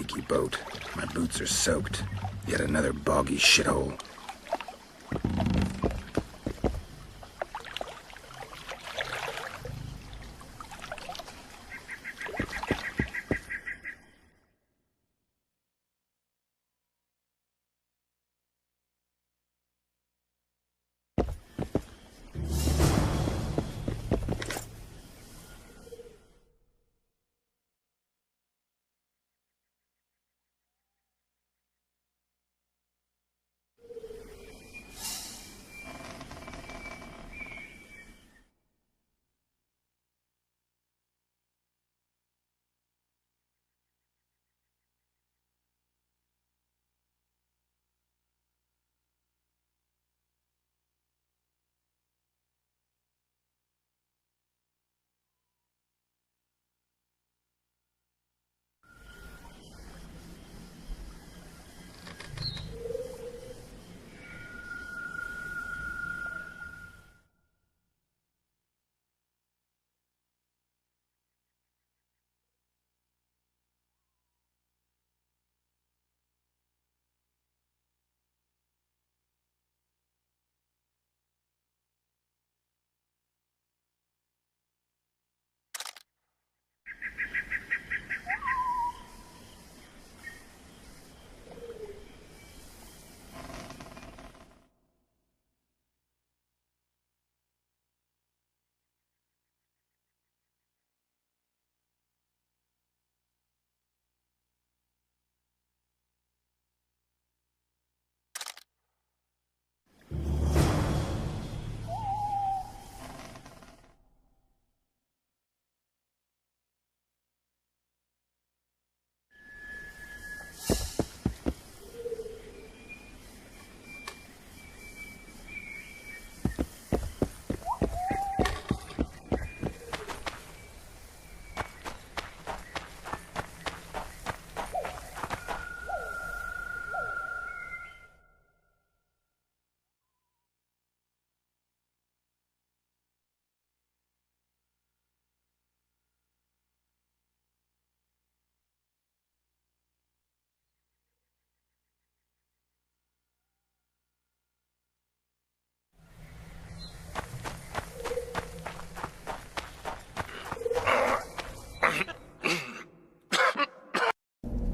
leaky boat. My boots are soaked. Yet another boggy shithole.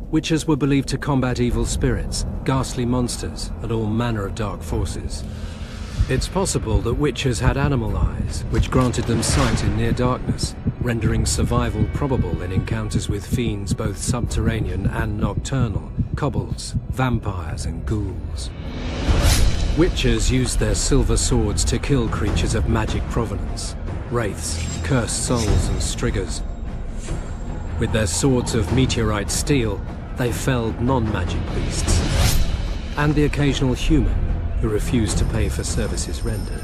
Witches were believed to combat evil spirits, ghastly monsters, and all manner of dark forces. It's possible that witches had animal eyes, which granted them sight in near darkness, rendering survival probable in encounters with fiends both subterranean and nocturnal, kobolds, vampires, and ghouls. Witches used their silver swords to kill creatures of magic provenance, wraiths, cursed souls, and striggers. With their swords of meteorite steel, they felled non-magic beasts, and the occasional human who refused to pay for services rendered.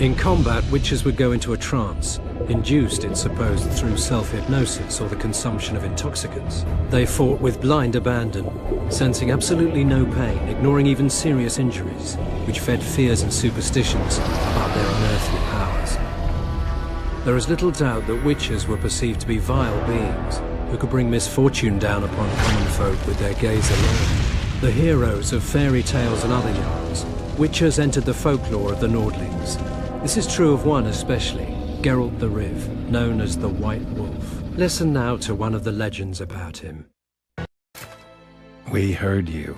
In combat, witches would go into a trance, induced, it's supposed, through self-hypnosis or the consumption of intoxicants. They fought with blind abandon, sensing absolutely no pain, ignoring even serious injuries, which fed fears and superstitions about their unearthly powers. There is little doubt that witches were perceived to be vile beings who could bring misfortune down upon common folk with their gaze alone. The heroes of fairy tales and other yarns, witches entered the folklore of the Nordlings. This is true of one especially, Geralt the Riv, known as the White Wolf. Listen now to one of the legends about him. We heard you.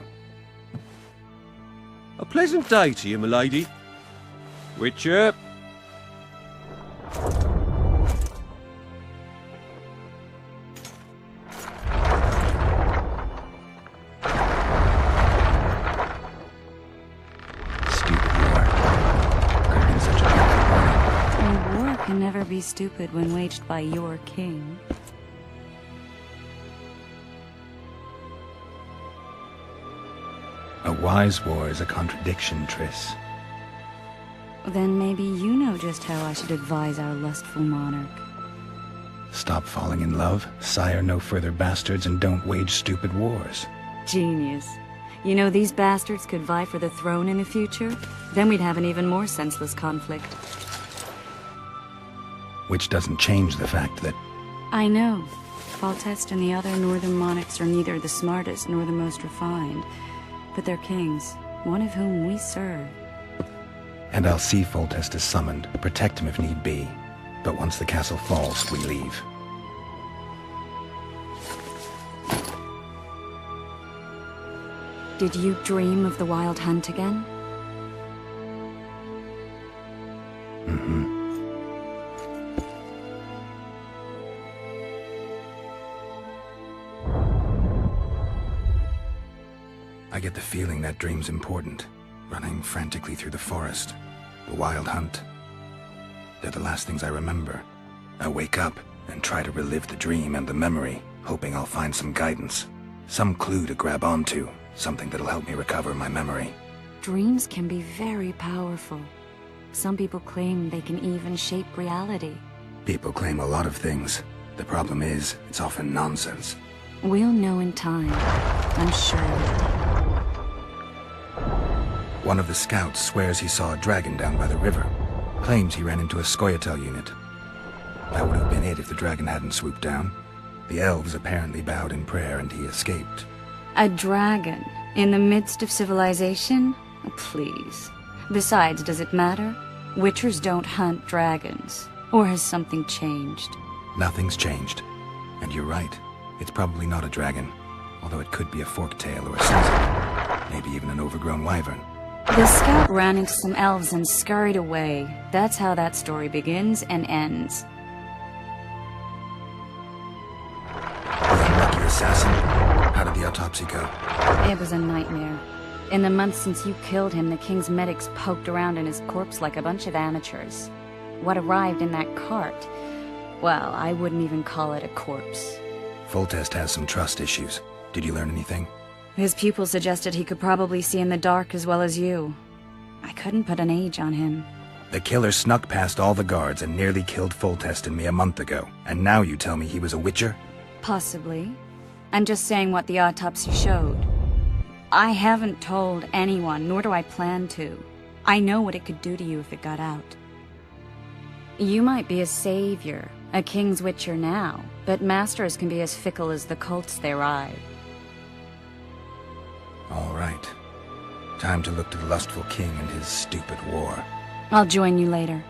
A pleasant day to you, milady. Witcher. Can never be stupid when waged by your king. A wise war is a contradiction, Triss. Then maybe you know just how I should advise our lustful monarch. Stop falling in love, sire no further bastards, and don't wage stupid wars. Genius. You know, these bastards could vie for the throne in the future? Then we'd have an even more senseless conflict. Which doesn't change the fact that... I know. Foltest and the other northern monarchs are neither the smartest nor the most refined, but they're kings, one of whom we serve. And I'll see Foltest is summoned, protect him if need be. But once the castle falls, we leave. Did you dream of the Wild Hunt again? Mm-hmm. I get the feeling that dream's important. Running frantically through the forest. The Wild Hunt. They're the last things I remember. I wake up and try to relive the dream and the memory, hoping I'll find some guidance. Some clue to grab onto. Something that'll help me recover my memory. Dreams can be very powerful. Some people claim they can even shape reality. People claim a lot of things. The problem is, it's often nonsense. We'll know in time, I'm sure. One of the scouts swears he saw a dragon down by the river. Claims he ran into a Scoia'tael unit. That would have been it if the dragon hadn't swooped down. The elves apparently bowed in prayer and he escaped. A dragon? In the midst of civilization? Oh, please. Besides, does it matter? Witchers don't hunt dragons. Or has something changed? Nothing's changed. And you're right. It's probably not a dragon. Although it could be a forktail or a sazerac. Maybe even an overgrown wyvern. The scout ran into some elves and scurried away. That's how that story begins and ends. The unlucky assassin? How did the autopsy go? It was a nightmare. In the months since you killed him, the king's medics poked around in his corpse like a bunch of amateurs. What arrived in that cart? Well, I wouldn't even call it a corpse. Foltest has some trust issues. Did you learn anything? His pupil suggested he could probably see in the dark as well as you. I couldn't put an age on him. The killer snuck past all the guards and nearly killed Foltest and me a month ago. And now you tell me he was a witcher? Possibly. I'm just saying what the autopsy showed. I haven't told anyone, nor do I plan to. I know what it could do to you if it got out. You might be a savior, a king's witcher now, but masters can be as fickle as the cults they ride. All right. Time to look to the lustful king and his stupid war. I'll join you later.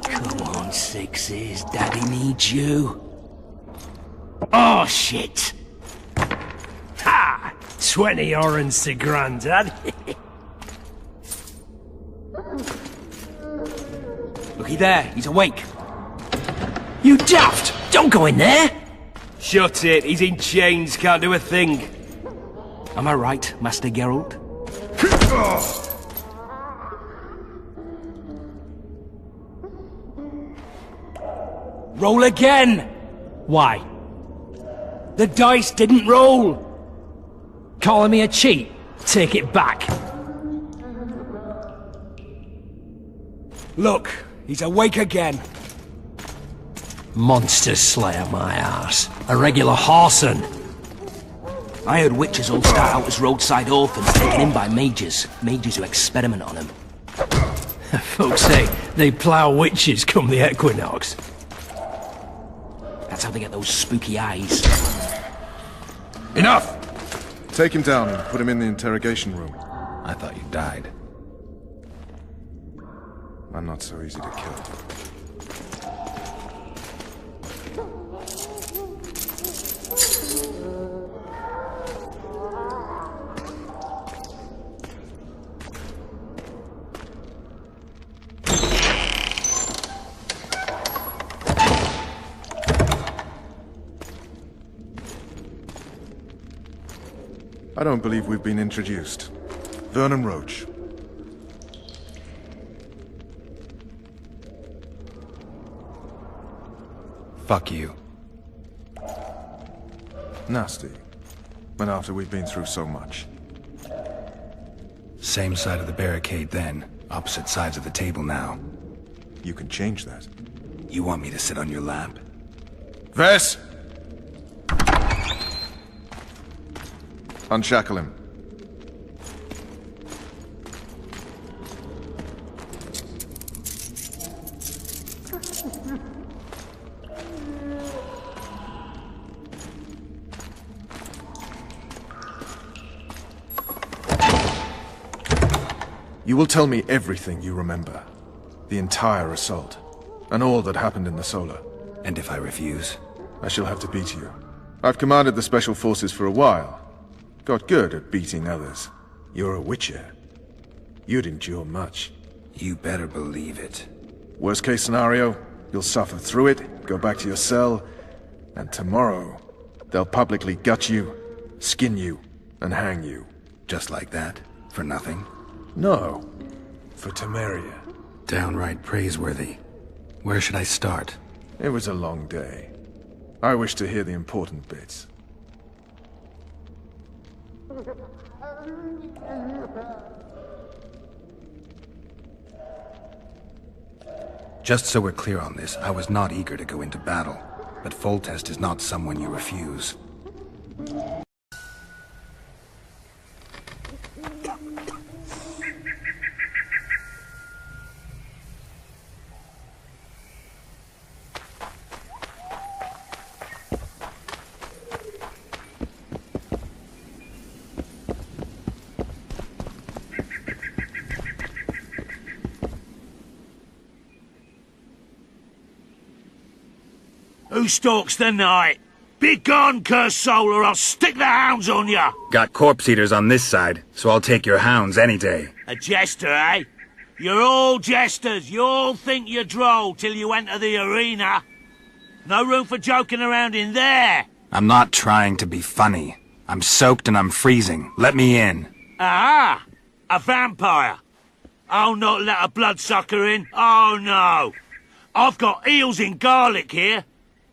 Come on, Sixes. Daddy needs you. Oh, shit. Ha! 20 orange to Grandad. Looky there, he's awake. You daft! Don't go in there! Shut it, he's in chains, can't do a thing. Am I right, Master Geralt? Roll again! Why? The dice didn't roll! Calling me a cheat? Take it back. Look, he's awake again. Monster slayer, my ass. A regular whoreson. I heard witches all start out as roadside orphans taken in by mages. Mages who experiment on them. Folks say they plough witches come the equinox. That's how they get those spooky eyes. Enough! Take him down and put him in the interrogation room. I thought you died. I'm not so easy to kill. I don't believe we've been introduced. Vernon Roach. Fuck you. Nasty. But after we've been through so much. Same side of the barricade then. Opposite sides of the table now. You can change that. You want me to sit on your lap? Ves! Unshackle him. You will tell me everything you remember. The entire assault. And all that happened in the Solar. And if I refuse? I shall have to beat you. I've commanded the Special Forces for a while. Got good at beating others. You're a Witcher. You'd endure much. You better believe it. Worst case scenario, you'll suffer through it, go back to your cell, and tomorrow, they'll publicly gut you, skin you, and hang you. Just like that? For nothing? No. For Temeria. Downright praiseworthy. Where should I start? It was a long day. I wish to hear the important bits. Just so we're clear on this, I was not eager to go into battle, but Foltest is not someone you refuse. Who stalks the night? Be gone, cursed soul, or I'll stick the hounds on ya! Got corpse eaters on this side, so I'll take your hounds any day. A jester, eh? You're all jesters. You all think you're droll till you enter the arena. No room for joking around in there. I'm not trying to be funny. I'm soaked and I'm freezing. Let me in. Ah, a vampire. I'll not let a bloodsucker in. Oh, no. I've got eels in garlic here.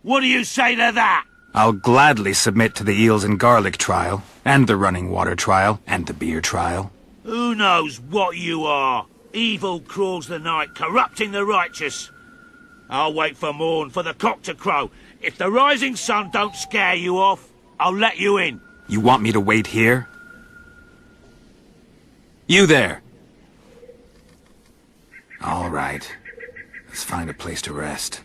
What do you say to that? I'll gladly submit to the eels and garlic trial, and the running water trial, and the beer trial. Who knows what you are? Evil crawls the night, corrupting the righteous. I'll wait for morn, for the cock to crow. If the rising sun don't scare you off, I'll let you in. You want me to wait here? You there! All right. Let's find a place to rest.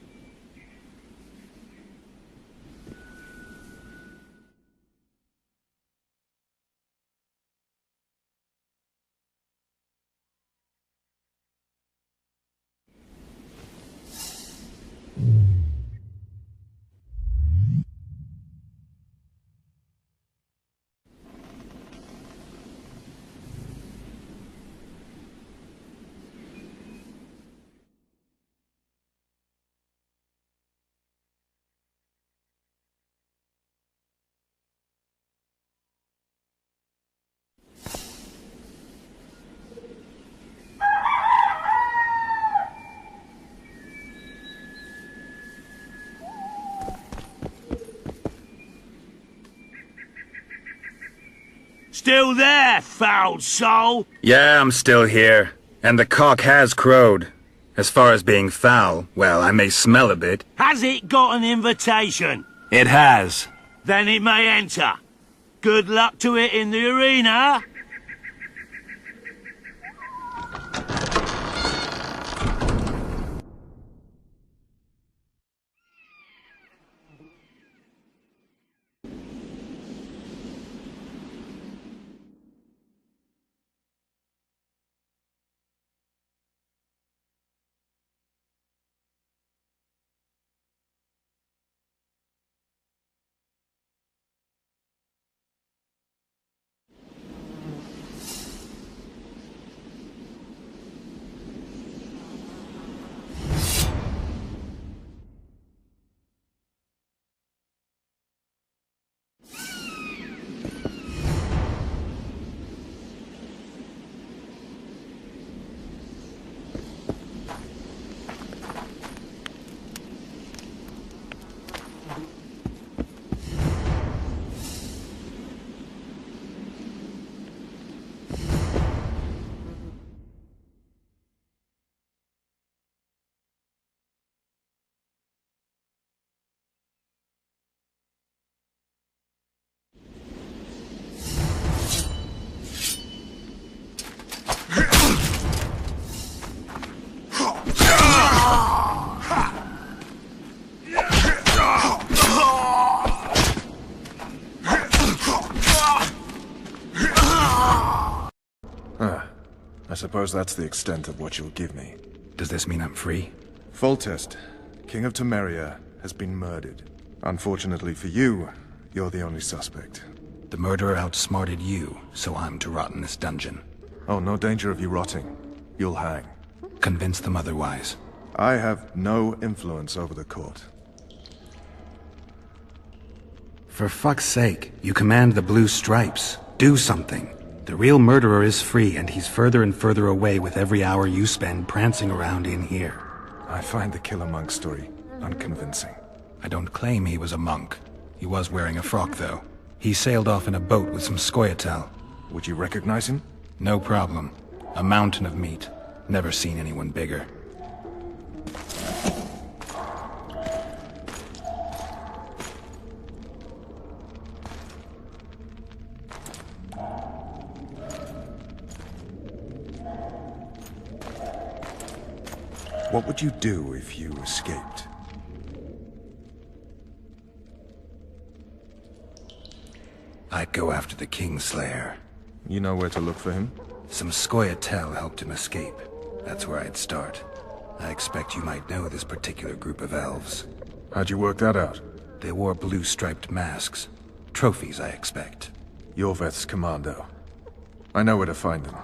Still there, foul soul? Yeah, I'm still here. And the cock has crowed. As far as being foul, well, I may smell a bit. Has it got an invitation? It has. Then it may enter. Good luck to it in the arena. I suppose that's the extent of what you'll give me. Does this mean I'm free? Foltest, King of Temeria, has been murdered. Unfortunately for you, you're the only suspect. The murderer outsmarted you, so I'm to rot in this dungeon. Oh, no danger of you rotting. You'll hang. Convince them otherwise. I have no influence over the court. For fuck's sake, you command the blue stripes. Do something. The real murderer is free, and he's further and further away with every hour you spend prancing around in here. I find the killer monk story unconvincing. I don't claim he was a monk. He was wearing a frock, though. He sailed off in a boat with some Scoia'tael. Would you recognize him? No problem. A mountain of meat. Never seen anyone bigger. What would you do if you escaped? I'd go after the Kingslayer. You know where to look for him? Some Scoia'tael helped him escape. That's where I'd start. I expect you might know this particular group of elves. How'd you work that out? They wore blue-striped masks. Trophies, I expect. Yorveth's commando. I know where to find them.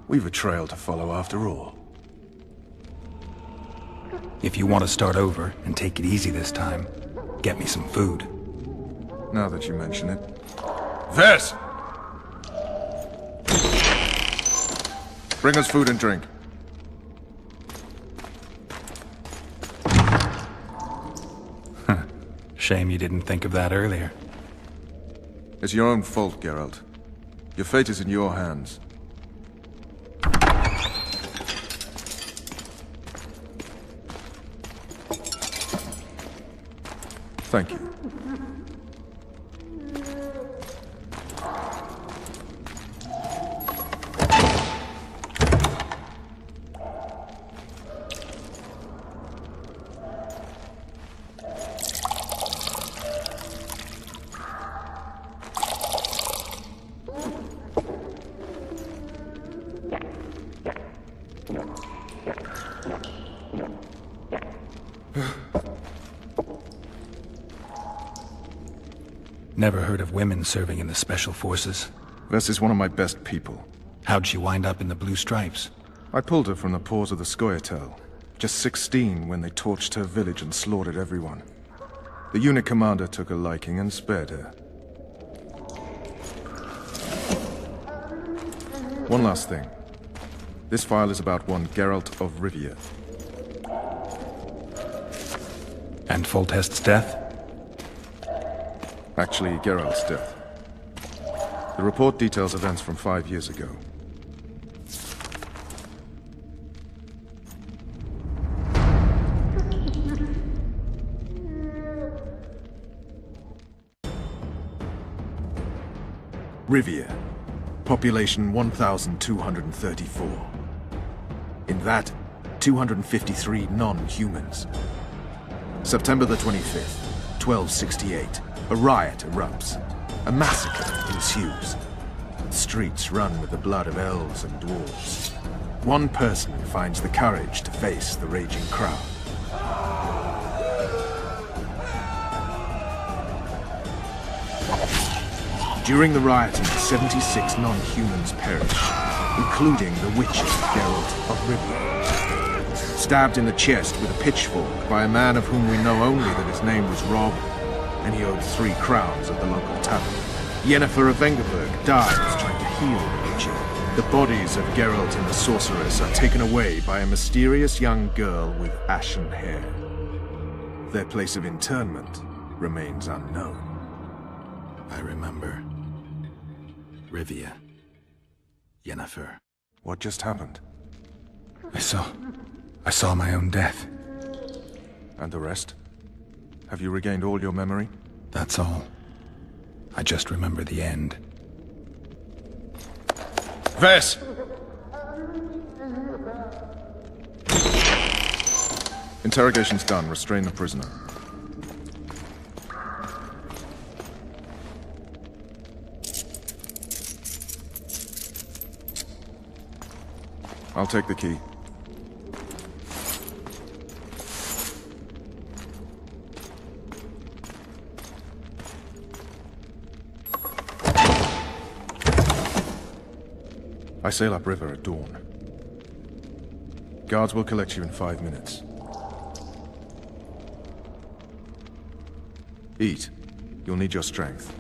We've a trail to follow after all. If you want to start over and take it easy this time, get me some food. Now that you mention it. Ves! Bring us food and drink. Shame you didn't think of that earlier. It's your own fault, Geralt. Your fate is in your hands. Thank you. Never heard of women serving in the Special Forces. Ves is one of my best people. How'd she wind up in the Blue Stripes? I pulled her from the paws of the Scoia'tael. Just 16 when they torched her village and slaughtered everyone. The unit commander took a liking and spared her. One last thing. This file is about one Geralt of Rivia. And Foltest's death? Actually, Geralt's death. The report details events from 5 years ago. Rivia. Population 1,234. In that, 253 non-humans. September the 25th, 1268. A riot erupts. A massacre ensues. Streets run with the blood of elves and dwarves. One person finds the courage to face the raging crowd. During the rioting, 76 non-humans perish, including the witches Geralt of Rivia. Stabbed in the chest with a pitchfork by a man of whom we know only that his name was Rob, and he owed 3 crowns at the local tavern. Yennefer of Vengerberg dies trying to heal the witcher. The bodies of Geralt and the sorceress are taken away by a mysterious young girl with ashen hair. Their place of internment remains unknown. I remember. Rivia. Yennefer. What just happened? I saw my own death. And the rest? Have you regained all your memory? That's all. I just remember the end. Ves! Interrogation's done. Restrain the prisoner. I'll take the key. I sail upriver at dawn. Guards will collect you in 5 minutes. Eat. You'll need your strength.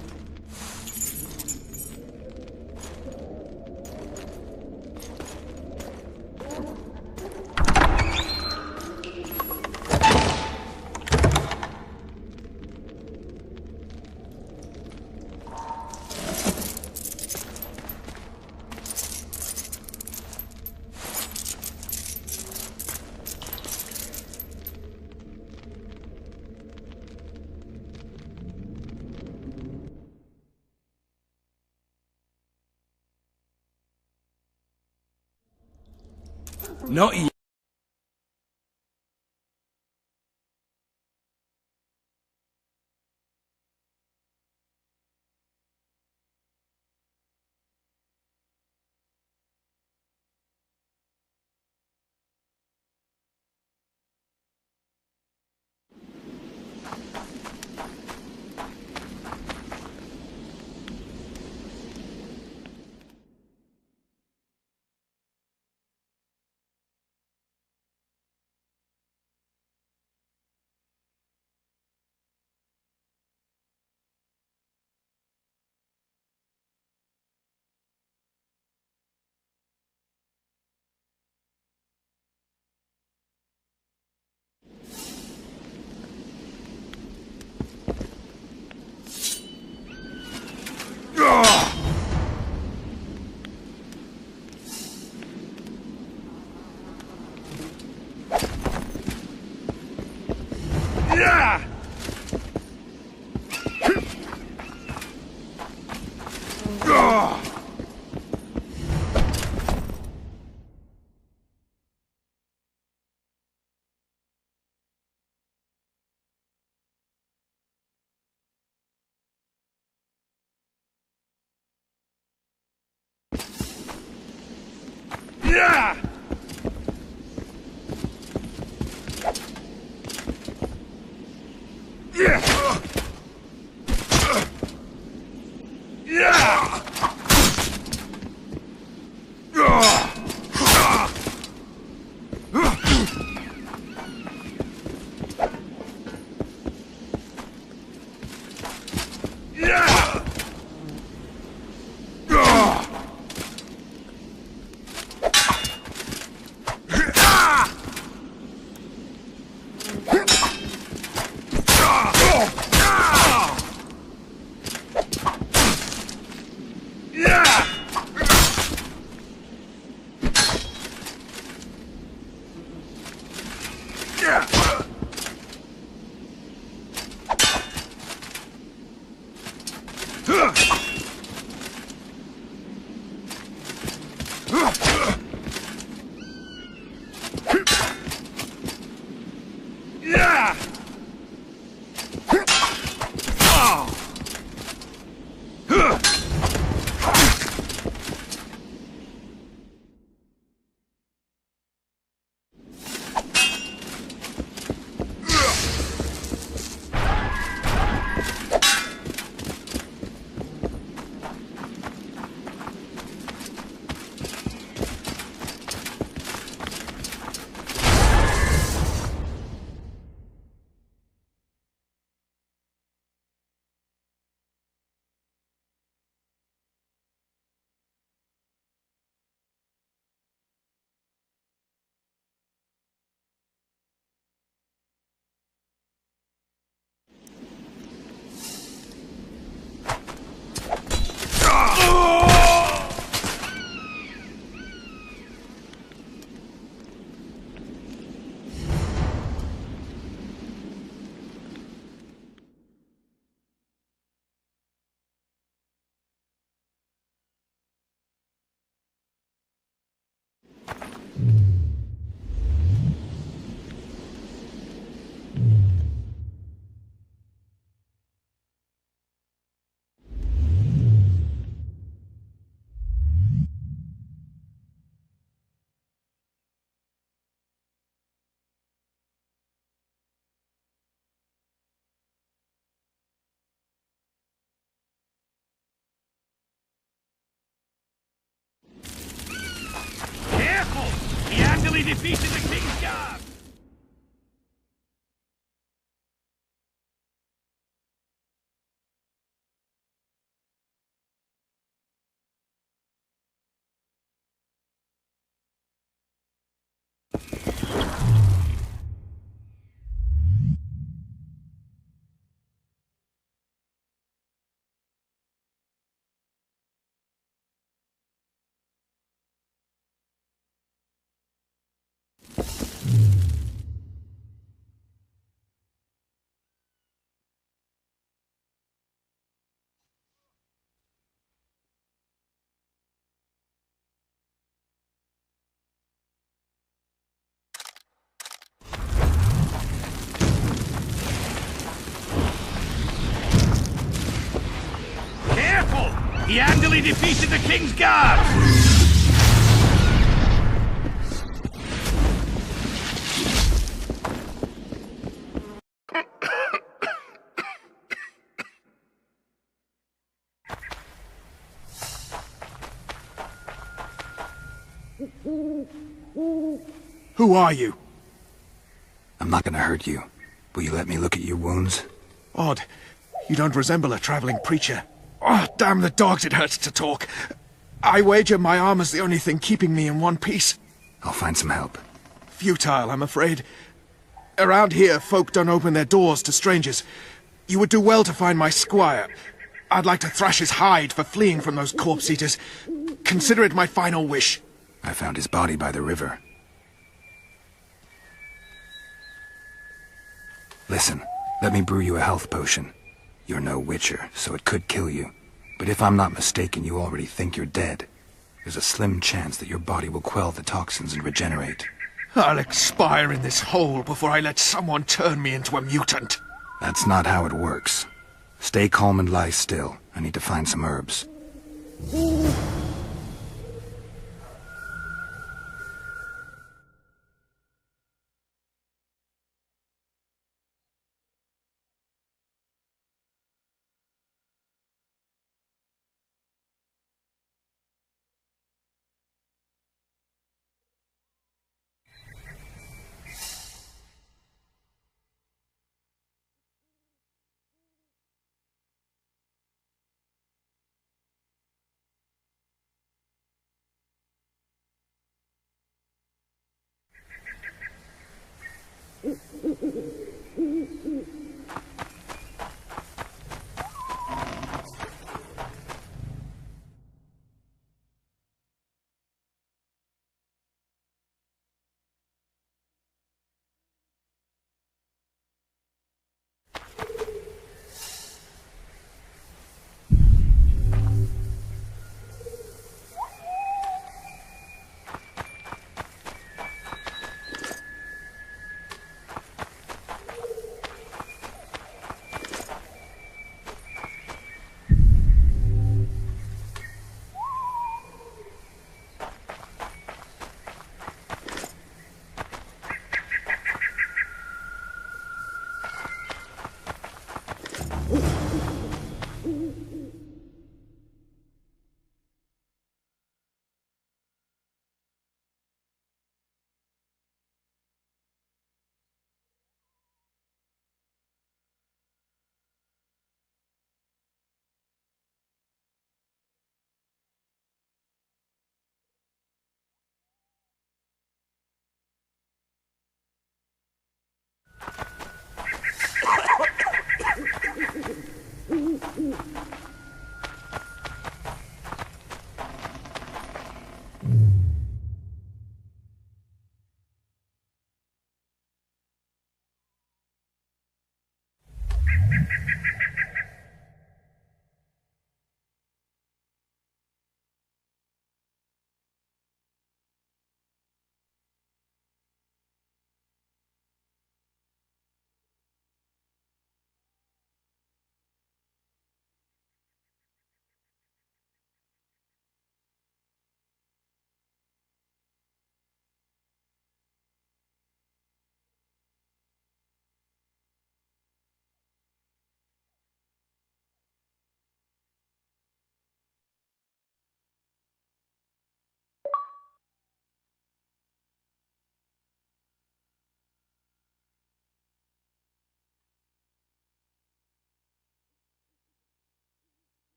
Not yet. handily defeated the King's Guard! Careful! He handily defeated the King's Guard! Who are you? I'm not gonna hurt you. Will you let me look at your wounds? Odd. You don't resemble a traveling preacher. Oh, damn the dogs, it hurts to talk. I wager my armor's the only thing keeping me in one piece. I'll find some help. Futile, I'm afraid. Around here, folk don't open their doors to strangers. You would do well to find my squire. I'd like to thrash his hide for fleeing from those corpse-eaters. Consider it my final wish. I found his body by the river. Listen, let me brew you a health potion. You're no witcher, so it could kill you. But if I'm not mistaken, you already think you're dead. There's a slim chance that your body will quell the toxins and regenerate. I'll expire in this hole before I let someone turn me into a mutant. That's not how it works. Stay calm and lie still. I need to find some herbs.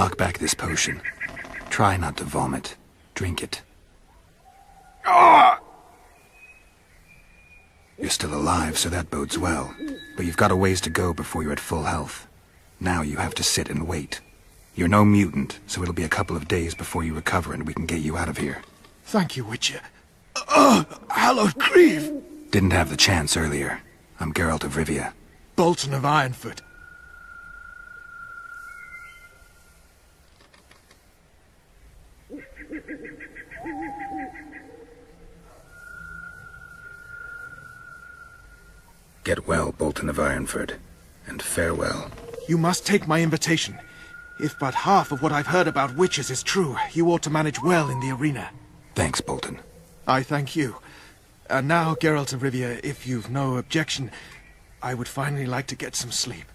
knock back this potion. Try not to vomit. Drink it. You're still alive, so that bodes well. But you've got a ways to go before you're at full health. Now you have to sit and wait. You're no mutant, so it'll be a couple of days before you recover and we can get you out of here. Thank you, Witcher. Hallowed Grieve! Didn't have the chance earlier. I'm Geralt of Rivia. Bolton of Ironfoot. Get well, Bolton of Ironfoot, and farewell. You must take my invitation. If but half of what I've heard about witches is true, you ought to manage well in the arena. Thanks, Bolton. I thank you. And now, Geralt of Rivia, if you've no objection, I would finally like to get some sleep.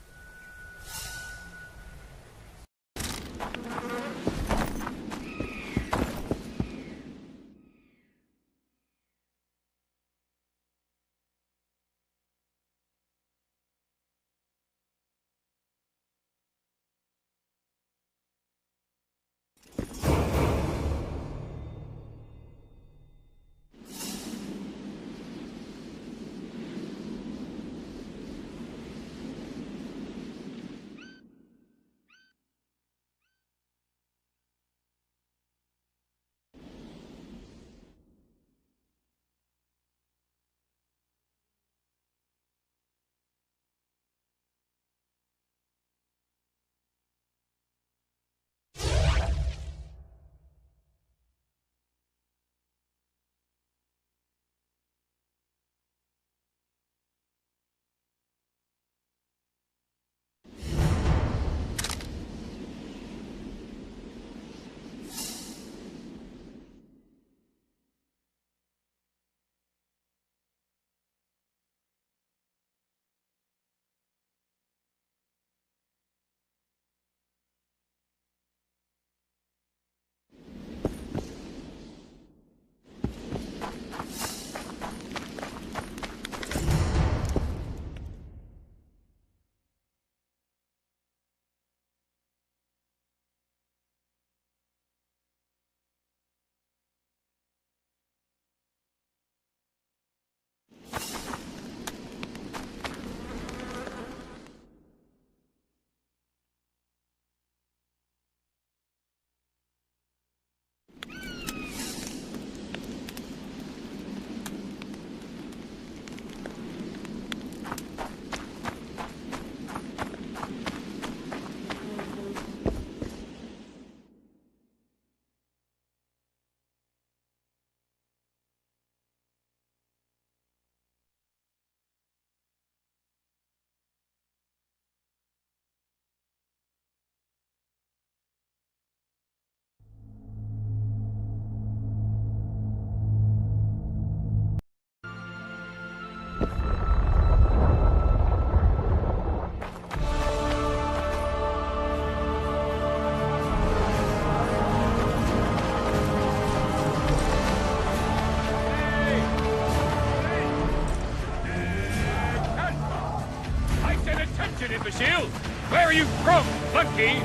Imbecile! Where are you from, Flunky?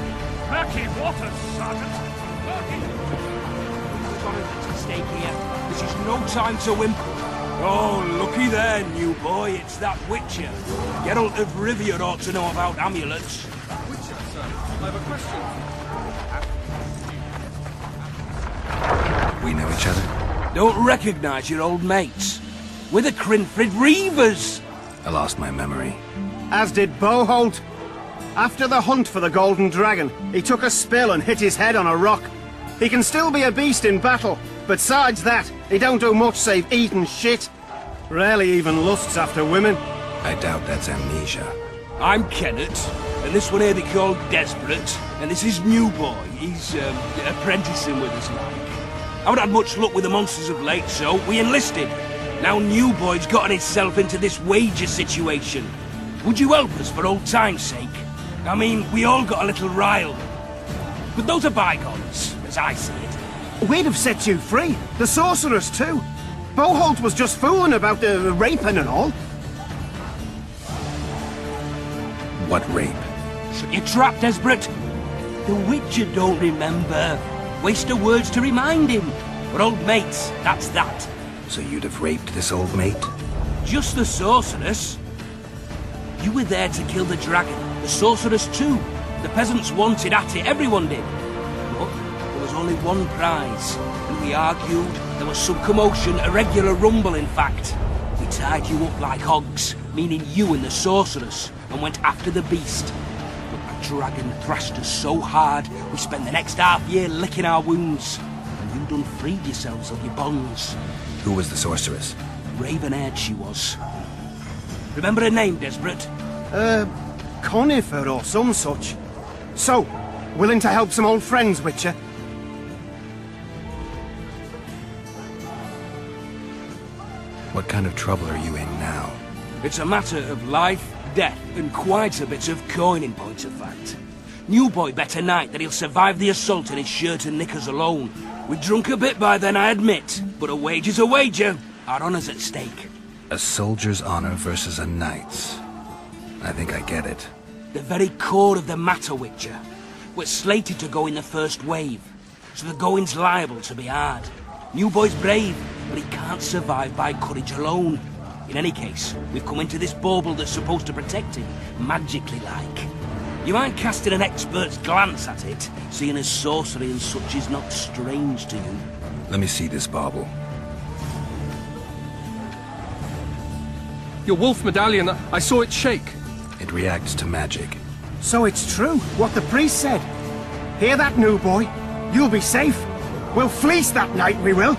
Murky waters, Sergeant. Murky. We've got to stay here. This is no time to whimper. Oh, looky there, new boy. It's that Witcher. Geralt of Rivia ought to know about amulets. Witcher, sir. I have a question. We know each other? Don't recognise your old mates. We're the Crinfrid Reavers. I lost my memory. As did Boholt. After the hunt for the Golden Dragon, he took a spill and hit his head on a rock. He can still be a beast in battle, but besides that, he don't do much save eat and shit. Rarely even lusts after women. I doubt that's amnesia. I'm Kenneth, and this one here they call Desperate, and this is New Boy. He's apprenticing with us, like. I haven't had much luck with the monsters of late, so we enlisted. Now New Boy's gotten himself into this wager situation. Would you help us for old time's sake? I mean, we all got a little riled. But those are bygones, as I see it. We'd have set you free. The sorceress, too. Boholt was just fooling about the raping and all. What rape? Shut your trap, Desperate. The Witcher don't remember. Waste of words to remind him. We're old mates, that's that. So you'd have raped this old mate? Just the sorceress. You were there to kill the dragon. The sorceress too. The peasants wanted at it, everyone did. But there was only one prize. And we argued, there was some commotion, a regular rumble in fact. We tied you up like hogs, meaning you and the sorceress, and went after the beast. But the dragon thrashed us so hard, we spent the next half year licking our wounds. And you done freed yourselves of your bonds. Who was the sorceress? Raven-haired she was. Remember her name, Desperate? Conifer or some such. So, willing to help some old friends, Witcher? What kind of trouble are you in now? It's a matter of life, death, and quite a bit of coin in point of fact. New boy bet a night that he'll survive the assault in his shirt and knickers alone. We drunk a bit by then, I admit, but a wager's a wager. Our honour's at stake. A soldier's honor versus a knight's. I think I get it. The very core of the matter, Witcher. We're slated to go in the first wave, so the going's liable to be hard. New boy's brave, but he can't survive by courage alone. In any case, we've come into this bauble that's supposed to protect him, magically like. You mind casting an expert's glance at it, seeing as sorcery and such is not strange to you? Let me see this bauble. Your wolf medallion, I saw it shake. It reacts to magic. So it's true, what the priest said. Hear that, new boy? You'll be safe. We'll fleece that night, we will.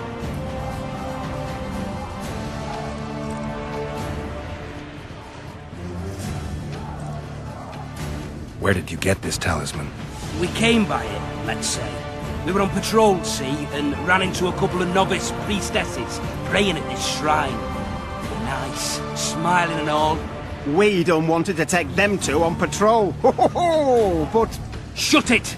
Where did you get this talisman? We came by it, let's say. We were on patrol, see, and ran into a couple of novice priestesses praying at this shrine. They were nice, smiling and all. We done wanted to take them two on patrol. Ho ho ho! But... Shut it!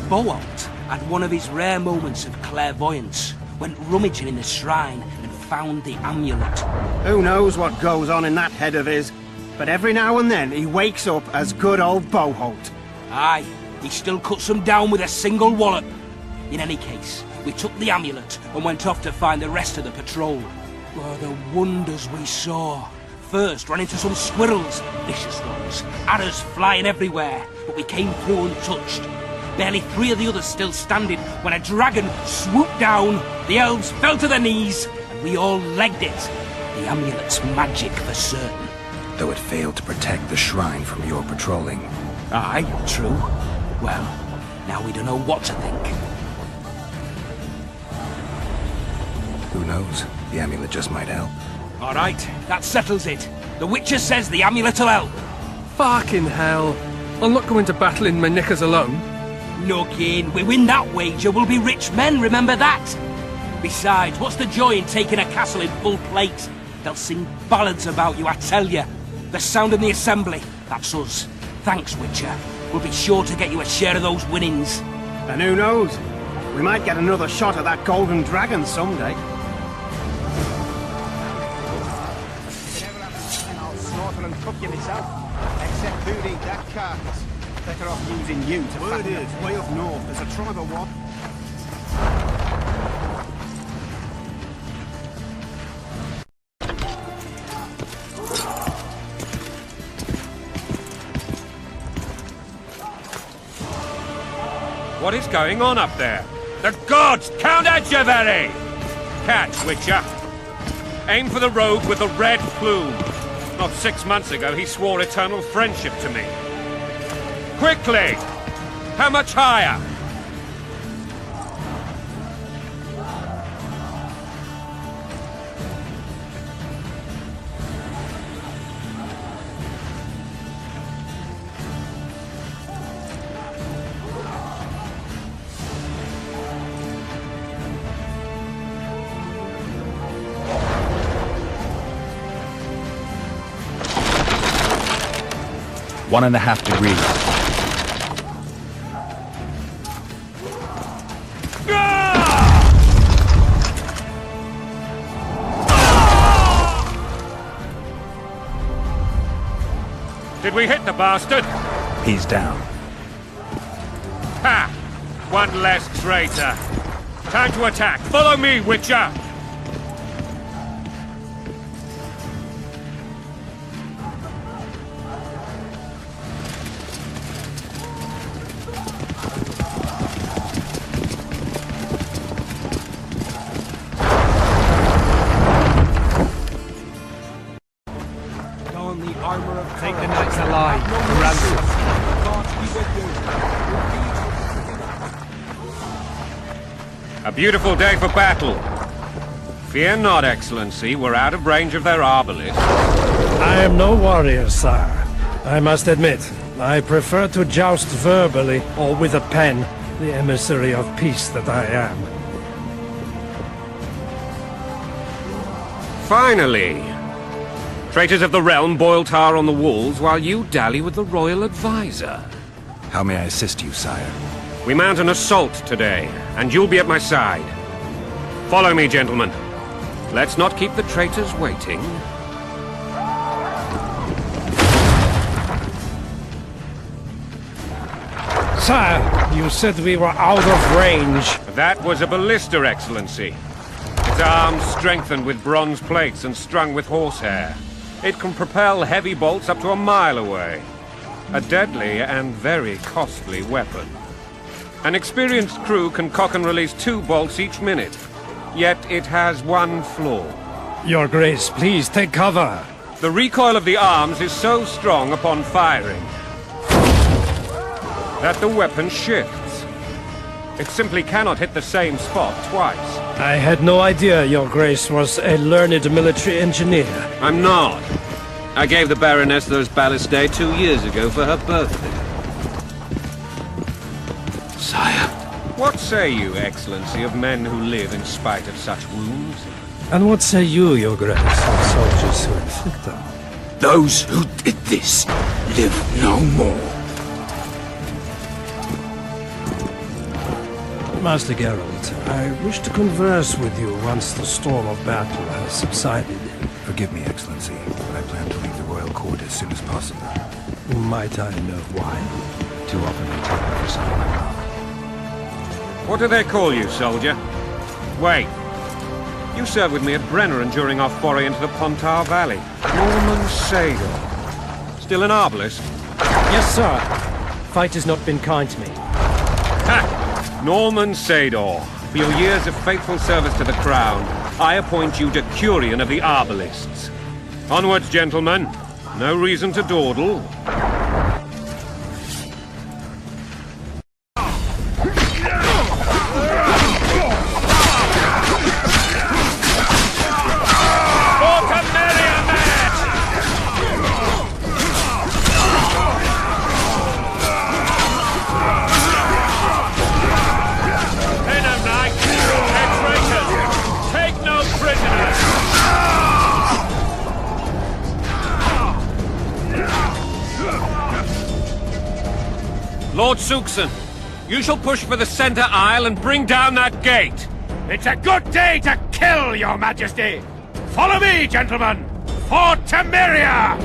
Boholt had one of his rare moments of clairvoyance. Went rummaging in the shrine and found the amulet. Who knows what goes on in that head of his? But every now and then he wakes up as good old Boholt. Aye, he still cuts them down with a single wallop. In any case, we took the amulet and went off to find the rest of the patrol. Oh, the wonders we saw. First, ran into some squirrels, vicious ones, arrows flying everywhere, but we came through untouched. Barely 3 of the others still standing when a dragon swooped down, the elves fell to their knees, and we all legged it. The amulet's magic for certain. Though it failed to protect the shrine from your patrolling. Aye, true. Well, now we don't know what to think. Who knows? The amulet just might help. All right, that settles it. The Witcher says the amulet'll help. Fucking hell. I'll not go into battle in my knickers alone. No gain. We win that wager, we'll be rich men, remember that? Besides, what's the joy in taking a castle in full plate? They'll sing ballads about you, I tell you. The sound in the assembly, that's us. Thanks, Witcher. We'll be sure to get you a share of those winnings. And who knows? We might get another shot at that golden dragon someday. I'll slaughter and cook you myself. Except who'd eat that carcass. Better off using you to Word is, way up north, there's a tribe of what? What is going on up there? The gods! Count Edgevery! Catch, Witcher. Aim for the rogue with the red plume. Not 6 months ago, he swore eternal friendship to me. Quickly! How much higher? One and a half degrees. Did we hit the bastard? He's down. One less traitor. Time to attack. Follow me, Witcher! Don the armor of Take the knights alive. For ransom. A beautiful day for battle. Fear not, Excellency. We're out of range of their arbalists. I am no warrior, sire. I must admit, I prefer to joust verbally or with a pen, the emissary of peace that I am. Finally! Traitors of the realm boil tar on the walls while you dally with the royal advisor. How may I assist you, sire? We mount an assault today, and you'll be at my side. Follow me, gentlemen. Let's not keep the traitors waiting. Sire, you said we were out of range. That was a ballista, Excellency. Its arms strengthened with bronze plates and strung with horsehair. It can propel heavy bolts up to a mile away. A deadly and very costly weapon. An experienced crew can cock and release 2 bolts each minute. Yet it has one flaw. Your Grace, please take cover. The recoil of the arms is so strong upon firing that the weapon shifts. It simply cannot hit the same spot twice. I had no idea Your Grace was a learned military engineer. I'm not. I gave the Baroness those ballistae 2 years ago for her birthday. Sire. What say you, Excellency, of men who live in spite of such wounds? And what say you, Your Grace, of soldiers who inflict them? Those who did this live no more. Master Geralt, I wish to converse with you once the storm of battle has subsided. Forgive me, Excellency, but I plan to leave the royal court as soon as possible. Might I know why? Too often they take me for someone I love. What do they call you, soldier? Wait. You served with me at Brenner during our foray into the Pontar Valley. Norman Sador. Still an arbalist? Yes, sir. Fight has not been kind to me. Ha! Norman Sador. For your years of faithful service to the Crown, I appoint you Decurion of the Arbalists. Onwards, gentlemen. No reason to dawdle. Lord Suxon, you shall push for the center aisle and bring down that gate. It's a good day to kill, Your Majesty! Follow me, gentlemen! For Temeria!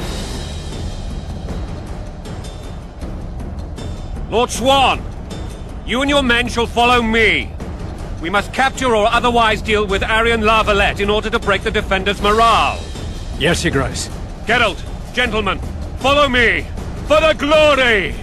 Lord Swan, you and your men shall follow me. We must capture or otherwise deal with Arian Lavalette in order to break the defenders' morale. Yes, Your Grace. Geralt, gentlemen, follow me! For the glory!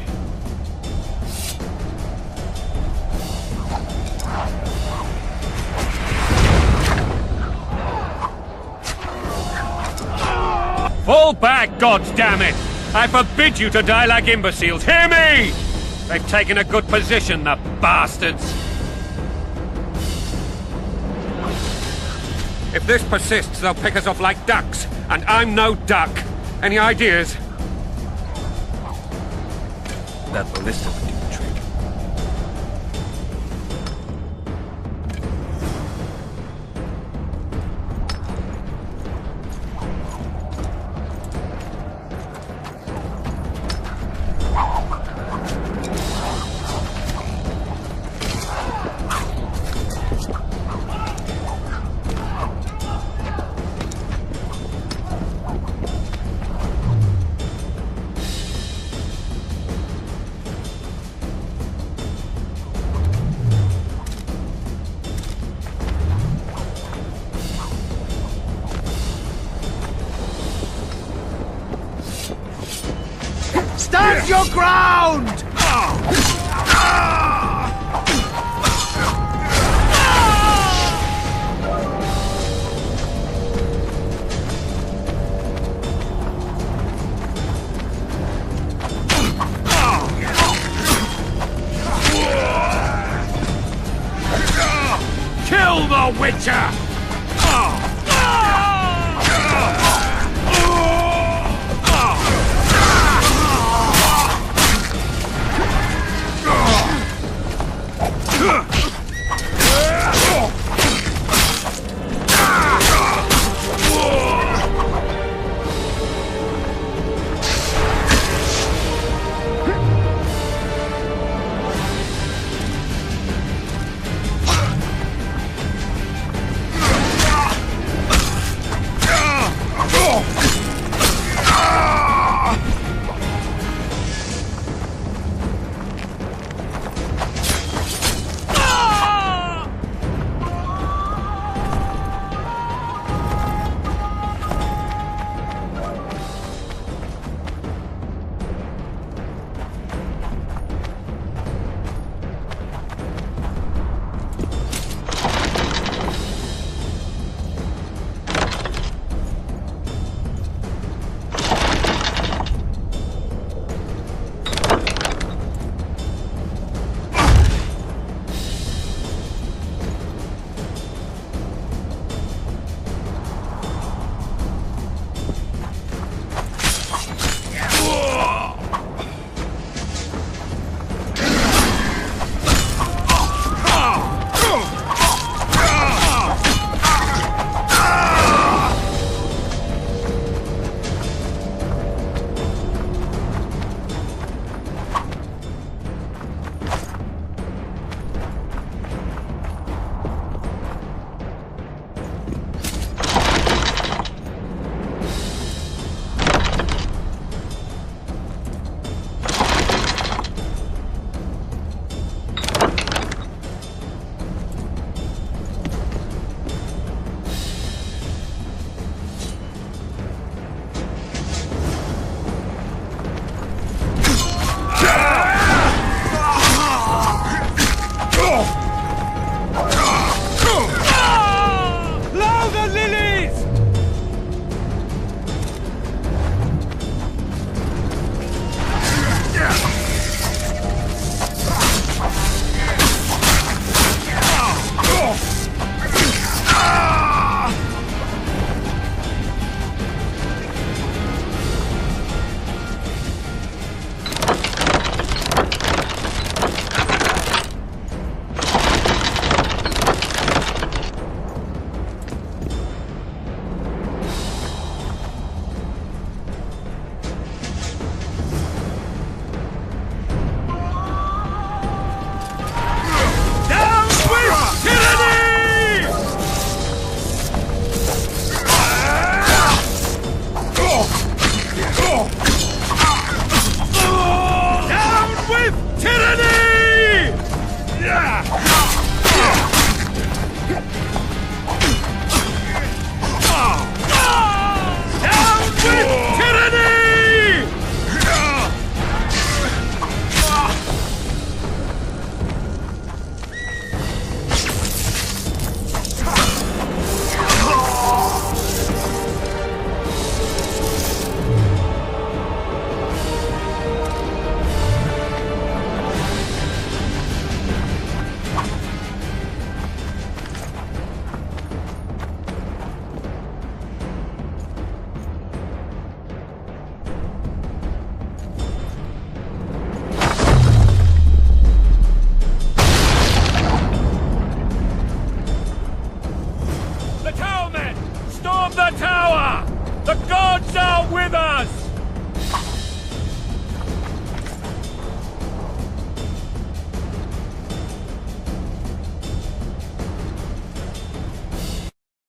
Fall back, goddammit! I forbid you to die like imbeciles. Hear me! They've taken a good position, the bastards! If this persists, they'll pick us off like ducks, and I'm no duck. Any ideas? That ballista would do the trick. Stand your ground! Kill the Witcher!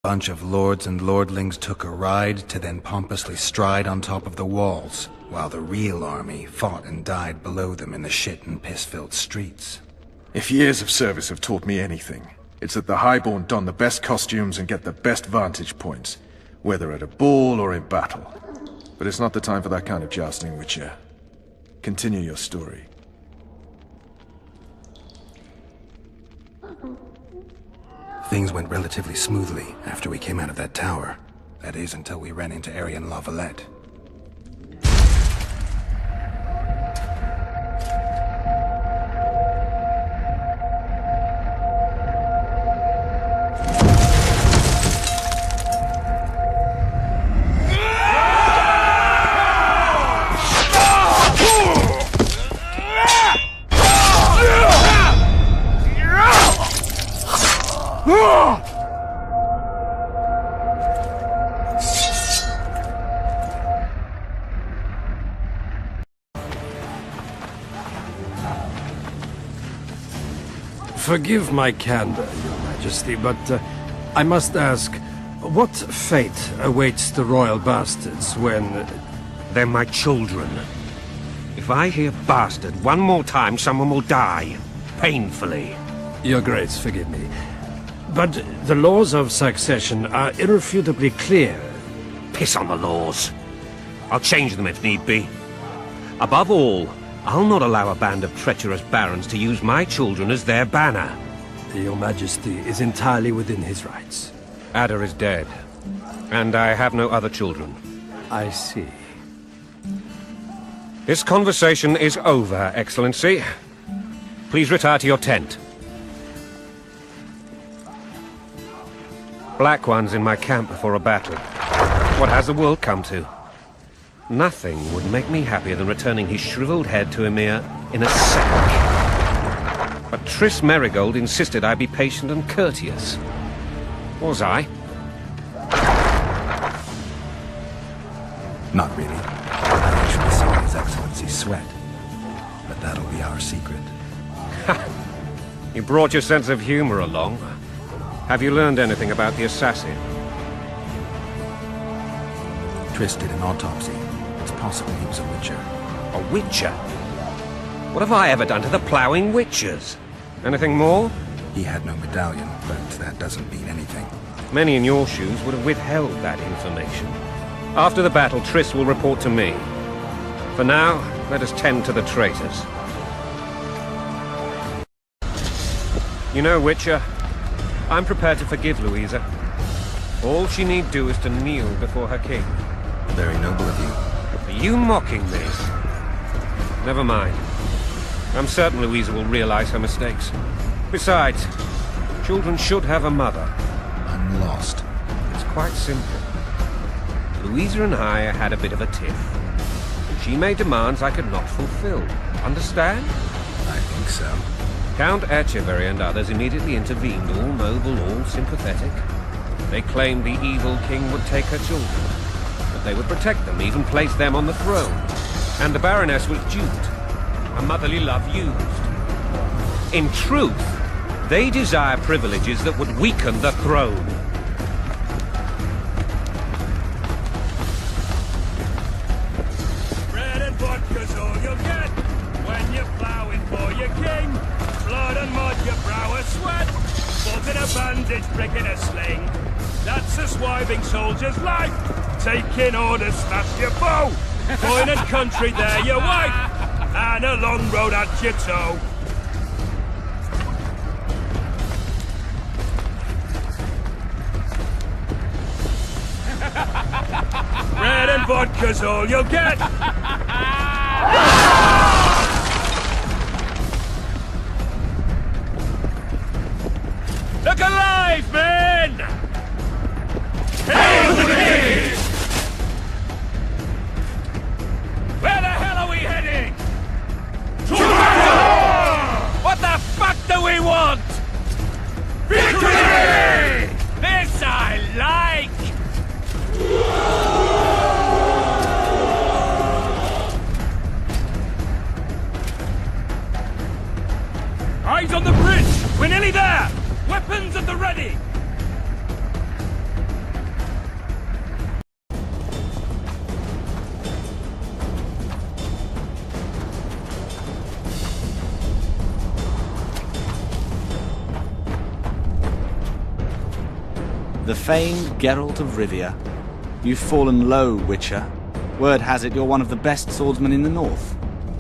Bunch of lords and lordlings took a ride to then pompously stride on top of the walls, while the real army fought and died below them in the shit and piss-filled streets. If years of service have taught me anything, it's that the Highborn don the best costumes and get the best vantage points, whether at a ball or in battle. But it's not the time for that kind of jousting, Witcher. Continue your story. Things went relatively smoothly after we came out of that tower. That is, until we ran into Aryan Lavalette. Forgive my candor, Your Majesty, but I must ask, what fate awaits the royal bastards when... They're my children. If I hear bastard one more time, someone will die. Painfully. Your Grace, forgive me. But the laws of succession are irrefutably clear. Piss on the laws. I'll change them if need be. Above all, I'll not allow a band of treacherous barons to use my children as their banner. Your Majesty is entirely within his rights. Ada is dead, and I have no other children. I see. This conversation is over, Excellency. Please retire to your tent. Black One's in my camp before a battle. What has the world come to? Nothing would make me happier than returning his shriveled head to Emir in a sack. But Triss Merigold insisted I be patient and courteous. Was I? Not really. I actually saw His Excellency sweat. But that'll be our secret. You brought your sense of humor along. Have you learned anything about the assassin? Triss did an autopsy. It's possible he was a witcher. A witcher? What have I ever done to the ploughing witchers? Anything more? He had no medallion, but that doesn't mean anything. Many in your shoes would have withheld that information. After the battle, Triss will report to me. For now, let us tend to the traitors. You know, Witcher, I'm prepared to forgive Louisa. All she need do is to kneel before her king. Very noble of you. Are you mocking me? Never mind. I'm certain Louisa will realize her mistakes. Besides, children should have a mother. I'm lost. It's quite simple. Louisa and I had a bit of a tiff. She made demands I could not fulfill. Understand? I think so. Count Etcheverry and others immediately intervened, all noble, all sympathetic. They claimed the evil king would take her children, but they would protect them, even place them on the throne. And the Baroness was duped, her motherly love used. In truth, they desire privileges that would weaken the throne. Bread and vodka's all you'll get when you're ploughing for your king. Blood and mud, your brow a sweat. Bolt in a bandage, brick in a sling. That's a swiving soldier's life. Taking orders, snatch your bow. Coin and country, there your wife. And a long road at your toe. Bread and vodka's all you'll get. Look alive, men! Hail the king! Where the hell are we heading? To battle! What the fuck do we want? Victory! This I like! Eyes on the bridge! We're nearly there! Weapons at the ready! The famed Geralt of Rivia. You've fallen low, Witcher. Word has it you're one of the best swordsmen in the north.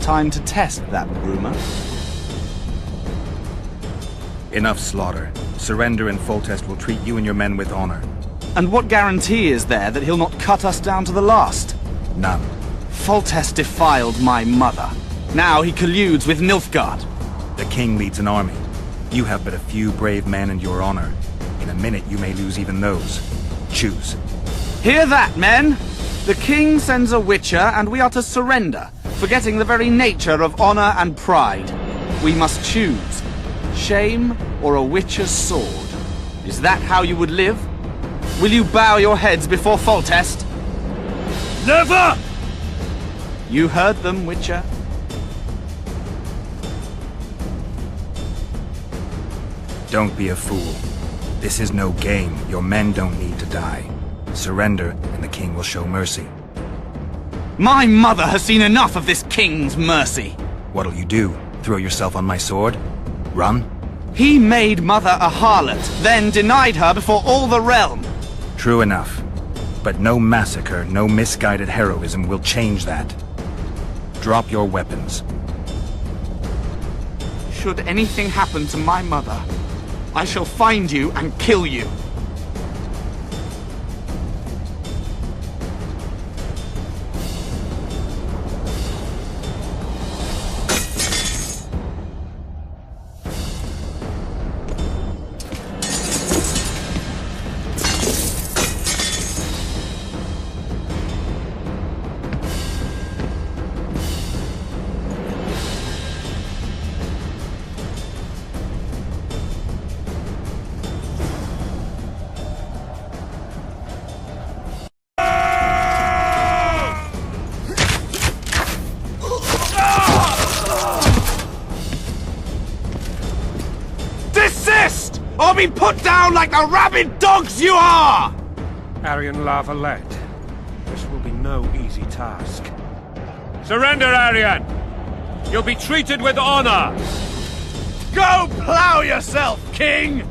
time to test that rumor. Enough slaughter. Surrender and Foltest will treat you and your men with honor. And what guarantee is there that he'll not cut us down to the last? None. Foltest defiled my mother. Now he colludes with Nilfgaard. The king leads an army. You have but a few brave men and your honor. In a minute you may lose even those. Choose. Hear that, men? The king sends a witcher and we are to surrender, forgetting the very nature of honor and pride. We must choose. Shame or a witcher's sword. Is that how you would live? Will you bow your heads before Foltest? Never! You heard them, Witcher. Don't be a fool. This is no game. Your men don't need to die. Surrender, and the king will show mercy. My mother has seen enough of this king's mercy. What'll you do? Throw yourself on my sword? Run? He made mother a harlot, then denied her before all the realm. True enough. But no massacre, no misguided heroism will change that. Drop your weapons. Should anything happen to my mother, I shall find you and kill you. Desist! Or be put down like the rabid dogs you are! Arian Lavalette, this will be no easy task. Surrender, Arian! You'll be treated with honor! Go plow yourself, king!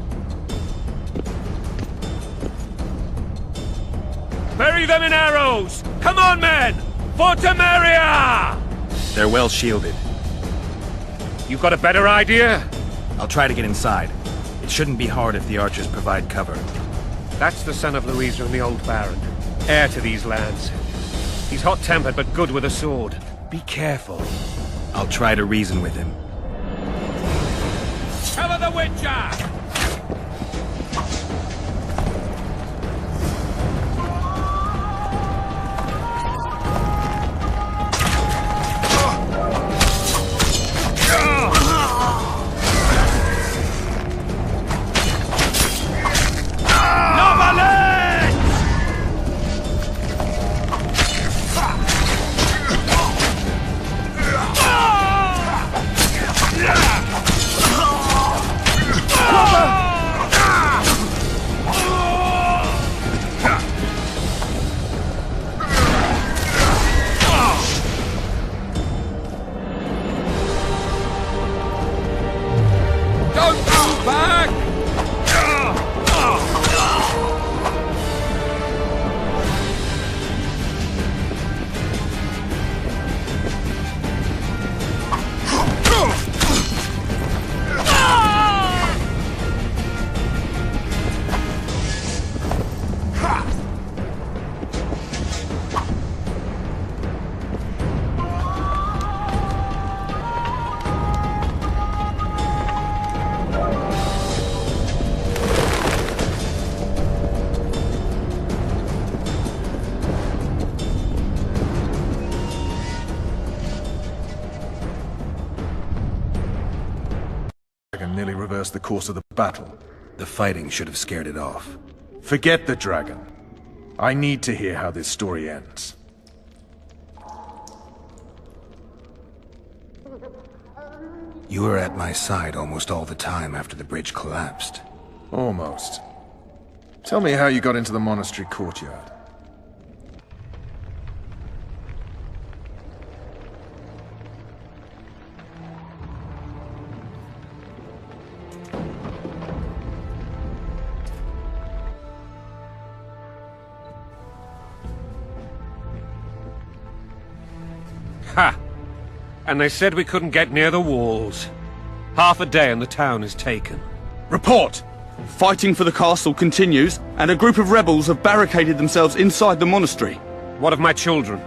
Bury them in arrows! Come on, men! For Temeria! They're well shielded. You've got a better idea? I'll try to get inside. It shouldn't be hard if the archers provide cover. That's the son of Louisa and the old Baron, heir to these lands. He's hot-tempered but good with a sword. Be careful. I'll try to reason with him. Cover the Witcher! Nearly reversed the course of the battle. The fighting should have scared it off. Forget the dragon. I need to hear how this story ends. You were at my side almost all the time after the bridge collapsed. Almost. Tell me how you got into the monastery courtyard. Ha! And they said we couldn't get near the walls. Half a day and the town is taken. Report! Fighting for the castle continues, and a group of rebels have barricaded themselves inside the monastery. What of my children?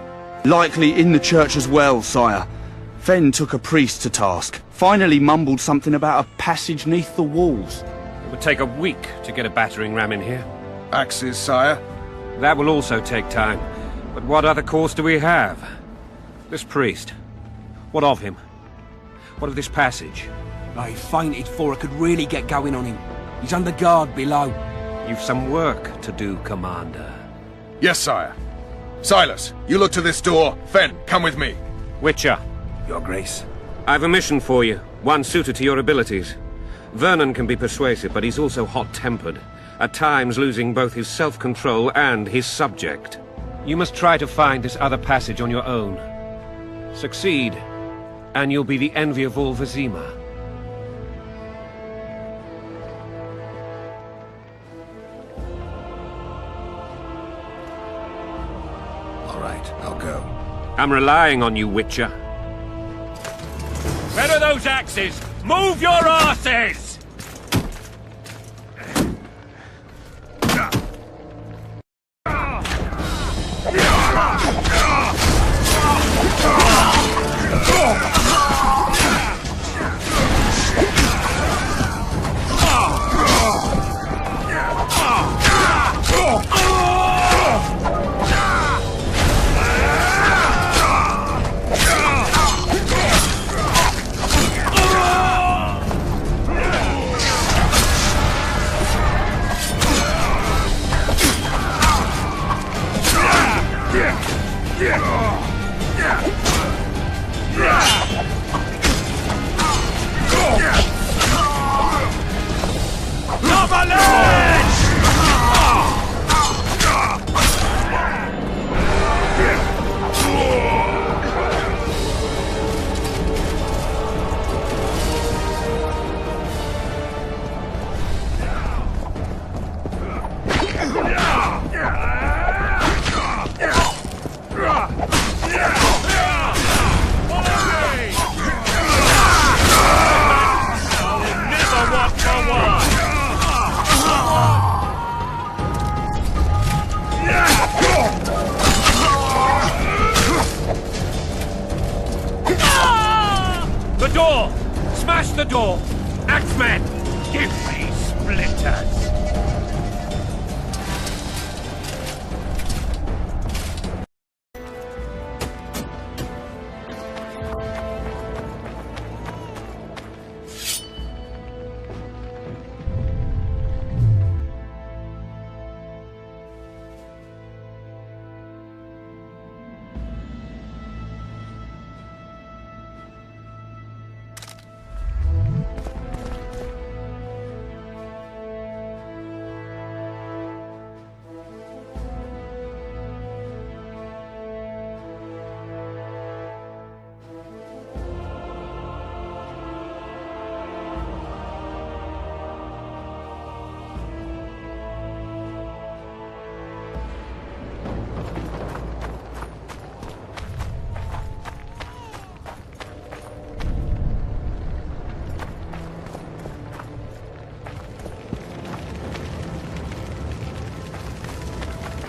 Likely in the church as well, sire. Fen took a priest to task. Finally mumbled something about a passage neath the walls. It would take a week to get a battering ram in here. Axes, sire. That will also take time. But what other course do we have? This priest. What of him? What of this passage? I fainted before I could really get going on him. He's under guard below. You've some work to do, Commander. Yes, sire. Silas, you look to this door. Fen, come with me. Witcher. Your Grace. I've a mission for you, one suited to your abilities. Vernon can be persuasive, but he's also hot-tempered, at times losing both his self-control and his subject. You must try to find this other passage on your own. Succeed, and you'll be the envy of all Vizima. All right, I'll go. I'm relying on you, Witcher. Where are those axes? Move your arses! The door! Smash the door! Axemen! Give me splinters!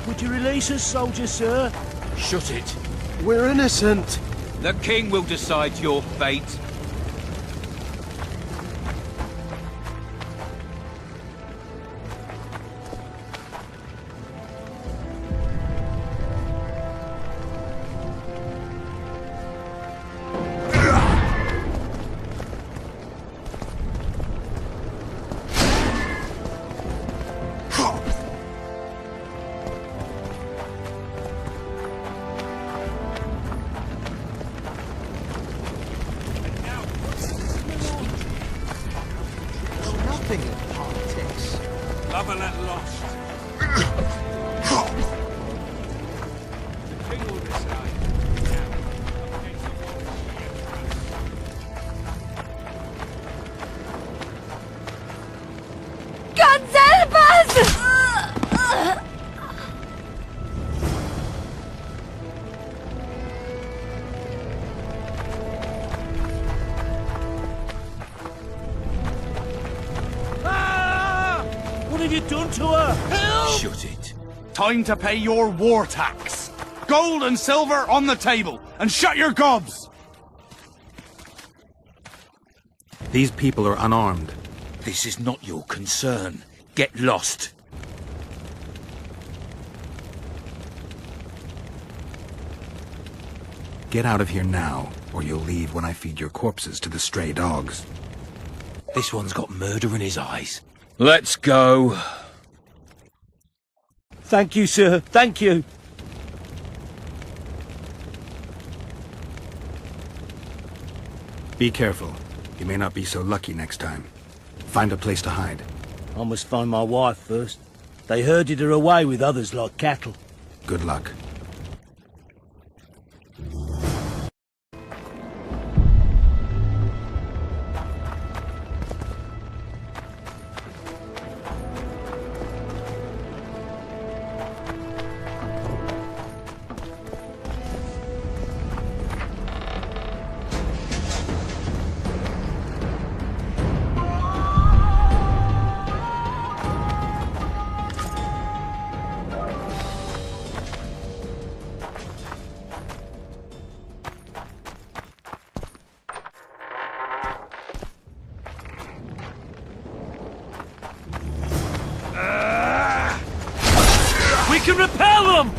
Would you release us, soldier, sir? Shut it. We're innocent. The king will decide your fate. have you done to her? Help! Shut it. Time to pay your war tax. Gold and silver on the table, and shut your gobs! These people are unarmed. This is not your concern. Get lost. Get out of here now, or you'll leave when I feed your corpses to the stray dogs. This one's got murder in his eyes. Let's go. Thank you, sir. Thank you. Be careful. You may not be so lucky next time. Find a place to hide. I must find my wife first. They herded her away with others like cattle. Good luck. We can repel them!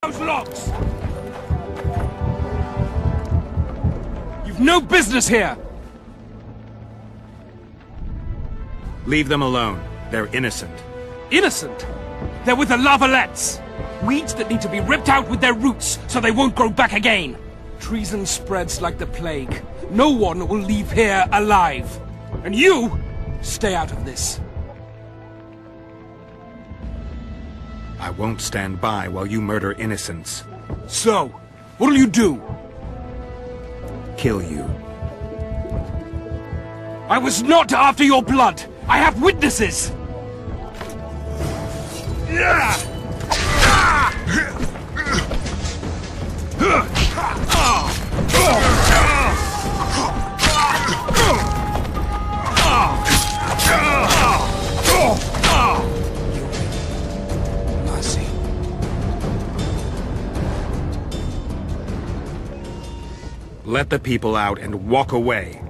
Those locks! You've no business here! Leave them alone. They're innocent. Innocent? They're with the lavalettes! Weeds that need to be ripped out with their roots so they won't grow back again! Treason spreads like the plague. No one will leave here alive. And you, stay out of this. I won't stand by while you murder innocents. So, what'll you do? Kill you. I was not after your blood! I have witnesses! Let the people out and walk away.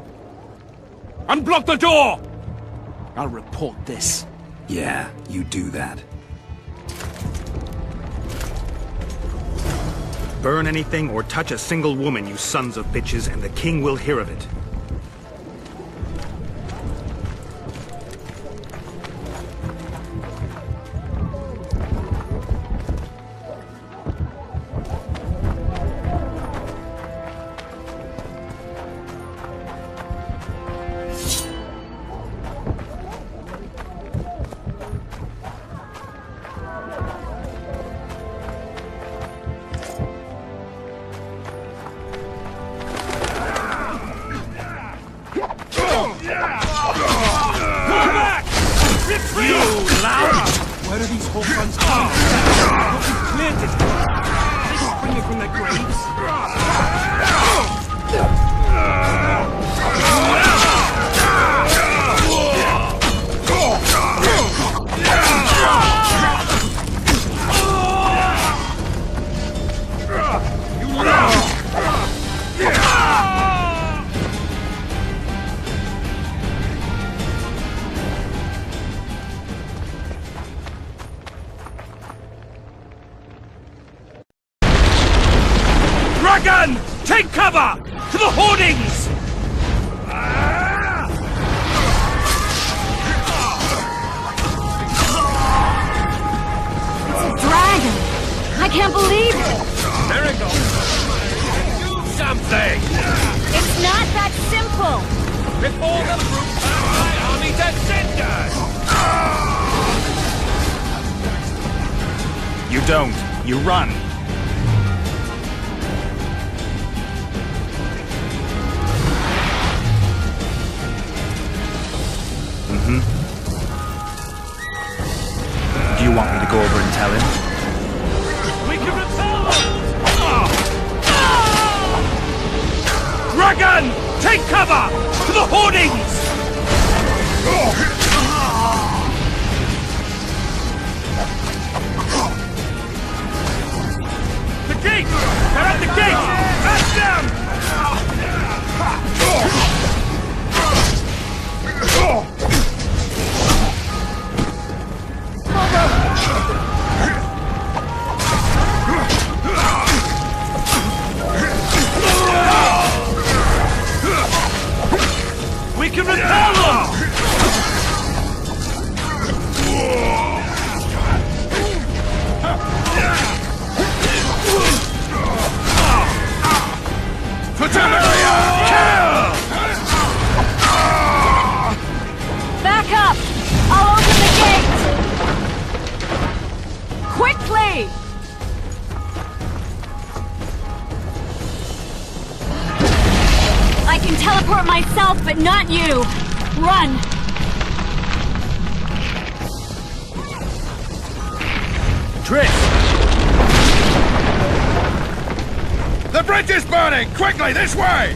Unblock the door! I'll report this. Yeah, you do that. Burn anything or touch a single woman, you sons of bitches, and the king will hear of it. Where are these whole funds coming from? What we've cleared it? Are they springing from their graves? Dragon! Take cover! To the hoardings! It's a dragon! I can't believe it! Miracle! Do something! It's not that simple! Before the brute burn my army to cinders! You don't. You run. Do you want me to go over and tell him? We can repel them! Dragon! Take cover! To the hoardings! The gate! They're at the gate! At them! We can repel them! Back up! I'll open the gate! Quickly! I can teleport myself, but not you! Run! Trish! The bridge is burning! Quickly, this way!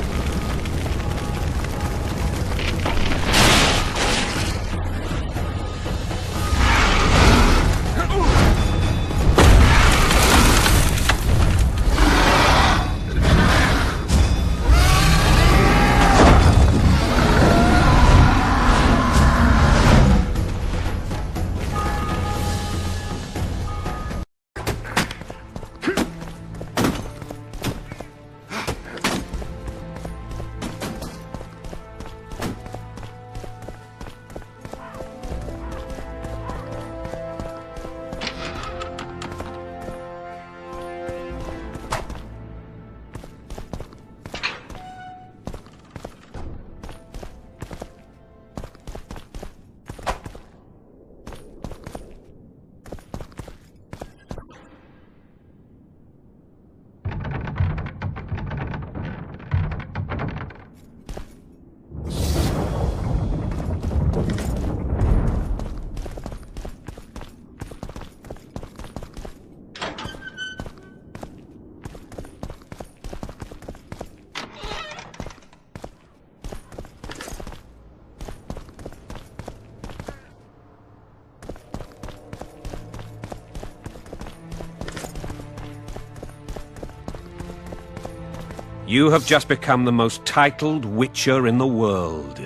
You have just become the most titled Witcher in the world.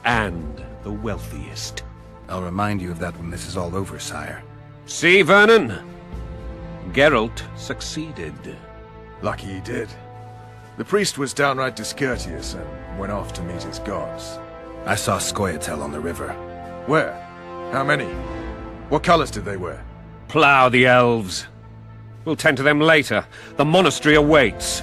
And the wealthiest. I'll remind you of that when this is all over, sire. See, Vernon? Geralt succeeded. Lucky he did. The priest was downright discourteous and went off to meet his gods. I saw Scoia'tael on the river. Where? How many? What colors did they wear? Plough the elves. We'll tend to them later. The monastery awaits.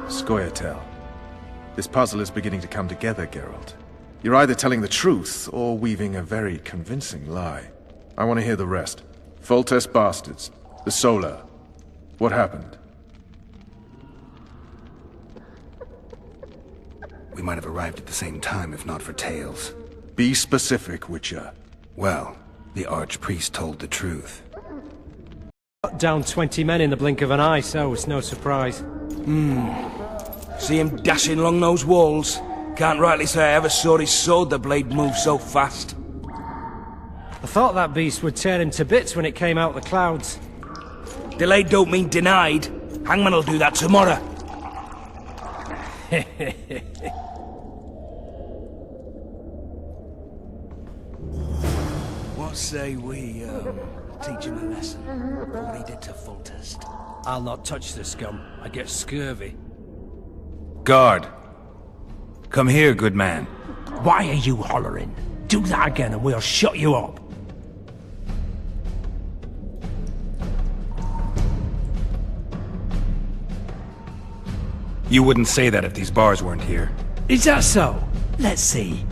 Scoia'tael. This puzzle is beginning to come together, Geralt. You're either telling the truth or weaving a very convincing lie. I want to hear the rest. Foltest bastards. The Solar. What happened? We might have arrived at the same time if not for tales. Be specific, Witcher. Well, the Archpriest told the truth. Got down 20 men in the blink of an eye, so it's no surprise. See him dashing along those walls? Can't rightly say I ever saw his sword the blade move so fast. I thought that beast would tear him to bits when it came out the clouds. Delayed don't mean denied. Hangman'll do that tomorrow. What say we, teach him a lesson? Or lead it to full test? I'll not touch the scum. I get scurvy. Guard. Come here, good man. Why are you hollering? Do that again and we'll shut you up. You wouldn't say that if these bars weren't here. Is that so? Let's see.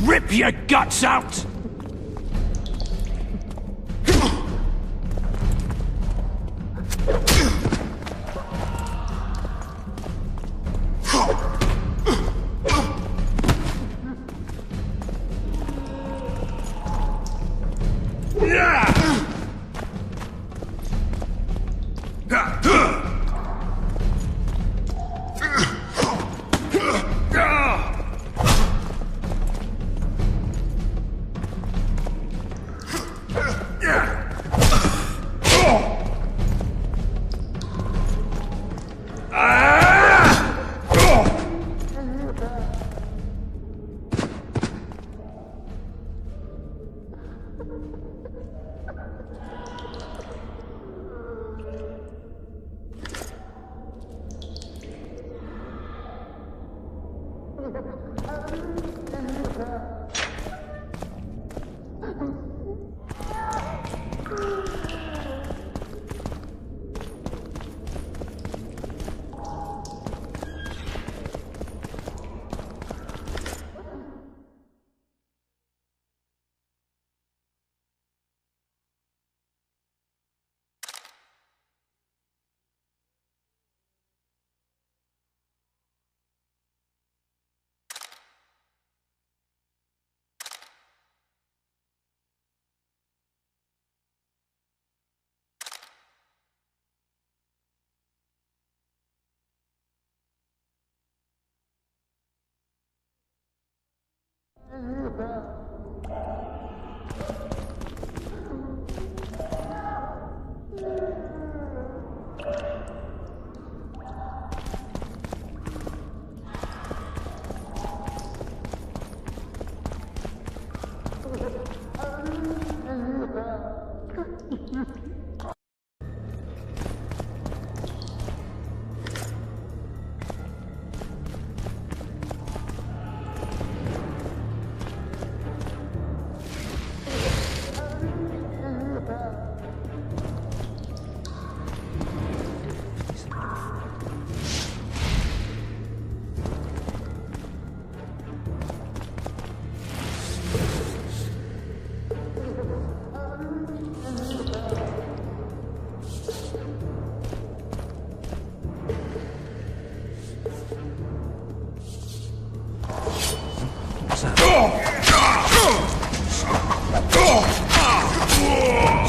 Rip your guts out!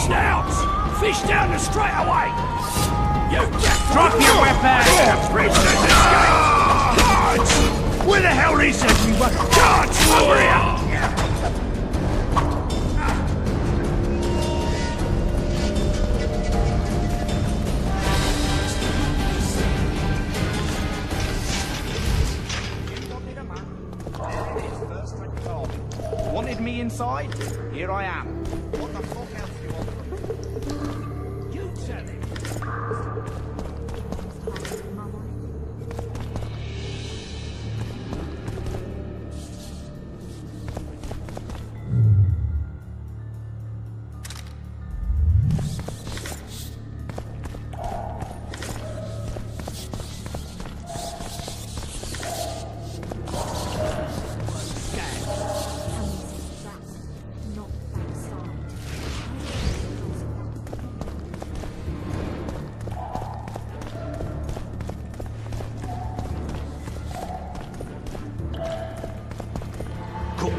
Snouts! Fish down the straightaway! You just Drop your weapon! The prisoner's escaped! Guards! Where the hell is everyone? Guards! Over here! Wanted me inside? Here I am. What the fuck else do you want from me? You tell him.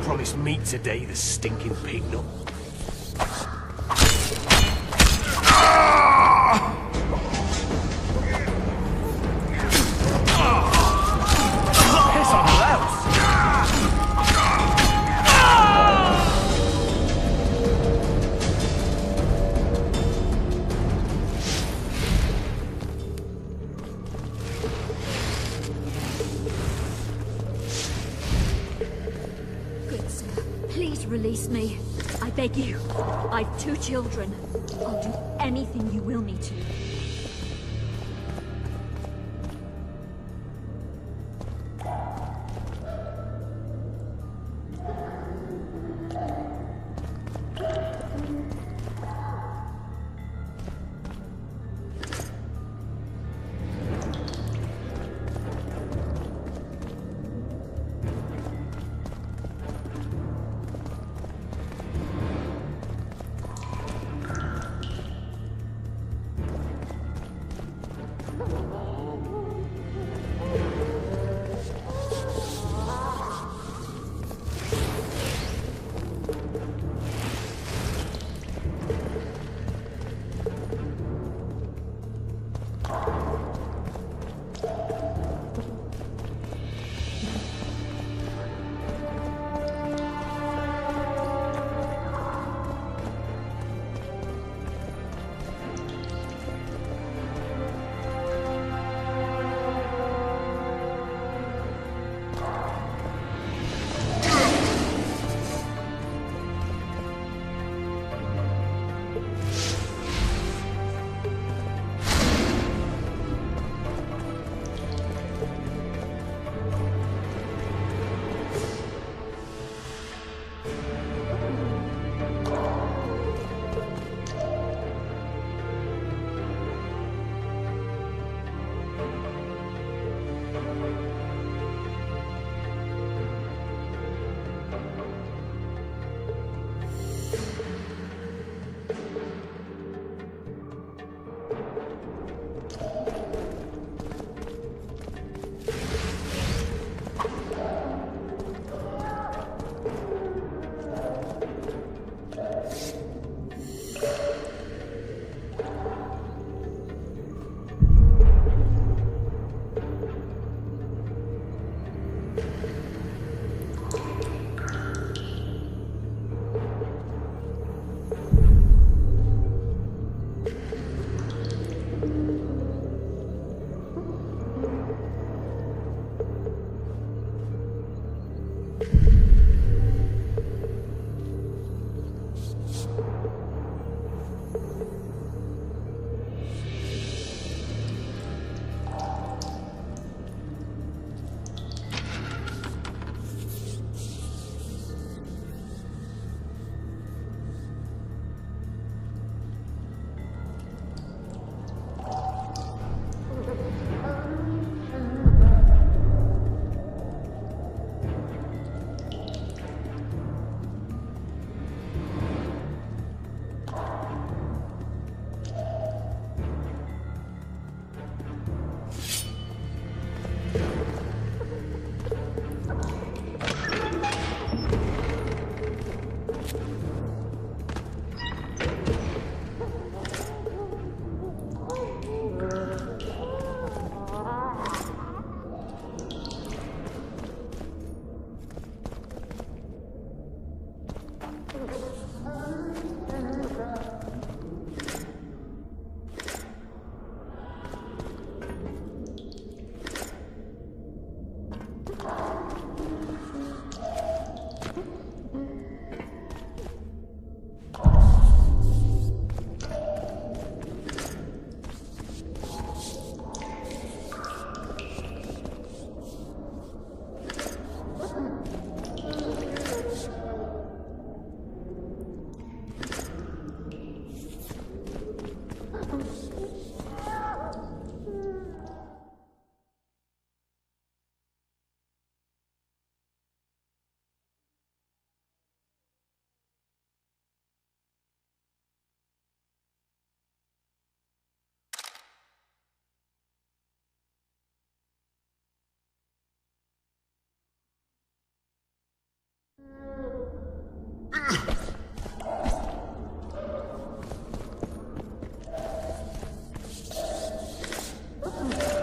promised meat today, the stinking pig nut. Piss on her house! Good sir, please release me. I beg you. I've 2 children. I'll do anything you will me to.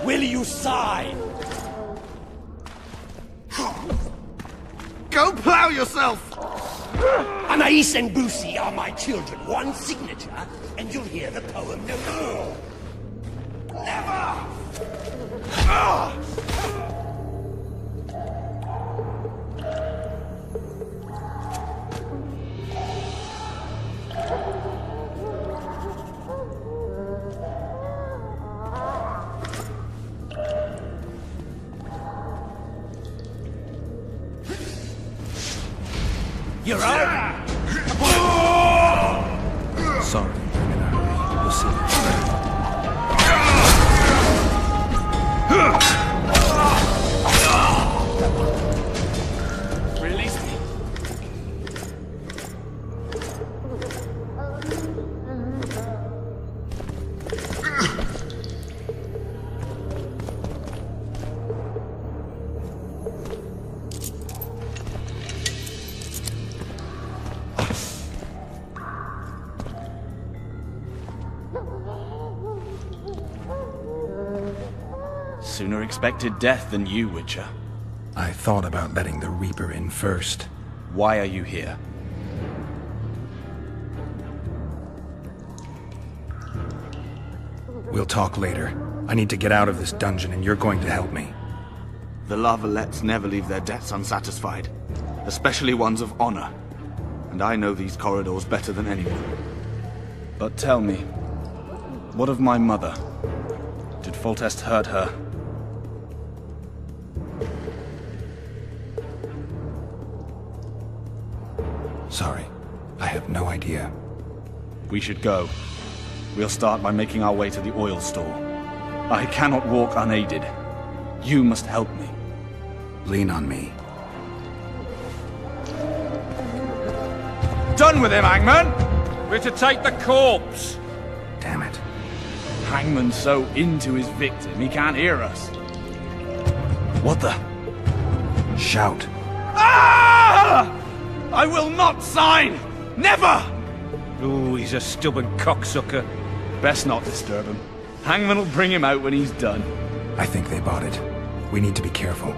Will you sign? Go plow yourself! Anais and Busi are my children. One signature, and you'll hear the poem no more. Never! You're out! Sorry, I'm in a hurry. We'll see. Release me. Sooner expected death than you, Witcher. I thought about letting the Reaper in first. Why are you here? We'll talk later. I need to get out of this dungeon and you're going to help me. The Lavalettes never leave their debts unsatisfied, especially ones of honor. And I know these corridors better than anyone. But tell me, what of my mother? Did Foltest hurt her? Sorry, I have no idea. We should go. We'll start by making our way to the oil store. I cannot walk unaided. You must help me. Lean on me. Done with him, Hangman! We're to take the corpse. Damn it. Hangman's so into his victim, he can't hear us. What the? Shout. Ah! I will not sign! Never! Ooh, he's a stubborn cocksucker. Best not disturb him. Hangman will bring him out when he's done. I think they bought it. We need to be careful.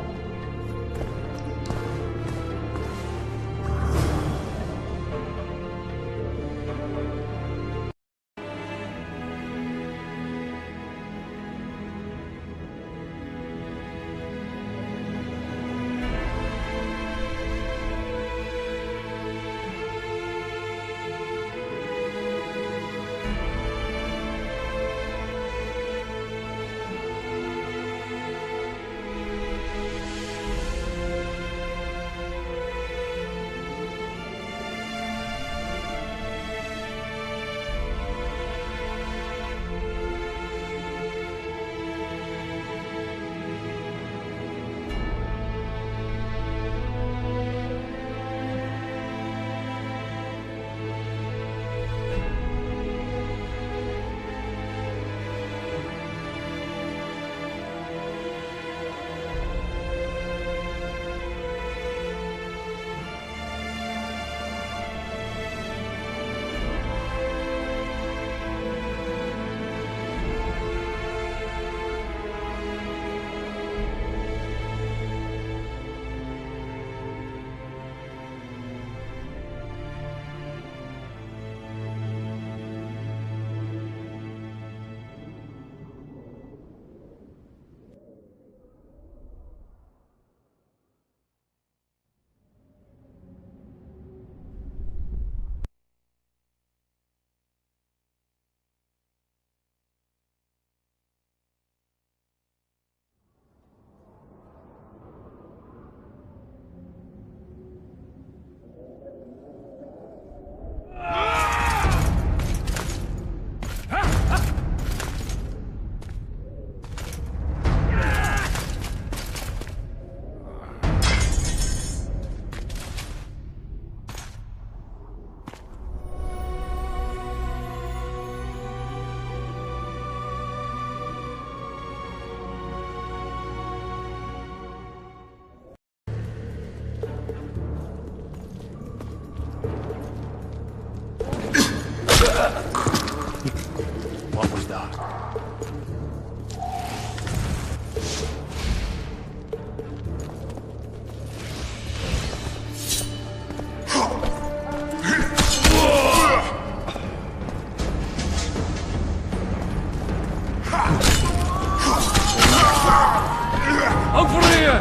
Over here!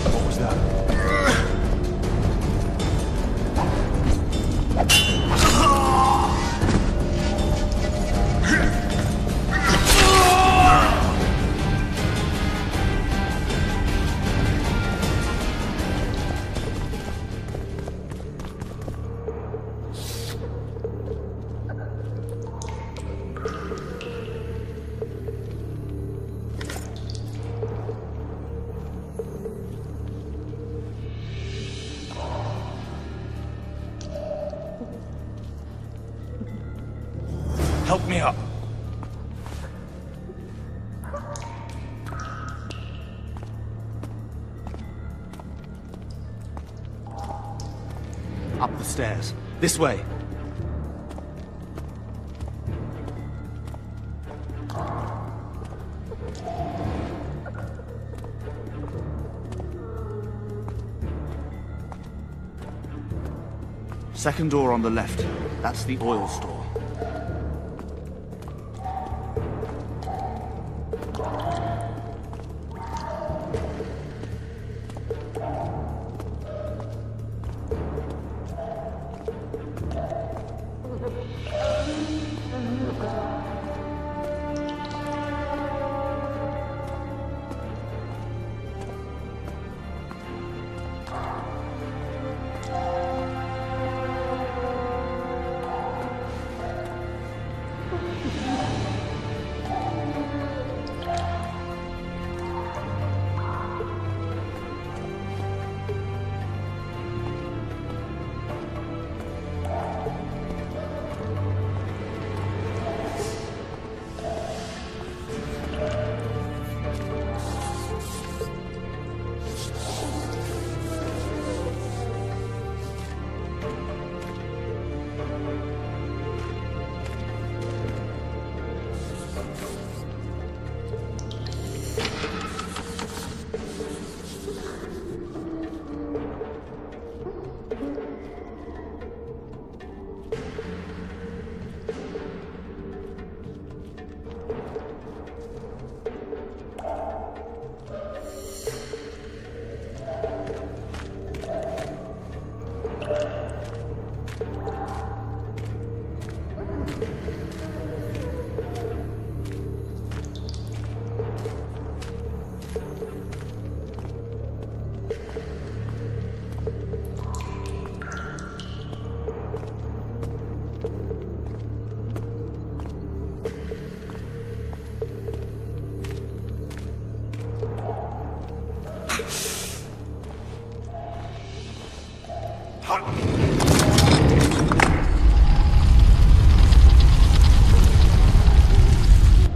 What was that? Help me up. Up the stairs. This way. Second door on the left. That's the oil store.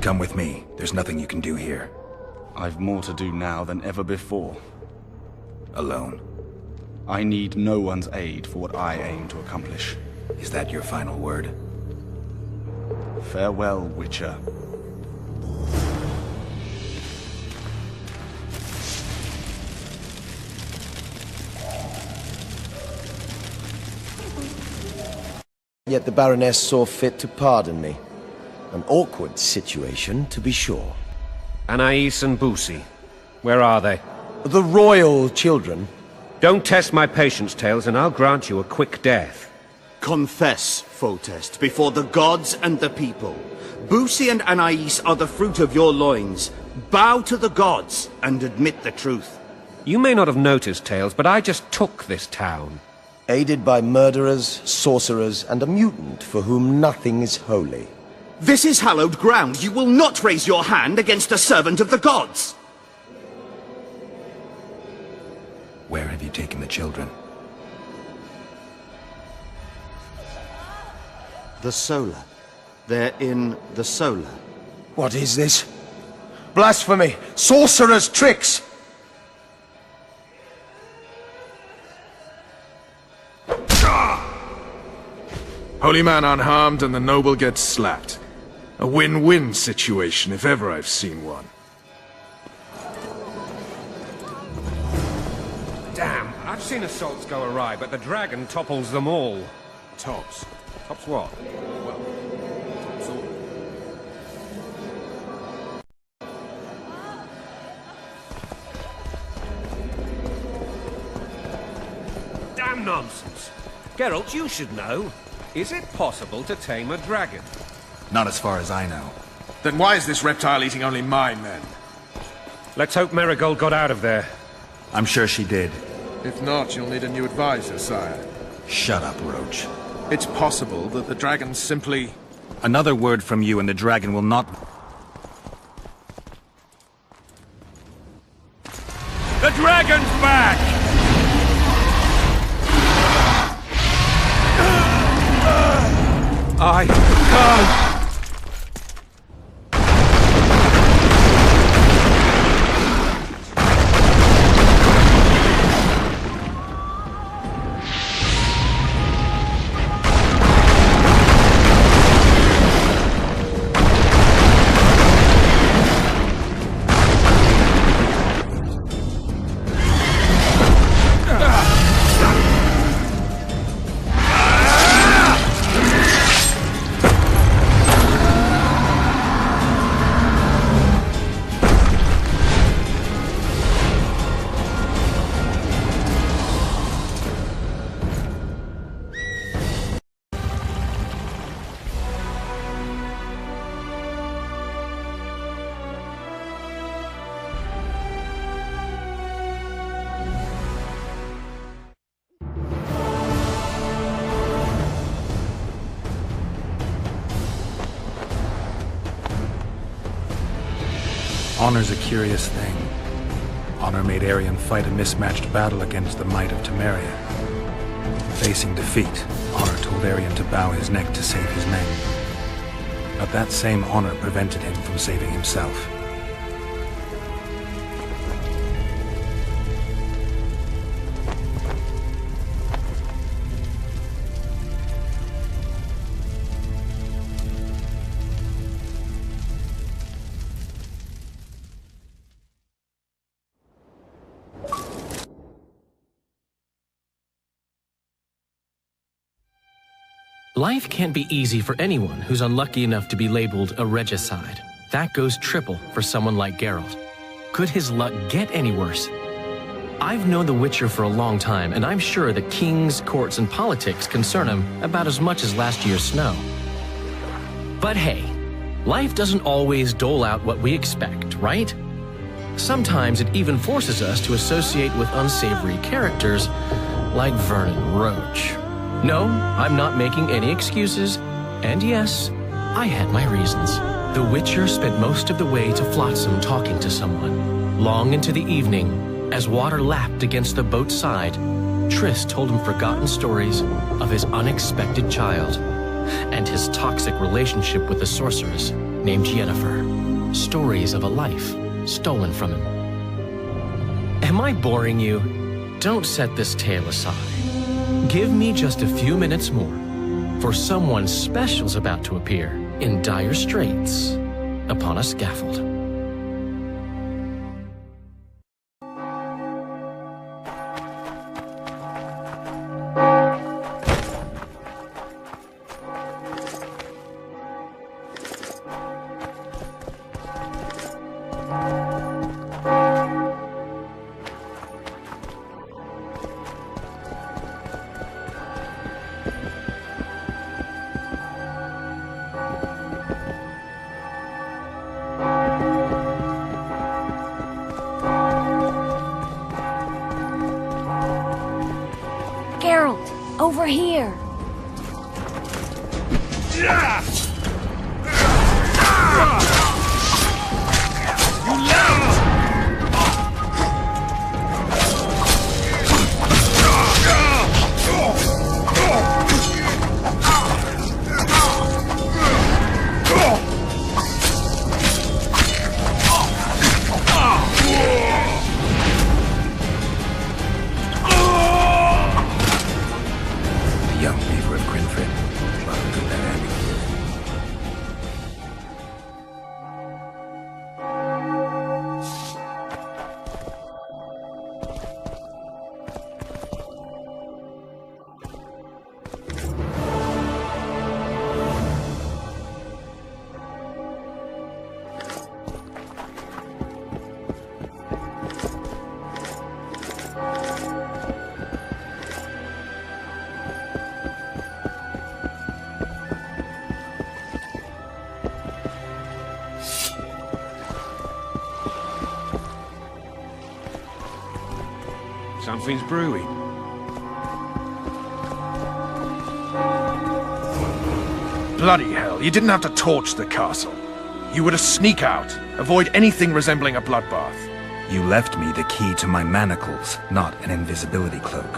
Come with me. There's nothing you can do here. I've more to do now than ever before. Alone. I need no one's aid for what I aim to accomplish. Is that your final word? Farewell, Witcher. Yet the Baroness saw fit to pardon me. An awkward situation, to be sure. Anais and Boosie. Where are they? The royal children. Don't test my patience, Tails, and I'll grant you a quick death. Confess, Foltest, before the gods and the people. Boosie and Anais are the fruit of your loins. Bow to the gods and admit the truth. You may not have noticed, Tails, but I just took this town. Aided by murderers, sorcerers, and a mutant for whom nothing is holy. This is hallowed ground. You will not raise your hand against a servant of the gods! Where have you taken the children? The Solar. They're in the Solar. What is this? Blasphemy! Sorcerer's tricks! Holy man unharmed and the noble gets slapped. A win-win situation, if ever I've seen one. Damn, I've seen assaults go awry, but the dragon topples them all. Tops? Tops what? Well, tops all. nonsense. Geralt, you should know. Is it possible to tame a dragon? Not as far as I know. Then why is this reptile eating only my men? Let's hope Marigold got out of there. I'm sure she did. If not, you'll need a new advisor, sire. Shut up, Roach. It's possible that the dragon simply... Another word from you and the dragon will not... The dragon's back! I can't... Honor's a curious thing. Honor made Arion fight a mismatched battle against the might of Temeria. Facing defeat, Honor told Arion to bow his neck to save his men. But that same honor prevented him from saving himself. Life can't be easy for anyone who's unlucky enough to be labeled a regicide. That goes triple for someone like Geralt. Could his luck get any worse? I've known the Witcher for a long time, and I'm sure that kings, courts, and politics concern him about as much as last year's snow. But hey, life doesn't always dole out what we expect, right? Sometimes it even forces us to associate with unsavory characters like Vernon Roach. No, I'm not making any excuses, and yes, I had my reasons. The Witcher spent most of the way to Flotsam talking to someone. Long into the evening, as water lapped against the boat's side, Triss told him forgotten stories of his unexpected child and his toxic relationship with a sorceress named Yennefer. Stories of a life stolen from him. Am I boring you? Don't set this tale aside. Give me just a few minutes more, for someone special's about to appear in dire straits upon a scaffold. Something's brewing. Bloody hell, you didn't have to torch the castle. You were to sneak out, avoid anything resembling a bloodbath. You left me the key to my manacles, not an invisibility cloak.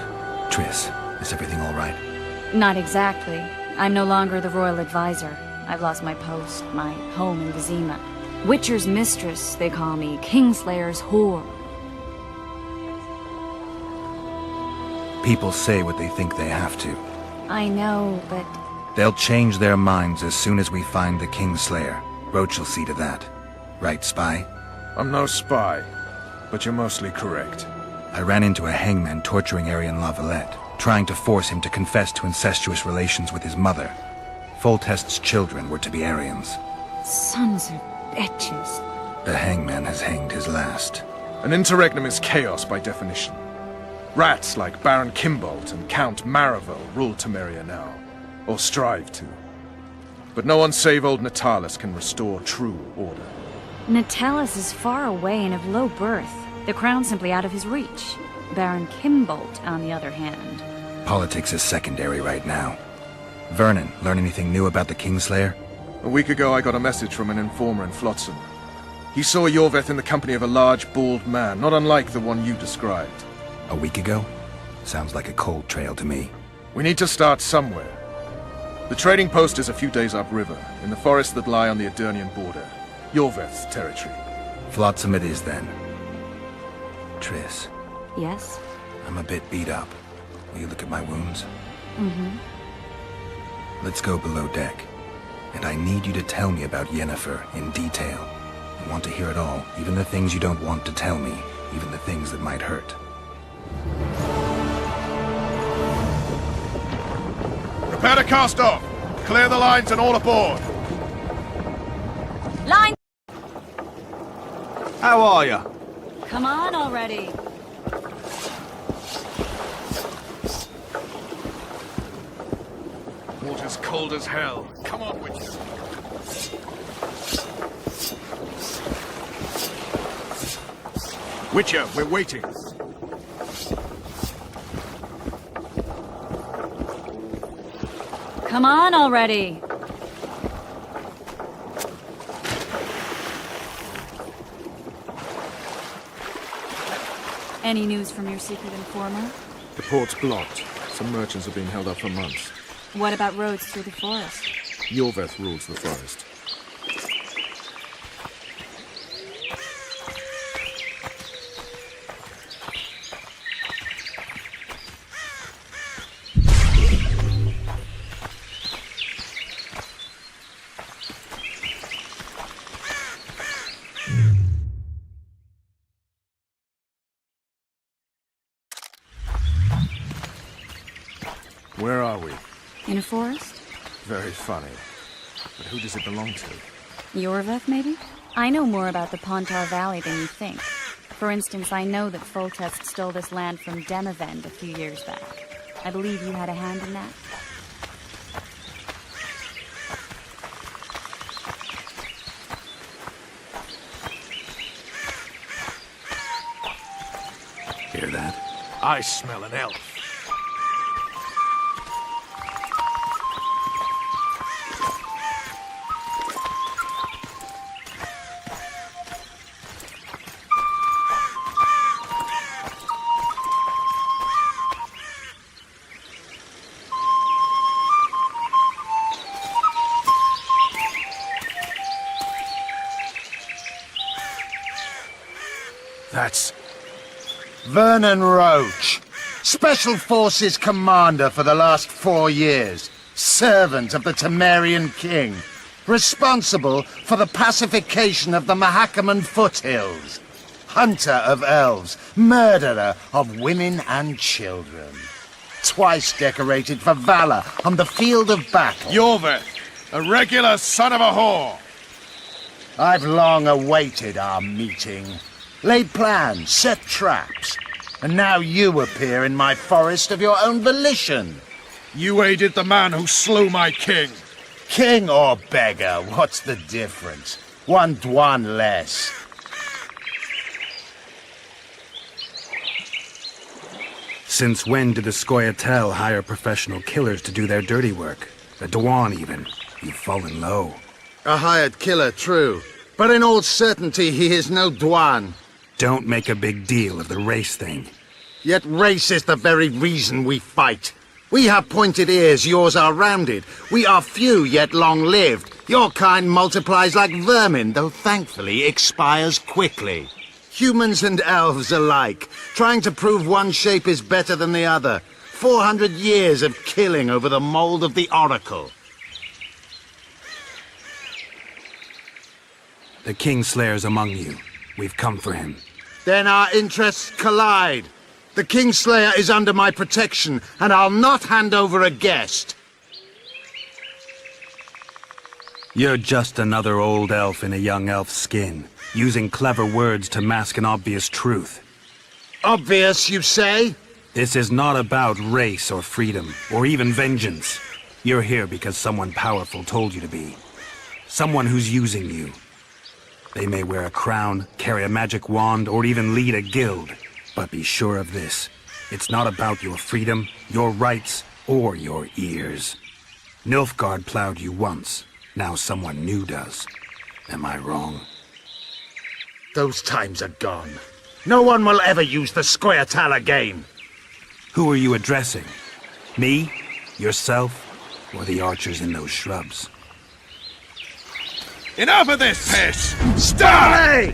Triss, is everything all right? Not exactly. I'm no longer the royal advisor. I've lost my post, my home in Vizima. Witcher's mistress, they call me. Kingslayer's whore. People say what they think they have to. I know, but... They'll change their minds as soon as we find the Kingslayer. Roach will see to that. Right, Spy? I'm no spy, but you're mostly correct. I ran into a hangman torturing Arian Lavalette, trying to force him to confess to incestuous relations with his mother. Foltest's children were to be Aryans. Sons of bitches. The hangman has hanged his last. An interregnum is chaos by definition. Rats like Baron Kimbolt and Count Maravel rule Temeria now, or strive to. But no one save old Natalis can restore true order. Natalis is far away and of low birth. The crown's simply out of his reach. Baron Kimbolt, on the other hand. Politics is secondary right now. Vernon, learn anything new about the Kingslayer? A week ago I got a message from an informer in Flotsam. He saw Yorveth in the company of a large, bald man, not unlike the one you described. A week ago? Sounds like a cold trail to me. We need to start somewhere. The trading post is a few days upriver, in the forests that lie on the Adernian border. Yorveth's territory. Flotsam it is, then. Triss. Yes? I'm a bit beat up. Will you look at my wounds? Mm-hmm. Let's go below deck. And I need you to tell me about Yennefer in detail. I want to hear it all, even the things you don't want to tell me, even the things that might hurt. Prepare to cast off! Clear the lines and all aboard! Line! How are ya? Come on already! Water's cold as hell. Come on, Witcher. Witcher, we're waiting. Come on already! Any news from your secret informer? The port's blocked. Some merchants have been held up for months. What about roads through the forest? Yorveth rules the forest. Where are we? In a forest? Very funny. But who does it belong to? Yorveth, maybe? I know more about the Pontar Valley than you think. For instance, I know that Foltest stole this land from Demavend a few years back. I believe you had a hand in that. Hear that? I smell an elf. That's... Vernon Roach, Special Forces Commander for the last 4 years, servant of the Temerian King, responsible for the pacification of the Mahakaman foothills, hunter of elves, murderer of women and children, twice decorated for valor on the field of battle. Yorveth, a regular son of a whore! I've long awaited our meeting. Laid plans, set traps, and now you appear in my forest of your own volition. You aided the man who slew my king. King or beggar, what's the difference? One Dwan less. Since when did the Scoia'tael hire professional killers to do their dirty work? A Dwan, even. You've fallen low. A hired killer, true. But in all certainty, he is no Dwan. Don't make a big deal of the race thing. Yet race is the very reason we fight. We have pointed ears, yours are rounded. We are few, yet long-lived. Your kind multiplies like vermin, though thankfully expires quickly. Humans and elves alike, trying to prove one shape is better than the other. 400 years of killing over the mold of the Oracle. The Kingslayer's among you. We've come for him. Then our interests collide. The Kingslayer is under my protection, and I'll not hand over a guest. You're just another old elf in a young elf's skin, using clever words to mask an obvious truth. Obvious, you say? This is not about race or freedom, or even vengeance. You're here because someone powerful told you to be. Someone who's using you. They may wear a crown, carry a magic wand, or even lead a guild. But be sure of this. It's not about your freedom, your rights, or your ears. Nilfgaard plowed you once. Now someone new does. Am I wrong? Those times are gone. No one will ever use the Scoia'tael again. Who are you addressing? Me? Yourself? Or the archers in those shrubs? Enough of this piss! Stop!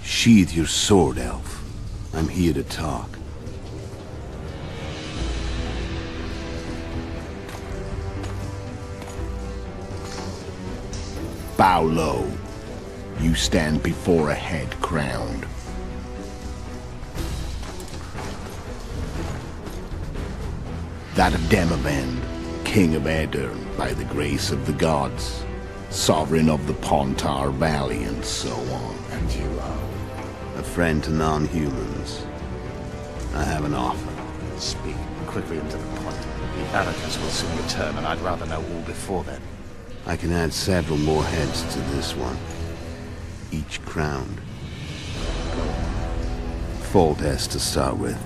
Sheathe your sword, elf. I'm here to talk. Bow low. You stand before a head crowned. That of Demavend, King of Aedirn, by the grace of the gods, sovereign of the Pontar Valley, and so on. And you are? A friend to non-humans. I have an offer. Speak quickly and to the point. The arrogance will soon return, and I'd rather know all before then. I can add several more heads to this one. Each crowned. Foltest to start with.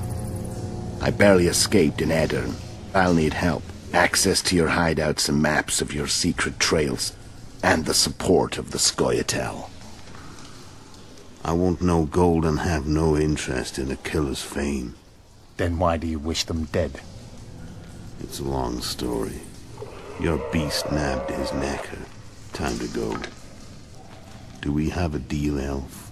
I barely escaped in Aedirn. I'll need help. Access to your hideouts and maps of your secret trails. And the support of the Scoia'tael. I want no gold and have no interest in a killer's fame. Then why do you wish them dead? It's a long story. Your beast nabbed his necker. Time to go. Do we have a deal, elf?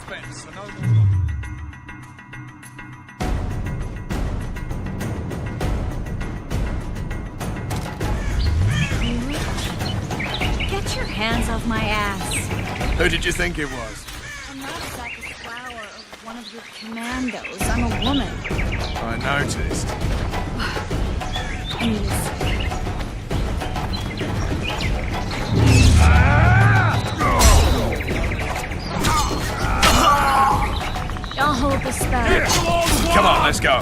fence, so no more. Get your hands off my ass. Who did you think it was? I'm not a sack of flour or one of your commandos. I'm a woman. I noticed. I'll hold the spell. Come on, let's go.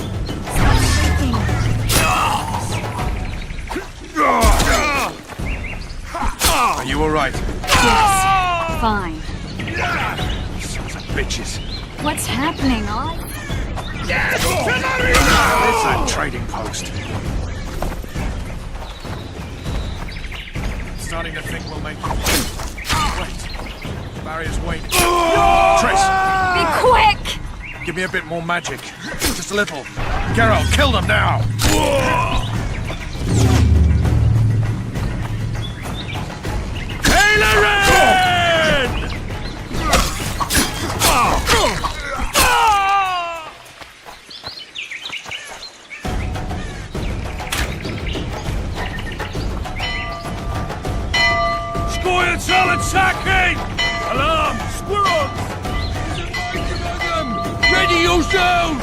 Are you alright? Yes. Fine. Sons of bitches. What's happening? It's that trading post. Starting to think we'll make it. Wait. Barrier's waiting. Triss! Be quick! Give me a bit more magic. Just a little. Geralt, kill them now! Squirrels all attacking! Alarm! Squirrels! Ready yourselves!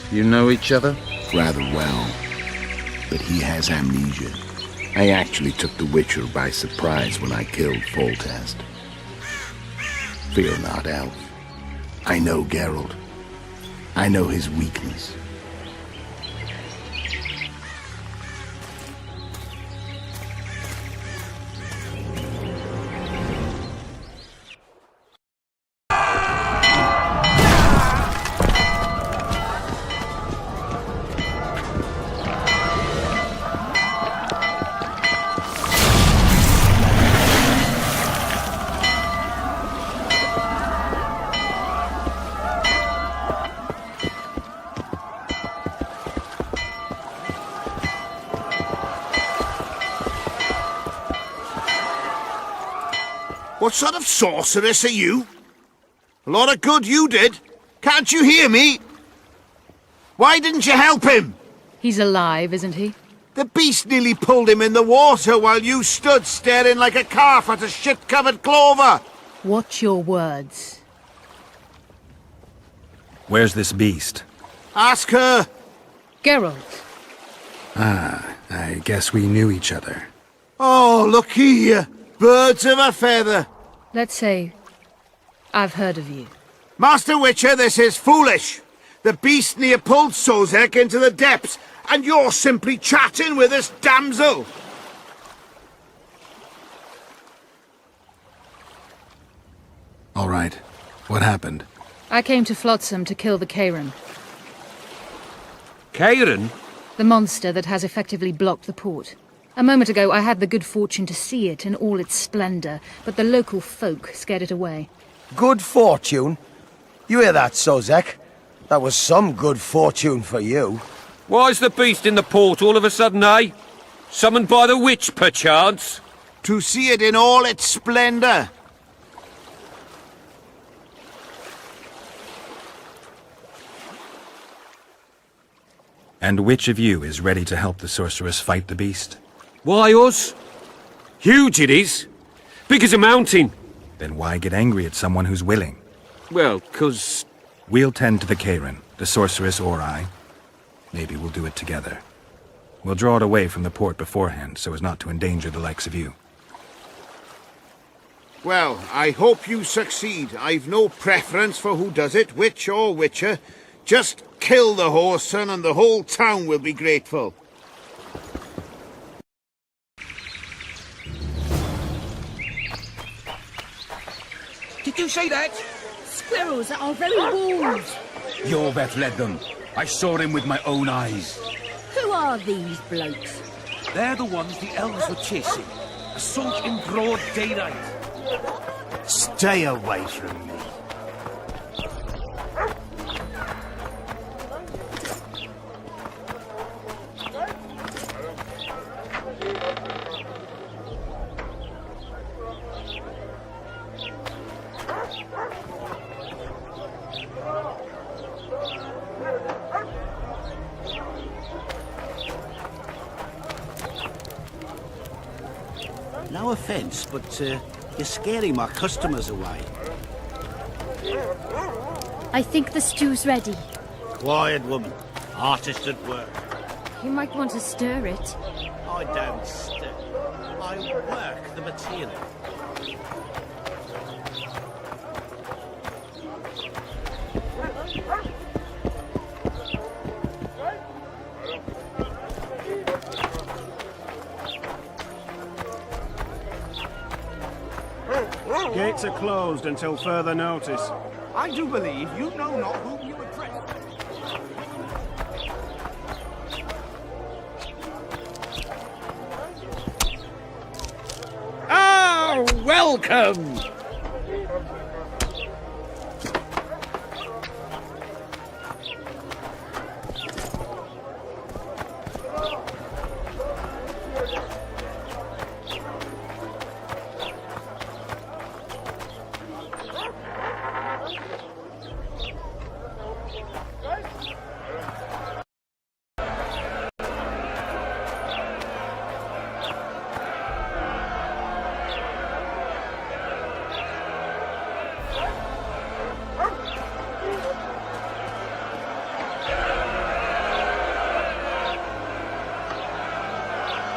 You know each other? Rather well. But he has amnesia. I actually took the Witcher by surprise when I killed Foltest. Fear not, Elf. I know Geralt. I know his weakness. What sort of sorceress are you? A lot of good you did. Can't you hear me? Why didn't you help him? He's alive, isn't he? The beast nearly pulled him in the water while you stood staring like a calf at a shit-covered clover. Watch your words. Where's this beast? Ask her. Geralt. Ah, I guess we knew each other. Oh, look here. Birds of a feather. Let's say I've heard of you. Master Witcher, this is foolish. The beast near pulled Sozek into the depths, and you're simply chatting with this damsel. All right. What happened? I came to Flotsam to kill the Karen. Karen? The monster that has effectively blocked the port. A moment ago, I had the good fortune to see it in all its splendor, but the local folk scared it away. Good fortune? You hear that, Sozek? That was some good fortune for you. Why's the beast in the port all of a sudden, eh? Summoned by the witch, perchance? To see it in all its splendor. And which of you is ready to help the sorceress fight the beast? Why us? Huge it is. Big as a mountain. Then why get angry at someone who's willing? Well, 'cause... We'll tend to the Karen, the sorceress or I. Maybe we'll do it together. We'll draw it away from the port beforehand, so as not to endanger the likes of you. Well, I hope you succeed. I've no preference for who does it, witch or witcher. Just kill the whoreson and the whole town will be grateful. Did you see that? Squirrels are very wolves. Jorvet led them. I saw him with my own eyes. Who are these blokes? They're the ones the elves were chasing. Assault in broad daylight. Stay away from me. No offence, but you're scaring my customers away. I think the stew's ready. Quiet, woman. Artist at work. You might want to stir it. I don't stir. I work the material. Gates are closed until further notice. I do believe you know not whom you address. Ah, welcome!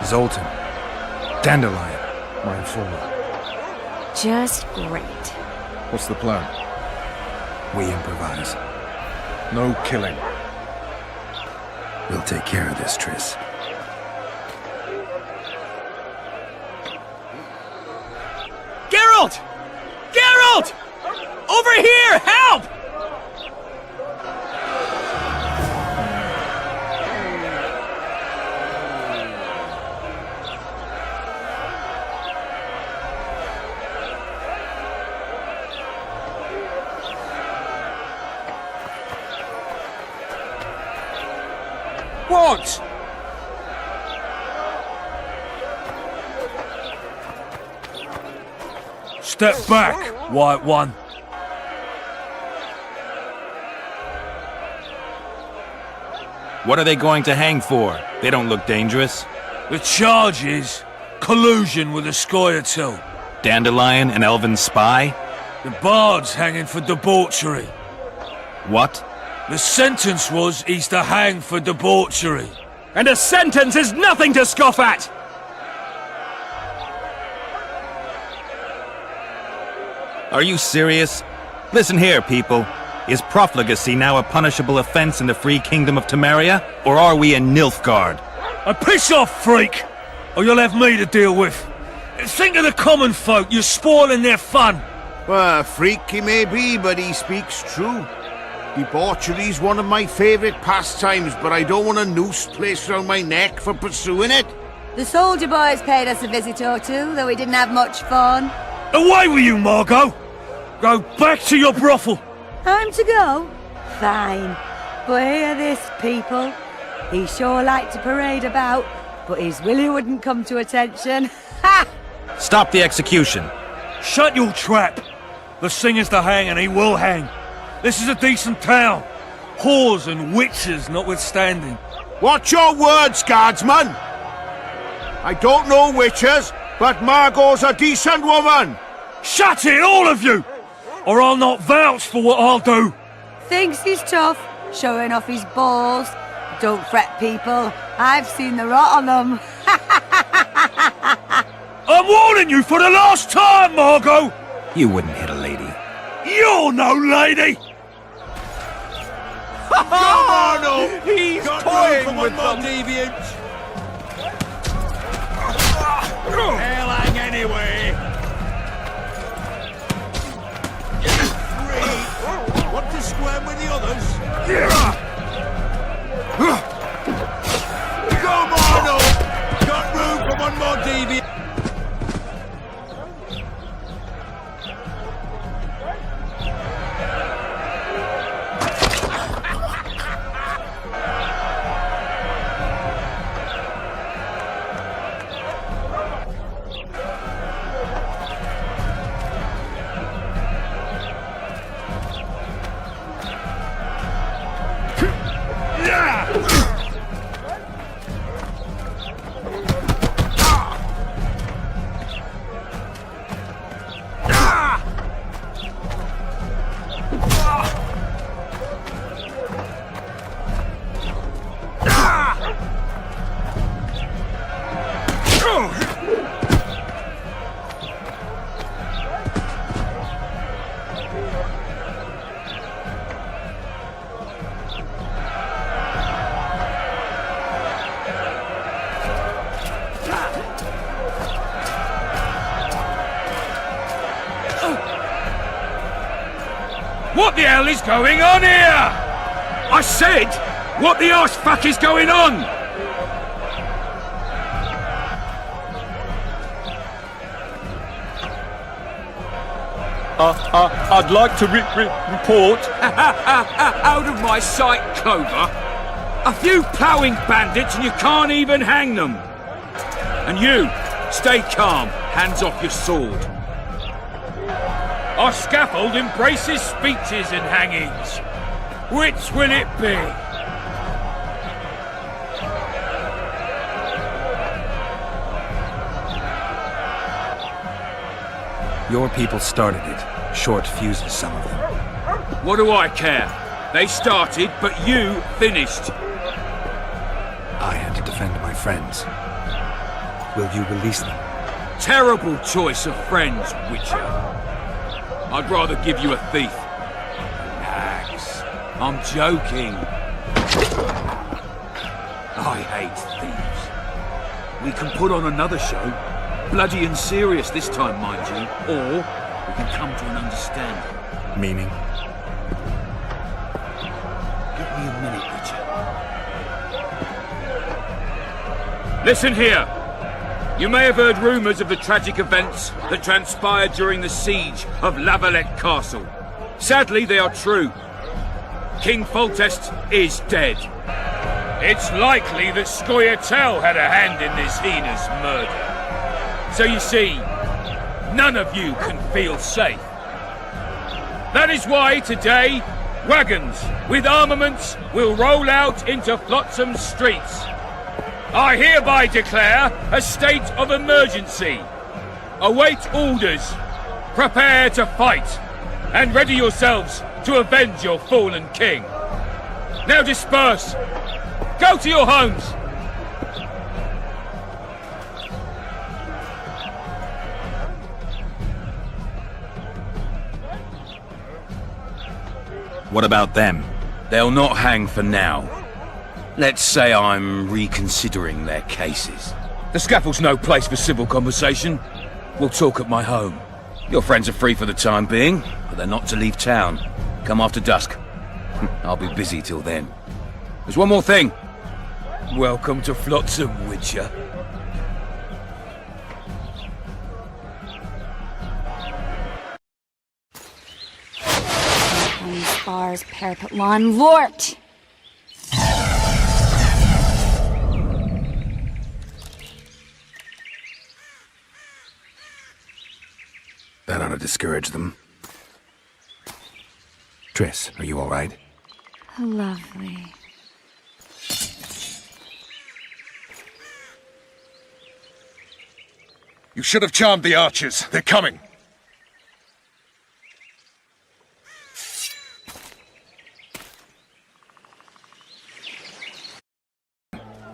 Zoltan. Dandelion. My informer. Just great. What's the plan? We improvise. No killing. We'll take care of this, Triss. Geralt! Geralt! Over here! Help! What? Step back, White One. What are they going to hang for? They don't look dangerous. The charge is collusion with the Scoia'tael. Dandelion, an elven spy? The bard's hanging for debauchery. What? The sentence was he's to hang for debauchery. And a sentence is nothing to scoff at! Are you serious? Listen here, people. Is profligacy now a punishable offense in the free kingdom of Temeria? Or are we in Nilfgaard? Piss off, freak! Or you'll have me to deal with. Think of the common folk, you're spoiling their fun. Well, a freak he may be, but he speaks true. Debauchery's one of my favourite pastimes, but I don't want a noose placed around my neck for pursuing it. The soldier boys paid us a visit or two, though we didn't have much fun. Away with you, Margot! Go back to your brothel! Time to go? Fine. But hear this, people. He sure liked to parade about, but his Willie wouldn't come to attention. Ha! Stop the execution. Shut your trap! The singer's to hang and he will hang. This is a decent town. Whores and witches notwithstanding. Watch your words, guardsman! I don't know witches, but Margot's a decent woman! Shut it, all of you! Or I'll not vouch for what I'll do! Thinks he's tough, showing off his balls. Don't fret, people. I've seen the rot on them. I'm warning you for the last time, Margot! You wouldn't hit a lady. You're no lady! Come on, oh! He's toying with them! Deviant! Hell hang anyway! Want to squirm with the others? What the hell is going on here? I said, what the arse fuck is going on? I'd like to report. Out of my sight, Clover. A few ploughing bandits and you can't even hang them. And you, stay calm, hands off your sword. Our scaffold embraces speeches and hangings. Which will it be? Your people started it. Short fuses, some of them. What do I care? They started, but you finished. I had to defend my friends. Will you release them? Terrible choice of friends, Witcher. I'd rather give you a thief. Relax. I'm joking. I hate thieves. We can put on another show. Bloody and serious this time, mind you. Or we can come to an understanding. Meaning? Give me a minute, Witcher. Listen here. You may have heard rumours of the tragic events that transpired during the siege of Lavalette Castle. Sadly, they are true. King Foltest is dead. It's likely that Scoia'tael had a hand in this heinous murder. So you see, none of you can feel safe. That is why today, wagons with armaments will roll out into Flotsam streets. I hereby declare a state of emergency. Await orders. Prepare to fight. And ready yourselves to avenge your fallen king. Now disperse. Go to your homes. What about them? They'll not hang for now. Let's say I'm reconsidering their cases. The scaffold's no place for civil conversation. We'll talk at my home. Your friends are free for the time being, but they're not to leave town. Come after dusk. I'll be busy till then. There's one more thing. Welcome to Flotsam, Witcher. Spars, parapet lawn, Lort! That ought to discourage them. Triss, are you all right? Lovely. You should have charmed the archers. They're coming.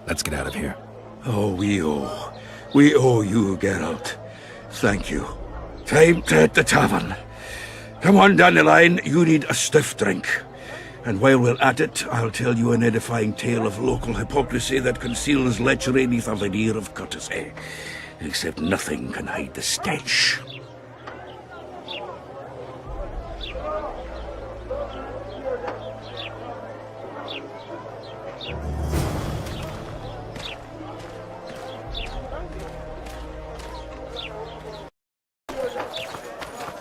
Let's get out of here. Oh, we owe you, Geralt. Thank you. Time to hit the tavern. Come on, Dandelion, you need a stiff drink. And while we're at it, I'll tell you an edifying tale of local hypocrisy that conceals lechery neath a veneer of courtesy. Except nothing can hide the stench.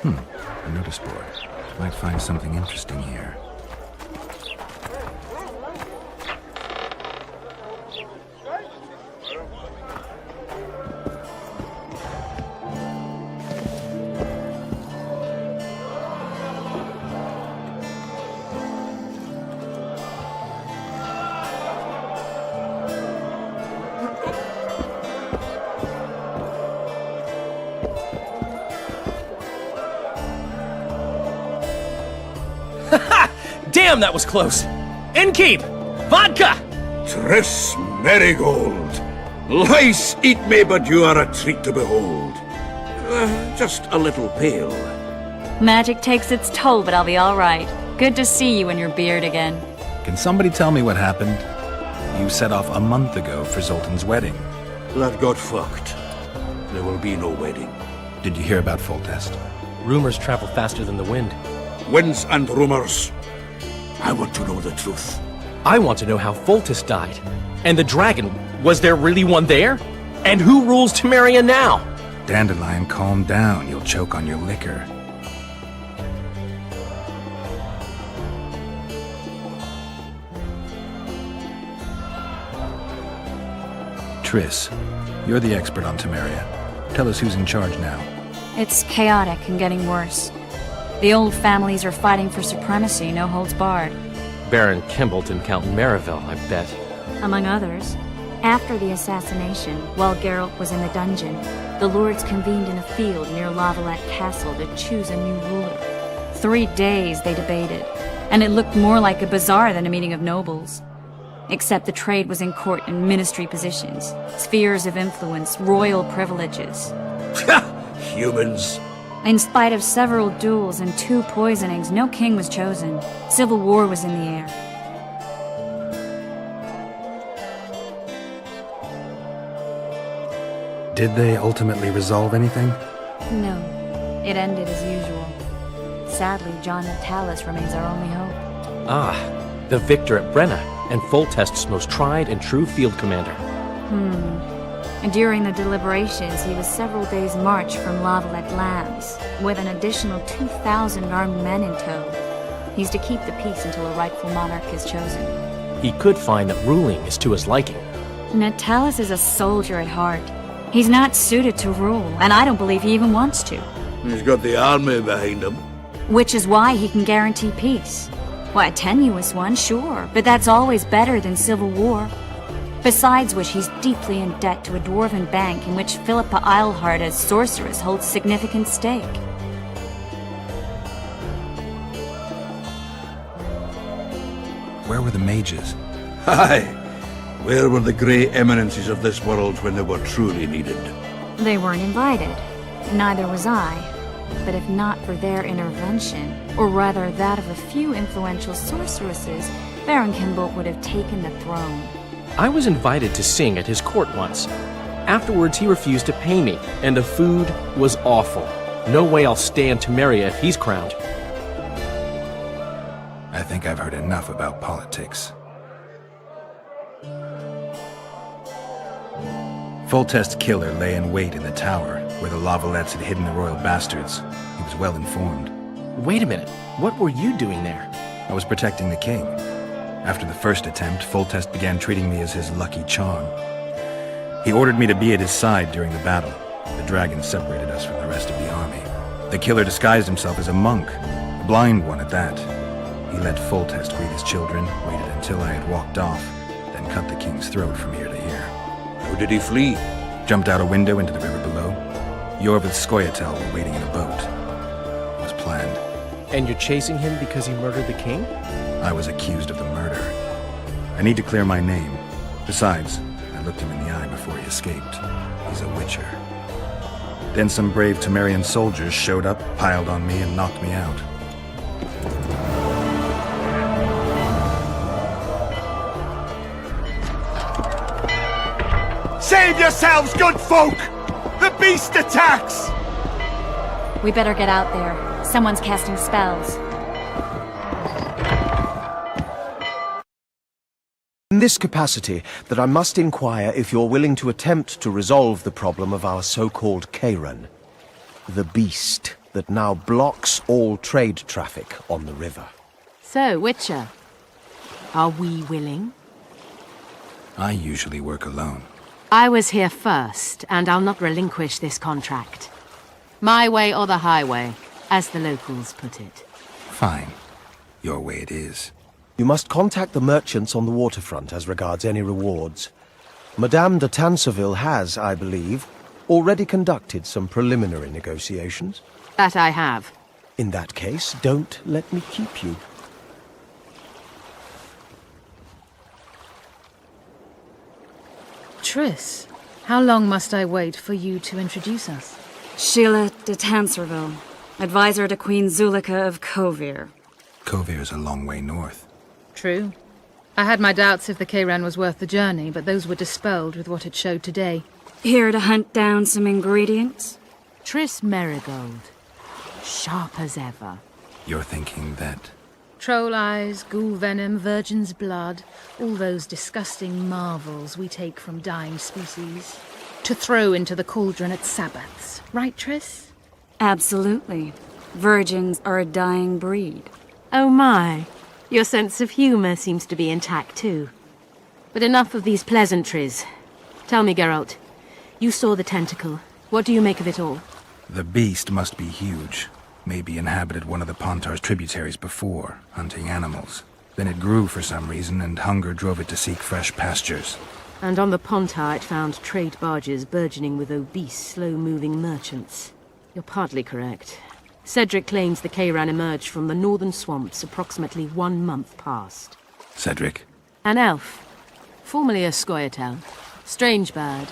A notice board. Might find something interesting here. Damn, that was close! Innkeep! Vodka! Triss Marigold! Lice eat me, but you are a treat to behold. Just a little pale. Magic takes its toll, but I'll be all right. Good to see you and your beard again. Can somebody tell me what happened? You set off a month ago for Zoltan's wedding. That got fucked. There will be no wedding. Did you hear about Foltest? Rumors travel faster than the wind. winds and rumors. I want to know the truth. I want to know how Foltest died. And the dragon, was there really one there? And who rules Temeria now? Dandelion, calm down. You'll choke on your liquor. Triss, you're the expert on Temeria. Tell us who's in charge now. It's chaotic and getting worse. The old families are fighting for supremacy, no holds barred. Baron Kimbolt and Count Merivale, I bet. Among others. After the assassination, while Geralt was in the dungeon, the lords convened in a field near Lavalette Castle to choose a new ruler. 3 days they debated, and it looked more like a bazaar than a meeting of nobles. Except the trade was in court and ministry positions, spheres of influence, royal privileges. Humans. In spite of several duels and 2 poisonings, no king was chosen. Civil war was in the air. Did they ultimately resolve anything? No. It ended as usual. Sadly, John Natalis remains our only hope. Ah, the victor at Brenna, and Foltest's most tried and true field commander. And during the deliberations, he was several days' march from Lavalette lands, with an additional 2,000 armed men in tow. He's to keep the peace until a rightful monarch is chosen. He could find that ruling is to his liking. Natalis is a soldier at heart. He's not suited to rule, and I don't believe he even wants to. He's got the army behind him. Which is why he can guarantee peace. Why, a tenuous one, sure, but that's always better than civil war. Besides which, he's deeply in debt to a dwarven bank in which Philippa Eilhart as sorceress holds significant stake. Where were the mages? Aye. Where were the grey eminences of this world when they were truly needed? They weren't invited. Neither was I. But if not for their intervention, or rather that of a few influential sorceresses, Baron Kimbolt would have taken the throne. I was invited to sing at his court once. Afterwards, he refused to pay me, and the food was awful. No way I'll stay in Temeria if he's crowned. I think I've heard enough about politics. Foltest's killer lay in wait in the tower, where the Lavalettes had hidden the royal bastards. He was well informed. Wait a minute. What were you doing there? I was protecting the king. After the first attempt, Foltest began treating me as his lucky charm. He ordered me to be at his side during the battle. The dragon separated us from the rest of the army. The killer disguised himself as a monk, a blind one at that. He let Foltest greet his children, waited until I had walked off, then cut the king's throat from ear to ear. How did he flee? Jumped out a window into the river below. Yor with Skoyatel were waiting in a boat. It was planned. And you're chasing him because he murdered the king? I was accused of the murder. I need to clear my name. Besides, I looked him in the eye before he escaped. He's a witcher. Then some brave Temerian soldiers showed up, piled on me, and knocked me out. Save yourselves, good folk! The beast attacks! We better get out there. Someone's casting spells. In this capacity, that I must inquire if you're willing to attempt to resolve the problem of our so-called Kairan, the beast that now blocks all trade traffic on the river. So, Witcher, are we willing? I usually work alone. I was here first, and I'll not relinquish this contract. My way or the highway, as the locals put it. Fine. Your way it is. You must contact the merchants on the waterfront as regards any rewards. Madame de Tanseville has, I believe, already conducted some preliminary negotiations. That I have. In that case, don't let me keep you. Triss, how long must I wait for you to introduce us? Sheila de Tanserville, advisor to Queen Zulika of Kovir. Kovir's a long way north. True. I had my doubts if the Kairan was worth the journey, but those were dispelled with what it showed today. Here to hunt down some ingredients? Triss Merigold. Sharp as ever. You're thinking that... Troll eyes, ghoul venom, virgin's blood, all those disgusting marvels we take from dying species, to throw into the cauldron at Sabbaths. Right, Triss? Absolutely. Virgins are a dying breed. Oh my. Your sense of humor seems to be intact too. But enough of these pleasantries. Tell me, Geralt. You saw the tentacle. What do you make of it all? The beast must be huge. Maybe inhabited one of the Pontar's tributaries before, hunting animals. Then it grew for some reason, and hunger drove it to seek fresh pastures. And on the Pontar it found trade barges burgeoning with obese, slow-moving merchants. You're partly correct. Cedric claims the Kayran emerged from the northern swamps approximately 1 month past. Cedric? An elf. Formerly a Scoia'tael. Strange bird.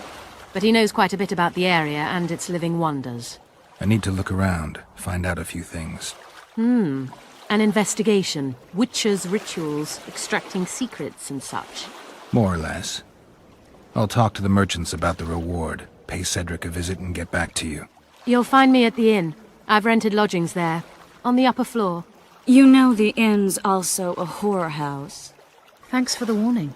But he knows quite a bit about the area and its living wonders. I need to look around, find out a few things. An investigation. Witches' rituals, extracting secrets and such. More or less. I'll talk to the merchants about the reward, pay Cedric a visit and get back to you. You'll find me at the inn. I've rented lodgings there, on the upper floor. You know the inn's also a whorehouse. Thanks for the warning.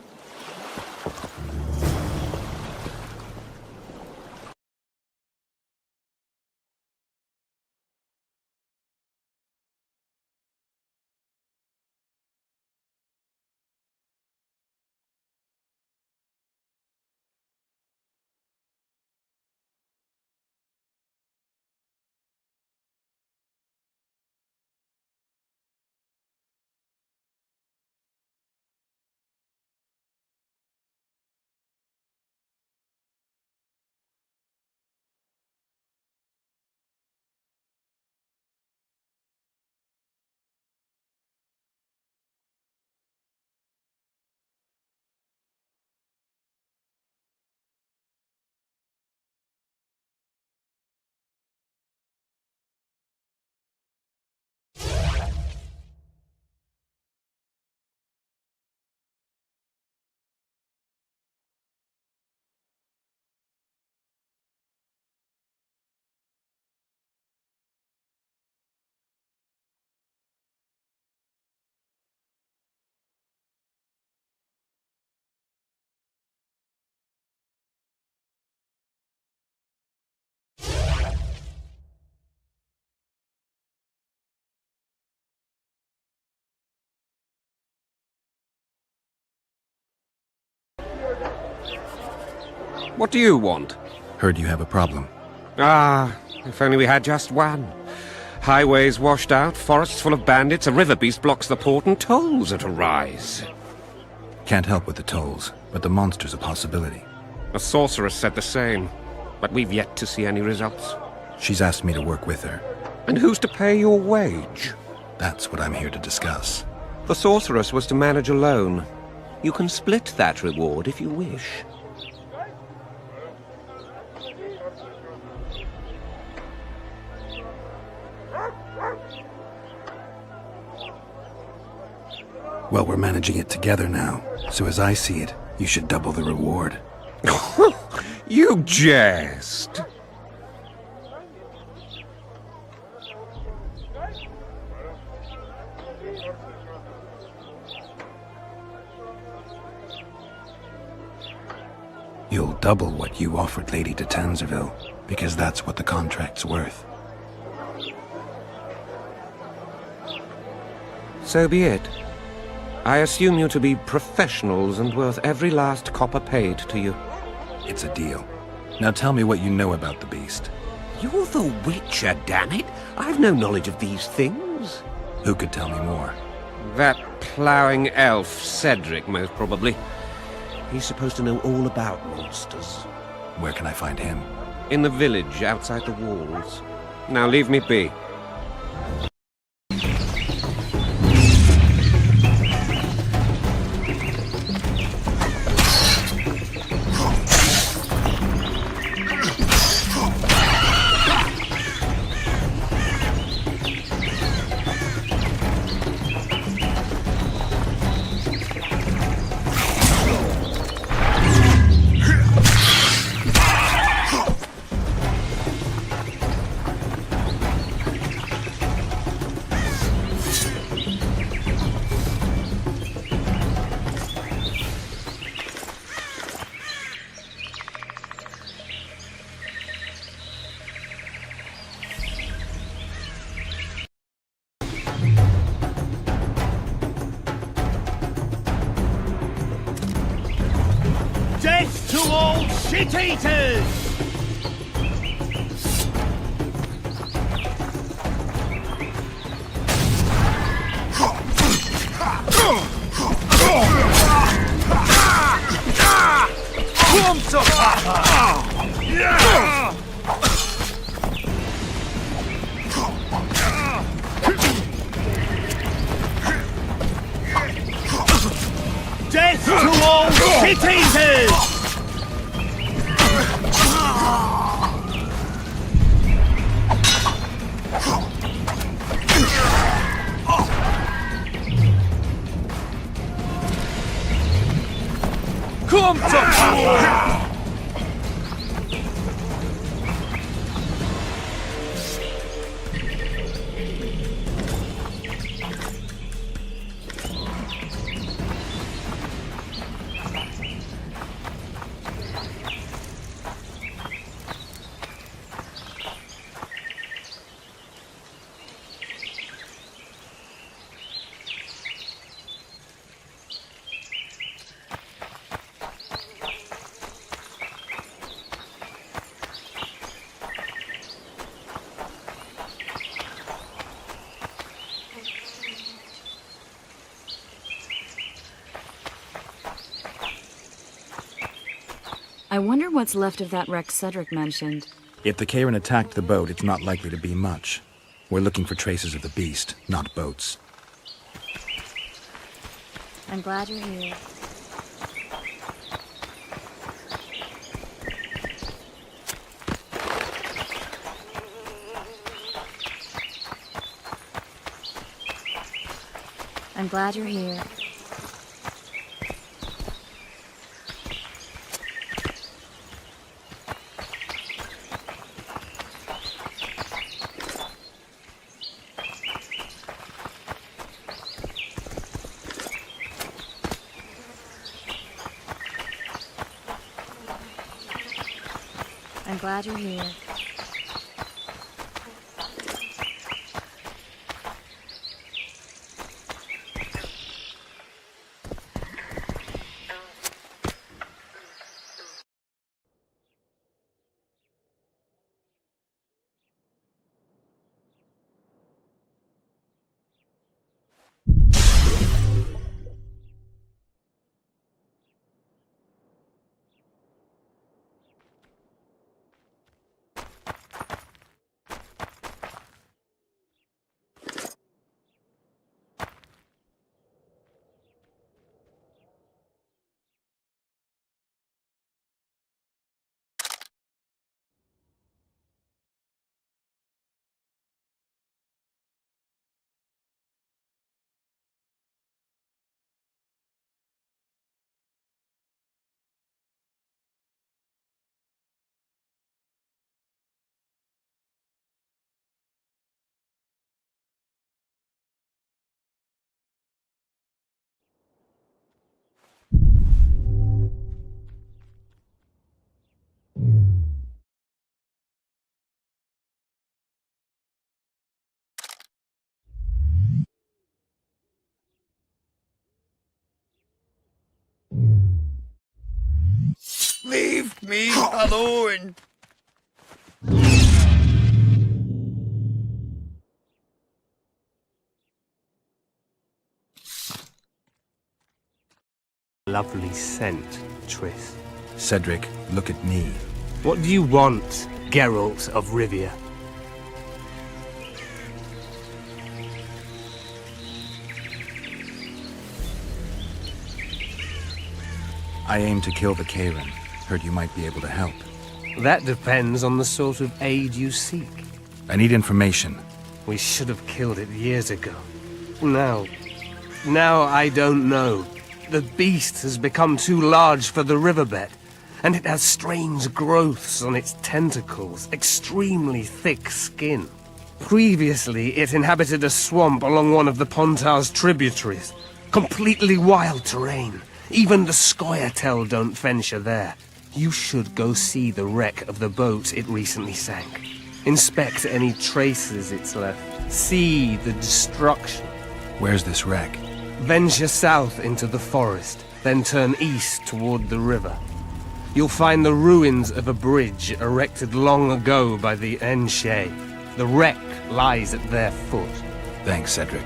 What do you want? Heard you have a problem. Ah, if only we had just one. Highways washed out, forests full of bandits, a river beast blocks the port, and tolls at a rise. Can't help with the tolls, but the monster's a possibility. A sorceress said the same, but we've yet to see any results. She's asked me to work with her. And who's to pay your wage? That's what I'm here to discuss. The sorceress was to manage alone. You can split that reward if you wish. Well, we're managing it together now, so as I see it, you should double the reward. You jest! You'll double what you offered Lady de Tanzerville, because that's what the contract's worth. So be it. I assume you to be professionals and worth every last copper paid to you. It's a deal. Now tell me what you know about the beast. You're the Witcher, damn it! I've no knowledge of these things. Who could tell me more? That ploughing elf, Cedric, most probably. He's supposed to know all about monsters. Where can I find him? In the village, outside the walls. Now leave me be. Death to all shit-eaters! Death to all shit-eaters! Come to I wonder what's left of that wreck Cedric mentioned. If the Karen attacked the boat, it's not likely to be much. We're looking for traces of the beast, not boats. I'm glad you're here. I'm glad you're here. I'm glad you're here. Leave me alone! Lovely scent, Triss. Cedric, look at me. What do you want, Geralt of Rivia? I aim to kill the Karen. Heard you might be able to help. That depends on the sort of aid you seek. I need information. We should have killed it years ago. Now I don't know. The beast has become too large for the riverbed, and it has strange growths on its tentacles, extremely thick skin. Previously, it inhabited a swamp along one of the Pontar's tributaries. Completely wild terrain. Even the Scoia'tael don't venture there. You should go see the wreck of the boat it recently sank. Inspect any traces it's left. See the destruction. Where's this wreck? Venture south into the forest, then turn east toward the river. you'll find the ruins of a bridge erected long ago by the Enshe. The wreck lies at their foot. Thanks, Cedric.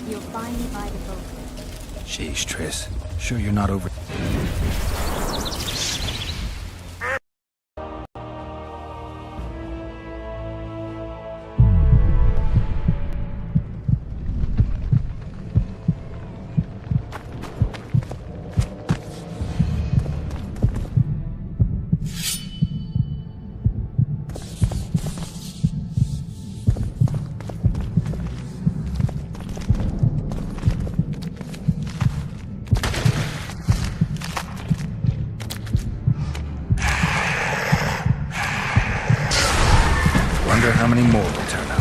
You'll find me by the boat. Sheesh, Triss. Sure you're not over... Wonder how many more will turn up.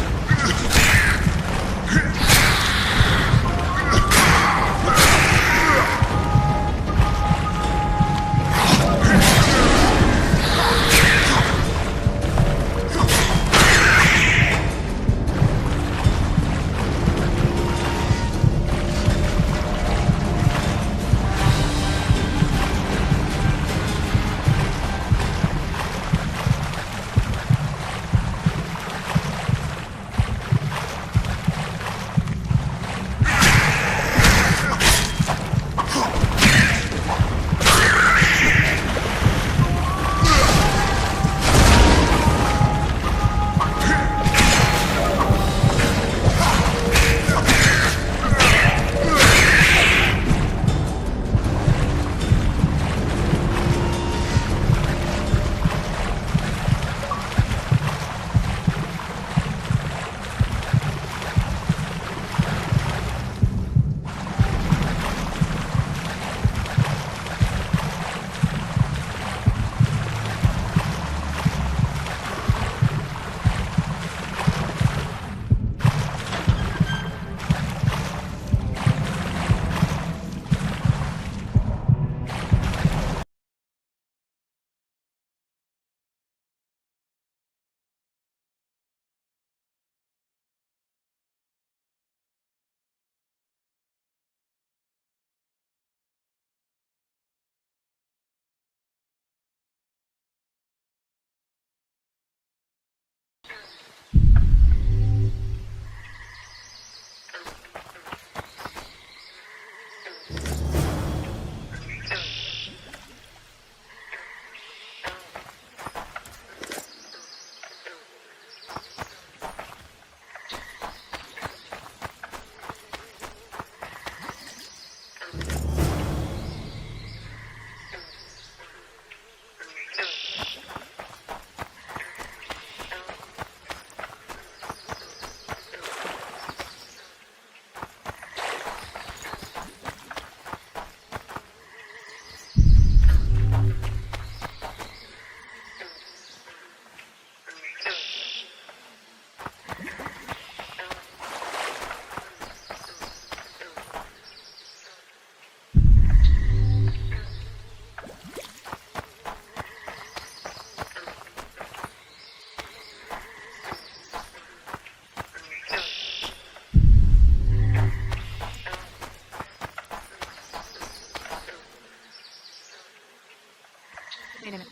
Wait a minute.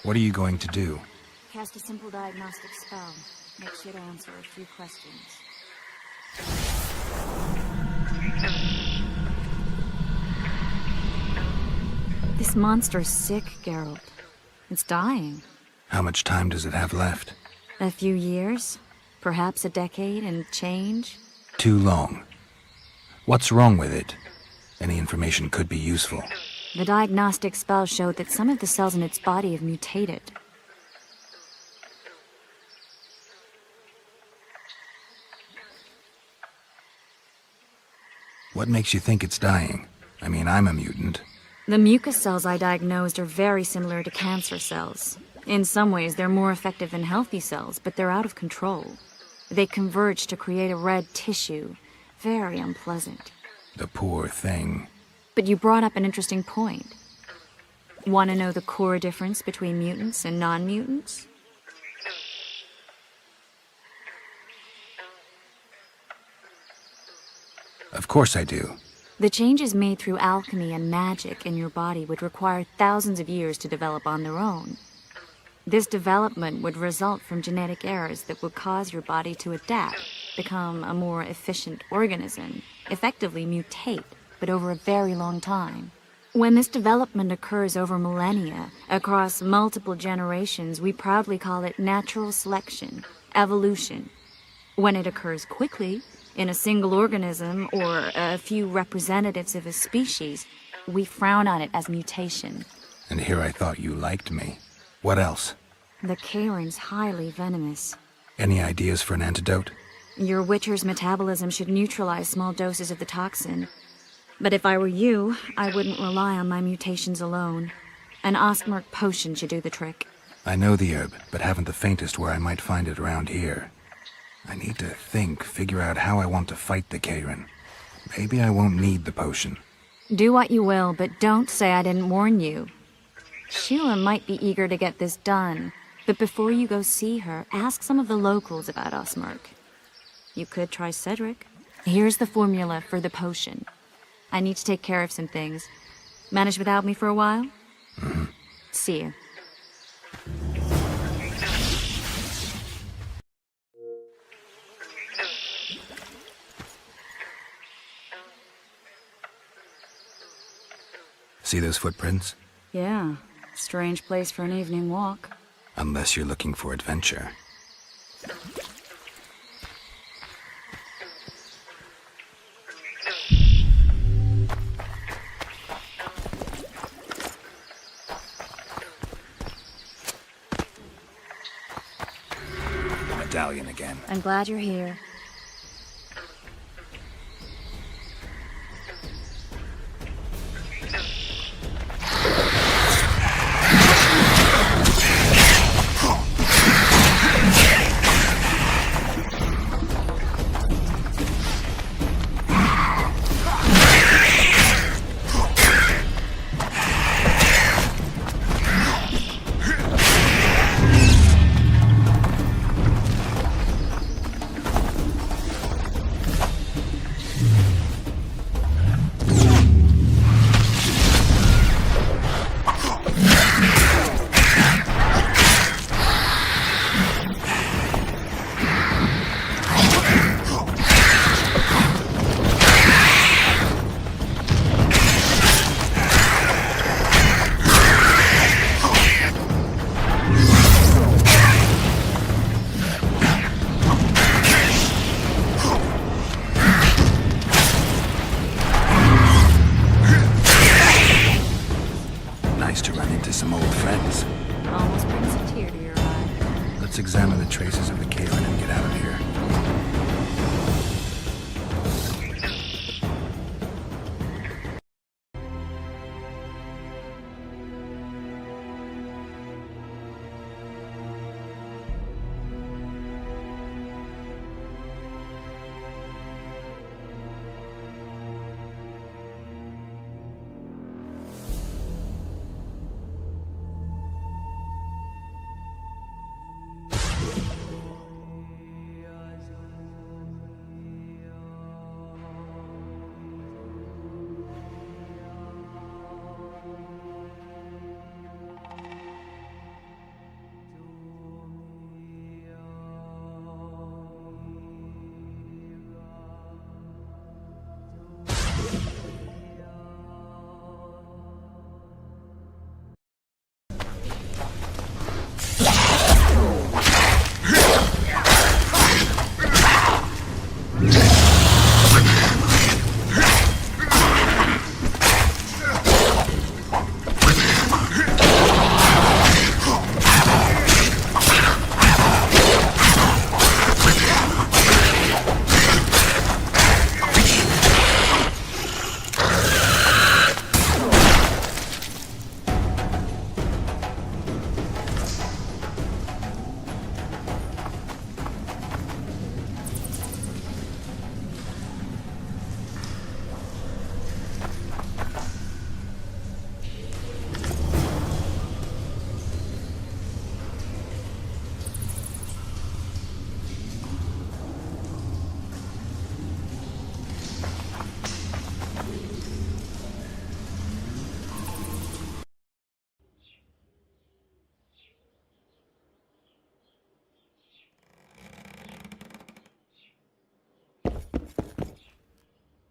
What are you going to do? Cast a simple diagnostic spell. Makes you to answer a few questions. This monster's sick, Geralt. It's dying. How much time does it have left? A few years? Perhaps a decade and change? Too long. What's wrong with it? Any information could be useful. The diagnostic spell showed that some of the cells in its body have mutated. What makes you think it's dying? I mean, I'm a mutant. The mucus cells I diagnosed are very similar to cancer cells. In some ways, they're more effective than healthy cells, but they're out of control. They converge to create a red tissue. Very unpleasant. The poor thing. But you brought up an interesting point. Want to know the core difference between mutants and non-mutants? Of course I do. The changes made through alchemy and magic in your body would require thousands of years to develop on their own. This development would result from genetic errors that would cause your body to adapt, become a more efficient organism, effectively mutate, but over a very long time. When this development occurs over millennia, across multiple generations, we proudly call it natural selection, evolution. When it occurs quickly, in a single organism or a few representatives of a species, we frown on it as mutation. And here I thought you liked me. What else? The Kairon's highly venomous. Any ideas for an antidote? Your Witcher's metabolism should neutralize small doses of the toxin. But if I were you, I wouldn't rely on my mutations alone. An Osmerk potion should do the trick. I know the herb, but haven't the faintest where I might find it around here. I need to figure out how I want to fight the Kairon. Maybe I won't need the potion. Do what you will, but don't say I didn't warn you. Sheila might be eager to get this done, but before you go see her, ask some of the locals about Osmerk. You could try Cedric. Here's the formula for the potion. I need to take care of some things. Manage without me for a while? Mm-hmm. See you. See those footprints? Yeah, strange place for an evening walk. Unless you're looking for adventure. The medallion again. I'm glad you're here.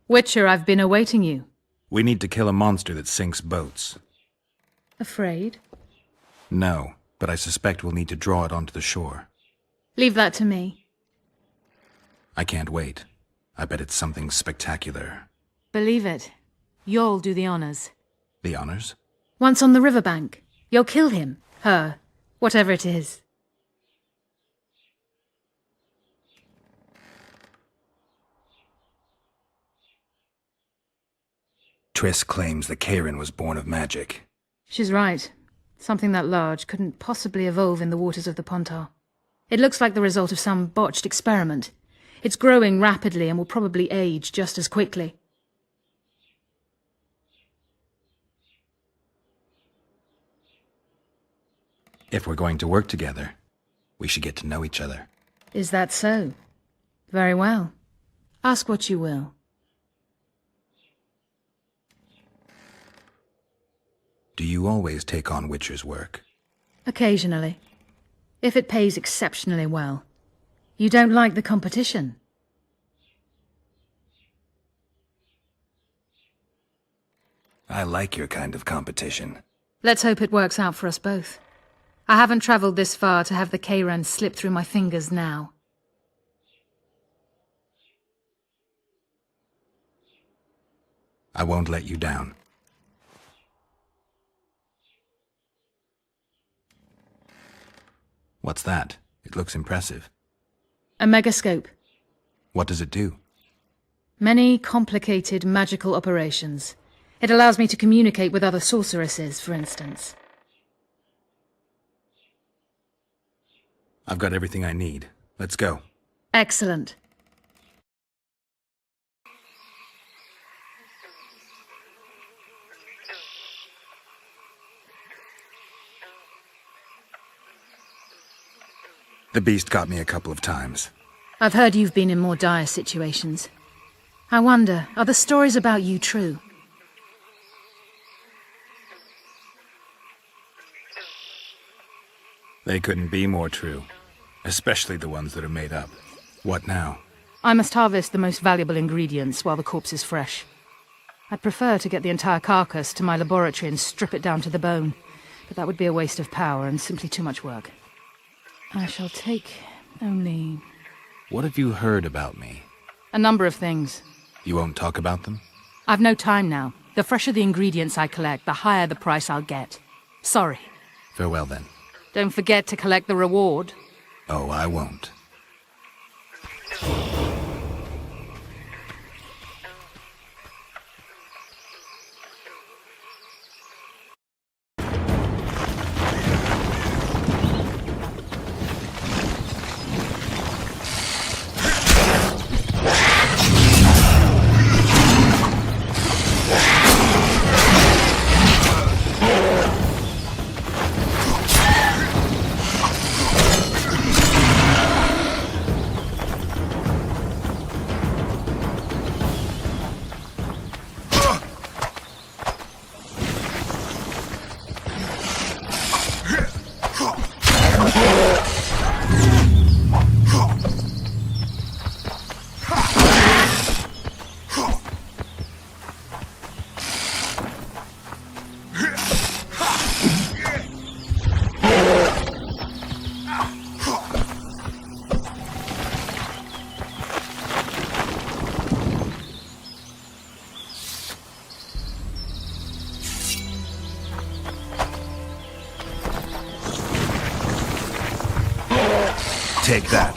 Witcher, I've been awaiting you. We need to kill a monster that sinks boats. Afraid? No, but I suspect we'll need to draw it onto the shore. Leave that to me. I can't wait. I bet it's something spectacular. Believe it. You'll do the honors. The honors? Once on the riverbank, you'll kill him, her, whatever it is. Triss claims the Karen was born of magic. She's right. Something that large couldn't possibly evolve in the waters of the Pontar. It looks like the result of some botched experiment. It's growing rapidly and will probably age just as quickly. If we're going to work together, we should get to know each other. Is that so? Very well. Ask what you will. Do you always take on Witcher's work? Occasionally. If it pays exceptionally well. You don't like the competition? I like your kind of competition. Let's hope it works out for us both. I haven't travelled this far to have the Kayran slip through my fingers now. I won't let you down. What's that? It looks impressive. A megascope. What does it do? Many complicated magical operations. It allows me to communicate with other sorceresses, for instance. I've got everything I need. Let's go. Excellent. The beast got me a couple of times. I've heard you've been in more dire situations. I wonder, are the stories about you true? They couldn't be more true. Especially the ones that are made up. What now? I must harvest the most valuable ingredients while the corpse is fresh. I'd prefer to get the entire carcass to my laboratory and strip it down to the bone, but that would be a waste of power and simply too much work. I shall take only... What have you heard about me? a number of things. You won't talk about them? I've no time now. The fresher the ingredients I collect, the higher the price I'll get. Sorry. Farewell then. Don't forget to collect the reward. Oh, I won't. Take that.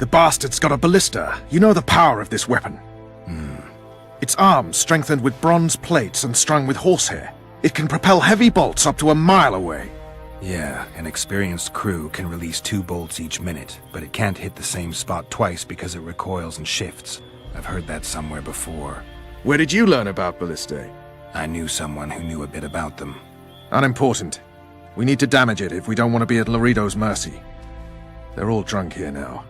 The bastard's got a ballista. You know the power of this weapon. Its arms strengthened with bronze plates and strung with horsehair. It can propel heavy bolts up to a mile away. Yeah, an experienced crew can release 2 bolts each minute, but it can't hit the same spot twice because it recoils and shifts. I've heard that somewhere before. Where did you learn about ballistae? I knew someone who knew a bit about them. Unimportant. We need to damage it if we don't want to be at Laredo's mercy. They're all drunk here now.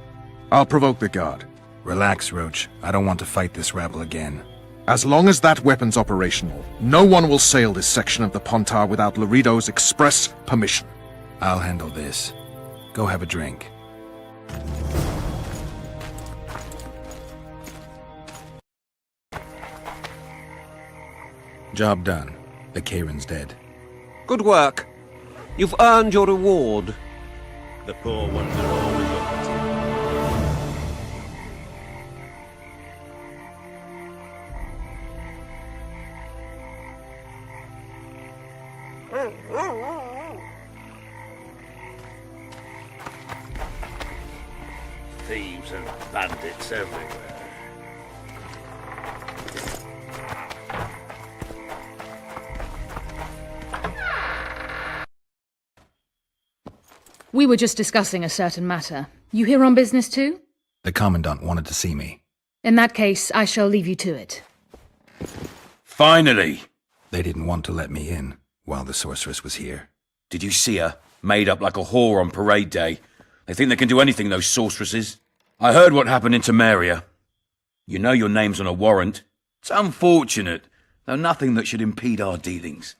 I'll provoke the guard. Relax, Roach. I don't want to fight this rabble again. As long as that weapon's operational, no one will sail this section of the Pontar without Laredo's express permission. I'll handle this. Go have a drink. Job done. The Kairan's dead. Good work. You've earned your reward. The poor ones are always up to thieves and bandits everywhere. We were just discussing a certain matter. You here on business too? The Commandant wanted to see me. In that case, I shall leave you to it. Finally! They didn't want to let me in while the sorceress was here. Did you see her? Made up like a whore on parade day. They think they can do anything, those sorceresses. I heard what happened in Temeria. You know your name's on a warrant. It's unfortunate, though nothing that should impede our dealings.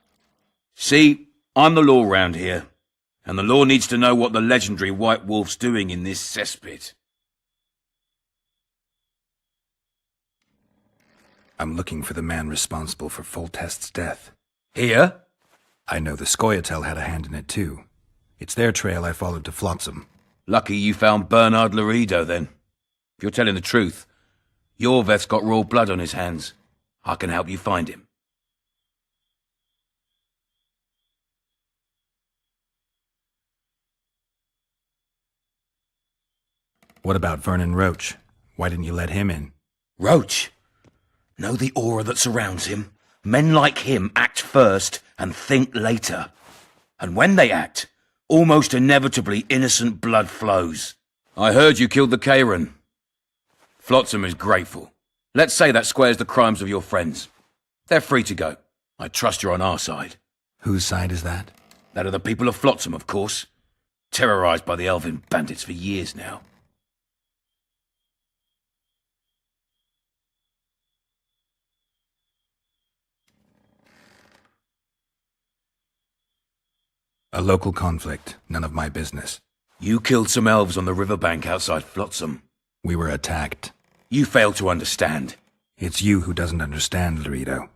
See, I'm the law round here, and the law needs to know what the legendary White Wolf's doing in this cesspit. I'm looking for the man responsible for Foltest's death. Here? I know the Scoia'tael had a hand in it too. It's their trail I followed to Flotsam. Lucky you found Bernard Laredo, then. If you're telling the truth, Yorveth's got raw blood on his hands. I can help you find him. What about Vernon Roach? Why didn't you let him in? Roach? Know the aura that surrounds him? Men like him act first and think later. And when they act, almost inevitably innocent blood flows. I heard you killed the Kairan. Flotsam is grateful. Let's say that squares the crimes of your friends. They're free to go. I trust you're on our side. Whose side is that? That of the people of Flotsam, of course. Terrorized by the elven bandits for years now. A local conflict, none of my business. You killed some elves on the riverbank outside Flotsam. We were attacked. You failed to understand. It's you who doesn't understand, Laredo.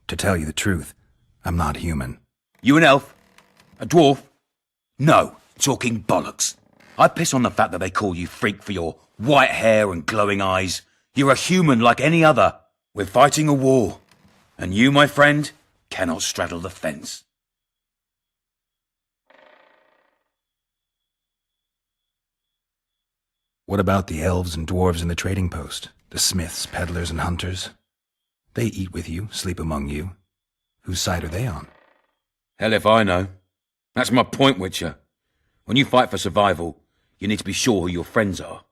To tell you the truth, I'm not human. You an elf? A dwarf? No, talking bollocks. I piss on the fact that they call you freak for your white hair and glowing eyes. You're a human like any other. We're fighting a war. And you, my friend, cannot straddle the fence. What about the elves and dwarves in the trading post? The smiths, peddlers, and hunters? They eat with you, sleep among you. Whose side are they on? Hell if I know. That's my point, Witcher. When you fight for survival, you need to be sure who your friends are.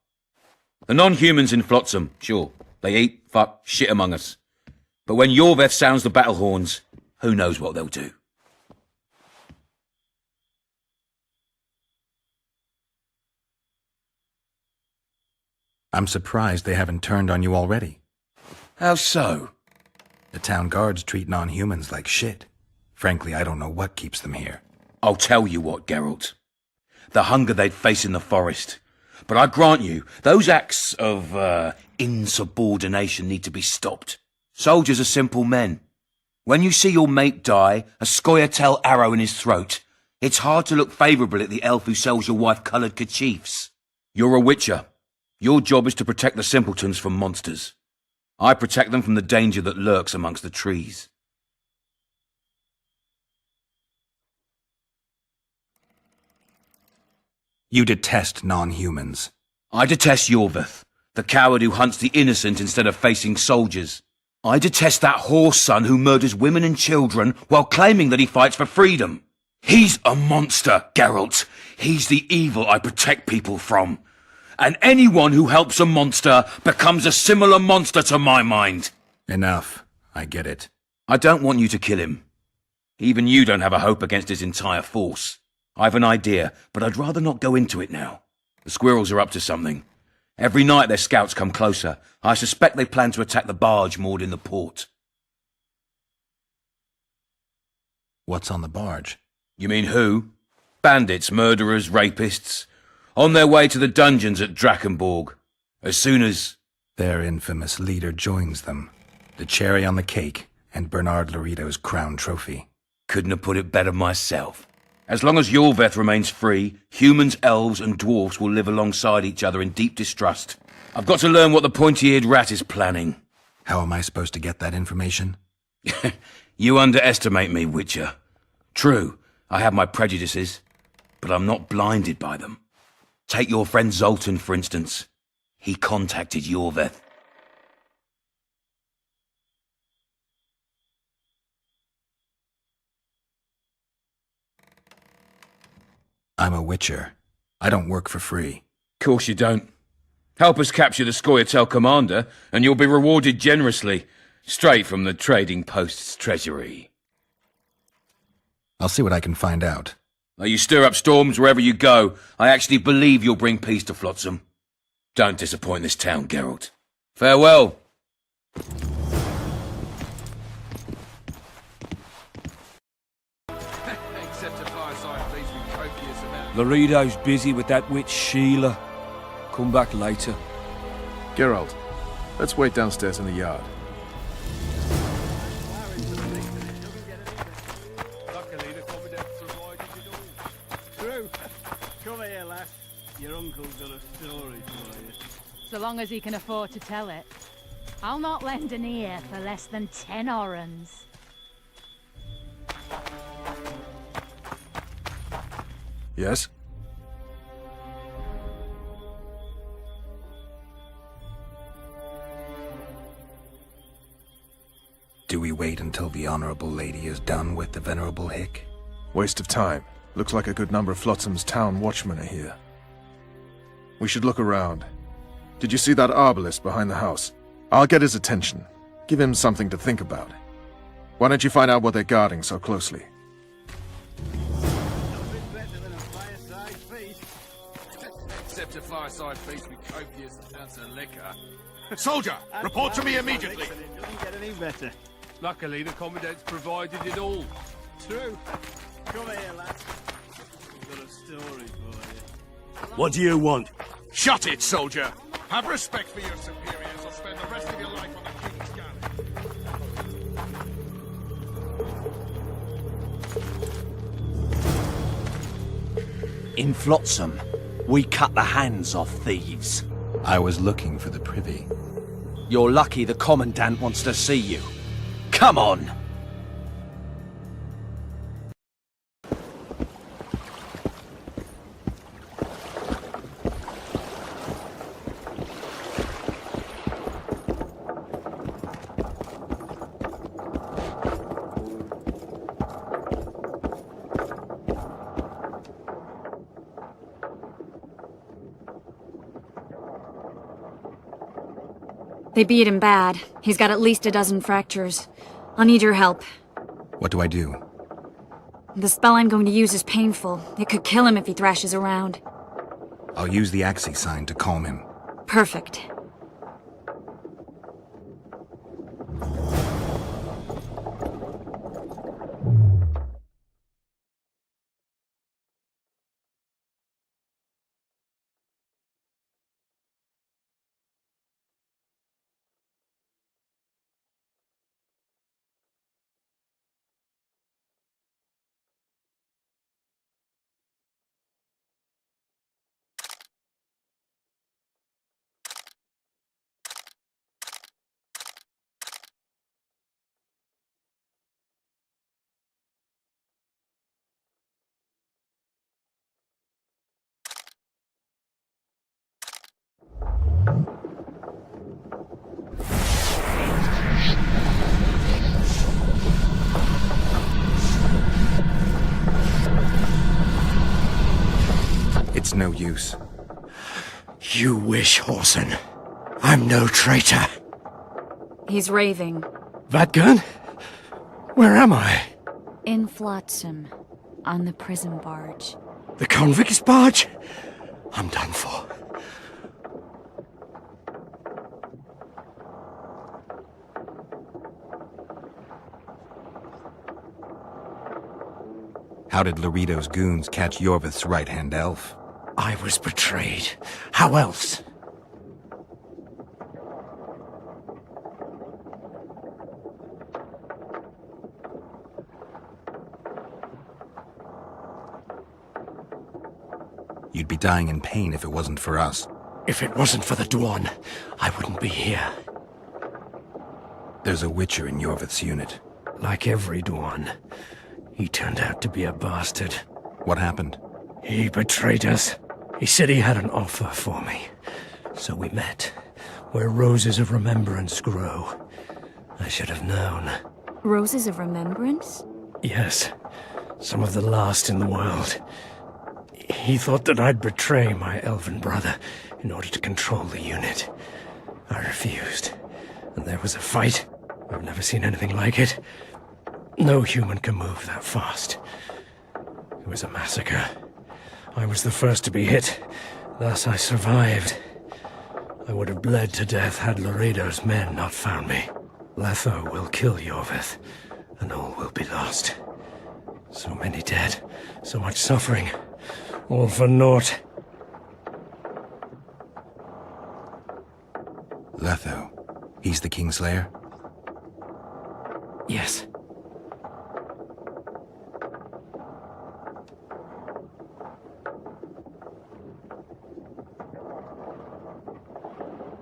The non-humans in Flotsam, sure, they eat, fuck, shit among us. But when Yorveth sounds the battle horns, who knows what they'll do. I'm surprised they haven't turned on you already. How so? The town guards treat non-humans like shit. Frankly, I don't know what keeps them here. I'll tell you what, Geralt. The hunger they'd face in the forest. But I grant you, those acts of, insubordination need to be stopped. Soldiers are simple men. When you see your mate die, a Scoia'tael arrow in his throat, it's hard to look favourably at the elf who sells your wife coloured kerchiefs. You're a witcher. Your job is to protect the simpletons from monsters. I protect them from the danger that lurks amongst the trees. You detest non-humans. I detest Yorveth, the coward who hunts the innocent instead of facing soldiers. I detest that whore son who murders women and children while claiming that he fights for freedom. He's a monster, Geralt. He's the evil I protect people from. And anyone who helps a monster becomes a similar monster to my mind. Enough. I get it. I don't want you to kill him. Even you don't have a hope against his entire force. I've an idea, but I'd rather not go into it now. The squirrels are up to something. Every night their scouts come closer. I suspect they plan to attack the barge moored in the port. What's on the barge? You mean who? Bandits, murderers, rapists. On their way to the dungeons at Drakenborg. As soon as... Their infamous leader joins them. The cherry on the cake, and Bernard Laurito's crown trophy. Couldn't have put it better myself. As long as Yorveth remains free, humans, elves, and dwarfs will live alongside each other in deep distrust. I've got to learn what the pointy-eared rat is planning. How am I supposed to get that information? You underestimate me, Witcher. True, I have my prejudices, but I'm not blinded by them. Take your friend Zoltan, for instance. He contacted Yorveth. I'm a Witcher. I don't work for free. Course you don't. Help us capture the Scoia'tael commander, and you'll be rewarded generously, straight from the trading post's treasury. I'll see what I can find out. Now you stir up storms wherever you go. I actually believe you'll bring peace to Flotsam. Don't disappoint this town, Geralt. Farewell. Laredo's busy with that witch Sheila. Come back later. Geralt, let's wait downstairs in the yard. True. Come here, lass. Your uncle's got a story for you. So long as he can afford to tell it. I'll not lend an ear for less than 10 orens. Yes? Do we wait until the Honorable Lady is done with the Venerable Hick? Waste of time. Looks like a good number of Flotsam's town watchmen are here. We should look around. Did you see that arbalist behind the house? I'll get his attention. Give him something to think about. Why don't you find out what they're guarding so closely? Except a fireside feast with copious amounts of liquor. Soldier, report to me immediately. It doesn't get any better. Luckily, the Commandant's provided it all. True. Come here, lass. I've got a story for you. What do you want? Shut it, soldier! Have respect for your superiors or spend the rest of your life on the King's Galley. In Flotsam, we cut the hands off thieves. I was looking for the privy. You're lucky the Commandant wants to see you. Come on! They beat him bad. He's got at least a dozen fractures. I'll need your help. What do I do? The spell I'm going to use is painful. It could kill him if he thrashes around. I'll use the Axii sign to calm him. Perfect. It's no use. You wish, Horson. I'm no traitor. He's raving. Vadgun? Where am I? In Flotsam, on the prison barge. The convict's barge? I'm done for. How did Laredo's goons catch Yorvith's right-hand elf? I was betrayed. How else? You'd be dying in pain if it wasn't for us. If it wasn't for the Dwan, I wouldn't be here. There's a Witcher in Yorvith's unit. Like every Dwan, he turned out to be a bastard. What happened? He betrayed us. He said he had an offer for me. So we met, where roses of remembrance grow. I should have known. Roses of remembrance? Yes, some of the last in the world. He thought that I'd betray my elven brother in order to control the unit. I refused, and there was a fight. I've never seen anything like it. No human can move that fast. It was a massacre. I was the first to be hit, thus I survived. I would have bled to death had Laredo's men not found me. Letho will kill Yorvith, and all will be lost. So many dead, so much suffering, all for naught. Letho. He's the Kingslayer? Yes.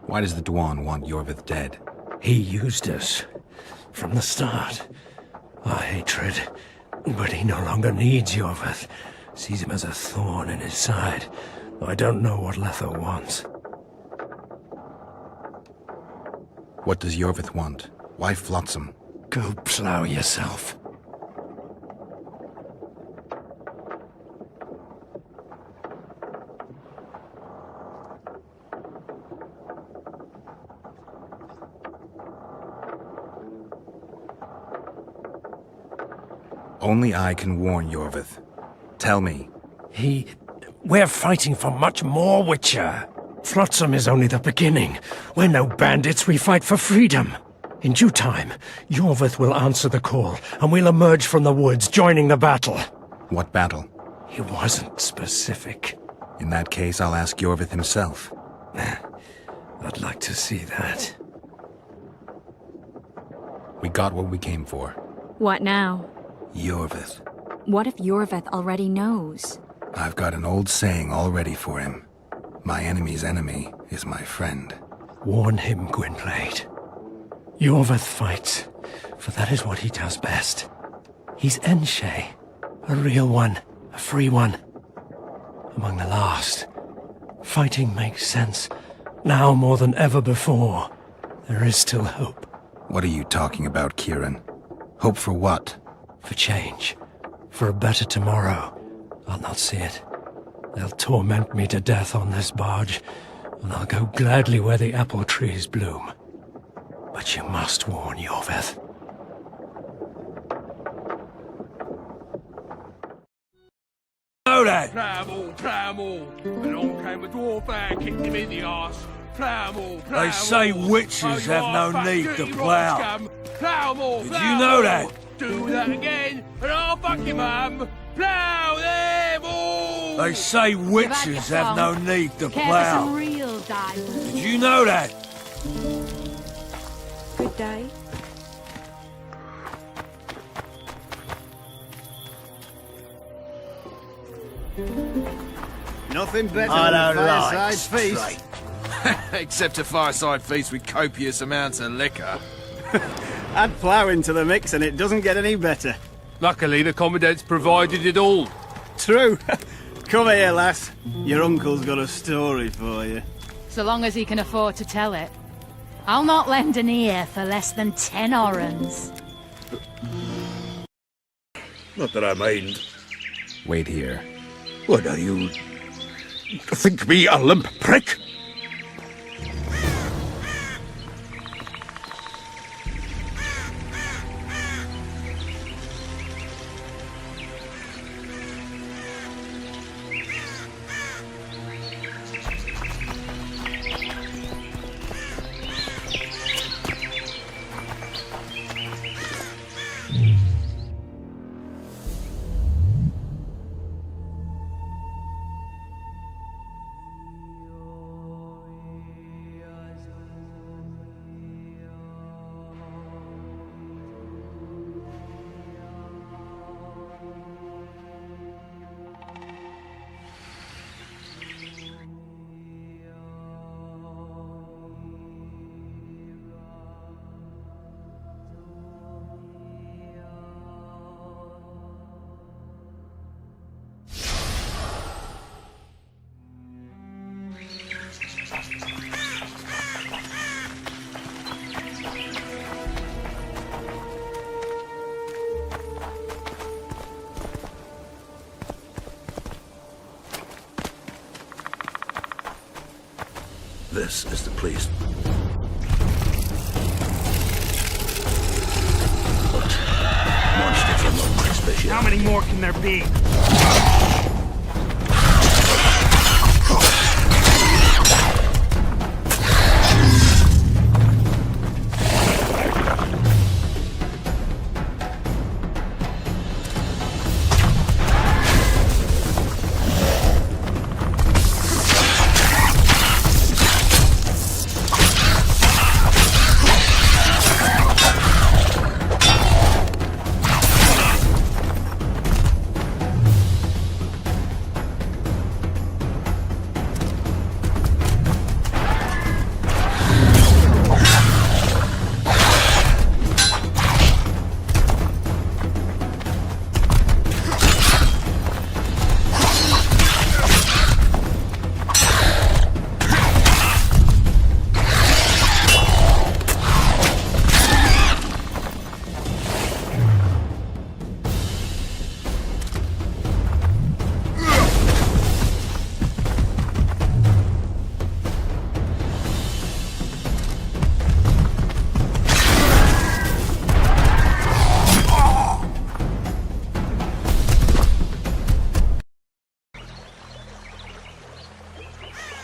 Why does the Dwan want Yorvith dead? He used us from the start. Our hatred. But he no longer needs Yorvith. Sees him as a thorn in his side. Though I don't know what Letho wants. What does Yorvith want? Why Flotsam? Go plow yourself. Only I can warn Yorvith. Tell me. We're fighting for much more, Witcher. Flotsam is only the beginning. We're no bandits, we fight for freedom. In due time, Yorvith will answer the call, and we'll emerge from the woods, joining the battle. What battle? He wasn't specific. In that case, I'll ask Yorvith himself. I'd like to see that. We got what we came for. What now? Yorvith. What if Yorvith already knows? I've got an old saying all ready for him. My enemy's enemy is my friend. Warn him, Gwynplaine. Yorvith fights, for that is what he does best. He's Enshe, a real one, a free one. Among the last. Fighting makes sense, now more than ever before. There is still hope. What are you talking about, Kieran? Hope for what? For change. For a better tomorrow. I'll not see it. They'll torment me to death on this barge, and I'll go gladly where the apple trees bloom. But you must warn Yorvith. Know that! Plow 'em all! Along came a dwarf and kicked him in the arse. Plow 'em all! They say witches have no need to plough. Plow 'em all! Did you know that? Do that again, and I'll fuck him up! Plow them all! They say witches have no need to Care for some plough. real diamonds. Did you know that? Good day. Nothing better I than a don't like fireside feast. straight. Except a fireside feast with copious amounts of liquor. Add ploughing to the mix and it doesn't get any better. Luckily, the Commandant's provided it all. True. Come here, lass. Your uncle's got a story for you. so long as he can afford to tell it. I'll not lend an ear for less than 10 orens. Not that I mind. Wait here. What are you? Think me a limp prick? This is the place. But monsters are not my specialty. How many more can there be?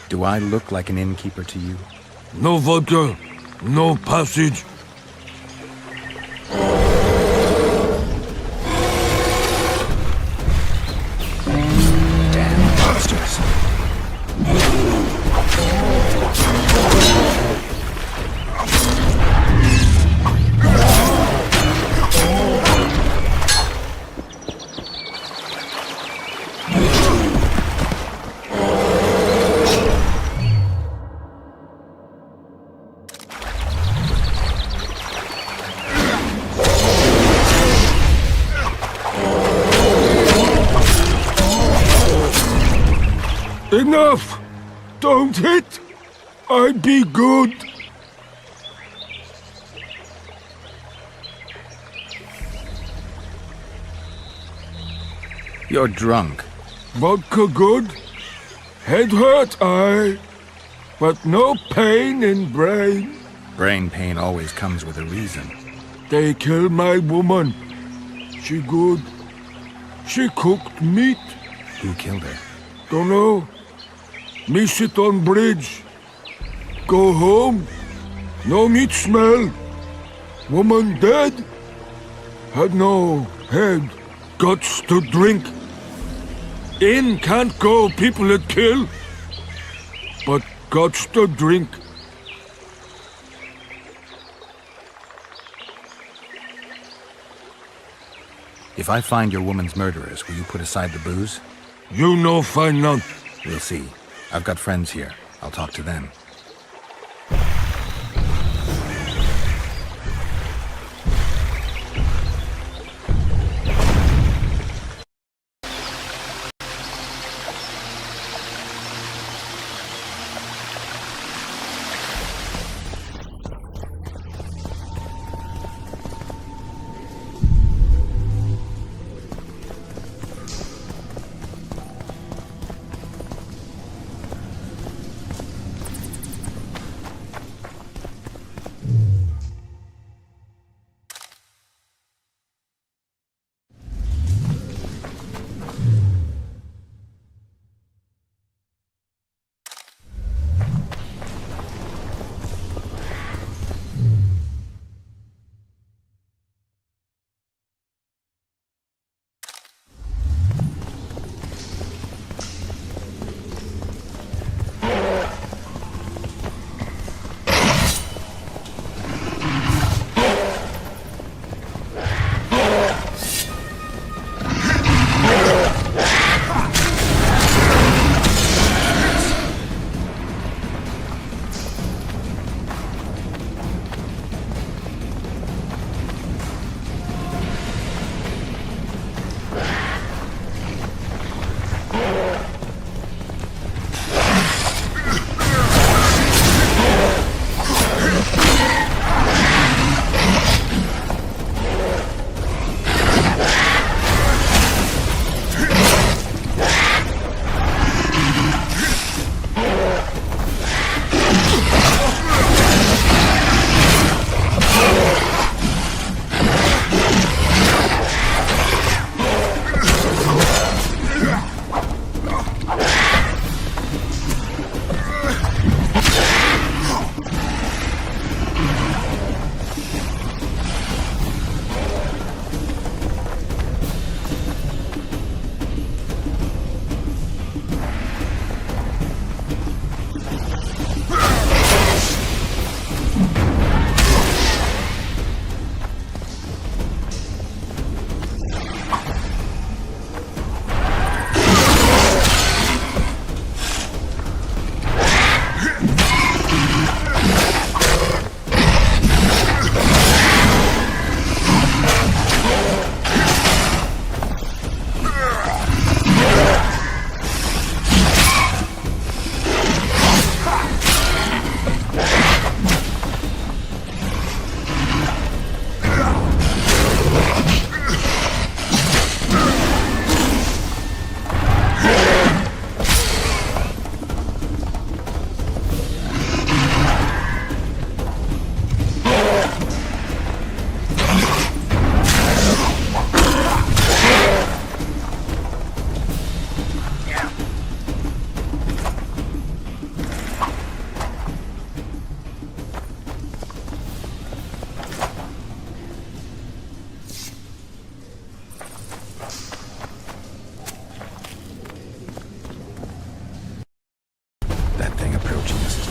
Do I look like an innkeeper to you? No vodka, no passage. Damn monsters. Enough! Don't hit! I'd be good! You're drunk. Vodka good? Head hurt, aye. But no pain in brain. Brain pain always comes with a reason. They killed my woman. She good. She cooked meat. Who killed her? Dunno. Me sit on bridge. Go home. No meat smell. Woman dead. Had no head. Guts to drink. In can't go people that kill. But guts to drink. If I find your woman's murderers, will you put aside the booze? You no find none. We'll see. I've got friends here. I'll talk to them.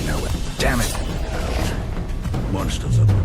nowhere. Damn it. Monsters of them.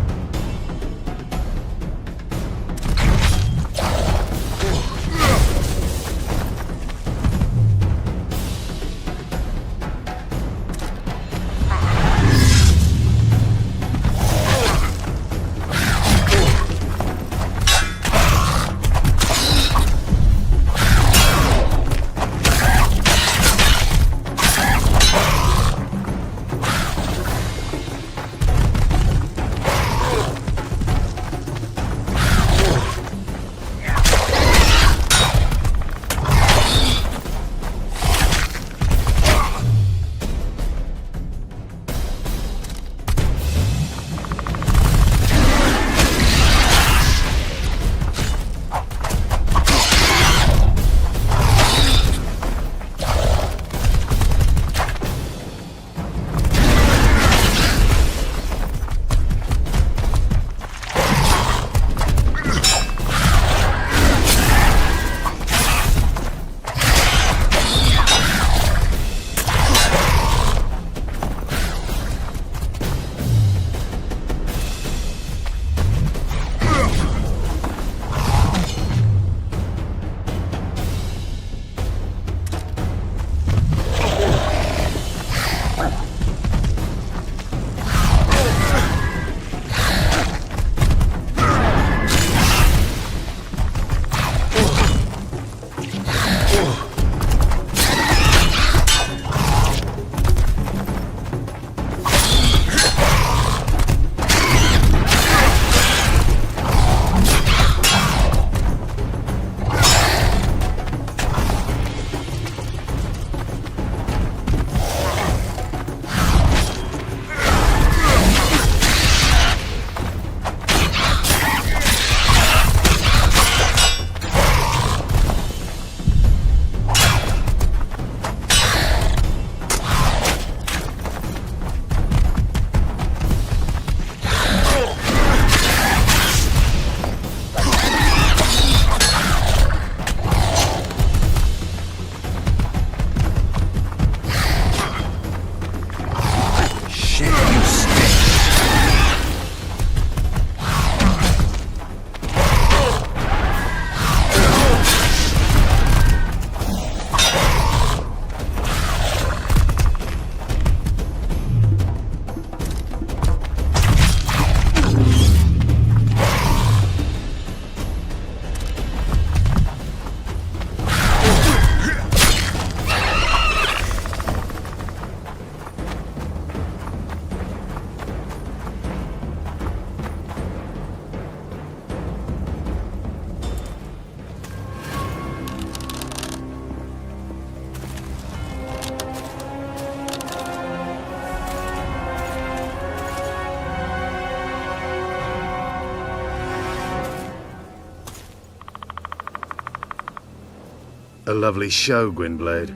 A lovely show, Gwynblade.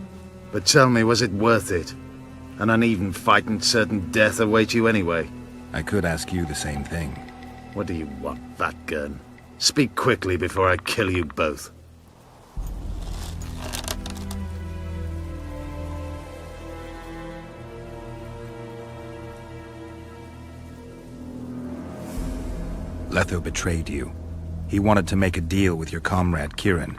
But tell me, was it worth it? An uneven fight and certain death await you anyway. I could ask you the same thing. What do you want, fat gun? Speak quickly before I kill you both. Letho betrayed you. He wanted to make a deal with your comrade, Kieran.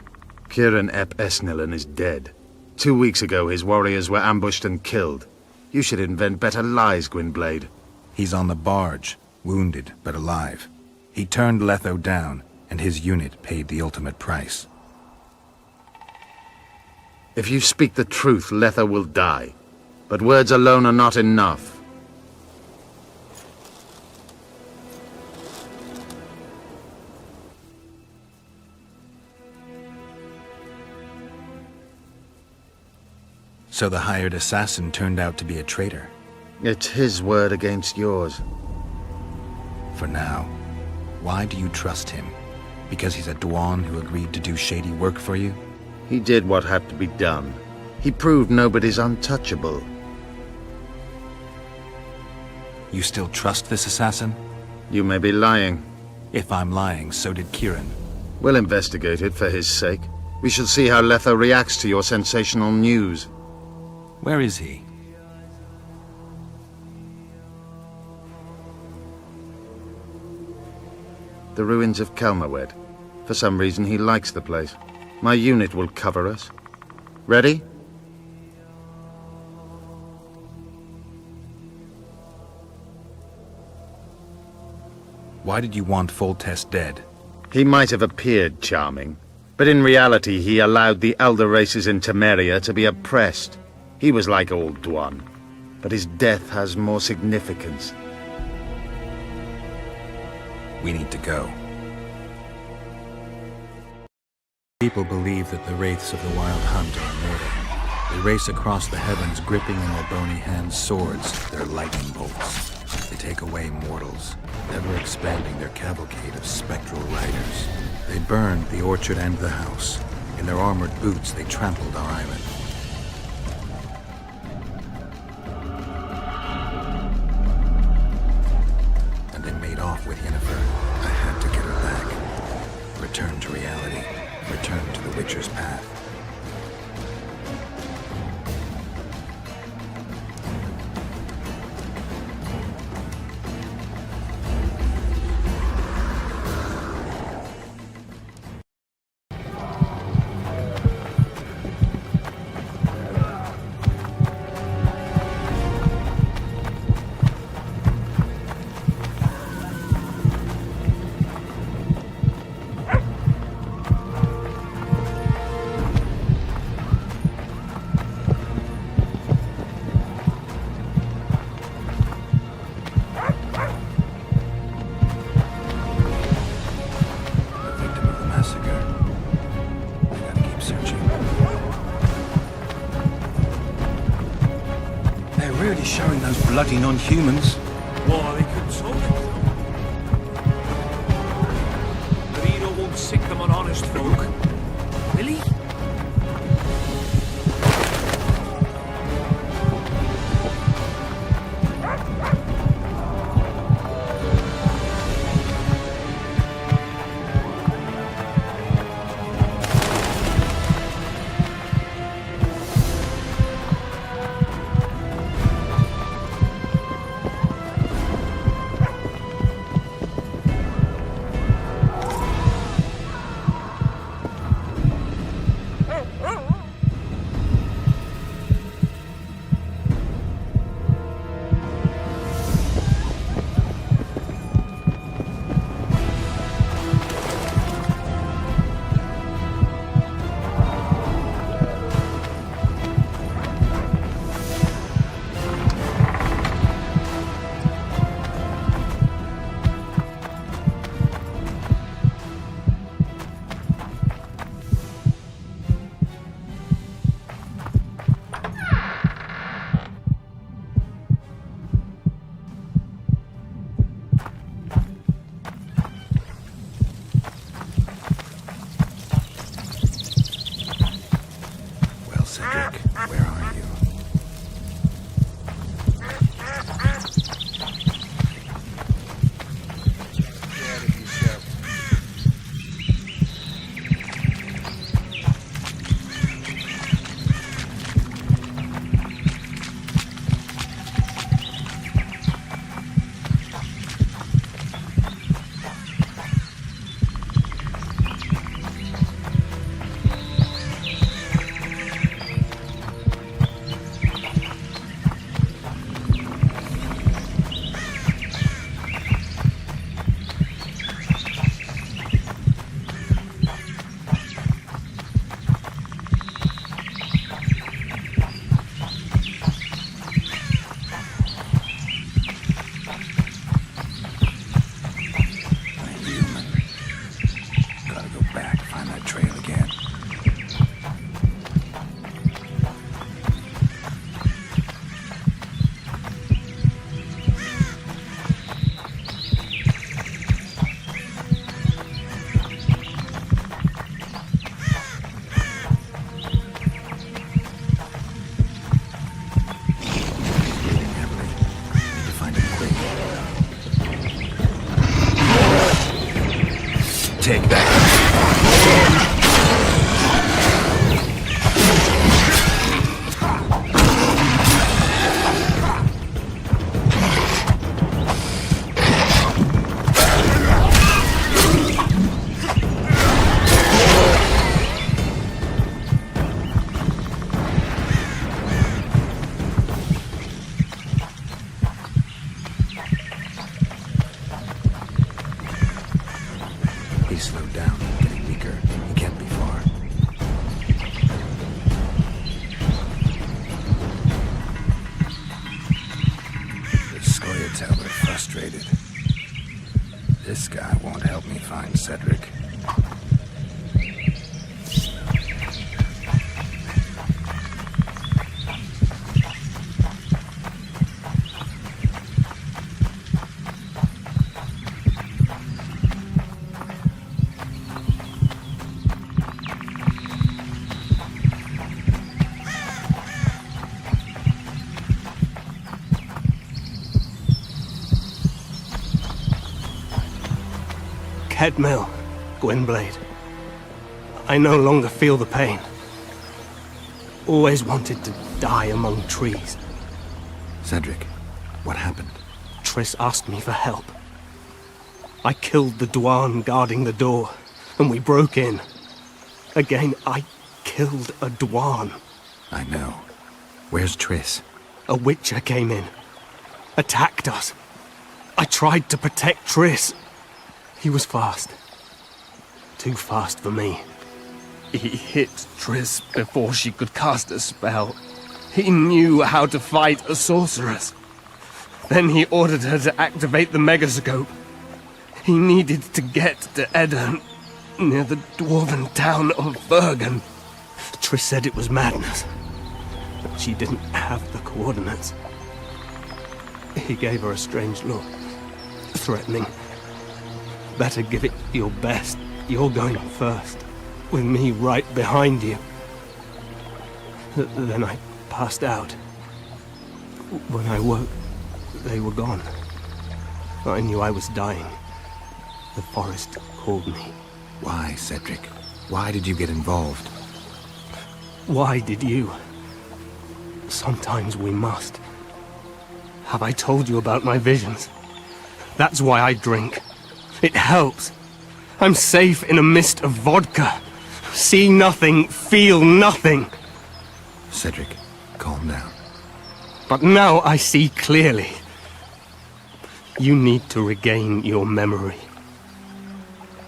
Kieran Ep Esnillan is dead. 2 weeks ago, his warriors were ambushed and killed. You should invent better lies, Gwynblade. He's on the barge, wounded but alive. He turned Letho down, and his unit paid the ultimate price. If you speak the truth, Letho will die. But words alone are not enough. So the hired assassin turned out to be a traitor. It's his word against yours. For now. Why do you trust him? Because he's a Dwan who agreed to do shady work for you? He did what had to be done. He proved nobody's untouchable. You still trust this assassin? You may be lying. If I'm lying, so did Kieran. We'll investigate it for his sake. We shall see how Letho reacts to your sensational news. Where is he? The ruins of Kelmawed. For some reason, he likes the place. My unit will cover us. Ready? Why did you want Foltest dead? He might have appeared charming, but in reality he allowed the elder races in Temeria to be oppressed. He was like old Dwan, but his death has more significance. We need to go. People believe that the wraiths of the Wild Hunt are immortal. They race across the heavens, gripping in their bony hands swords, their lightning bolts. They take away mortals, ever expanding their cavalcade of spectral riders. They burned the orchard and the house. In their armored boots, they trampled our island. And they made off with Yennefer. I had to get her back. Return to reality. Return to the Witcher's path. Showing those bloody non-humans. Why, they could talk. But he won't sick them on honest folk. Will he? Take that. slowed down, getting weaker. He can't be far. The Scoia'tael are frustrated. This guy won't help me find Cedric. Headmill, Gwynblade. I no longer feel the pain. Always wanted to die among trees. Cedric, what happened? Triss asked me for help. I killed the Dwarn guarding the door, and we broke in. Again, I killed a Dwarn. I know. Where's Triss? A Witcher came in. Attacked us. I tried to protect Triss. He was fast. Too fast for me. He hit Triss before she could cast a spell. He knew how to fight a sorceress. Then he ordered her to activate the megascope. He needed to get to Edirn, near the dwarven town of Bergen. Triss said it was madness, but she didn't have the coordinates. He gave her a strange look, threatening. Better give it your best. You're going first, with me right behind you. Then I passed out. When I woke, they were gone. I knew I was dying. The forest called me. Why, Cedric? Why did you get involved? Why did you? Sometimes we must. Have I told you about my visions? That's why I drink. It helps. I'm safe in a mist of vodka. See nothing, feel nothing. Cedric, calm down. But now I see clearly. You need to regain your memory.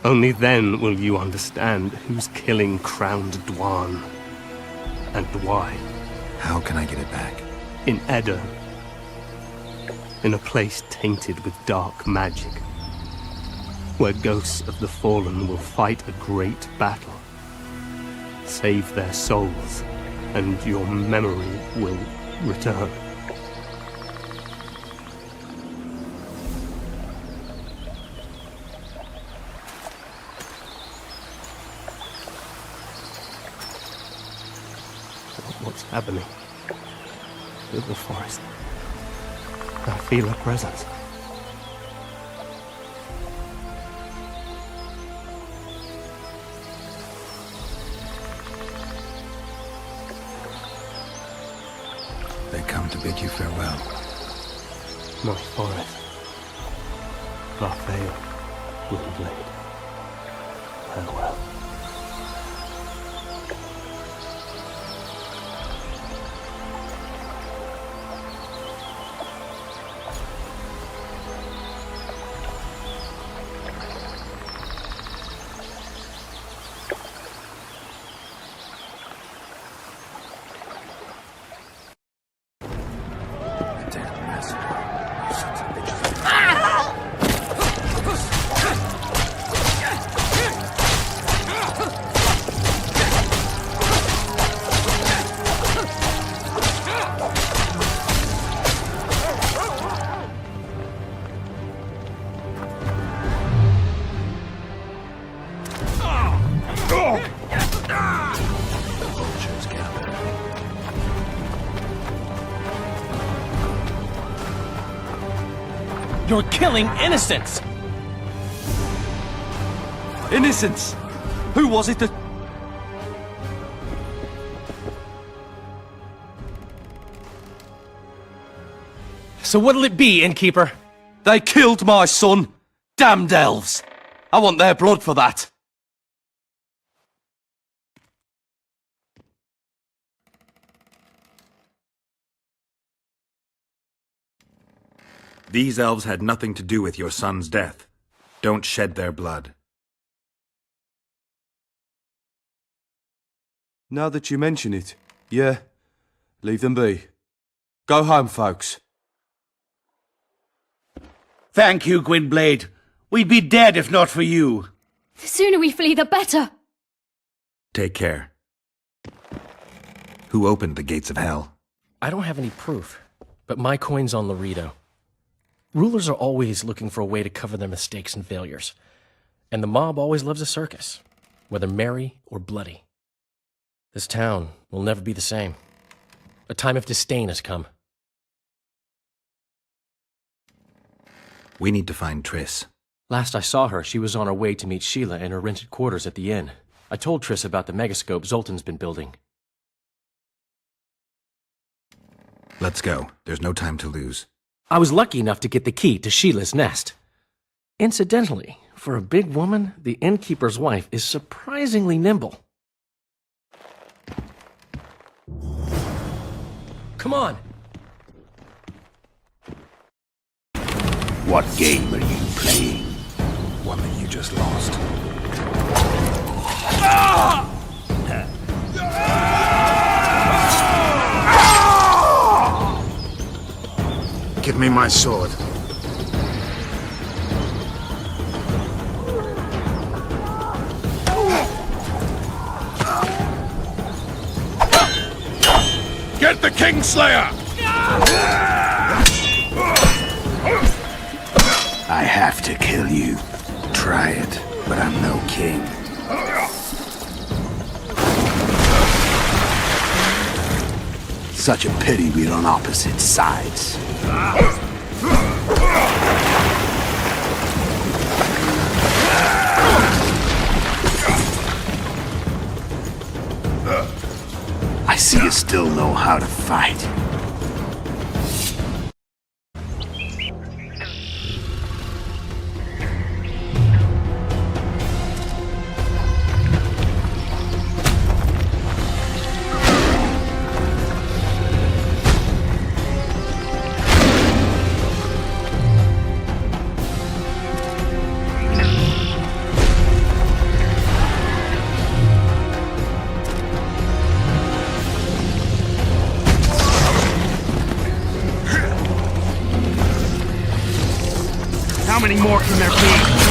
Only then will you understand who's killing Crowned Dwarn. And why. How can I get it back? In Edirn. In a place tainted with dark magic. Where ghosts of the fallen will fight a great battle. Save their souls, and your memory will return. What's happening with the forest? I feel a presence. They come to bid you farewell. My forest. Farfael, Gwynblade. Farewell. You're killing innocents! Innocents? Who was it that... So what'll it be, innkeeper? They killed my son! Damned elves! I want their blood for that! These elves had nothing to do with your son's death. Don't shed their blood. Now that you mention it, yeah, leave them be. Go home, folks. Thank you, Gwynblade. We'd be dead if not for you. The sooner we flee, the better. Take care. Who opened the gates of hell? I don't have any proof, but my coin's on Laredo. Rulers are always looking for a way to cover their mistakes and failures. And the mob always loves a circus, whether merry or bloody. This town will never be the same. A time of disdain has come. We need to find Triss. Last I saw her, she was on her way to meet Sheila in her rented quarters at the inn. I told Triss about the megascope Zoltan's been building. Let's go. There's no time to lose. I was lucky enough to get the key to Sheila's nest. Incidentally, for a big woman, the innkeeper's wife is surprisingly nimble. Come on! What game are you playing? One that you just lost. Give me my sword. Get the Kingslayer! I have to kill you. Try it, but I'm no king. Such a pity we're on opposite sides. I see you still know how to fight. How many more can there be?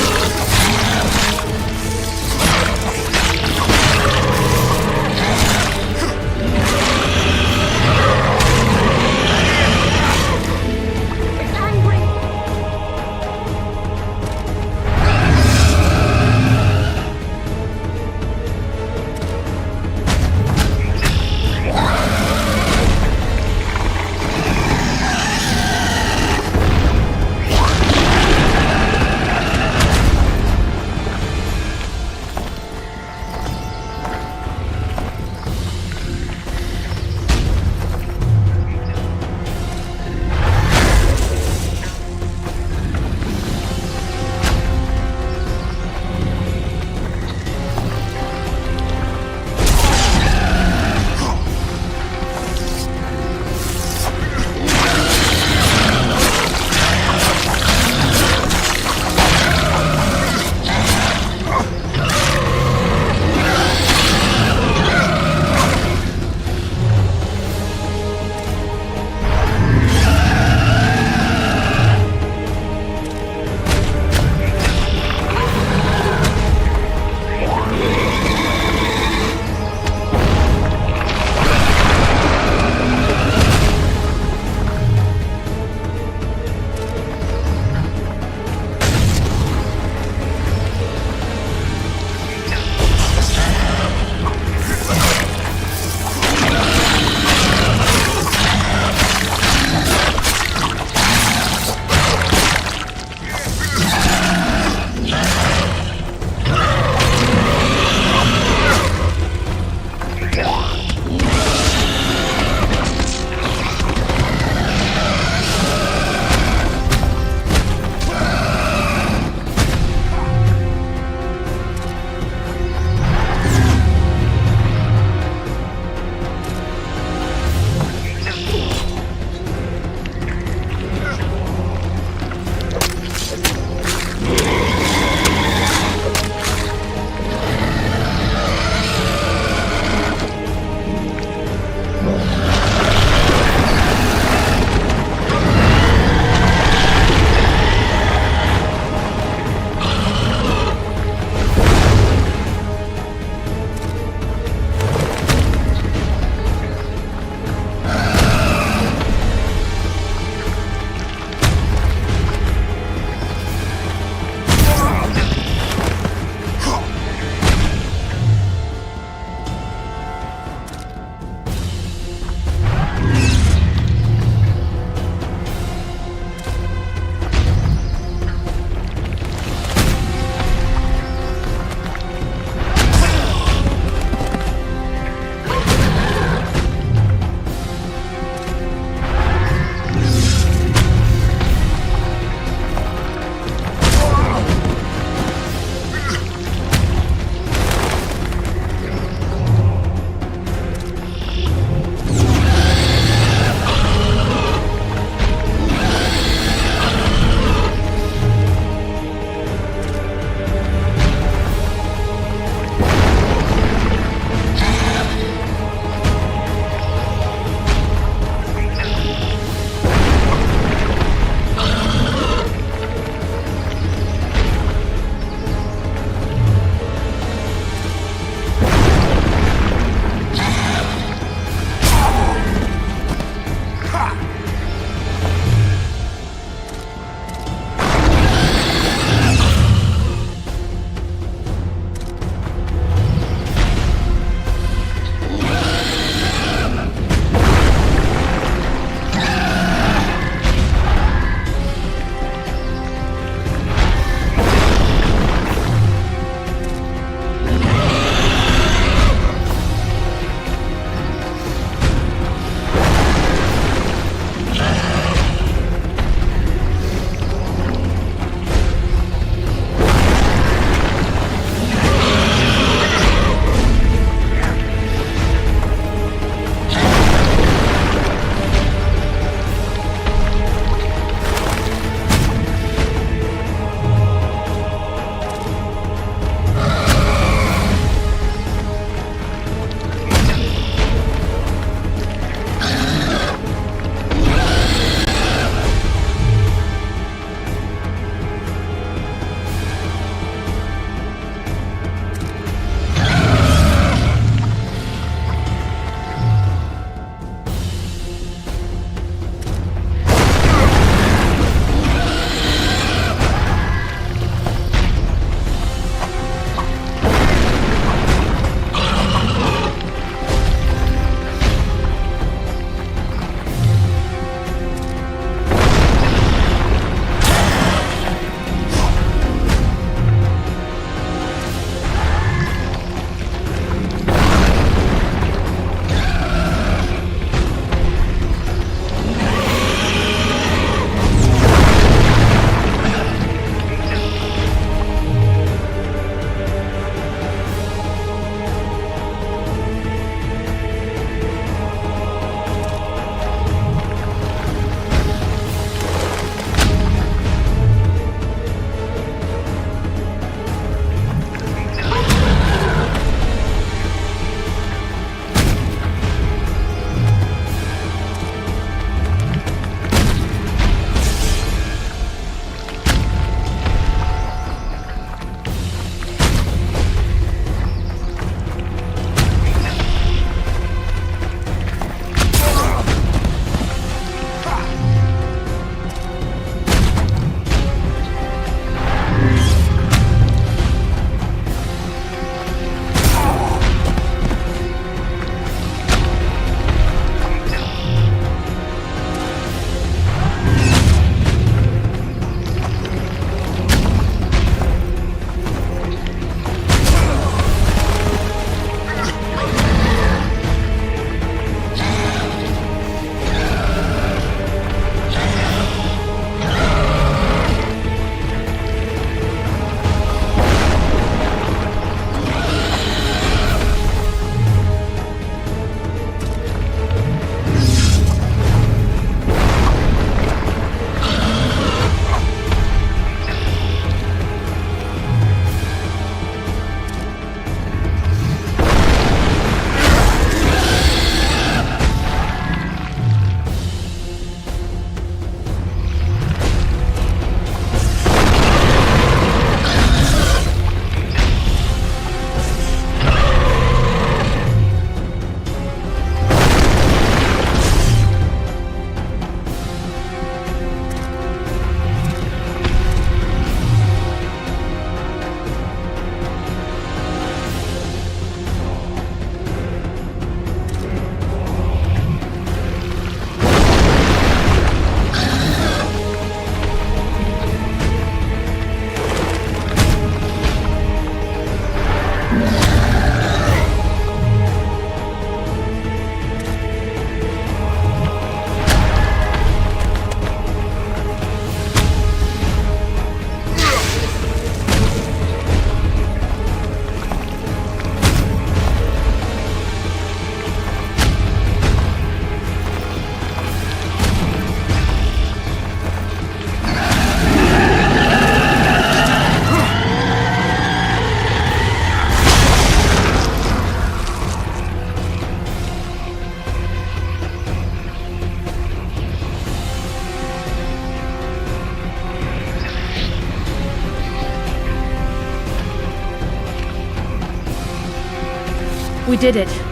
We did it.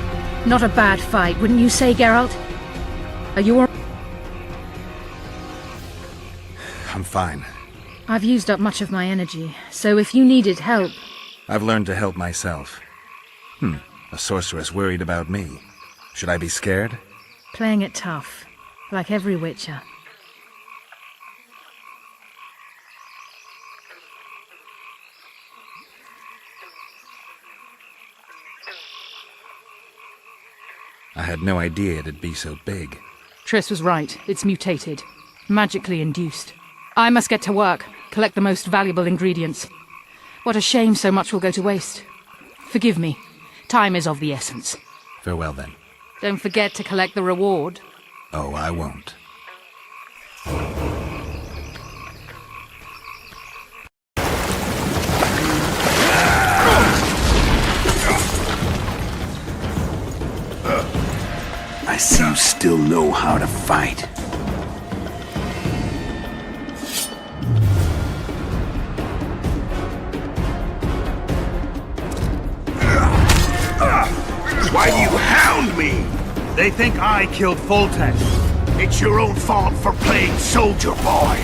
Not a bad fight, wouldn't you say, Geralt? Are you all... I'm fine. I've used up much of my energy, so if you needed help... I've learned to help myself. A sorceress worried about me. Should I be scared? Playing it tough, like every Witcher. I had no idea it'd be so big. Triss was right. It's mutated. Magically induced. I must get to work. Collect the most valuable ingredients. What a shame so much will go to waste. Forgive me. Time is of the essence. Farewell, then. Don't forget to collect the reward. Oh, I won't. I see you still know how to fight. Why do you hound me? They think I killed Foltest. It's your own fault for playing soldier boy.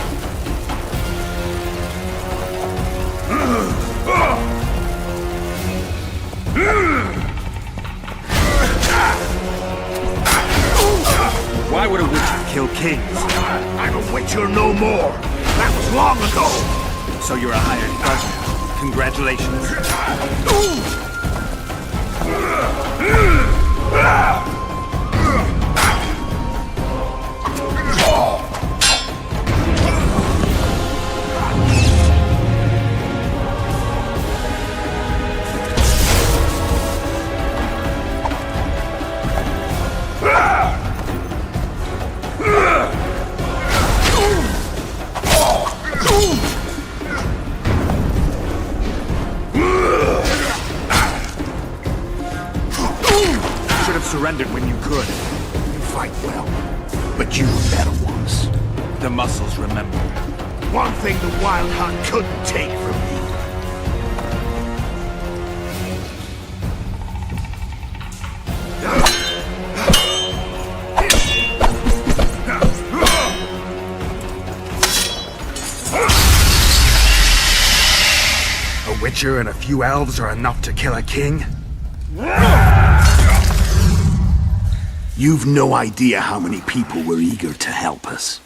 Why would a witcher kill kings? I'm a witcher no more. That was long ago. So you're a hired gun. Congratulations. Surrendered when you could. You fight well, but you were better once. The muscles remember. One thing the Wild Hunt couldn't take from me. A witcher and a few elves are enough to kill a king? You've no idea how many people were eager to help us.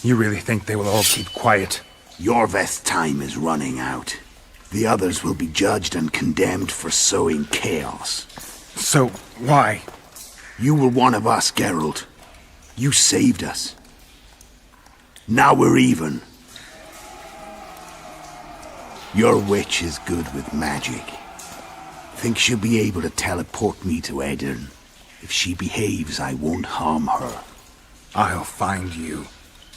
You really think they will all keep quiet? Yorveth's time is running out. The others will be judged and condemned for sowing chaos. So, why? You were one of us, Geralt. You saved us. Now we're even. Your witch is good with magic. Think she'll be able to teleport me to Aedirn. If she behaves, I won't harm her. I'll find you.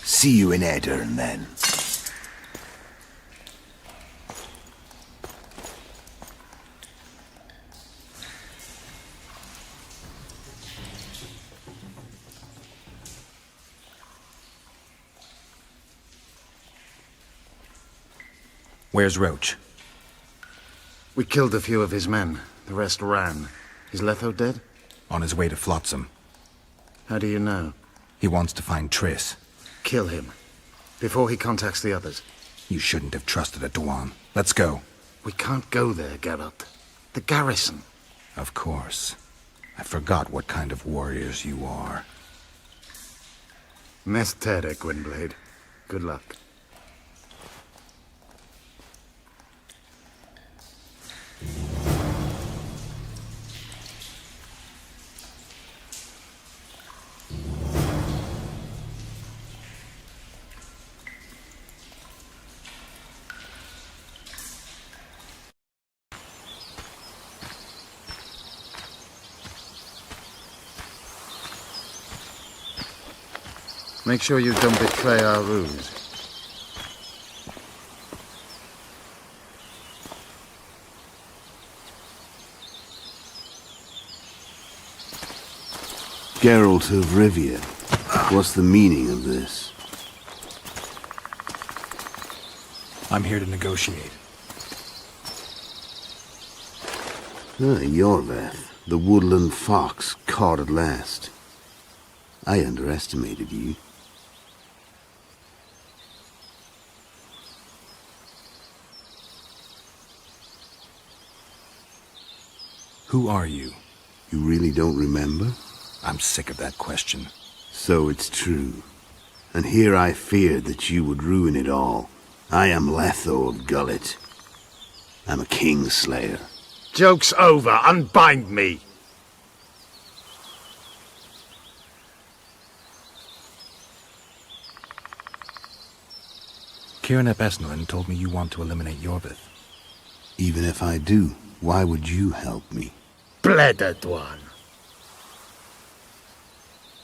See you in Aedirn, then. Where's Roach? We killed a few of his men. The rest ran. Is Letho dead? On his way to Flotsam. How do you know? He wants to find Triss. Kill him. Before he contacts the others. You shouldn't have trusted a Dwan. Let's go. We can't go there, Geralt. The garrison. Of course. I forgot what kind of warriors you are. Mestere, Gwynblade. Good luck. Make sure you don't betray our ruse. Geralt of Rivia. What's the meaning of this? I'm here to negotiate. Yorveth, the woodland fox caught at last. I underestimated you. Who are you? You really don't remember? I'm sick of that question. So it's true. And here I feared that you would ruin it all. I am Letho of Gullet. I'm a Kingslayer. Joke's over. Unbind me. Kirinep Esnalin told me you want to eliminate Yorvith. Even if I do, why would you help me? Bledded one.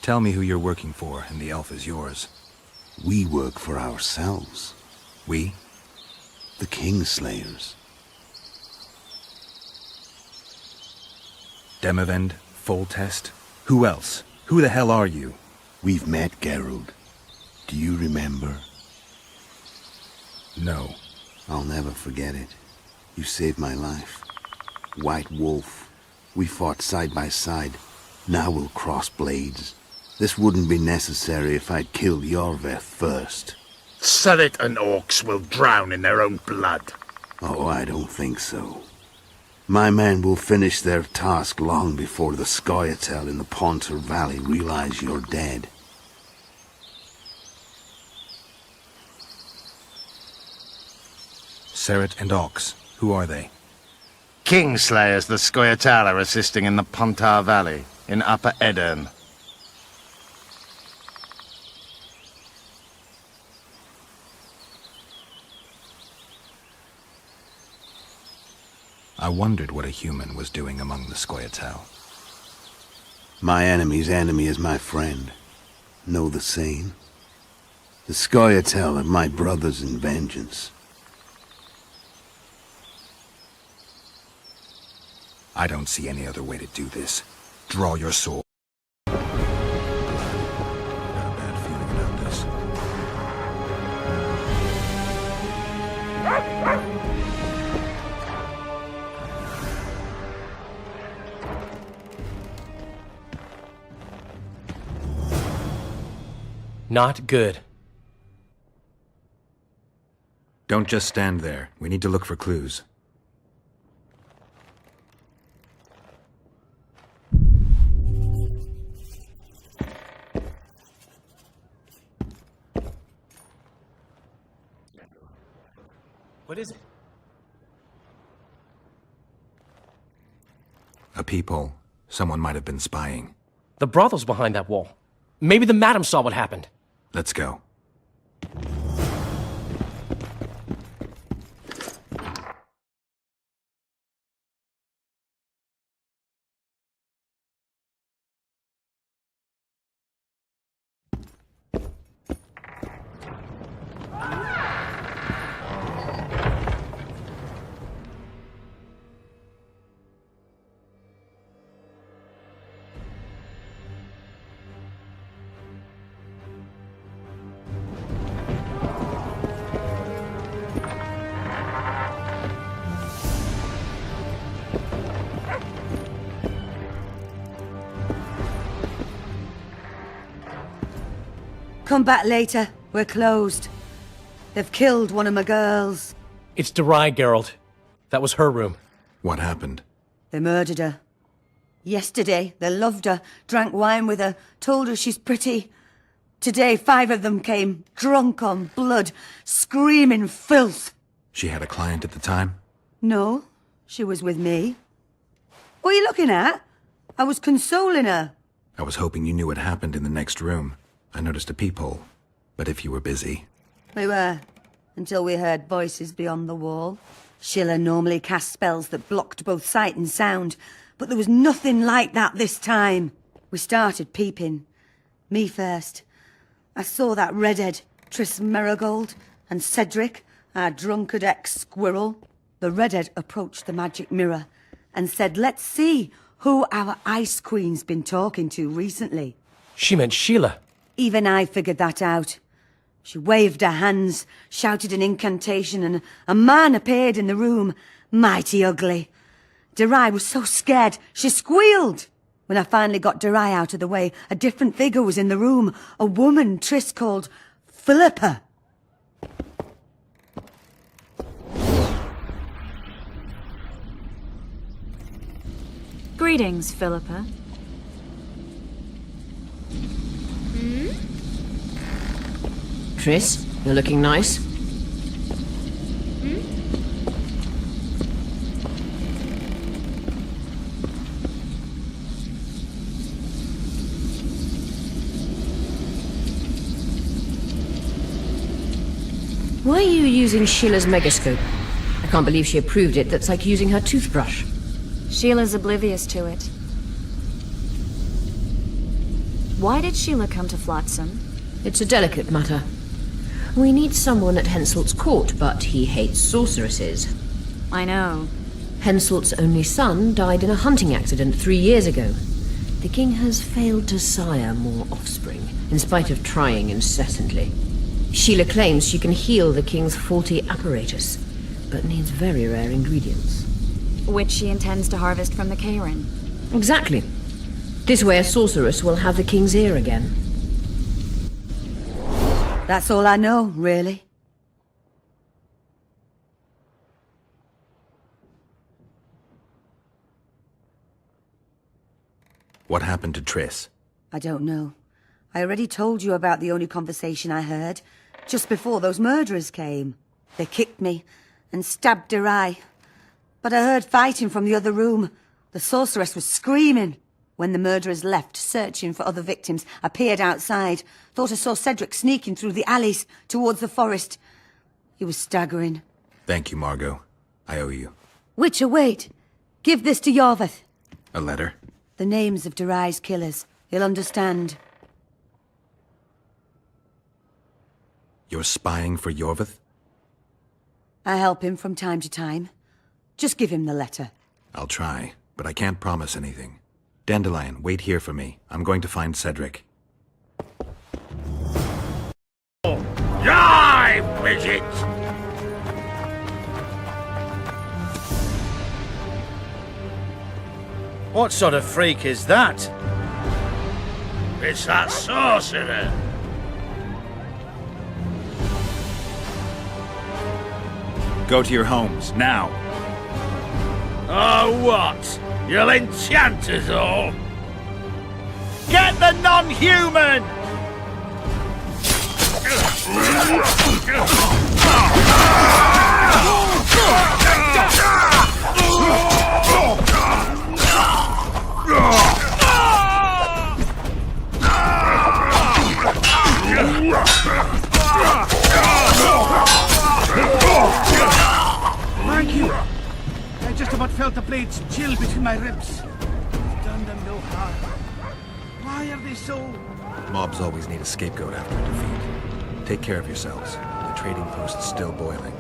Tell me who you're working for, and the elf is yours. We work for ourselves. We? The Kingslayers. Demavend, Foltest? Who else? Who the hell are you? We've met, Geralt. Do you remember? No. I'll never forget it. You saved my life. White Wolf. We fought side by side. Now we'll cross blades. This wouldn't be necessary if I'd killed Yorveth first. Surrit and orcs will drown in their own blood. Oh, I don't think so. My men will finish their task long before the Scoia'tael in the Pontar Valley realize you're dead. Surrit and Ox. Who are they? Kingslayers the Scoia'tael are assisting in the Pontar Valley, in Upper Edirn. I wondered what a human was doing among the Scoia'tael. My enemy's enemy is my friend. Know the saying? The Scoia'tael are my brothers in vengeance. I don't see any other way to do this. Draw your sword. Got a bad feeling about this. Not good. Don't just stand there. We need to look for clues. What is it? A peephole. Someone might have been spying. The brothel's behind that wall. Maybe the madam saw what happened. Let's go. Come back later. We're closed. They've killed one of my girls. It's Derai, Geralt. That was her room. What happened? They murdered her. Yesterday, they loved her, drank wine with her, told her she's pretty. Today, 5 of them came, drunk on blood, screaming filth. She had a client at the time? No, she was with me. What are you looking at? I was consoling her. I was hoping you knew what happened in the next room. I noticed a peephole, but if you were busy... We were, until we heard voices beyond the wall. Schiller normally cast spells that blocked both sight and sound, but there was nothing like that this time. We started peeping. Me first. I saw that redhead, Triss Merigold, and Cedric, our drunkard ex-squirrel. The redhead approached the magic mirror and said, let's see who our Ice Queen's been talking to recently. She meant Sheila. Even I figured that out. She waved her hands, shouted an incantation, and a man appeared in the room, mighty ugly. Derai was so scared, she squealed. When I finally got Derai out of the way, a different figure was in the room. A woman Triss called Philippa. Greetings, Philippa. Triss, you're looking nice. Why are you using Sheila's megascope? I can't believe she approved it. That's like using her toothbrush. Sheila's oblivious to it. Why did Sheila come to Flotsam? It's a delicate matter. We need someone at Henselt's court, but he hates sorceresses. I know. Henselt's only son died in a hunting accident 3 years ago. The king has failed to sire more offspring, in spite of trying incessantly. Sheila claims she can heal the king's faulty apparatus, but needs very rare ingredients. Which she intends to harvest from the Karen. Exactly. This way a sorceress will have the king's ear again. That's all I know, really. What happened to Triss? I don't know. I already told you about the only conversation I heard, just before those murderers came. They kicked me and stabbed Derai. But I heard fighting from the other room. The sorceress was screaming. When the murderers left, searching for other victims, I peered outside. Thought I saw Cedric sneaking through the alleys towards the forest. He was staggering. Thank you, Margot. I owe you. Witcher, wait. Give this to Yorveth. A letter? The names of Derai's killers. He'll understand. You're spying for Yorveth? I help him from time to time. Just give him the letter. I'll try, but I can't promise anything. Dandelion, wait here for me. I'm going to find Cedric. Die, midget! What sort of freak is that? It's that sorcerer. Go to your homes, now. Oh, what? You'll enchant us all? Get the non-human! Thank you. I just about felt the blades chill between my ribs. I've done them no harm. Why are they so... Mobs always need a scapegoat after a defeat. Take care of yourselves. The trading post is still boiling.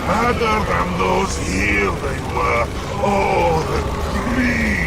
Harder than those here they were. Oh, the greed!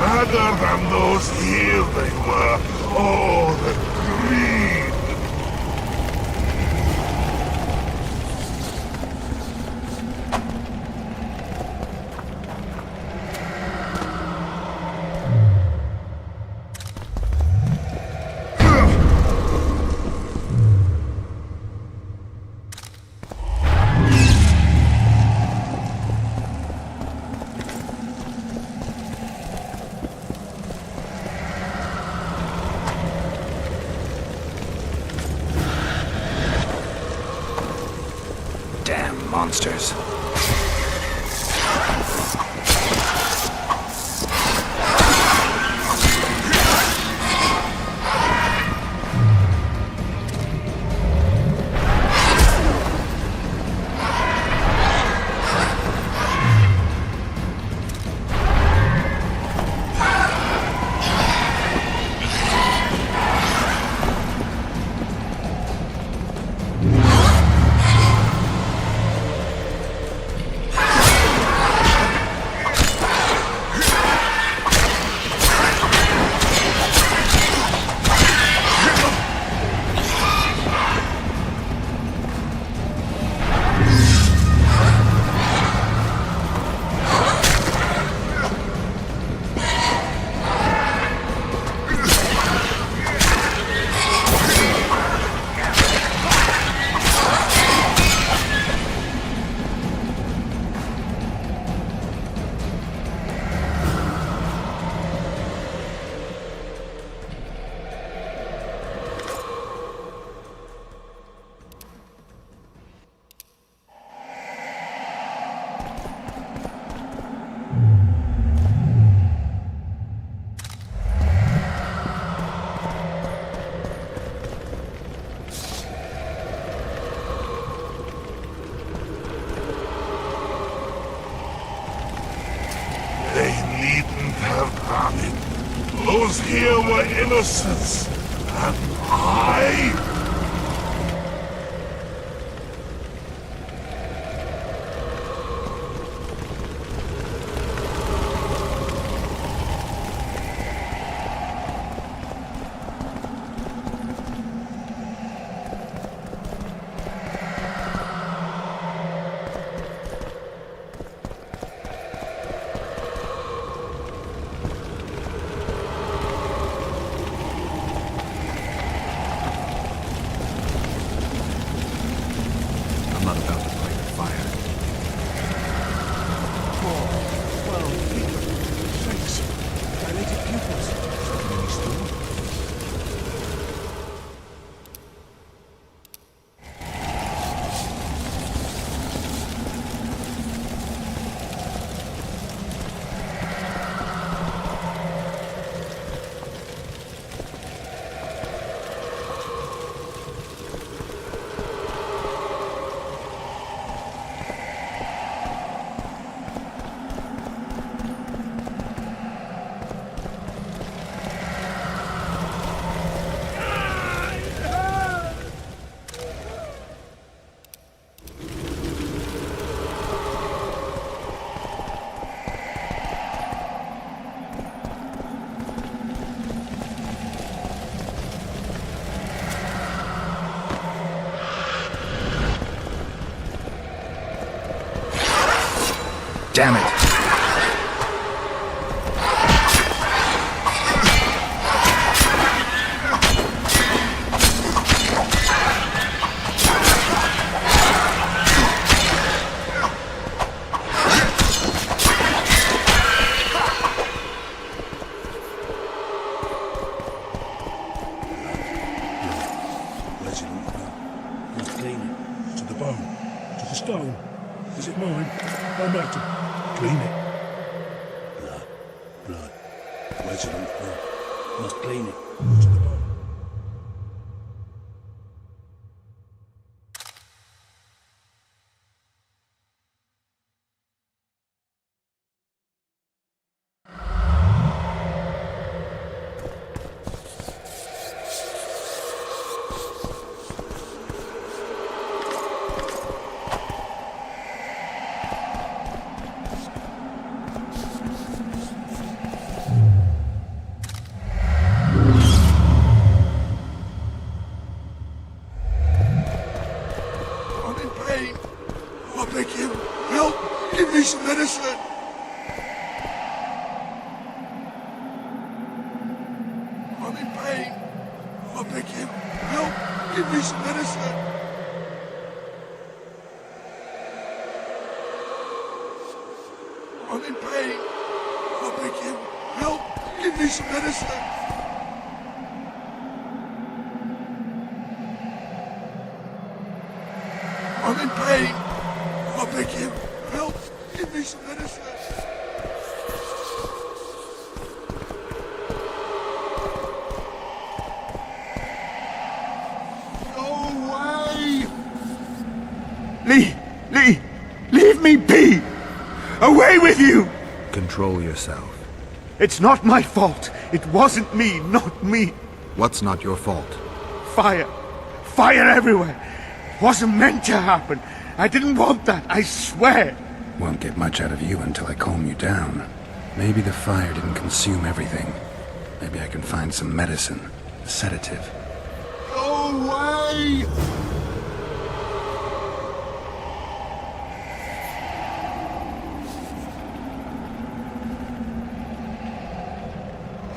Harder than those here they were. Oh, the greed! Damn monsters. They needn't have done it. Those here were innocents, and I... I'm not about to play with fire. 4, 12, 6. Dilated pupils. Something still. Damn it! Resident, must clean it. To the bone. To the stone. Is it mine? No matter. Clean it. Blood. Resident, must clean it. To the bone. Give me some medicine! I'm in pain. I beg you, help! Give me some medicine! I'm in pain. I beg you, help! Give me some medicine! I'm in pain. I beg you, help! Give me some medicine! Go away! Leave me be! Away with you! Control yourself. It's not my fault. It wasn't me, not me. What's not your fault? Fire. Fire everywhere. Wasn't meant to happen. I didn't want that, I swear. Won't get much out of you until I calm you down. Maybe the fire didn't consume everything. Maybe I can find some medicine, a sedative. Go away!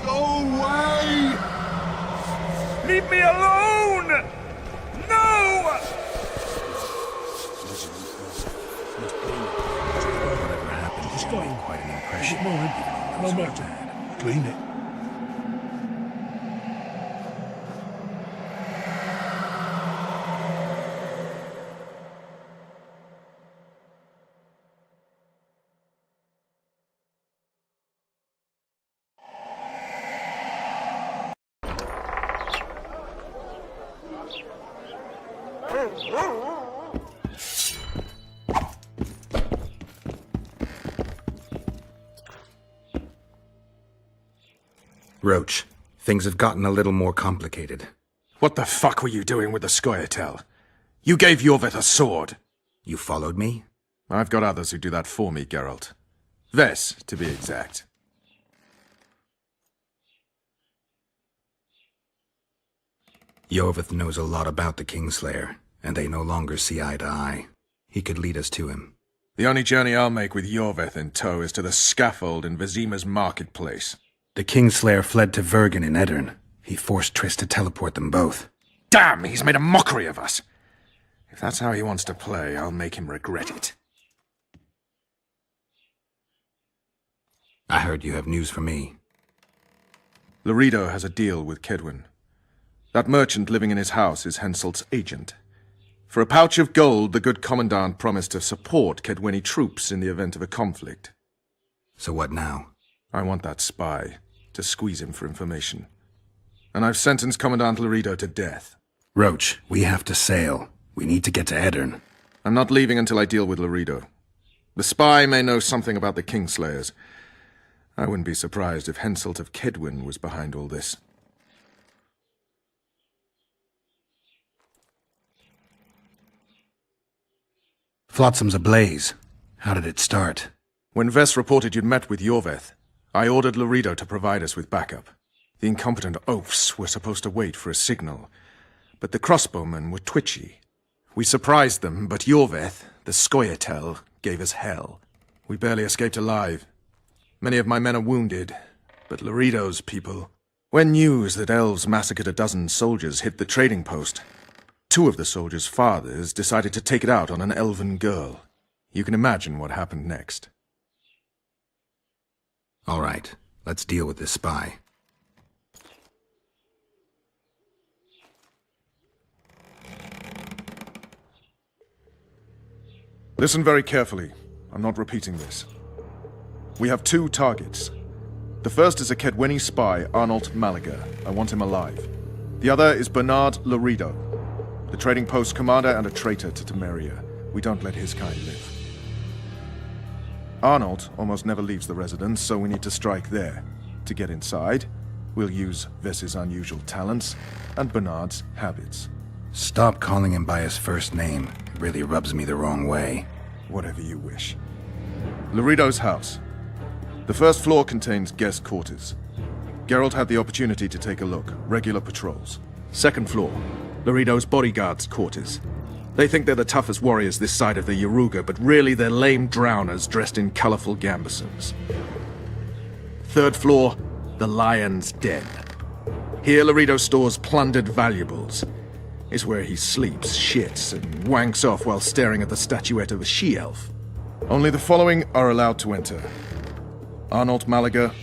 Go away! Leave me alone! No! Whatever happened, it's made quite an impression. Is it mine? No matter. Clean it. Roach, things have gotten a little more complicated. What the fuck were you doing with the Scoia'tael? You gave Yorveth a sword. You followed me? I've got others who do that for me, Geralt. Ves, to be exact. Yorveth knows a lot about the Kingslayer, and they no longer see eye to eye. He could lead us to him. The only journey I'll make with Yorveth in tow is to the scaffold in Vizima's marketplace. The Kingslayer fled to Vergen in Edirn. He forced Triss to teleport them both. Damn, he's made a mockery of us! If that's how he wants to play, I'll make him regret it. I heard you have news for me. Loredo has a deal with Kedwin. That merchant living in his house is Henselt's agent. For a pouch of gold, the good commandant promised to support Kedweni troops in the event of a conflict. So what now? I want that spy, to squeeze him for information. And I've sentenced Commandant Loredo to death. Roach, we have to sail. We need to get to Edirn. I'm not leaving until I deal with Loredo. The spy may know something about the Kingslayers. I wouldn't be surprised if Henselt of Kedwin was behind all this. Flotsam's ablaze. How did it start? When Ves reported you'd met with Yorveth, I ordered Loredo to provide us with backup. The incompetent oafs were supposed to wait for a signal, but the crossbowmen were twitchy. We surprised them, but Yorveth, the Scoia'tael, gave us hell. We barely escaped alive. Many of my men are wounded, but Loredo's people... When news that elves massacred a dozen soldiers hit the trading post, 2 of the soldiers' fathers decided to take it out on an elven girl. You can imagine what happened next. All right, let's deal with this spy. Listen very carefully. I'm not repeating this. We have 2 targets. The first is a Kedweni spy, Arnold Malaga. I want him alive. The other is Bernard Loredo, the trading post commander and a traitor to Temeria. We don't let his kind live. Arnold almost never leaves the residence, so we need to strike there. To get inside, we'll use Ves's unusual talents and Bernard's habits. Stop calling him by his first name. It really rubs me the wrong way. Whatever you wish. Loredo's house. The first floor contains guest quarters. Geralt had the opportunity to take a look. Regular patrols. Second floor. Loredo's bodyguards' quarters. They think they're the toughest warriors this side of the Yaruga, but really they're lame drowners dressed in colorful gambesons. Third floor, the Lion's Den. Here Loredo stores plundered valuables. It's where he sleeps, shits, and wanks off while staring at the statuette of a she-elf. Only the following are allowed to enter. Arnold Malaga,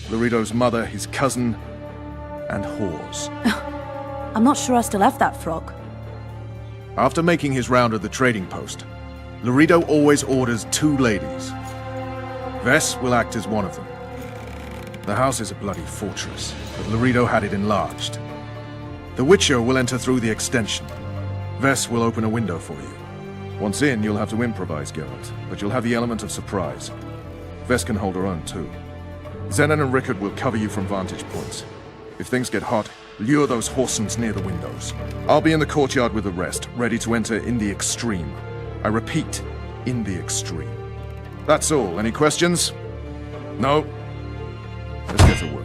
Loredo's mother, his cousin, and whores. I'm not sure I still have that frock. After making his round of the trading post, Loredo always orders 2 ladies. Ves will act as one of them. The house is a bloody fortress, but Loredo had it enlarged. The Witcher will enter through the extension. Ves will open a window for you. Once in, you'll have to improvise, Geralt, but you'll have the element of surprise. Ves can hold her own, too. Zenon and Rickard will cover you from vantage points. If things get hot, lure those horsens near the windows. I'll be in the courtyard with the rest, ready to enter in the extreme. I repeat, in the extreme. That's all. Any questions? No? Let's get to work.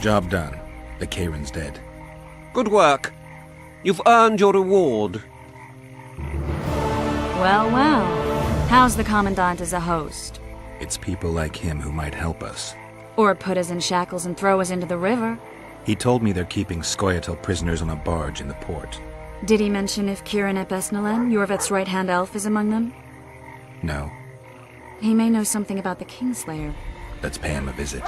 Job done. The Kayran's dead. Good work. You've earned your reward. Well, well. How's the Commandant as a host? It's people like him who might help us. Or put us in shackles and throw us into the river. He told me they're keeping Scoia'tael prisoners on a barge in the port. Did he mention if Kieran ep Esnalen, Yorveth's right-hand elf, is among them? No. He may know something about the Kingslayer. Let's pay him a visit.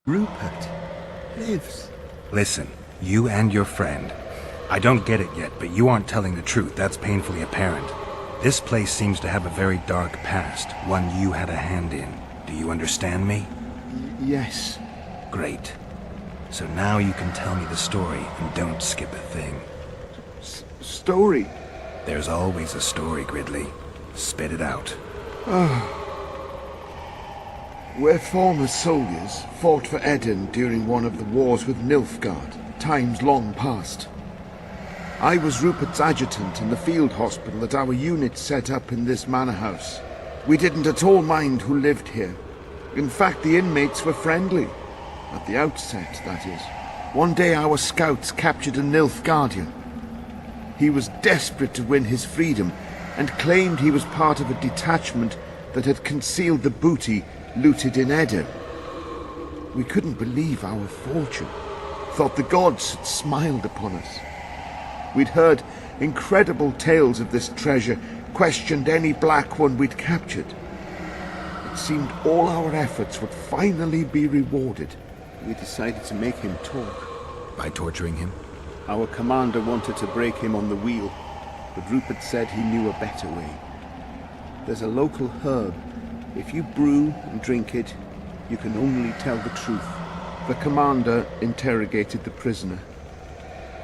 Rupert lives. Listen, you and your friend. I don't get it yet, but you aren't telling the truth. That's painfully apparent. This place seems to have a very dark past, one you had a hand in. Do you understand me? Yes. Great. So now you can tell me the story, and don't skip a thing. Story? There's always a story, Gridley. Spit it out. We're former soldiers, fought for Eden during one of the wars with Nilfgaard, times long past. I was Rupert's adjutant in the field hospital that our unit set up in this manor house. We didn't at all mind who lived here. In fact, the inmates were friendly. At the outset, that is. One day our scouts captured a Nilfgaardian. He was desperate to win his freedom and claimed he was part of a detachment that had concealed the booty looted in Eden. We couldn't believe our fortune, thought the gods had smiled upon us. We'd heard incredible tales of this treasure, questioned any black one we'd captured. It seemed all our efforts would finally be rewarded. We decided to make him talk. By torturing him? Our commander wanted to break him on the wheel, but Rupert said he knew a better way. There's a local herb. If you brew and drink it, you can only tell the truth. The commander interrogated the prisoner,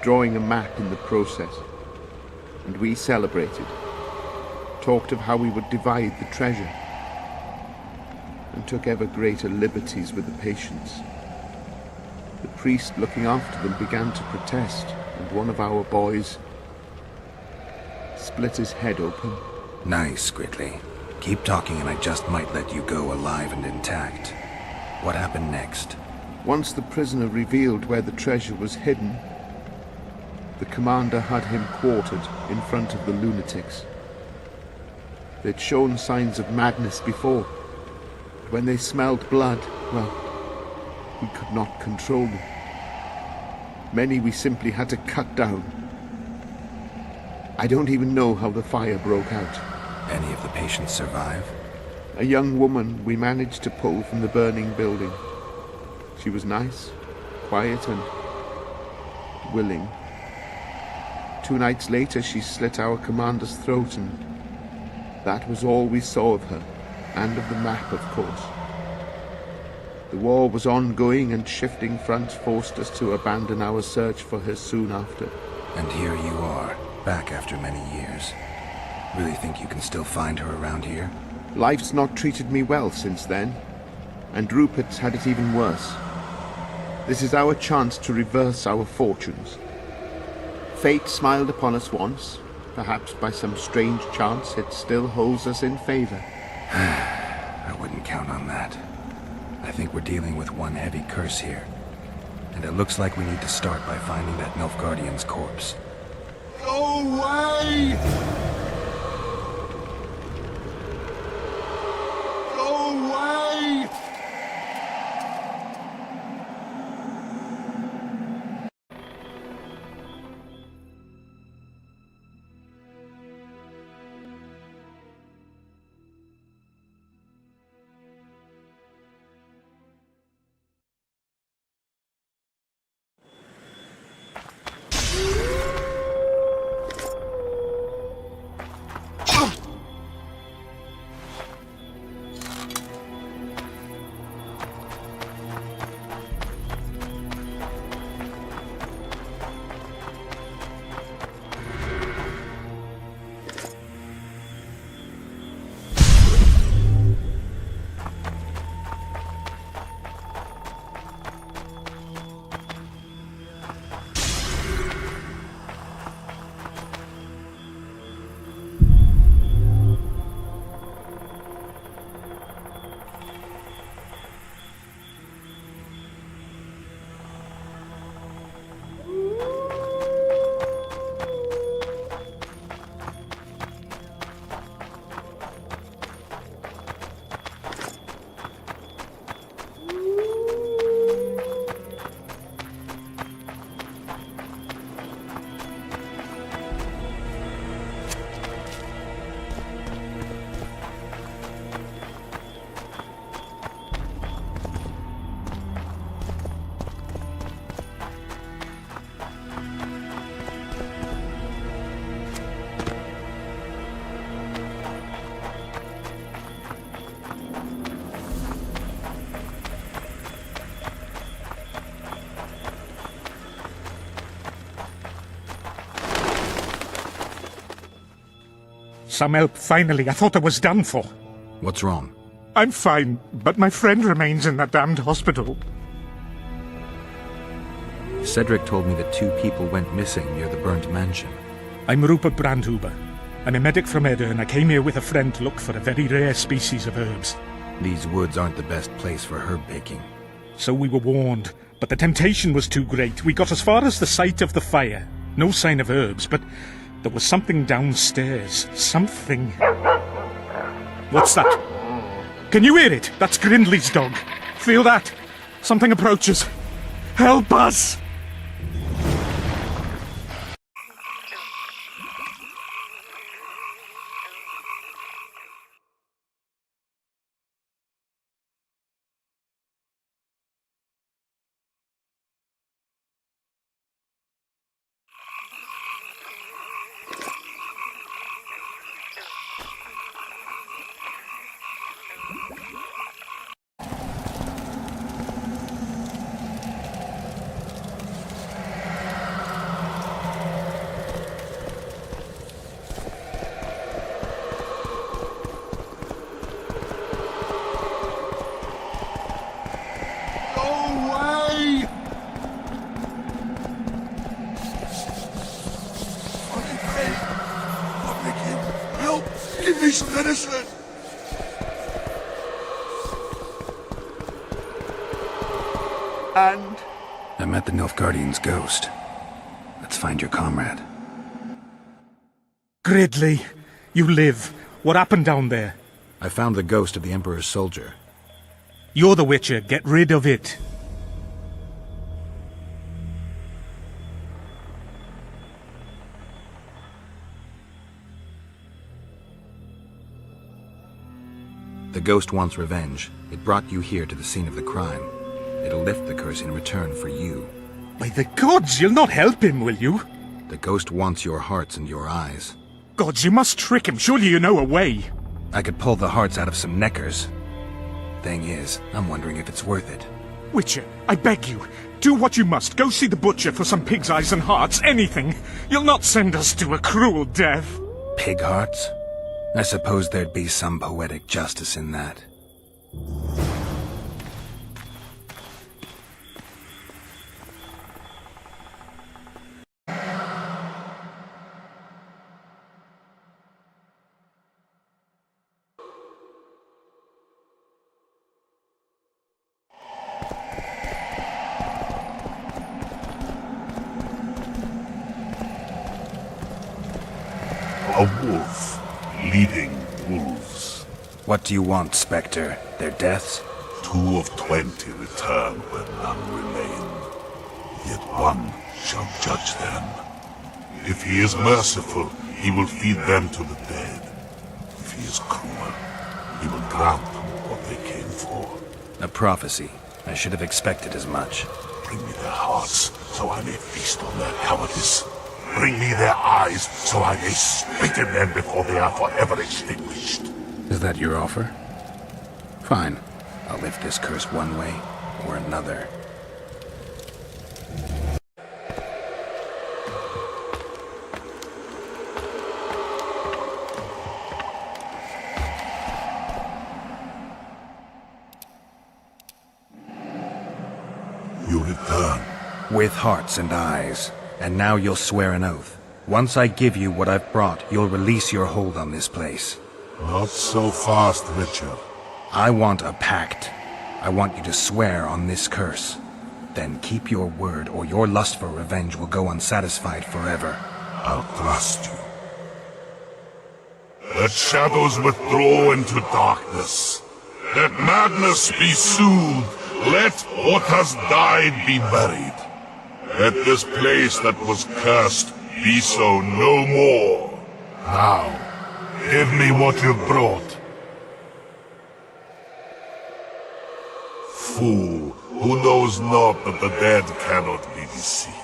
drawing a map in the process, and we celebrated, talked of how we would divide the treasure, and took ever greater liberties with the patients. The priest looking after them began to protest, and one of our boys split his head open. Nice, Gridley. Keep talking and I just might let you go alive and intact. What happened next? Once the prisoner revealed where the treasure was hidden, the commander had him quartered in front of the lunatics. They'd shown signs of madness before, but when they smelled blood, well, we could not control them. Many we simply had to cut down. I don't even know how the fire broke out. Any of the patients survive? A young woman we managed to pull from the burning building. She was nice, quiet and willing. 2 nights later she slit our commander's throat, and that was all we saw of her, and of the map, of course. The war was ongoing, and shifting fronts forced us to abandon our search for her soon after. And here you are, back after many years. Really think you can still find her around here? Life's not treated me well since then, and Rupert's had it even worse. This is our chance to reverse our fortunes. Fate smiled upon us once. Perhaps by some strange chance it still holds us in favor. I wouldn't count on that. I think we're dealing with one heavy curse here. And it looks like we need to start by finding that Nilfgaardian's corpse. Go away! Go away! Some help, finally. I thought I was done for. What's wrong? I'm fine, but my friend remains in that damned hospital. Cedric told me that 2 people went missing near the burnt mansion. I'm Rupert Brandhuber. I'm a medic from Edda, and I came here with a friend to look for a very rare species of herbs. These woods aren't the best place for herb picking. So we were warned, but the temptation was too great. We got as far as the site of the fire. No sign of herbs, but there was something downstairs. Something. What's that? Can you hear it? That's Grindley's dog. Feel that? Something approaches. Help us! Some medicine! And? I met the Nilfgaardian's ghost. Let's find your comrade. Gridley, you live. What happened down there? I found the ghost of the Emperor's soldier. You're the Witcher. Get rid of it. The ghost wants revenge. It brought you here to the scene of the crime. It'll lift the curse in return for you. By the gods, you'll not help him, will you? The ghost wants your hearts and your eyes. Gods, you must trick him. Surely you know a way. I could pull the hearts out of some neckers. Thing is, I'm wondering if it's worth it. Witcher, I beg you, do what you must. Go see the butcher for some pig's eyes and hearts, anything. You'll not send us to a cruel death. Pig hearts? I suppose there'd be some poetic justice in that. A wolf leading wolves. What do you want, Spectre? Their deaths? 2 of 20 return where none remain. Yet one shall judge them. If he is merciful, he will feed them to the dead. If he is cruel, he will grant them what they came for. A prophecy. I should have expected as much. Bring me their hearts, so I may feast on their cowardice. Bring me their eyes, so I may spit in them before they are forever extinguished. Is that your offer? Fine. I'll lift this curse one way or another. You return. With hearts and eyes. And now you'll swear an oath. Once I give you what I've brought, you'll release your hold on this place. Not so fast, Richard. I want a pact. I want you to swear on this curse. Then keep your word, or your lust for revenge will go unsatisfied forever. I'll trust you. Let shadows withdraw into darkness. Let madness be soothed. Let what has died be buried. Let this place that was cursed be so no more. Now, give me what you've brought. Fool, who knows not that the dead cannot be deceived.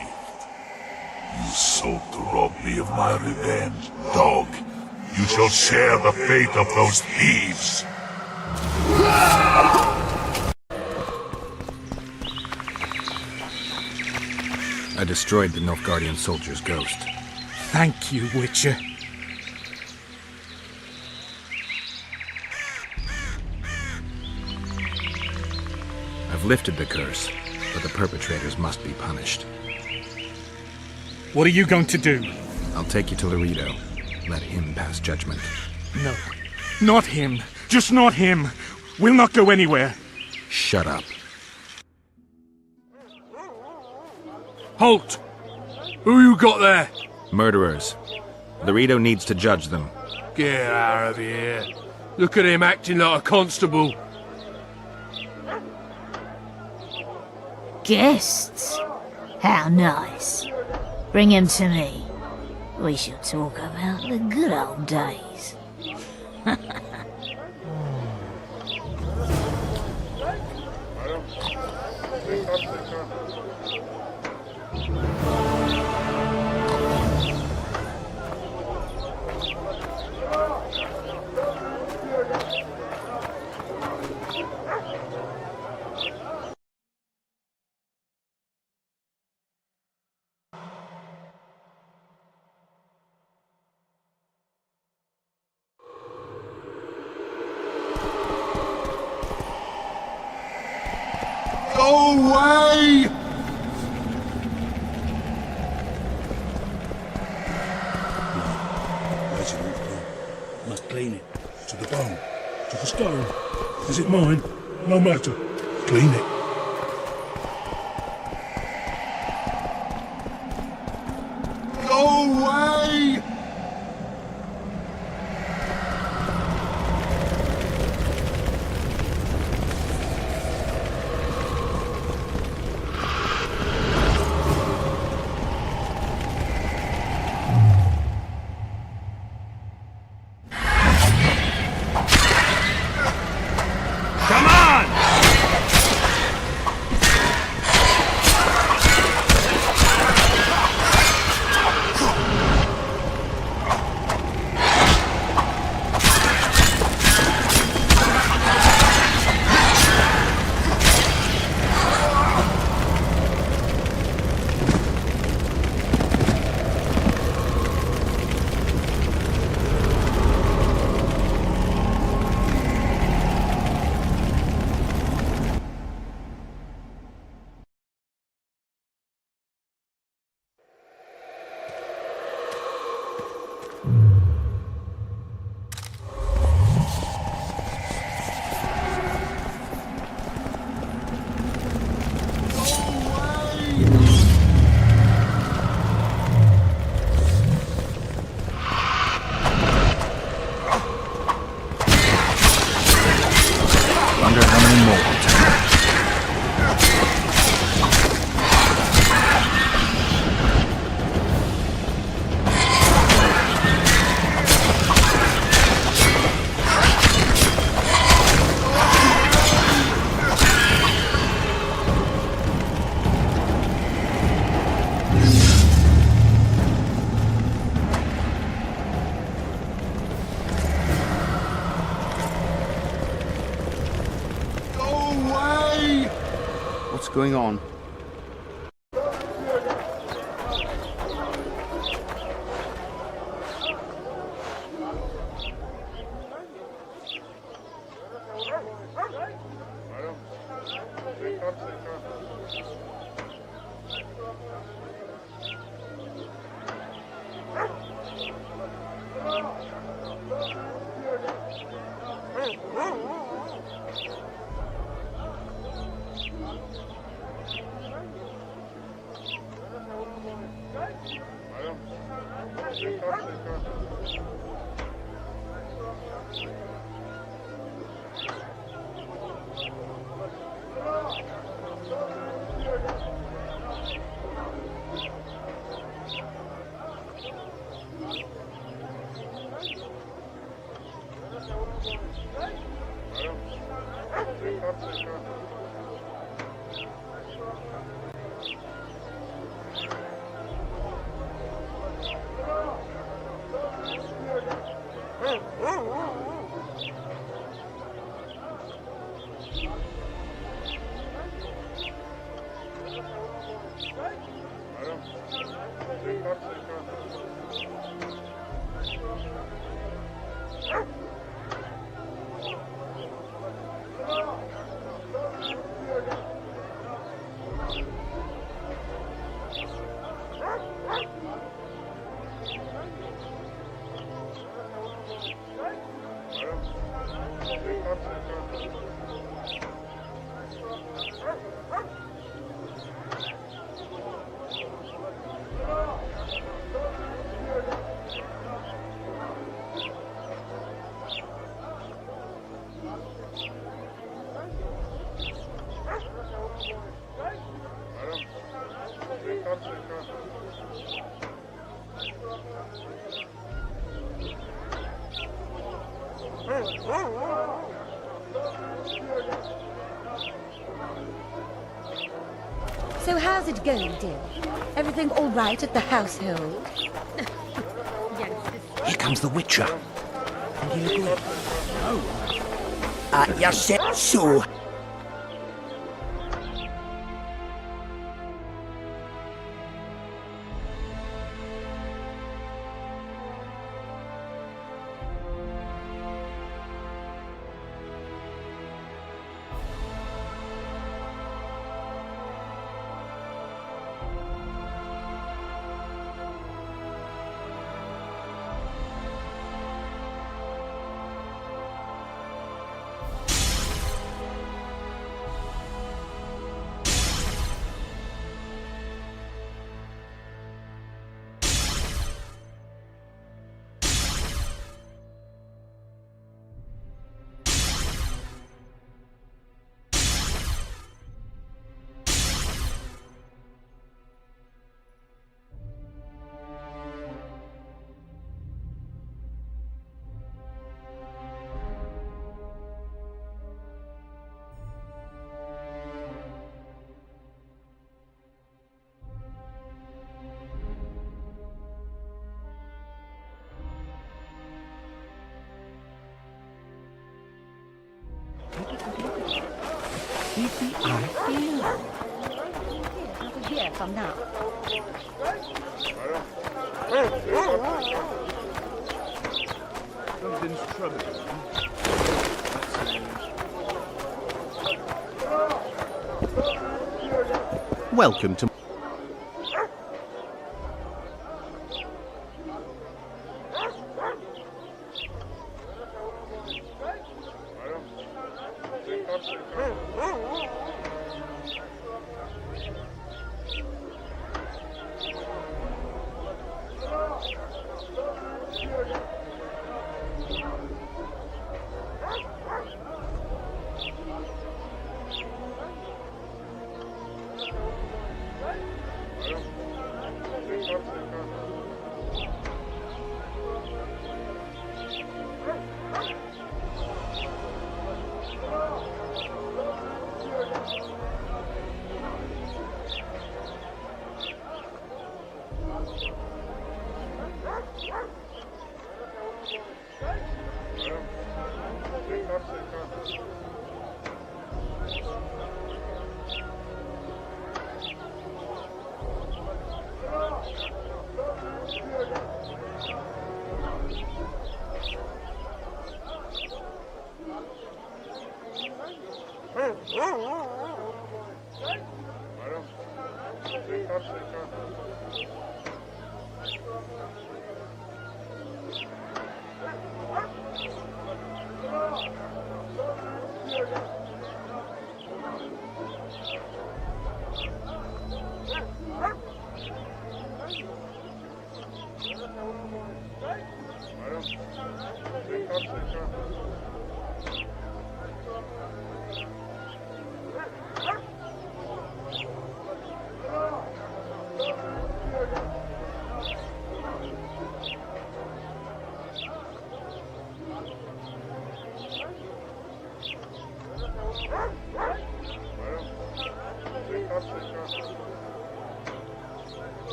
You sought to rob me of my revenge, dog. You shall share the fate of those thieves. I destroyed the Nilfgaardian soldier's ghost. Thank you, Witcher. I've lifted the curse, but the perpetrators must be punished. What are you going to do? I'll take you to Laredo. Let him pass judgment. No. Not him. Just not him. We'll not go anywhere. Shut up. Halt! Who you got there? Murderers. Laredo needs to judge them. Get out of here. Look at him acting like a constable. Guests? How nice. Bring him to me. We shall talk about the good old days. Go away! Must clean it. To the bone. To the stone. Is it mine? No matter. Clean it. Go away! Wonder how many more will turn. What's going on? So how's it going, dear? Everything all right at the household? Here comes the Witcher. And you look You said so. Over here from now. Something's troubling you. Welcome to...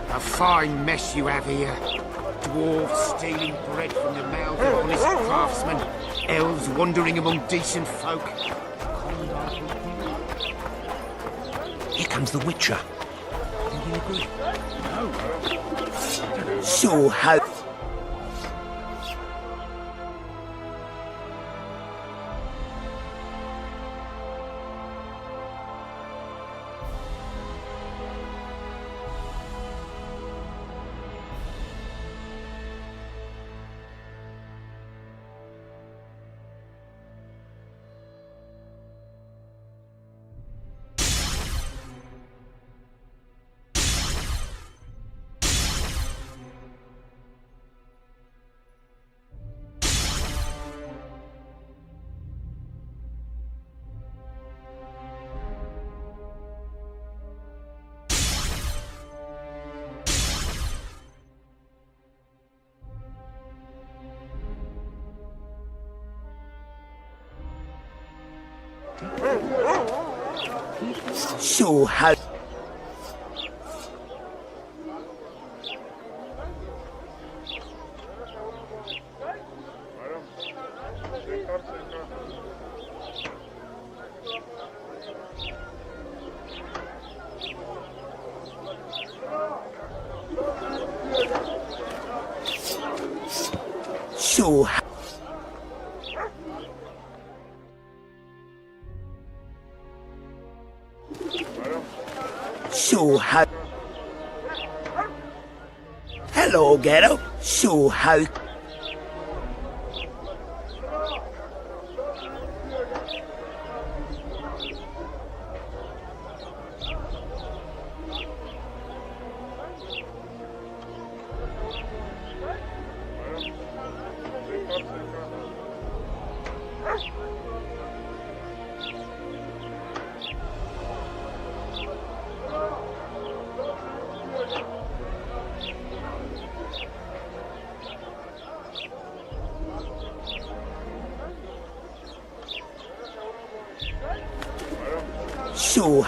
A fine mess you have here. Dwarves stealing bread from the mouths of honest craftsmen. Elves wandering among decent folk. Here comes the Witcher. Do you agree? No. So how... So how... So how... So how... Hello, Ghetto. So how... So...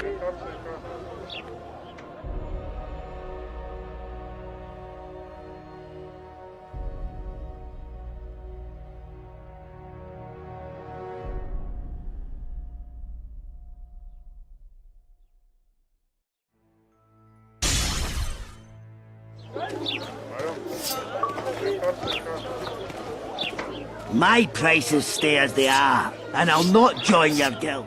My prices stay as they are, and I'll not join your guild.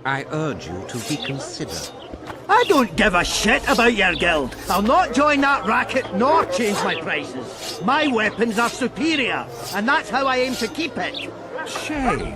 I urge you to reconsider. I don't give a shit about your guild. I'll not join that racket nor change my prices. My weapons are superior, and that's how I aim to keep it. Shame.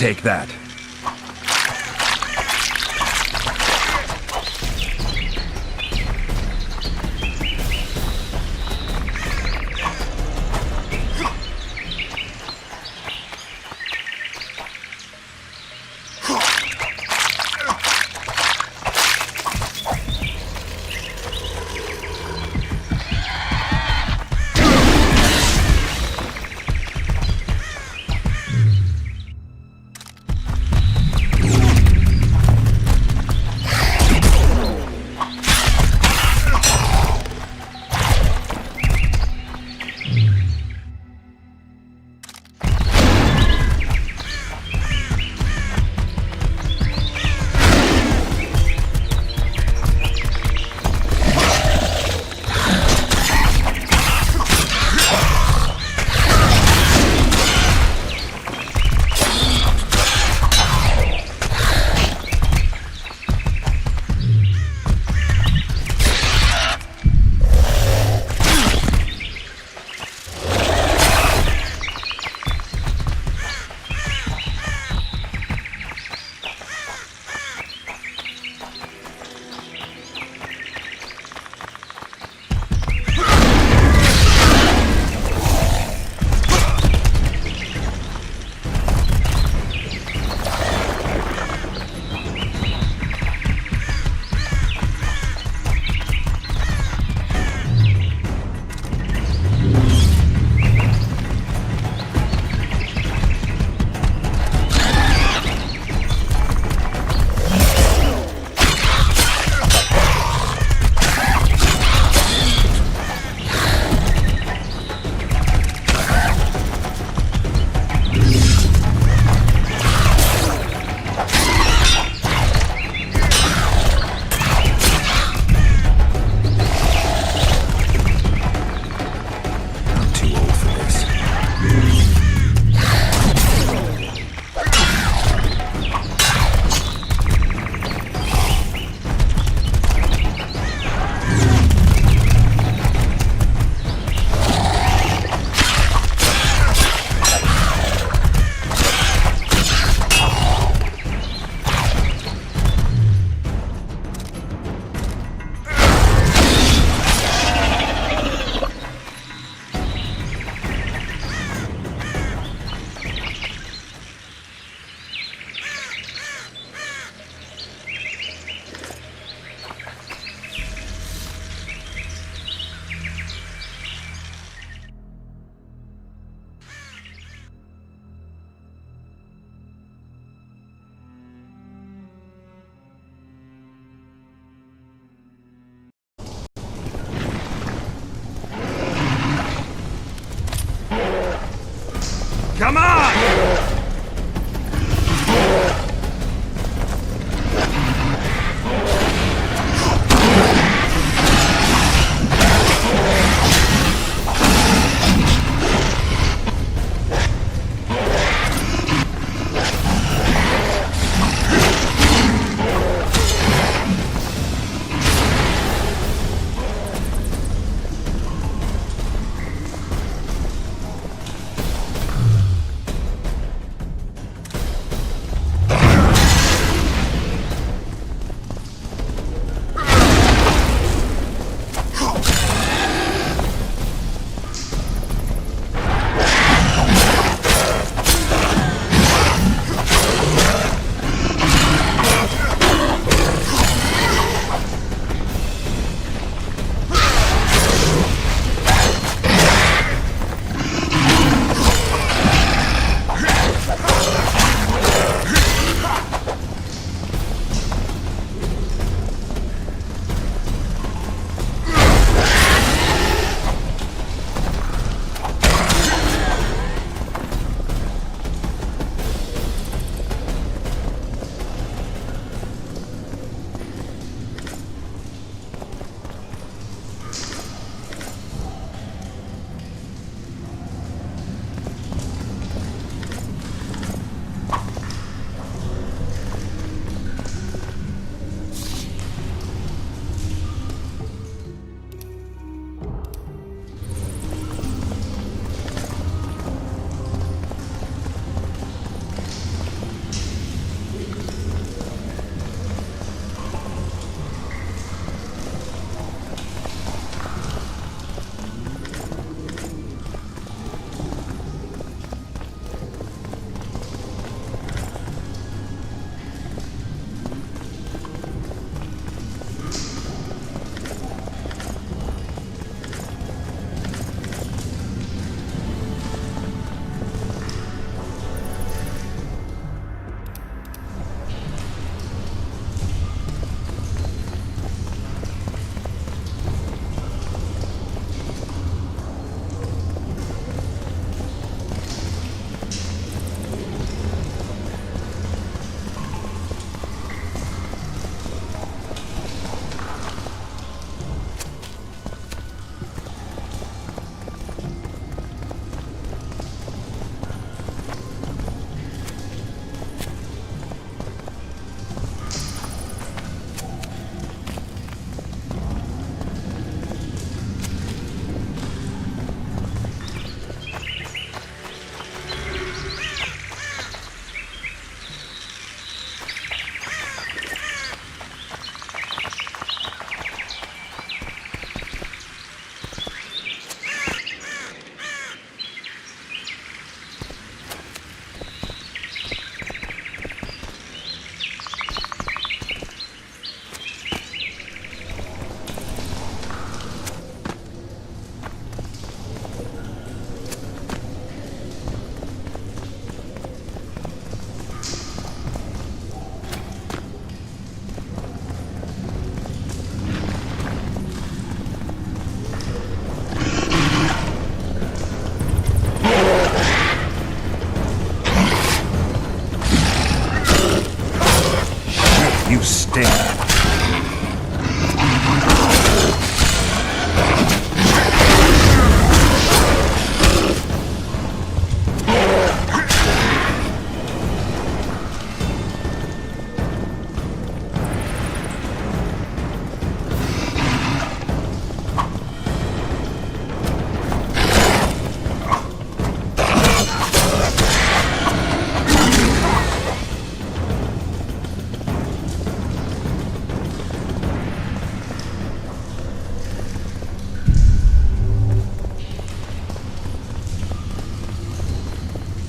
Take that. arrows sting.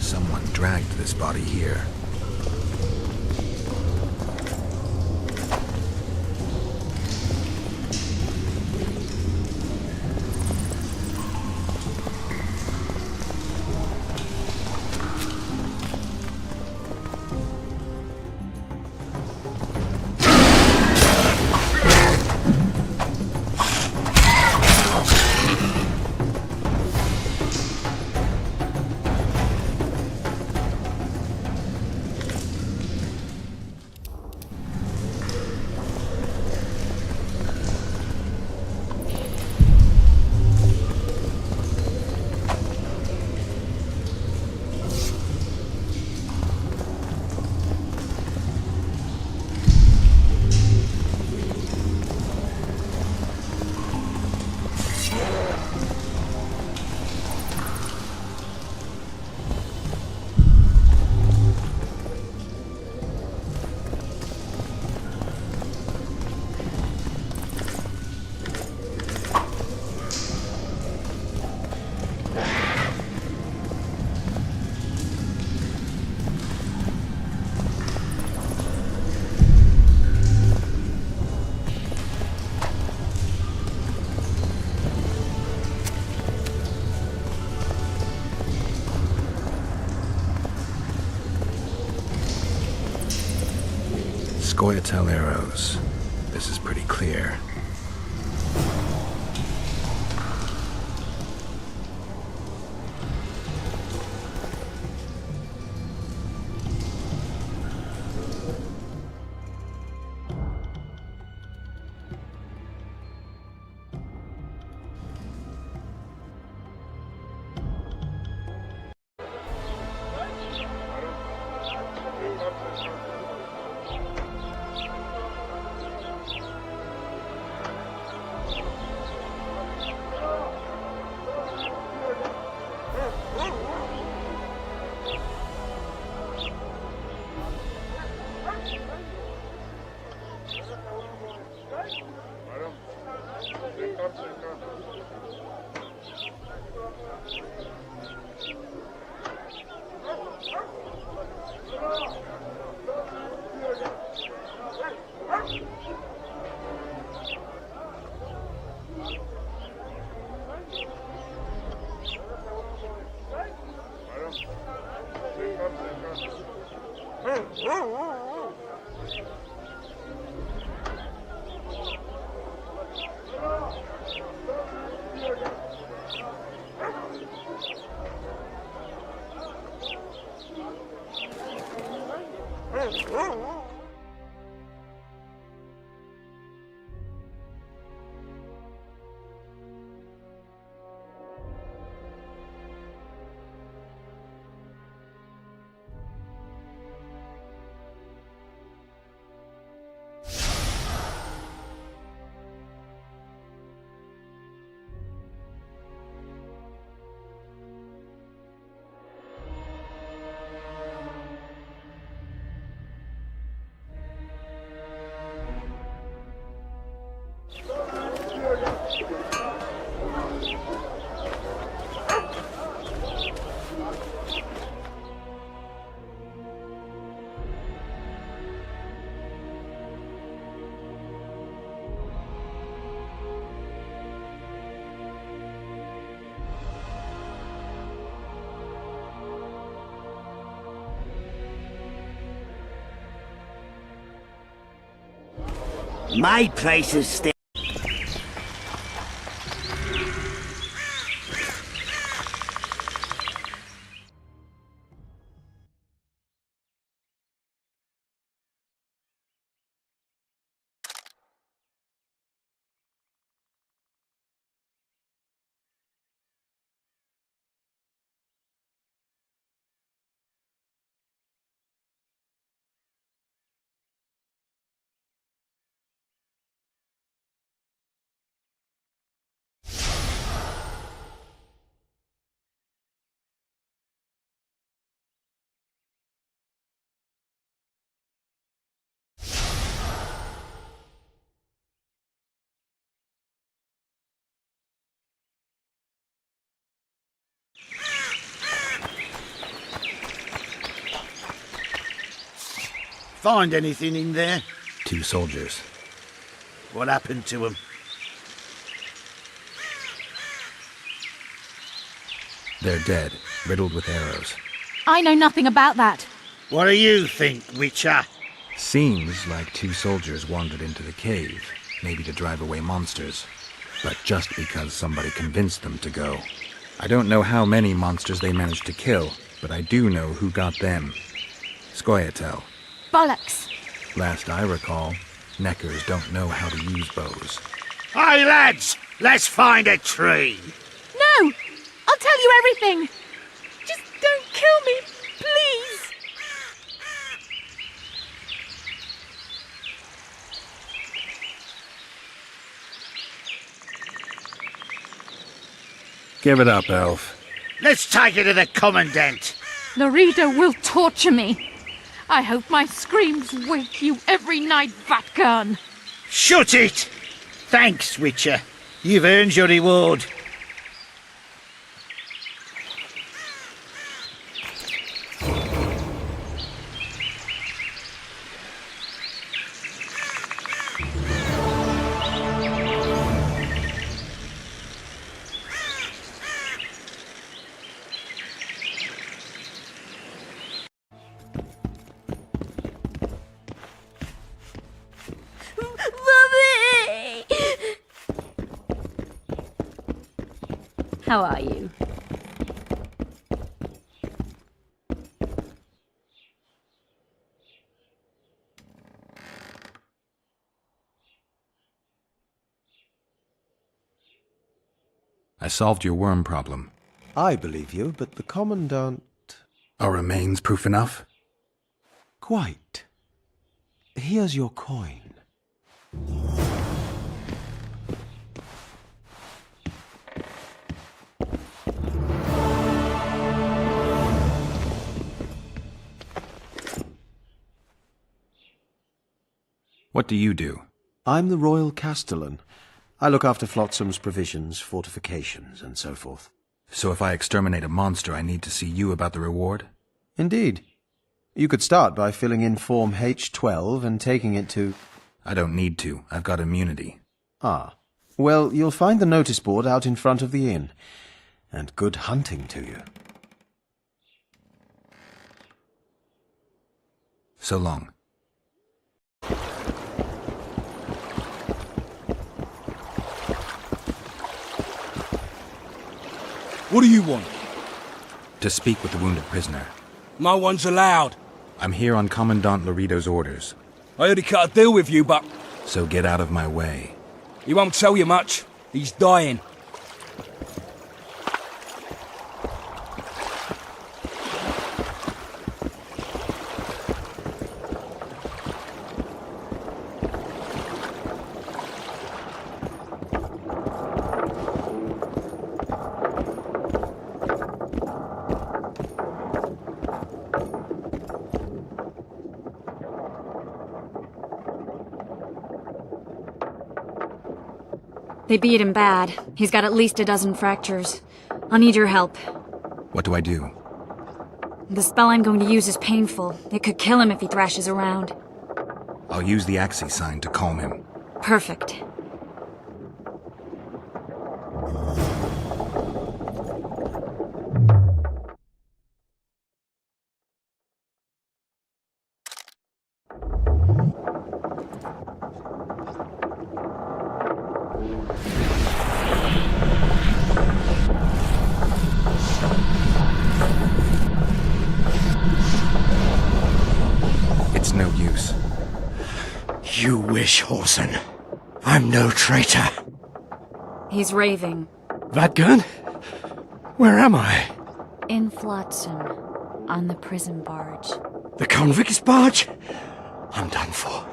Someone dragged this body here. Scoia'tael arrows. This is pretty clear. My price is still... Find anything in there? 2 soldiers. What happened to them? They're dead, riddled with arrows. I know nothing about that. What do you think, Witcher? Seems like 2 soldiers wandered into the cave, maybe to drive away monsters. But just because somebody convinced them to go. I don't know how many monsters they managed to kill, but I do know who got them. Scoia'tael. Bollocks. Last I recall, Neckers don't know how to use bows. Hey, lads! Let's find a tree! No! I'll tell you everything! Just don't kill me, please! Give it up, Elf. Let's take it to the Commandant! Loredo will torture me. I hope my screams wake you every night, Vatgun. Shut it! Thanks, Witcher. You've earned your reward. How are you? I solved your worm problem. I believe you, but the Commandant... Are remains proof enough? Quite. Here's your coin. What do you do? I'm the Royal Castellan. I look after Flotsam's provisions, fortifications, and so forth. So if I exterminate a monster, I need to see you about the reward? Indeed. You could start by filling in Form H12 and taking it to... I don't need to. I've got immunity. Ah. Well, you'll find the notice board out in front of the inn. And good hunting to you. So long. What do you want? To speak with the wounded prisoner. No one's allowed. I'm here on Commandant Loredo's orders. I already cut a deal with you, but... So get out of my way. He won't tell you much. He's dying. They beat him bad. He's got at least a dozen fractures. I'll need your help. What do I do? The spell I'm going to use is painful. It could kill him if he thrashes around. I'll use the Axii sign to calm him. Perfect. It's no use. You wish, Horson. I'm no traitor. He's raving. Vatgun? Where am I? In Flotsam, on the prison barge. The convict's barge? I'm done for.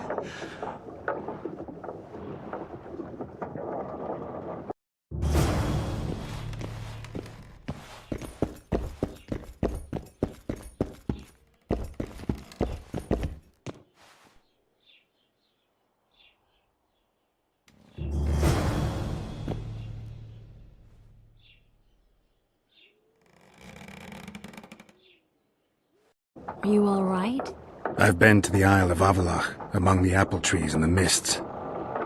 Are you all right? I've been to the Isle of Avalach, among the apple trees and the mists.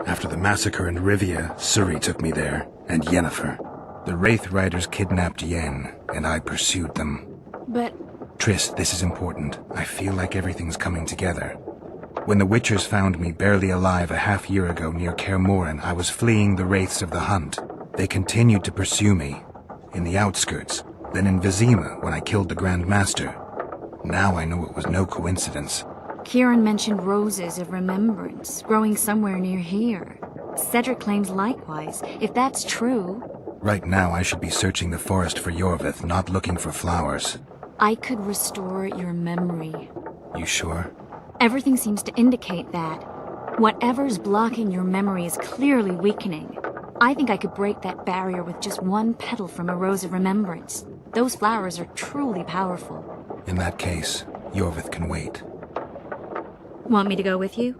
After the massacre in Rivia, Suri took me there, and Yennefer. The Wraith Riders kidnapped Yen, and I pursued them. But... Triss, this is important. I feel like everything's coming together. When the Witchers found me barely alive a half-year ago near Kaer Morhen, I was fleeing the Wraiths of the Hunt. They continued to pursue me, in the outskirts, then in Vizima when I killed the Grand Master. Now I know it was no coincidence. Kieran mentioned roses of remembrance, growing somewhere near here. Cedric claims likewise. If that's true... Right now I should be searching the forest for Yorvith, not looking for flowers. I could restore your memory. You sure? Everything seems to indicate that. Whatever's blocking your memory is clearly weakening. I think I could break that barrier with just one petal from a rose of remembrance. Those flowers are truly powerful. In that case, Yorvith can wait. Want me to go with you?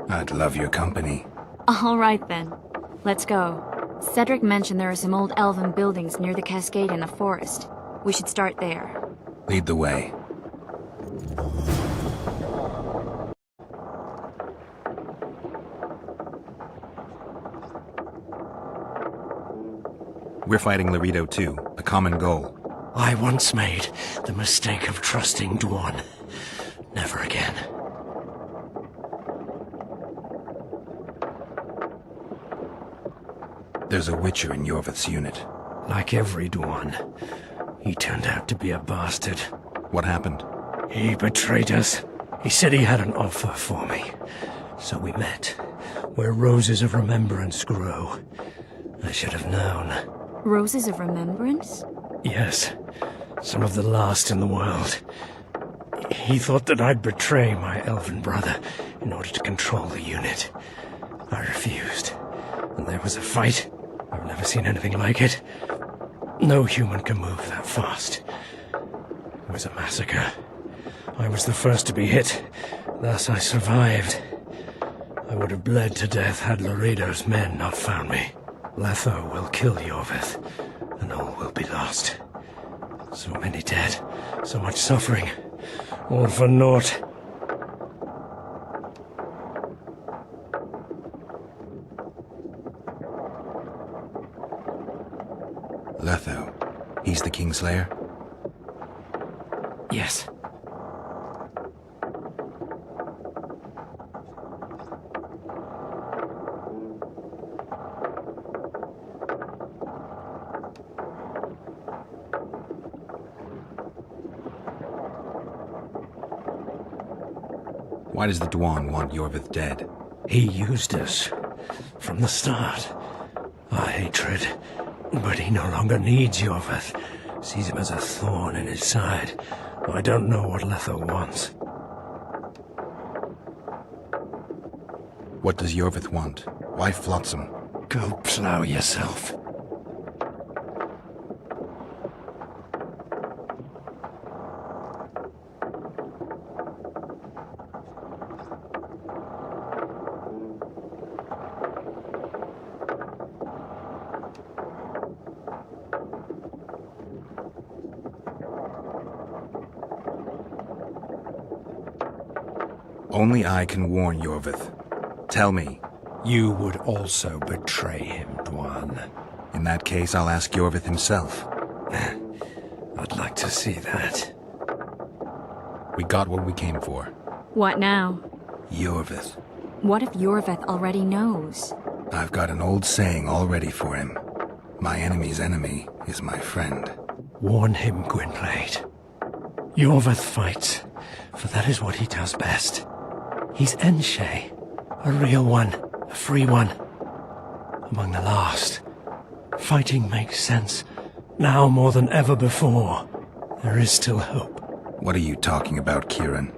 I'd love your company. All right then. Let's go. Cedric mentioned there are some old elven buildings near the cascade in the forest. We should start there. Lead the way. We're fighting Laredo too, a common goal. I once made the mistake of trusting Dwan. Never again. There's a Witcher in Yorvith's unit. Like every Dwan, he turned out to be a bastard. What happened? He betrayed us. He said he had an offer for me. So we met, where roses of remembrance grow. I should have known. Roses of remembrance? Yes, some of the last in the world. He thought that I'd betray my elven brother in order to control the unit. I refused, and there was a fight. I've never seen anything like it. No human can move that fast. It was a massacre. I was the first to be hit, thus I survived. I would have bled to death had Laredo's men not found me. Letho will kill Yorvith, and all will be lost. So many dead, so much suffering, all for naught. Letho. He's the Kingslayer? Yes. Why does the Dwan want Yorvith dead? He used us from the start. Our hatred. But he no longer needs Yorvith. Sees him as a thorn in his side. I don't know what Letho wants. What does Yorvith want? Why Flotsam? Go plow yourself. Only I can warn Yorvith. Tell me. You would also betray him, Dwan. In that case, I'll ask Yorvith himself. I'd like to see that. We got what we came for. What now? Yorvith. What if Yorvith already knows? I've got an old saying all ready for him. My enemy's enemy is my friend. Warn him, Gwynblade. Yorvith fights, for that is what he does best. He's Enshe, a real one, a free one. Among the last. Fighting makes sense, now more than ever before. There is still hope. What are you talking about, Kieran?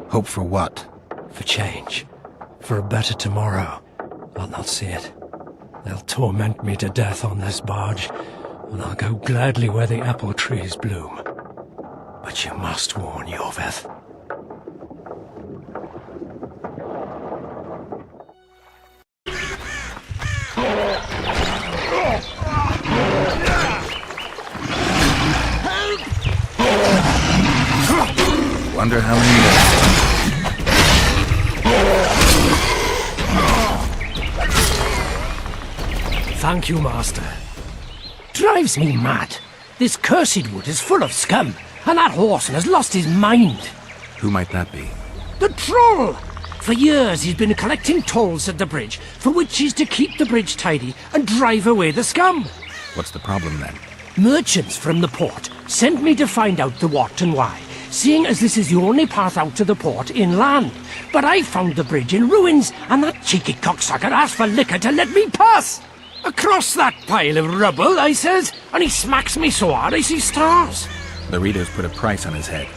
Hope for what? For change. For a better tomorrow. I'll not see it. They'll torment me to death on this barge, and I'll go gladly where the apple trees bloom. But you must warn Yorvith. Wonder how many more. Thank you, Master. Drives me mad. This cursed wood is full of scum, and that horseman has lost his mind. Who might that be? The troll! For years he's been collecting tolls at the bridge, for which he's to keep the bridge tidy and drive away the scum. What's the problem then? Merchants from the port sent me to find out the what and why, seeing as this is the only path out to the port inland. But I found the bridge in ruins, and that cheeky cocksucker asked for liquor to let me pass. Across that pile of rubble, I says, and he smacks me so hard I see stars. Laredo's put a price on his head.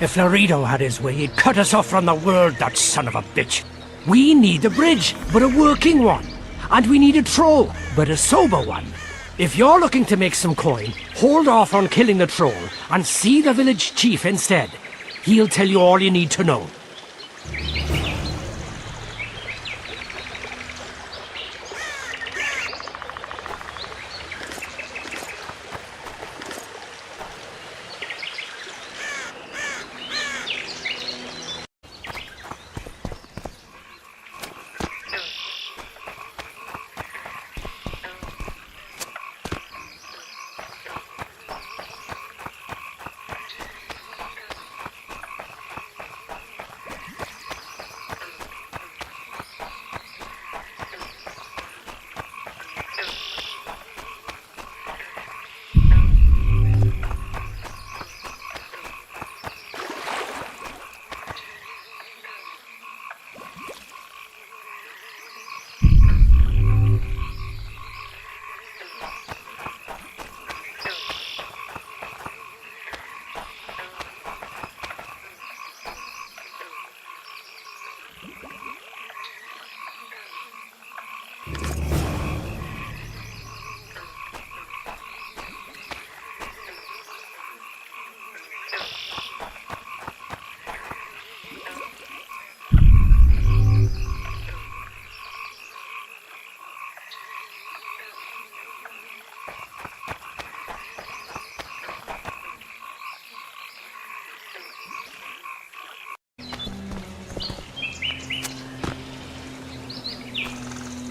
If Laredo had his way, he'd cut us off from the world, that son of a bitch. We need a bridge, but a working one. And we need a troll, but a sober one. If you're looking to make some coin, hold off on killing the troll and see the village chief instead. He'll tell you all you need to know.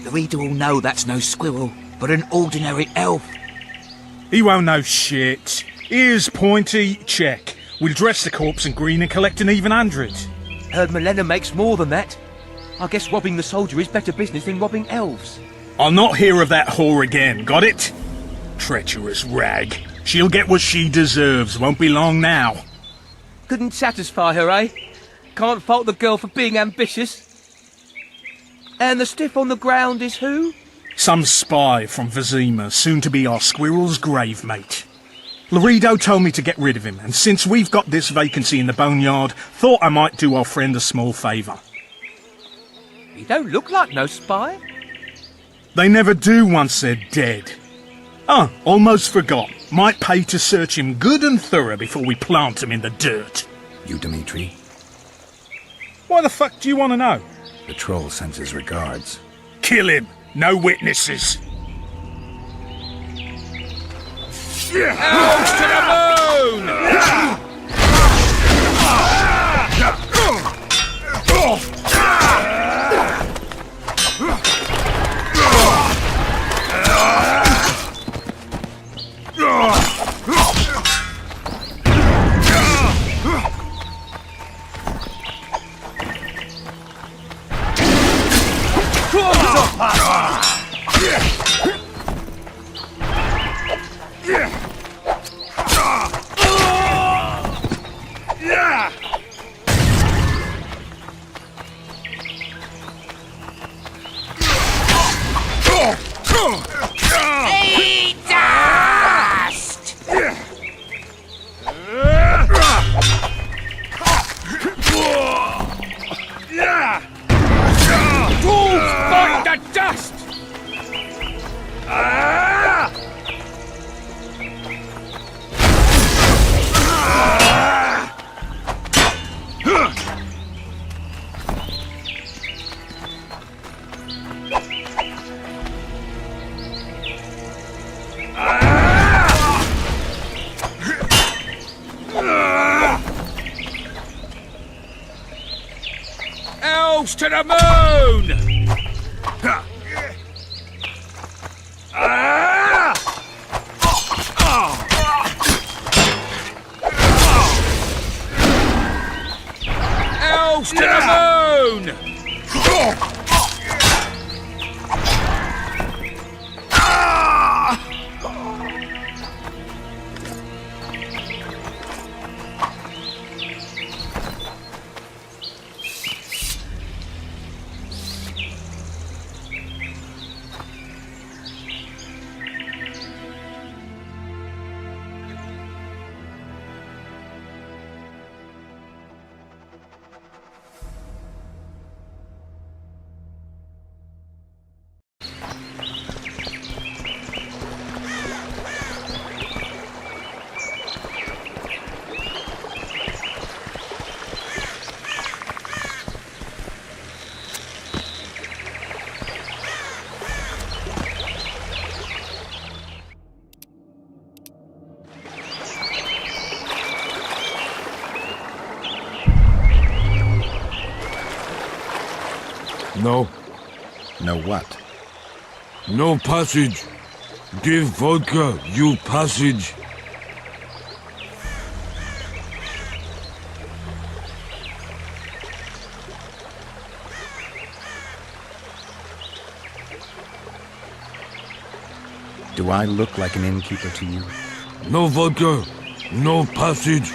Laredo will know that's no squirrel, but an ordinary elf. He won't know shit. Here's Pointy, check. We'll dress the corpse in green and collect an even 100. Heard Milena makes more than that. I guess robbing the soldier is better business than robbing elves. I'll not hear of that whore again, got it? Treacherous rag. She'll get what she deserves, won't be long now. Couldn't satisfy her, eh? Can't fault the girl for being ambitious. And the stiff on the ground is who? Some spy from Vizima, soon to be our squirrel's grave mate. Laredo told me to get rid of him, and since we've got this vacancy in the boneyard, thought I might do our friend a small favour. He don't look like no spy. They never do once they're dead. Oh, almost forgot. Might pay to search him good and thorough before we plant him in the dirt. You, Dimitri? Why the fuck do you want to know? The troll sends his regards. Kill him! No witnesses! Elves to the moon! Elves to the moon! Elves to the moon! No. No what? No passage. Give vodka, you passage. Do I look like an innkeeper to you? No vodka, no passage.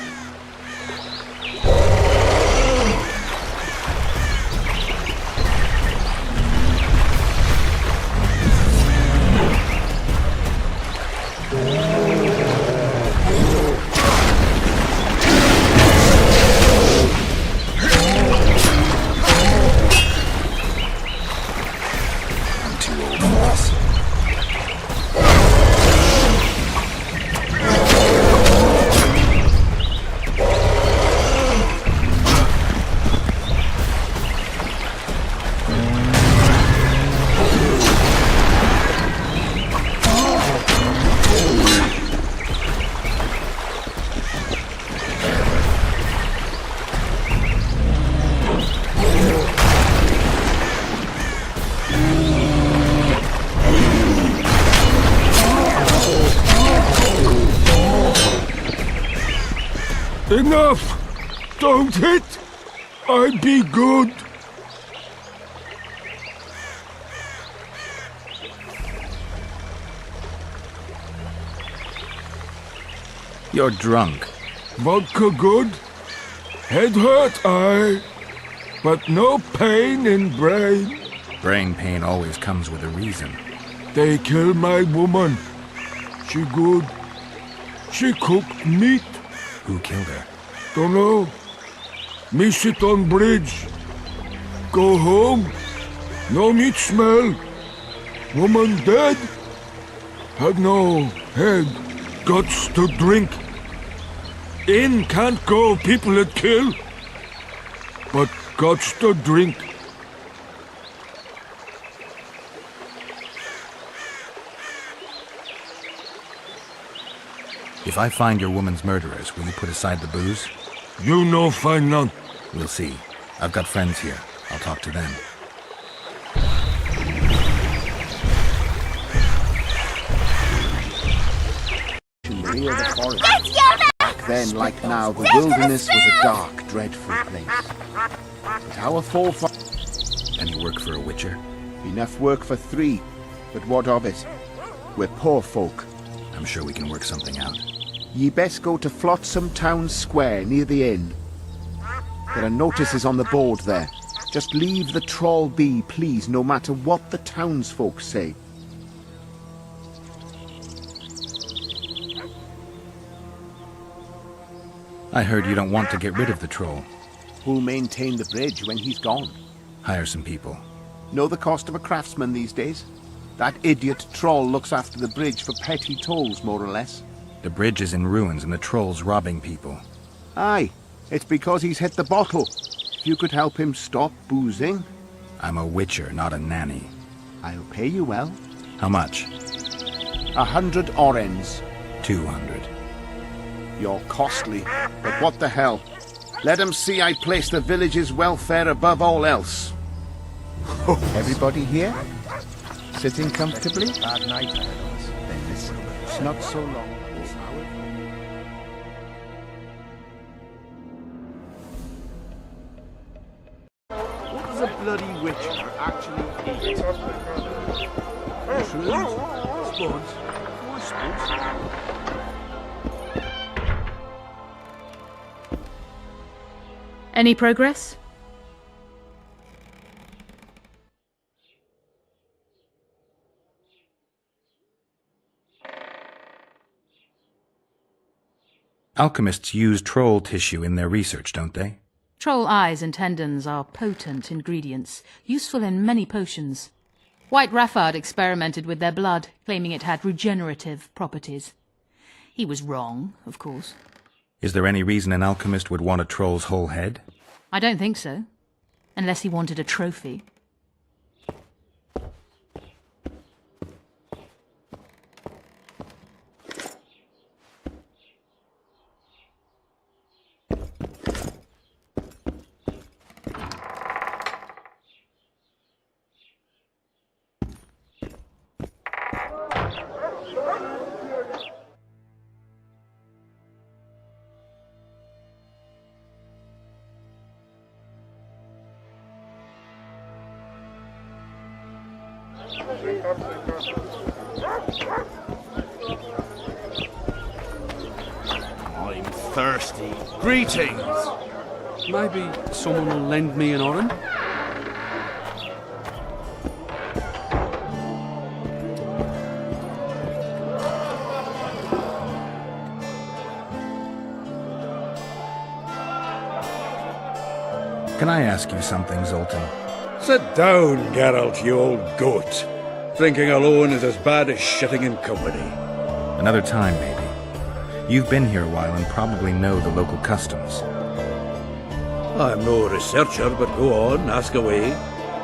Enough! Don't hit! I be good! You're drunk. Vodka good? Head hurt, aye. But no pain in brain. Brain pain always comes with a reason. They kill my woman. She good. She cooked meat. Who killed her? Dunno. Me sit on bridge. Go home. No meat smell. Woman dead. Had no head. Guts to drink. In can't go, people it kill. But guts to drink. If I find your woman's murderers, will you put aside the booze? You no find none. We'll see. I've got friends here. I'll talk to them. Near the forest. Back then, like now, the wilderness was a dark, dreadful place. But our forefathers... Any work for a witcher? Enough work for 3. But what of it? We're poor folk. I'm sure we can work something out. Ye best go to Flotsam Town Square, near the inn. There are notices on the board there. Just leave the trawl be, please, no matter what the townsfolk say. I heard you don't want to get rid of the troll. Who'll maintain the bridge when he's gone? Hire some people. Know the cost of a craftsman these days? That idiot troll looks after the bridge for petty tolls, more or less. The bridge is in ruins and the troll's robbing people. Aye, it's because he's hit the bottle. If you could help him stop boozing... I'm a witcher, not a nanny. I'll pay you well. How much? 100 orens. 200. You're costly, but what the hell? Let them see I place the village's welfare above all else. Everybody here? Sitting comfortably? Bad night. Then listen. It's not so long. What does a bloody witcher actually eat? Mushrooms? Spuds? Why spuds? Any progress? Alchemists use troll tissue in their research, don't they? Troll eyes and tendons are potent ingredients, useful in many potions. White Raffard experimented with their blood, claiming it had regenerative properties. He was wrong, of course. Is there any reason an alchemist would want a troll's whole head? I don't think so. Unless he wanted a trophy. I'm thirsty. Greetings. Maybe someone will lend me an orange? Can I ask you something, Zoltan? Sit down, Geralt, you old goat. Drinking alone is as bad as shitting in company. Another time, maybe. You've been here a while and probably know the local customs. I'm no researcher, but go on, ask away.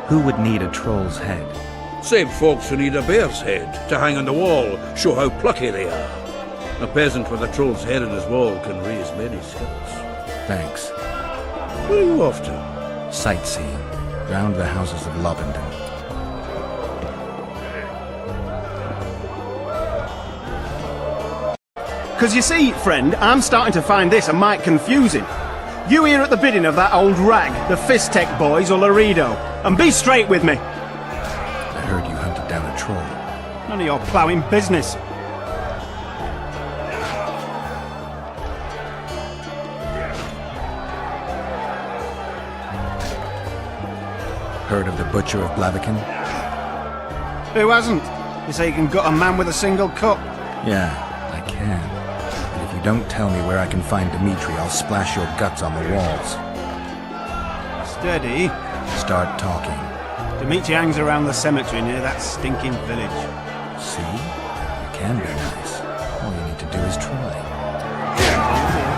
Who would need a troll's head? Same folks who need a bear's head to hang on the wall, show how plucky they are. A peasant with a troll's head in his wall can raise many skills. Thanks. Where are you off to? Sightseeing. Round the houses of Lobenden. Because you see, friend, I'm starting to find this a mite confusing. You here at the bidding of that old rag, the Fistech boys or Laredo, and be straight with me. I heard you hunted down a troll. None of your ploughing business. Heard of the Butcher of Blaviken? Who hasn't? You say you can gut a man with a single cut? Yeah, I can. And if you don't tell me where I can find Dimitri, I'll splash your guts on the walls. Steady. Start talking. Dimitri hangs around the cemetery near that stinking village. See? You can be nice. All you need to do is try.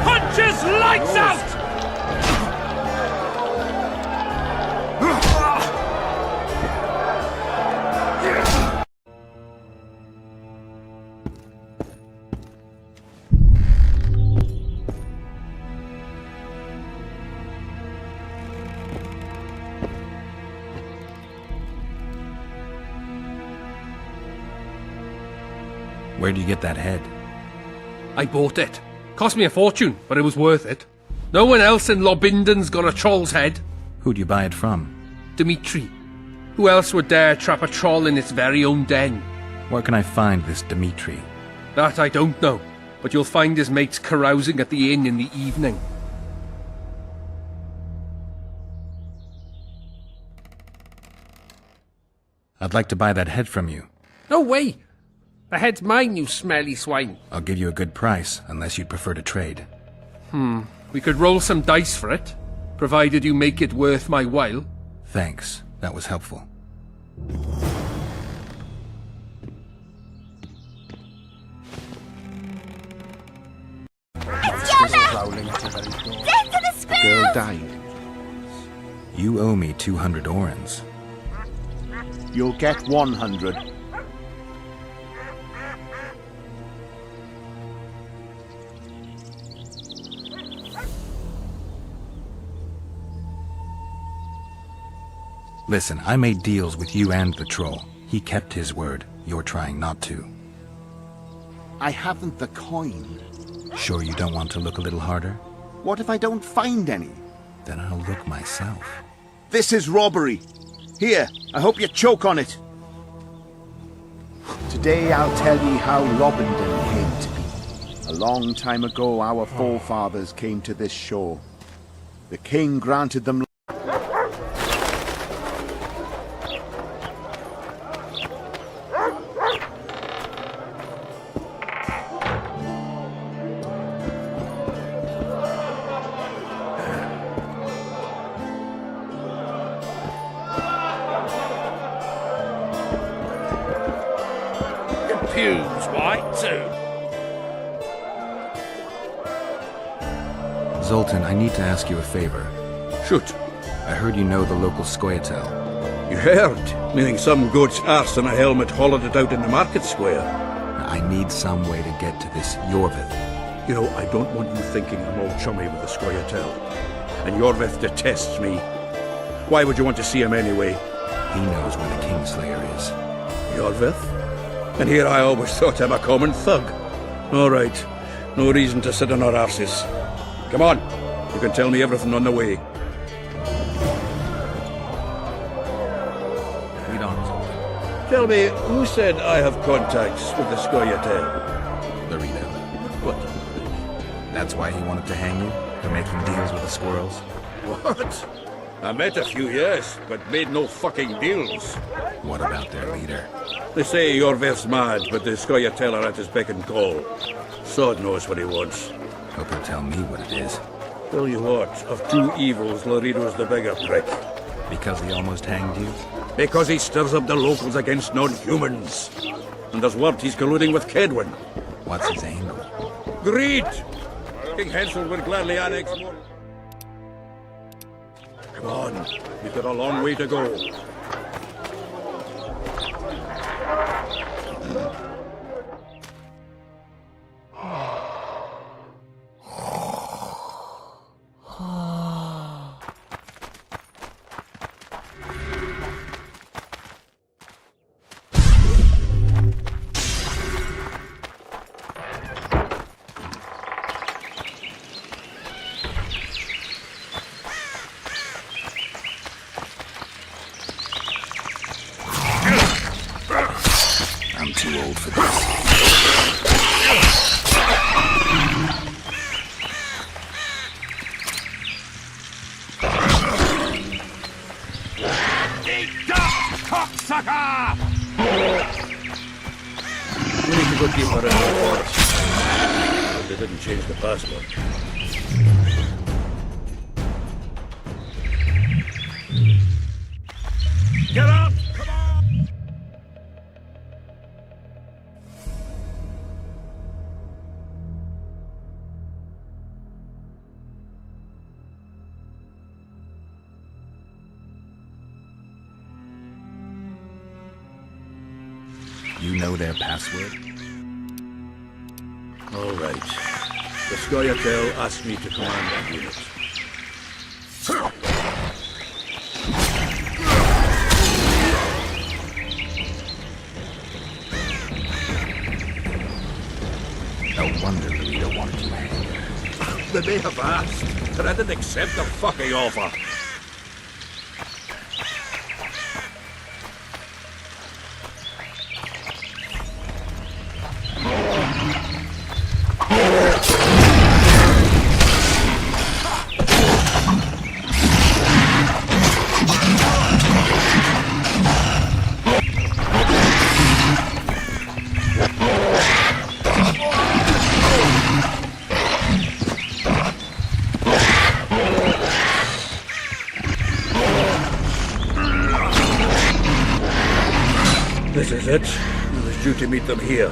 Punches lights out! Where'd you get that head? I bought it. Cost me a fortune, but it was worth it. No one else in Lobinden's got a troll's head. Who'd you buy it from? Dimitri. Who else would dare trap a troll in its very own den? Where can I find this Dimitri? That I don't know, but you'll find his mates carousing at the inn in the evening. I'd like to buy that head from you. No way! The head's mine, you smelly swine. I'll give you a good price, unless you'd prefer to trade. We could roll some dice for it, provided you make it worth my while. Thanks. That was helpful. Death to the sparrows! Girl died. You owe me 200 orens. You'll get 100. Listen, I made deals with you and the troll. He kept his word. You're trying not to. I haven't the coin. Sure you don't want to look a little harder? What if I don't find any? Then I'll look myself. This is robbery. Here, I hope you choke on it. Today I'll tell ye how Lobendon came to be. A long time ago our forefathers came to this shore. The king granted them Pews, white too. Zoltan, I need to ask you a favor. Shoot. I heard you know the local Scoia'tael. You heard? Meaning some goat's arse and a helmet hollowed it out in the market square. I need some way to get to this Yorvith. You know, I don't want you thinking I'm all chummy with the Scoia'tael. And Yorvith detests me. Why would you want to see him anyway? He knows where the Kingslayer is. Yorvith? And here I always thought him a common thug. All right. No reason to sit on our arses. Come on. You can tell me everything on the way. Lead on, Zoltan. Tell me, who said I have contacts with the Scoia'tael? Laredo. What? That's why he wanted to hang you? For making deals with the squirrels? What? I met a few, yes, but made no fucking deals. What about their leader? They say Yorvith's mad, but the Scoia'tael are at his beck and call. Sod knows what he wants. Hope he'll tell me what it is. Tell you what, of two evils, Laredo's the bigger prick. Because he almost hanged you? Because he stirs up the locals against non-humans. And there's word he's colluding with Kedwin. What's his angle? Greed! King Hensel would gladly annex more. Come on, we've got a long way to go. I'm too old for this. Cocksucker! We need to go deeper in the forest. But they didn't change the password. Get up! Come on! You know their password? All right. The Scoia'tael asked me to command that unit. No wonder Laredo wanted you hanged. They may have asked, but I didn't accept the fucking offer. This is it. I was due to meet them here.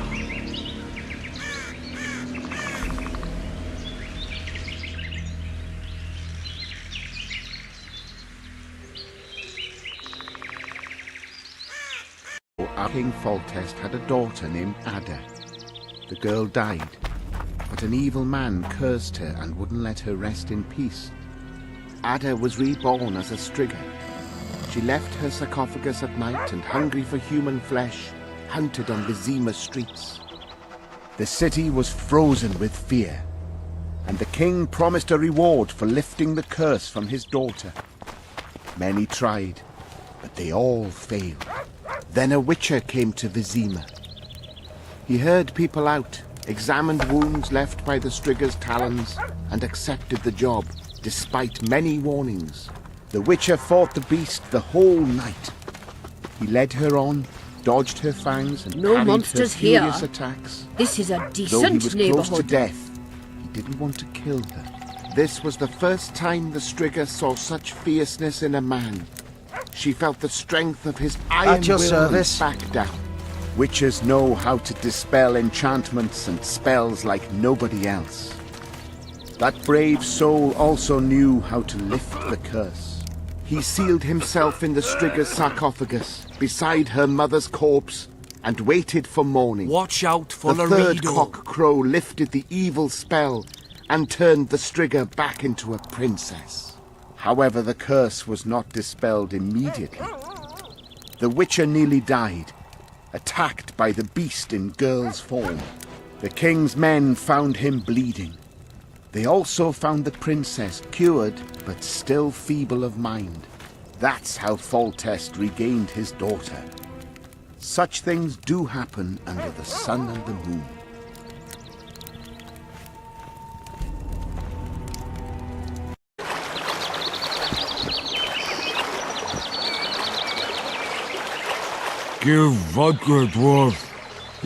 King Foltest had a daughter named Ada. The girl died, but an evil man cursed her and wouldn't let her rest in peace. Ada was reborn as a Striga. She left her sarcophagus at night and, hungry for human flesh, hunted on Vizima streets. The city was frozen with fear, and the king promised a reward for lifting the curse from his daughter. Many tried, but they all failed. Then a witcher came to Vizima. He heard people out, examined wounds left by the Strigger's talons, and accepted the job, despite many warnings. The witcher fought the beast the whole night. He led her on, dodged her fangs, and No parried monsters her here. furious attacks. This is a Though he decent was neighborhood. close to death, he didn't want to kill her. This was the first time the Strigger saw such fierceness in a man. She felt the strength of his iron At your will service. and back down. Witches know how to dispel enchantments and spells like nobody else. That brave soul also knew how to lift the curse. He sealed himself in the Strigger's sarcophagus, beside her mother's corpse, and waited for morning. Watch out for the third Laredo. cock crow lifted the evil spell and turned the Strigger back into a princess. However, the curse was not dispelled immediately. The Witcher nearly died, attacked by the beast in girl's form. The king's men found him bleeding. They also found the princess cured, but still feeble of mind. That's how Foltest regained his daughter. Such things do happen under the sun and the moon. Give vodka, dwarf.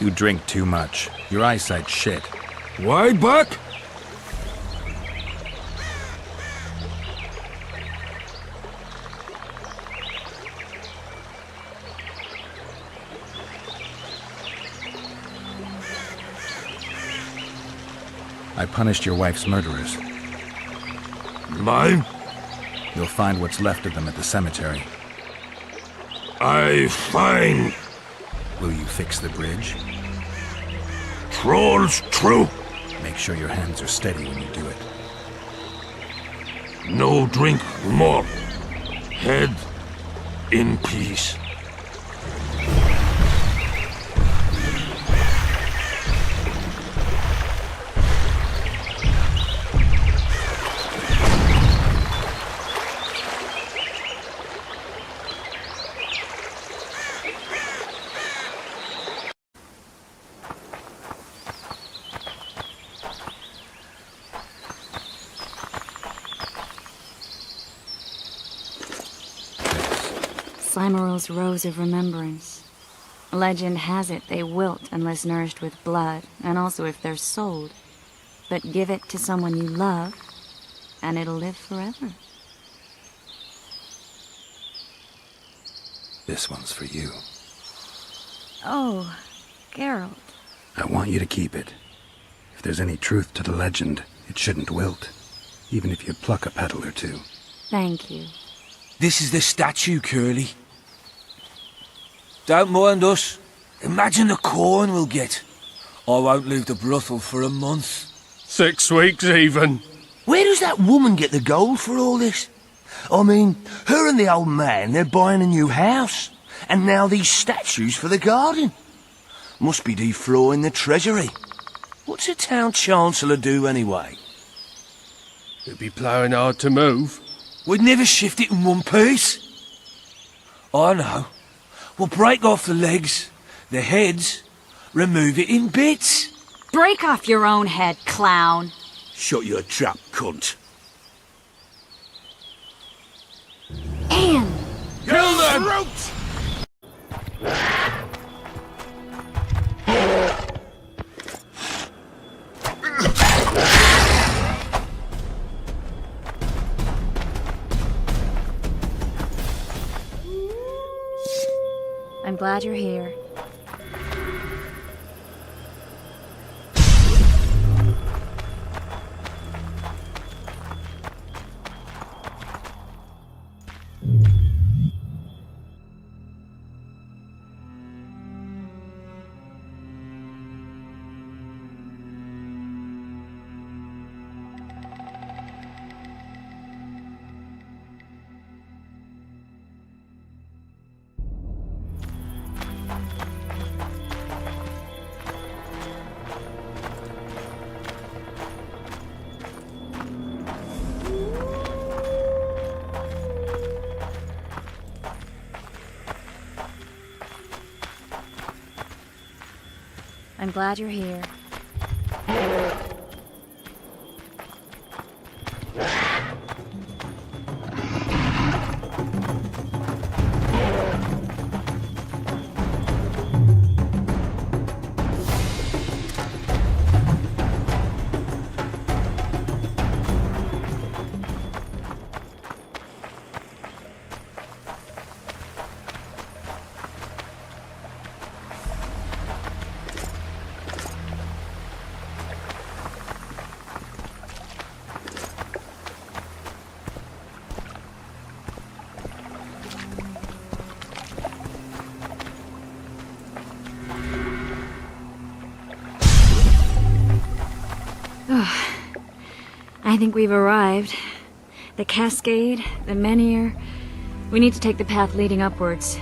You drink too much. Your eyesight's shit. Wide back? I punished your wife's murderers. Mine? You'll find what's left of them at the cemetery. I find. Will you fix the bridge? Trolls true. Make sure your hands are steady when you do it. No drink more. Head in peace. Slimeral's Rose of Remembrance. Legend has it they wilt unless nourished with blood, and also if they're sold. But give it to someone you love, and it'll live forever. This one's for you. Oh, Geralt. I want you to keep it. If there's any truth to the legend, it shouldn't wilt, even if you pluck a petal or two. Thank you. This is the statue, Curly. Don't mind us. Imagine the corn we'll get. I won't leave the brothel for a month. 6 weeks even. Where does that woman get the gold for all this? I mean, her and the old man, they're buying a new house. And now these statues for the garden. Must be defraying the treasury. What's a town chancellor do anyway? It'd be ploughing hard to move. We'd never shift it in one piece. I know. We'll break off the legs, the heads, remove it in bits. Break off your own head, clown. Shut your trap, cunt. Anne! Kill them! I'm glad you're here. I'm glad you're here. I think we've arrived. The cascade, the menhir. We need to take the path leading upwards.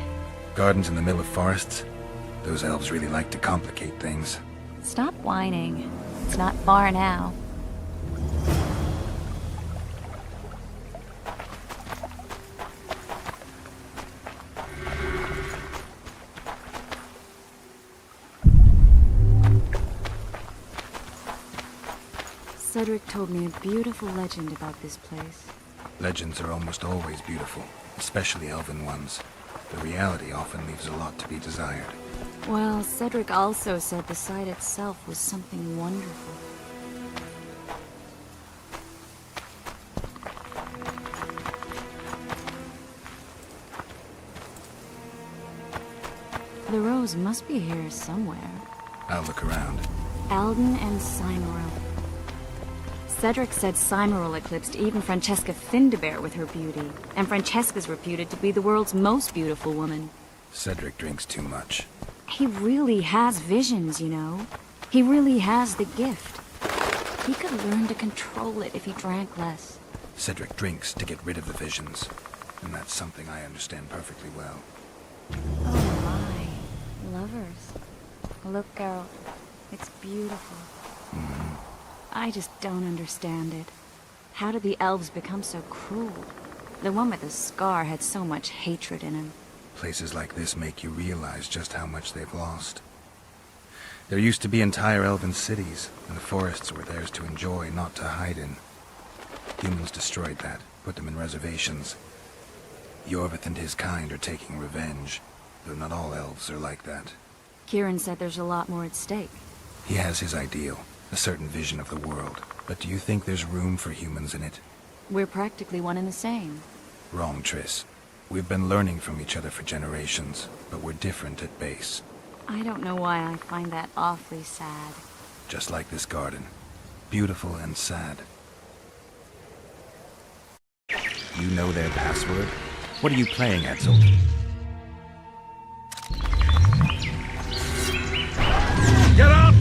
Gardens in the middle of forests? Those elves really like to complicate things. Stop whining. It's not far now. Cedric told me a beautiful legend about this place. Legends are almost always beautiful, especially elven ones. The reality often leaves a lot to be desired. Well, Cedric also said the site itself was something wonderful. The rose must be here somewhere. I'll look around. Alden and Cymoril. Cedric said Cymoril eclipsed even Francesca Findabair with her beauty, and Francesca's reputed to be the world's most beautiful woman. Cedric drinks too much. He really has visions, you know. He really has the gift. He could learn to control it if he drank less. Cedric drinks to get rid of the visions, and that's something I understand perfectly well. Oh my. Lovers. Look, Geralt. It's beautiful. I just don't understand it. How did the elves become so cruel? The one with the scar had so much hatred in him. Places like this make you realize just how much they've lost. There used to be entire elven cities, and the forests were theirs to enjoy, not to hide in. Humans destroyed that, put them in reservations. Yorvith and his kind are taking revenge, though not all elves are like that. Kieran said there's a lot more at stake. He has his ideal, a certain vision of the world. But do you think there's room for humans in it? We're practically one and the same. Wrong, Triss. We've been learning from each other for generations, but we're different at base. I don't know why I find that awfully sad. Just like this garden. Beautiful and sad. You know their password? What are you playing at, Zoltan? Get out!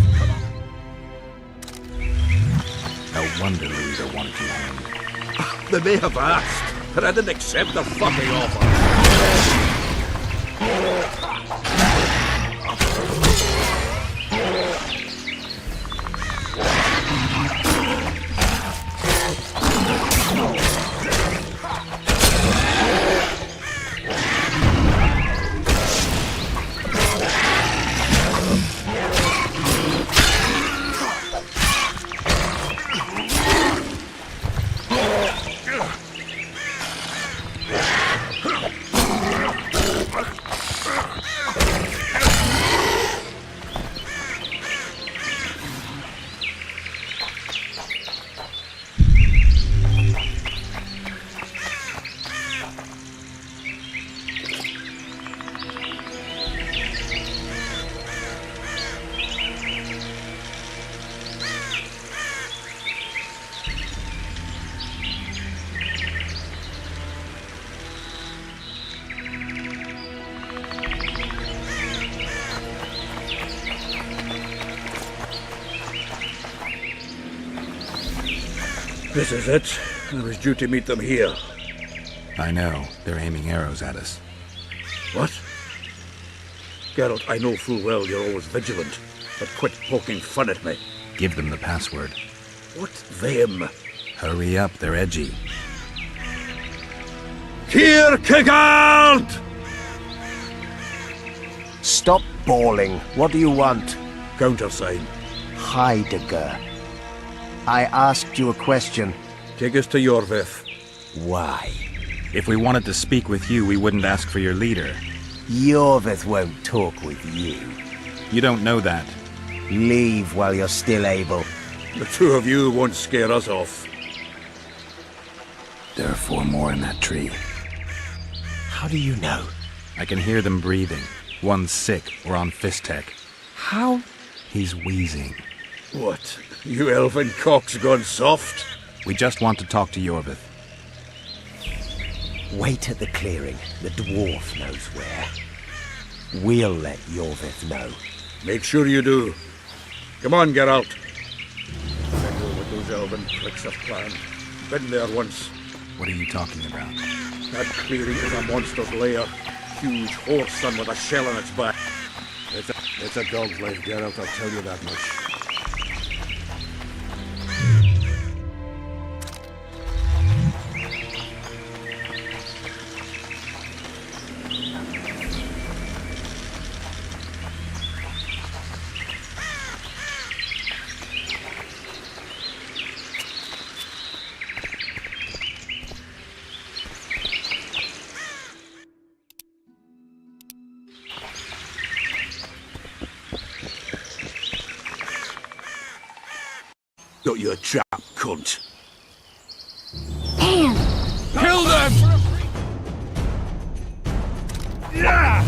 No wonder Louisa wanted you hanged. They may have asked, but I didn't accept the fucking offer. This is it. I was due to meet them here. I know. They're aiming arrows at us. What? Geralt, I know full well you're always vigilant, but quit poking fun at me. Give them the password. What them? Hurry up, they're edgy. Kierkegaard! Stop bawling. What do you want? countersign? Heidegger. I asked you a question. Take us to Yorvith. Why? If we wanted to speak with you, we wouldn't ask for your leader. Yorvith won't talk with you. You don't know that. Leave while you're still able. The two of you won't scare us off. There are 4 more in that tree. How do you know? I can hear them breathing. One's sick or on Fistek. How? He's wheezing. What? You elfin cock's gone soft? We just want to talk to Yorvith. Wait at the clearing. The dwarf knows where. We'll let Yorvith know. Make sure you do. Come on, Geralt. I know what those elven pricks have planned. Been there once. What are you talking about? That clearing is a monster's lair. Huge horse son with a shell on its back. It's a dog's life, Geralt, I'll tell you that much. Got you a trap, cunt. Damn! Kill them! Yeah!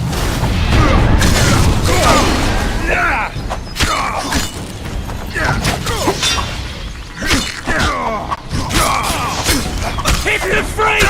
Hit the freak!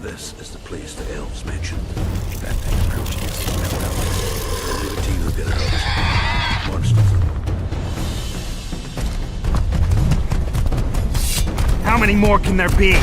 This is the place the elves mentioned. That thing approached you. Smell out. Only the team will get it out. Monsters. How many more can there be?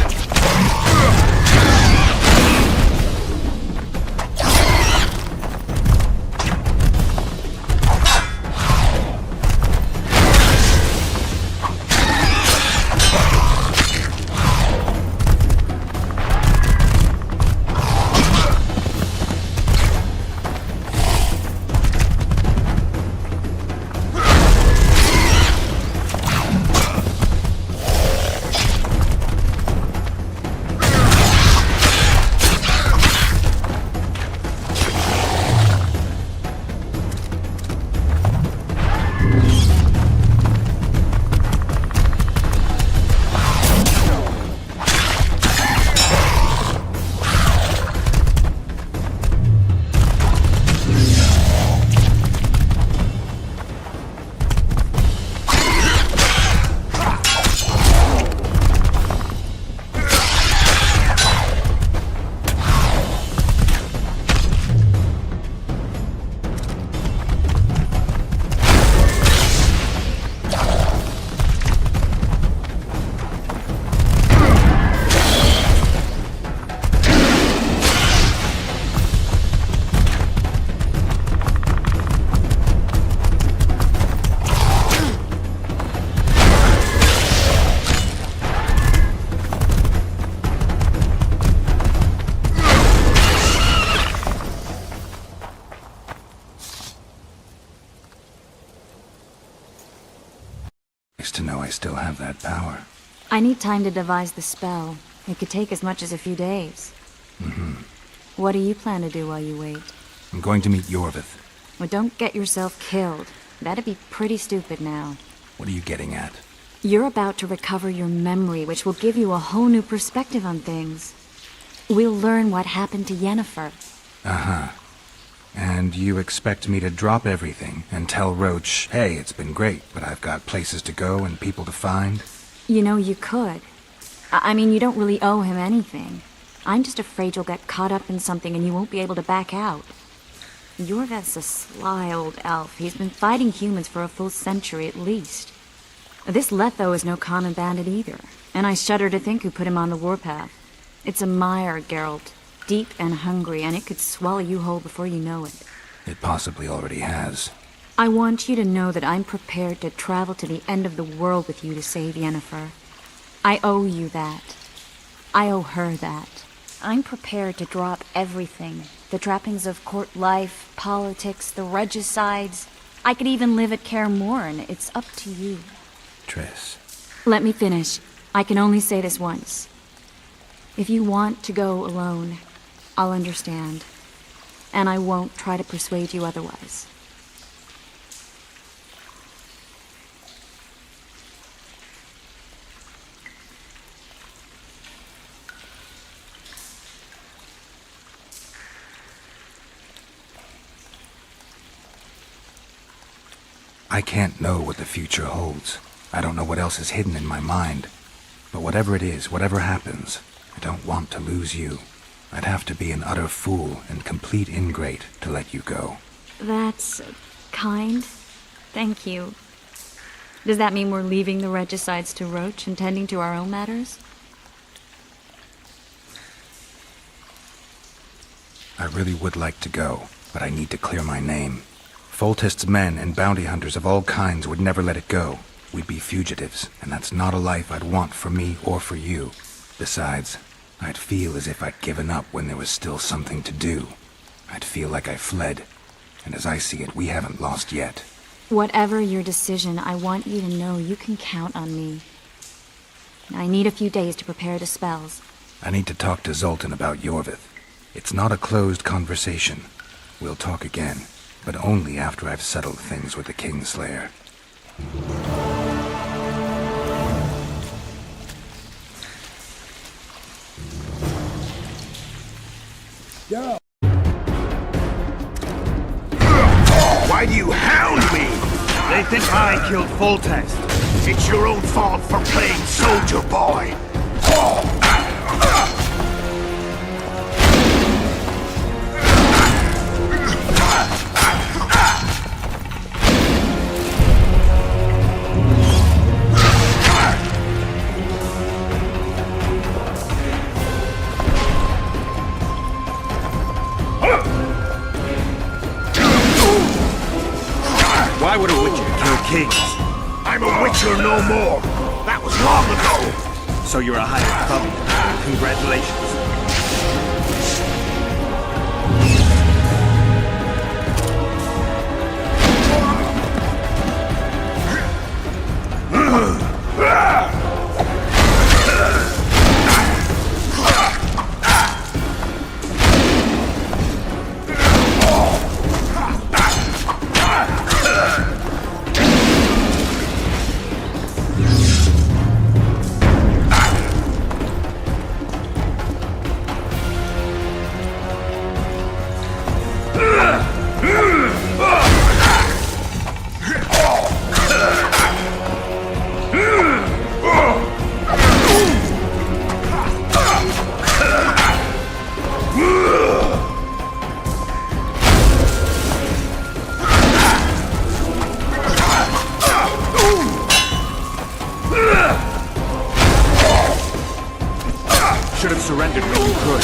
still have that power. I need time to devise the spell. It could take as much as a few days. What do you plan to do while you wait? I'm going to meet Yorvith. Well, don't get yourself killed. That'd be pretty stupid now. What are you getting at? You're about to recover your memory, which will give you a whole new perspective on things. We'll learn what happened to Yennefer. Uh-huh. And you expect me to drop everything and tell Roach, hey, it's been great, but I've got places to go and people to find? You know, you could. I mean, you don't really owe him anything. I'm just afraid you'll get caught up in something and you won't be able to back out. Yorvith's a sly old elf. He's been fighting humans for a full century at least. This Letho is no common bandit either, and I shudder to think who put him on the warpath. It's a mire, Geralt. Deep and hungry, and it could swallow you whole before you know it. It possibly already has. I want you to know that I'm prepared to travel to the end of the world with you to save Yennefer. I owe you that. I owe her that. I'm prepared to drop everything. The trappings of court life, politics, the regicides. I could even live at Kaer Morhen. It's up to you. Triss. Let me finish. I can only say this once. If you want to go alone, I'll understand. And I won't try to persuade you otherwise. I can't know what the future holds. I don't know what else is hidden in my mind. But whatever it is, whatever happens, I don't want to lose you. I'd have to be an utter fool and complete ingrate to let you go. That's kind. Thank you. Does that mean we're leaving the regicides to Roach and tending to our own matters? I really would like to go, but I need to clear my name. Foltest's men and bounty hunters of all kinds would never let it go. We'd be fugitives, and that's not a life I'd want for me or for you. Besides, I'd feel as if I'd given up when there was still something to do. I'd feel like I fled, and as I see it, we haven't lost yet. Whatever your decision, I want you to know you can count on me. I need a few days to prepare the spells. I need to talk to Zoltan about Yorvith. It's not a closed conversation. We'll talk again, but only after I've settled things with the Kingslayer. Go. Why do you hound me? They think I killed Foltest. It's your own fault for playing soldier boy. Why would a witcher kill kings? I'm a witcher no more. That was long ago. So you're a hired thumb. Congratulations. Should have surrendered when you could.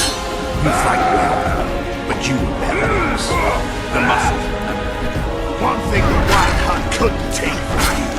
You fight well, but you never lose. The muscle. One thing the Wild Hunt couldn't take from you.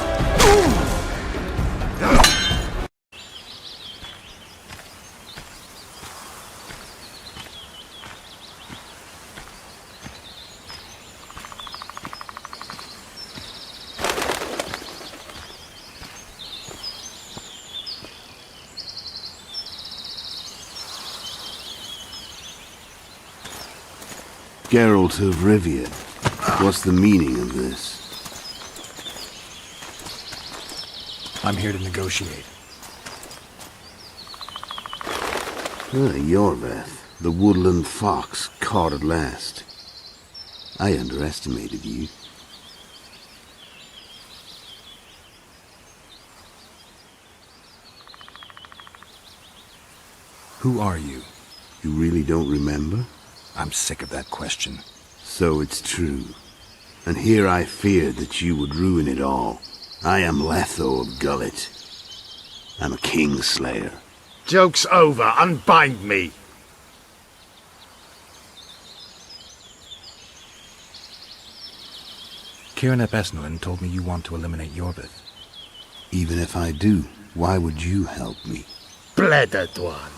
Geralt of Rivia. What's the meaning of this? I'm here to negotiate. Yorveth, the woodland fox, caught at last. I underestimated you. Who are you? You really don't remember? I'm sick of that question. So it's true. And here I feared that you would ruin it all. I am Letho of Gullet. I'm a Kingslayer. Joke's over. Unbind me. Kieran ep Esnolin told me you want to eliminate Yorvith. Even if I do, why would you help me? Bledded one.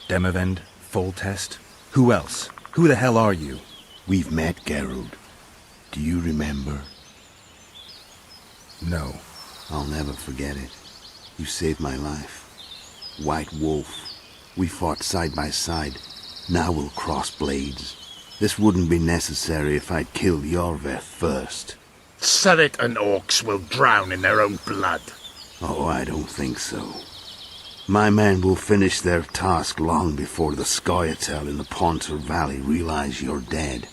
Demavend, Foltest. Who else? Who the hell are you? We've met, Geralt. Do you remember? No. I'll never forget it. You saved my life. White Wolf. We fought side by side. Now we'll cross blades. This wouldn't be necessary if I'd killed Yorveth first. Surrit and orcs will drown in their own blood. Oh, I don't think so. My men will finish their task long before the Scoia'tael in the Pontar Valley realize you're dead.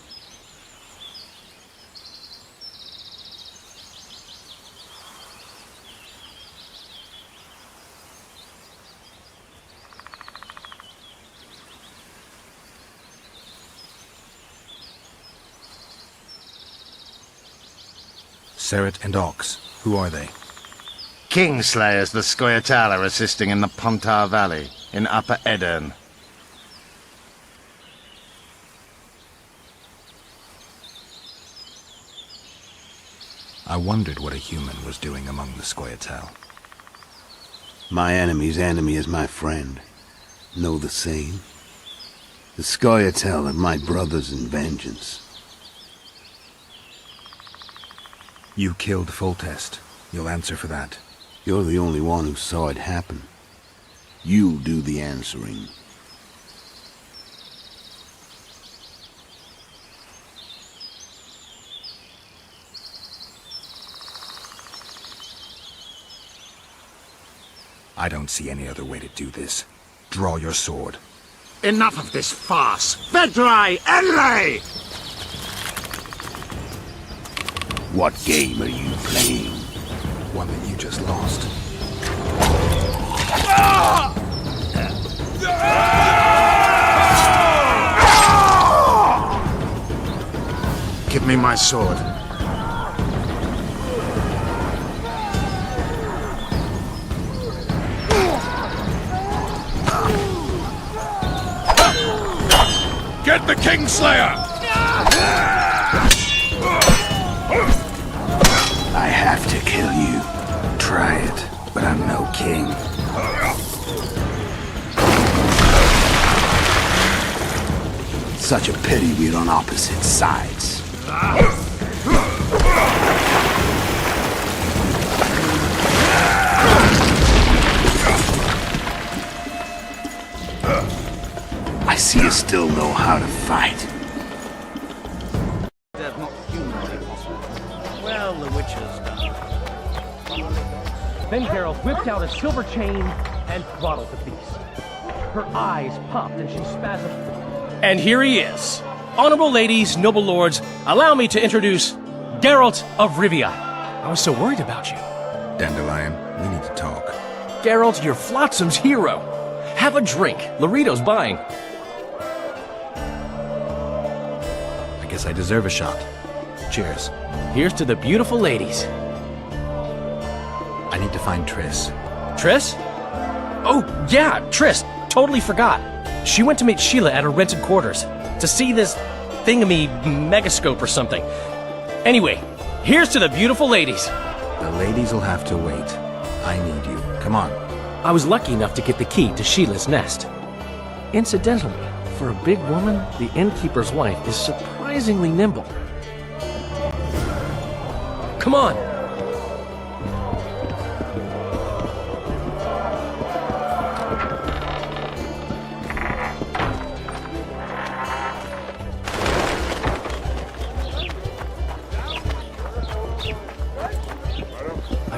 Surrit and Ox. Who are they? Kingslayers the Scoia'tael are assisting in the Pontar Valley, in Upper Edirn. I wondered what a human was doing among the Scoia'tael. My enemy's enemy is my friend. Know the saying? The Scoia'tael are my brothers in vengeance. You killed Foltest. You'll answer for that. You're the only one who saw it happen. You'll do the answering. I don't see any other way to do this. Draw your sword. Enough of this farce! Vedrai, Enlay! What game are you playing? One that you just lost. Give me my sword. Get the Kingslayer! I have to kill you. Try it, but I'm no king. Such a pity we're on opposite sides. I see you still know how to fight. Well, the witches done. Then Geralt whipped out a silver chain and throttled the beast. Her eyes popped and she spasmed. And here he is. Honorable ladies, noble lords, allow me to introduce Geralt of Rivia. I was so worried about you. Dandelion, we need to talk. Geralt, you're Flotsam's hero. Have a drink. Laredo's buying. I guess I deserve a shot. Cheers. Here's to the beautiful ladies. I need to find Triss. Triss? Oh, yeah, Triss. Totally forgot. She went to meet Sheila at her rented quarters to see this thingamy megascope or something. Anyway, here's to the beautiful ladies. The ladies will have to wait. I need you. Come on. I was lucky enough to get the key to Sheila's nest. Incidentally, for a big woman, the innkeeper's wife is surprisingly nimble. Come on!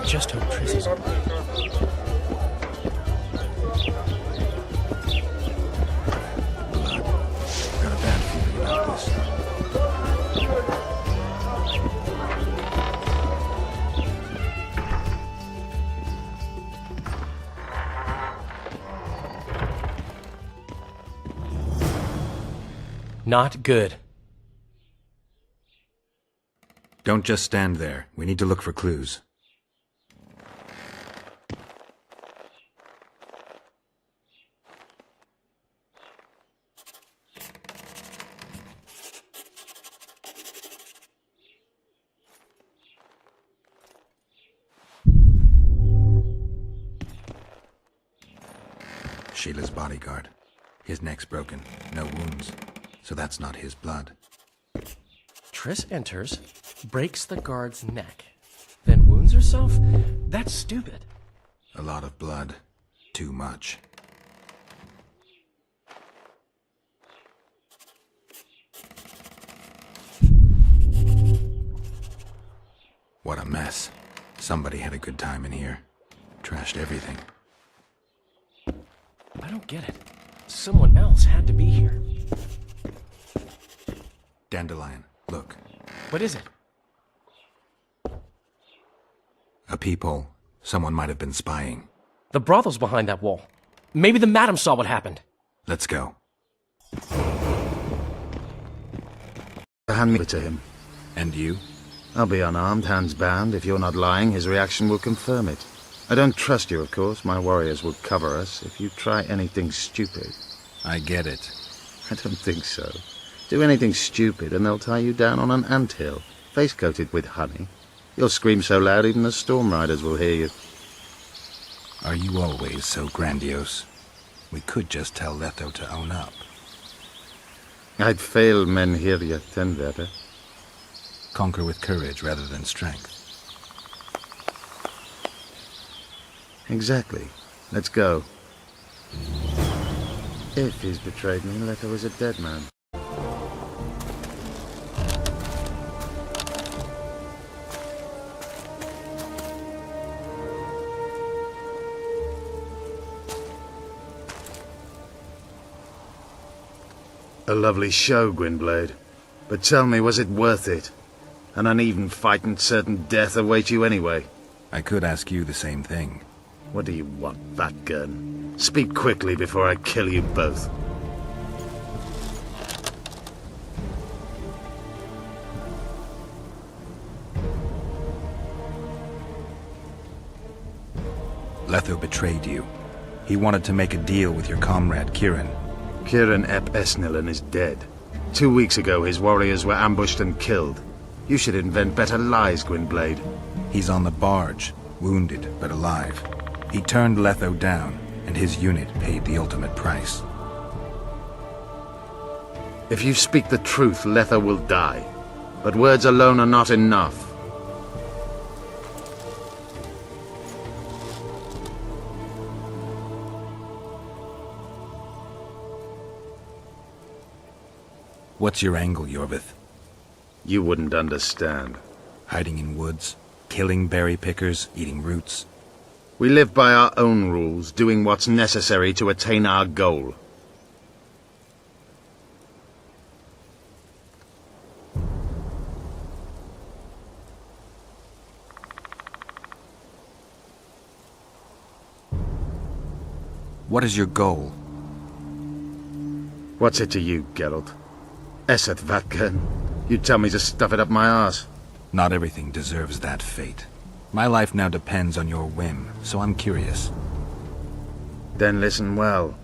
just hope Triss is alright. Blood. Got a bad feeling about this. Not good. Don't just stand there. We need to look for clues. Sheila's bodyguard. His neck's broken. No wounds. So that's not his blood. Triss enters, breaks the guard's neck, then wounds herself? That's stupid. A lot of blood. Too much. What a mess. Somebody had a good time in here. Trashed everything. I don't get it. Someone else had to be here. Dandelion, look. What is it? A peephole. Someone might have been spying. The brothel's behind that wall. Maybe the madam saw what happened. Let's go. Hand me to him. And you? I'll be unarmed, hands bound. If you're not lying, his reaction will confirm it. I don't trust you, of course. My warriors will cover us if you try anything stupid. I get it. I don't think so. Do anything stupid and they'll tie you down on an anthill, face coated with honey. You'll scream so loud even the storm riders will hear you. Are you always so grandiose? We could just tell Letho to own up. I'd fail men here yet, Tenverder. Conquer with courage rather than strength. Exactly. Let's go. If he's betrayed me, Letho is a dead man. A lovely show, Gwynblade. But tell me, was it worth it? An uneven fight and certain death await you anyway. I could ask you the same thing. What do you want, fat gun? Speak quickly before I kill you both. Letho betrayed you. He wanted to make a deal with your comrade, Kieran. Kieran Ep Esnillan is dead. 2 weeks ago, his warriors were ambushed and killed. You should invent better lies, Gwynblade. He's on the barge, wounded but alive. He turned Letho down, and his unit paid the ultimate price. If you speak the truth, Letho will die. But words alone are not enough. What's your angle, Yorvith? You wouldn't understand. Hiding in woods, killing berry pickers, eating roots. We live by our own rules, doing what's necessary to attain our goal. What is your goal? What's it to you, Geralt? Esset Vatgen. You tell me to stuff it up my arse. Not everything deserves that fate. My life now depends on your whim, so I'm curious. Then listen well.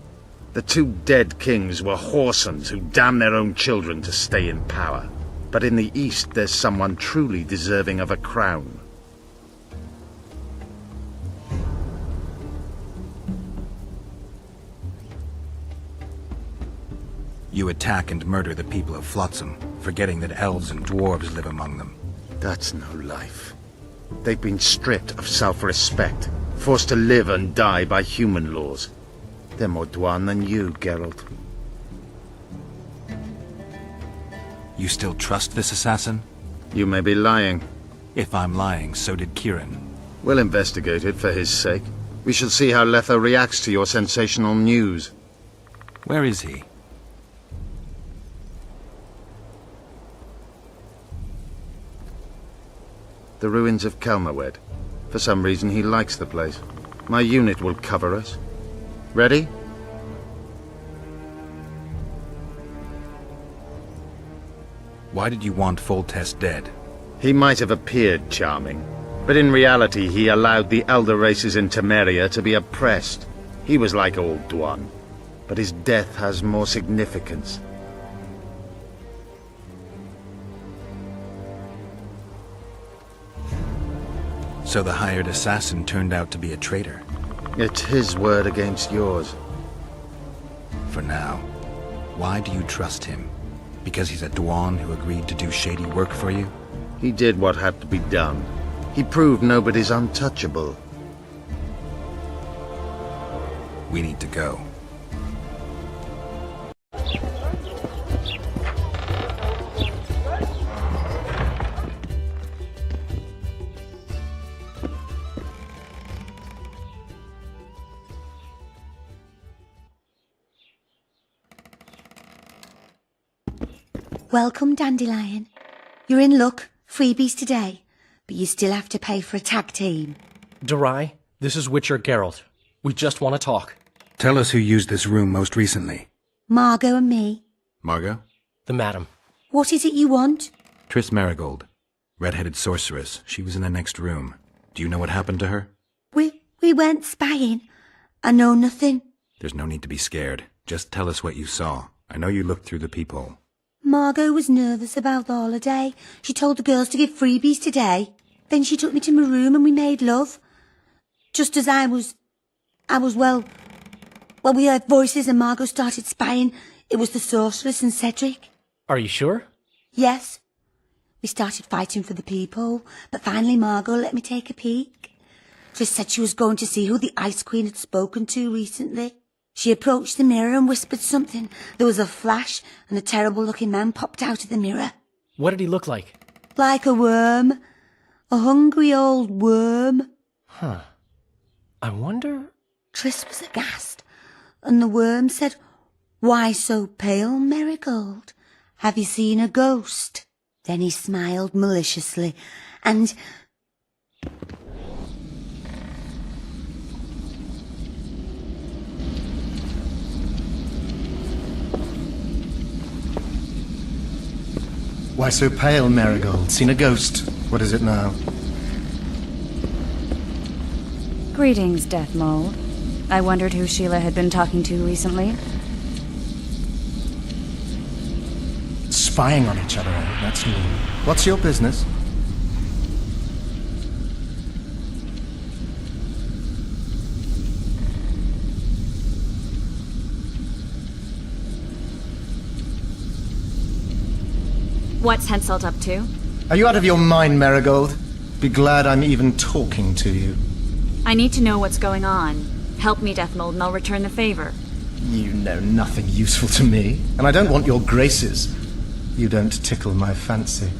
The 2 dead kings were whoresons who damned their own children to stay in power. But in the East, there's someone truly deserving of a crown. You attack and murder the people of Flotsam, forgetting that elves and dwarves live among them. That's no life. They've been stripped of self-respect, forced to live and die by human laws. They're more Dwan than you, Geralt. You still trust this assassin? You may be lying. If I'm lying, so did Kieran. We'll investigate it for his sake. We shall see how Letho reacts to your sensational news. Where is he? The ruins of Kelmawed. For some reason he likes the place. My unit will cover us. Ready? Why did you want Foltest dead? He might have appeared charming, but in reality he allowed the elder races in Temeria to be oppressed. He was like old Dwan, but his death has more significance. So the hired assassin turned out to be a traitor. It's his word against yours. For now. Why do you trust him? Because he's a Dwan who agreed to do shady work for you? He did what had to be done. He proved nobody's untouchable. We need to go. Welcome, Dandelion. You're in luck. Freebies today. But you still have to pay for a tag team. Durai, this is Witcher Geralt. We just want to talk. Tell us who used this room most recently. Margot and me. Margot? The madam. What is it you want? Triss Marigold. Red-headed sorceress. She was in the next room. Do you know what happened to her? We weren't spying. I know nothing. There's no need to be scared. Just tell us what you saw. I know you looked through the peephole. Margot was nervous about the holiday. She told the girls to give freebies today. Then she took me to my room and we made love. Just as well, we heard voices and Margot started spying. It was the sorceress and Cedric. Are you sure? Yes. We started fighting for the peephole, but finally Margot let me take a peek. Triss said she was going to see who the Ice Queen had spoken to recently. She approached the mirror and whispered something. There was a flash, and a terrible-looking man popped out of the mirror. What did he look like? Like a worm. A hungry old worm. Huh. I wonder... Triss was aghast, and the worm said, "Why so pale, Marigold? Have you seen a ghost?" Then he smiled maliciously, and... Why so pale, Marigold? Seen a ghost? What is it now? Greetings, Death Mold. I wondered who Sheila had been talking to recently. Spying on each other, eh? That's new. What's your business? What's Henselt up to? Are you out of your mind, Marigold? Be glad I'm even talking to you. I need to know what's going on. Help me, Death Mold, and I'll return the favor. You know nothing useful to me, and I don't want your graces. You don't tickle my fancy.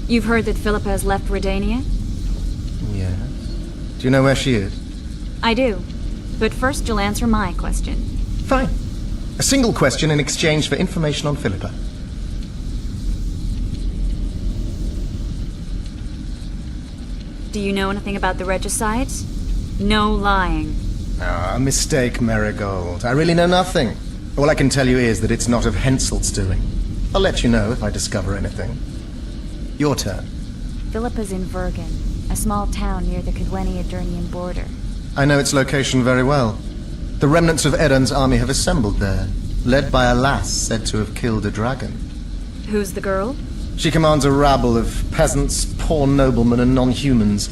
You've heard that Philippa has left Redania? Yes. Do you know where she is? I do. But first you'll answer my question. Fine. A single question in exchange for information on Philippa. Do you know anything about the regicides? No lying. Ah, mistake, Marigold. I really know nothing. All I can tell you is that it's not of Henselt's doing. I'll let you know if I discover anything. Your turn. Philippa's in Vergen, a small town near the Cadweni-Adurnian border. I know its location very well. The remnants of Eden's army have assembled there, led by a lass said to have killed a dragon. Who's the girl? She commands a rabble of peasants, poor noblemen, and non-humans.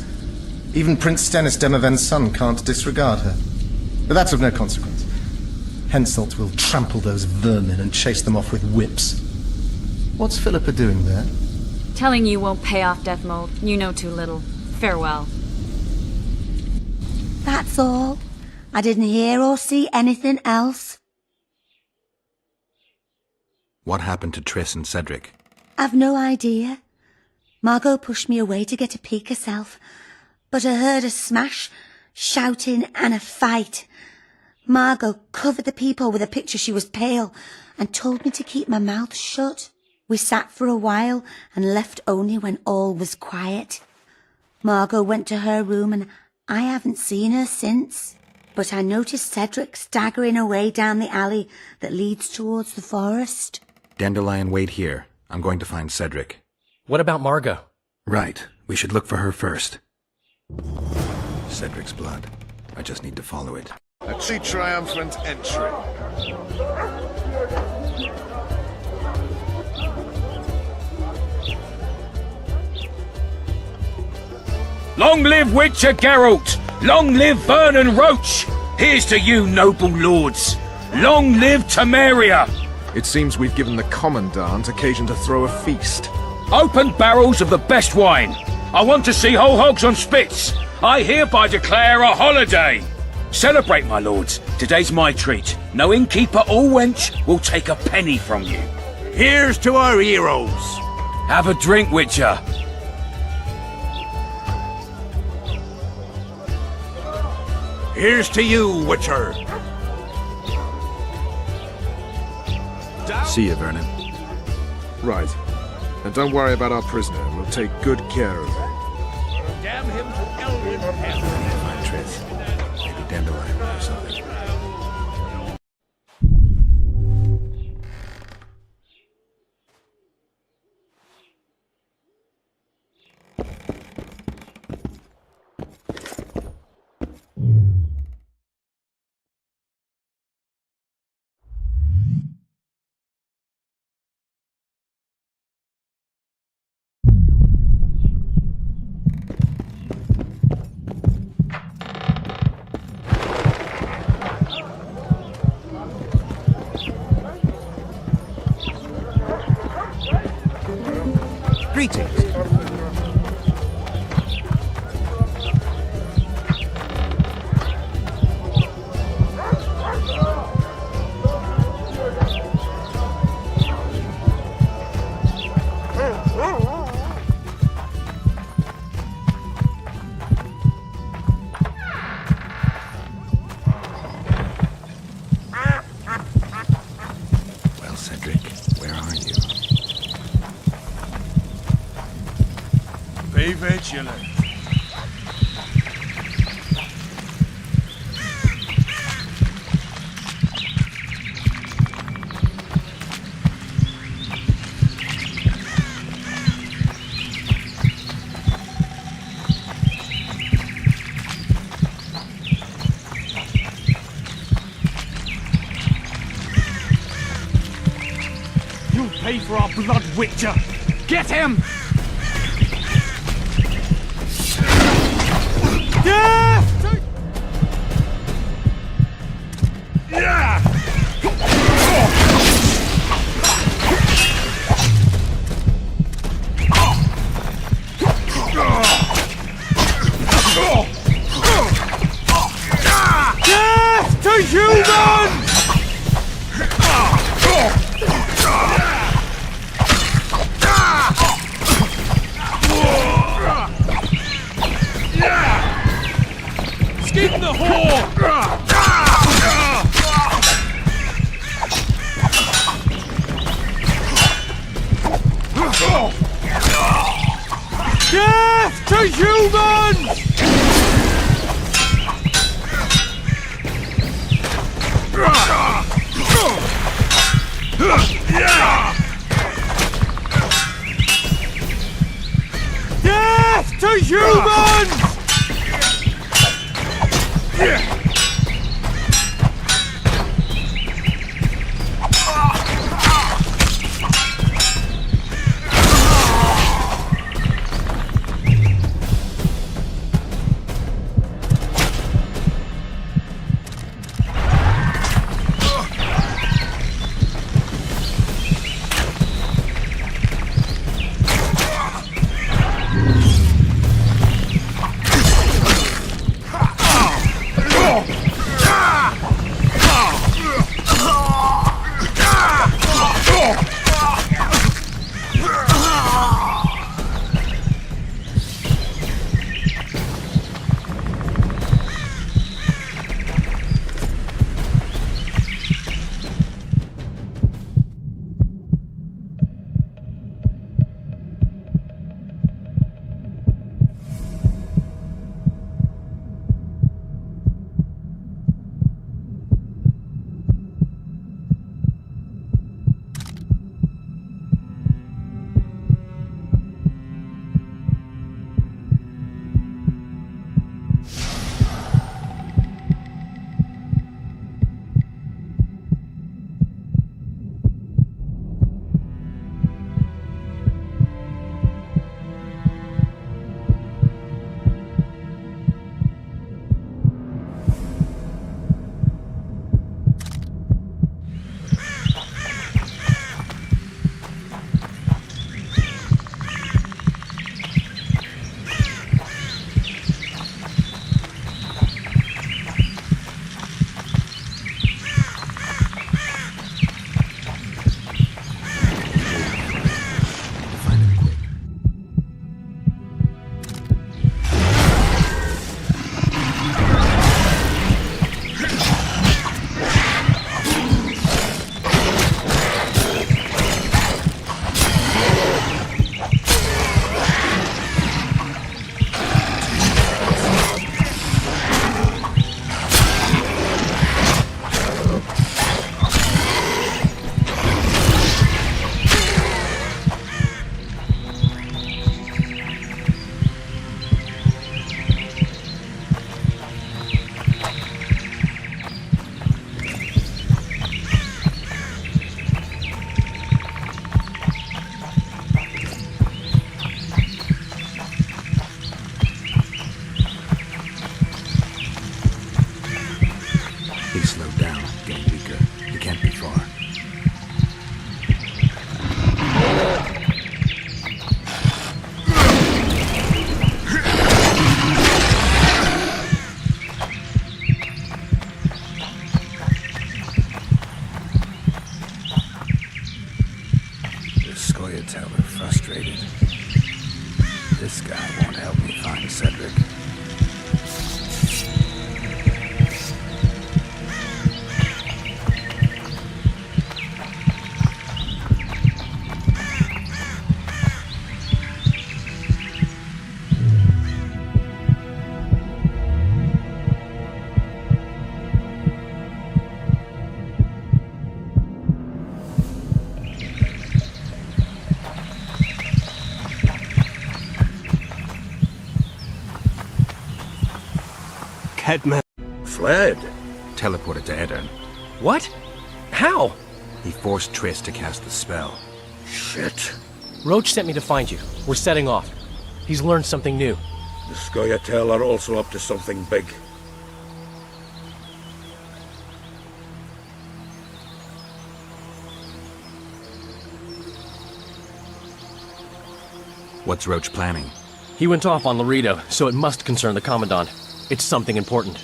Even Prince Stennis Demaven's son can't disregard her. But that's of no consequence. Henselt will trample those vermin and chase them off with whips. What's Philippa doing there? Telling you won't pay off, Death Mold. You know too little. Farewell. That's that's all. I didn't hear or see anything else. What happened to Triss and Cedric? I've no idea. Margot pushed me away to get a peek herself, but I heard a smash, shouting and a fight. Margot covered the people with a picture. She was pale and told me to keep my mouth shut. We sat for a while and left only when all was quiet. Margot went to her room and I haven't seen her since. But I noticed Cedric staggering away down the alley that leads towards the forest. Dandelion, wait here. I'm going to find Cedric. What about Margot? Right. We should look for her first. Cedric's blood. I just need to follow it. A truly triumphant entry. Long live Witcher Geralt! Long live Vernon Roach! Here's to you, noble lords! Long live Temeria! It seems we've given the Commandant occasion to throw a feast. Open barrels of the best wine. I want to see whole hogs on spits. I hereby declare a holiday. Celebrate, my lords. Today's my treat. No innkeeper or wench will take a penny from you. Here's to our heroes. Have a drink, Witcher. Here's to you, Witcher. See you, Vernon. Right. And don't worry about our prisoner. We'll take good care of him. Damn him to Elven hell. Find Triss. Maybe Dandelion or something. Greetings. Well, Cedric, where are you? Be vigilant. You'll pay for our blood, Witcher. Get him! Death to humans! Skin the whore! Death to humans! Death to humans! headman... Fled? Teleported to Edirn. What? How? He forced Triss to cast the spell. Shit. Roach sent me to find you. We're setting off. He's learned something new. The Scoia'tael are also up to something big. What's Roach planning? He went off on Laredo, so it must concern the Commandant. It's something important.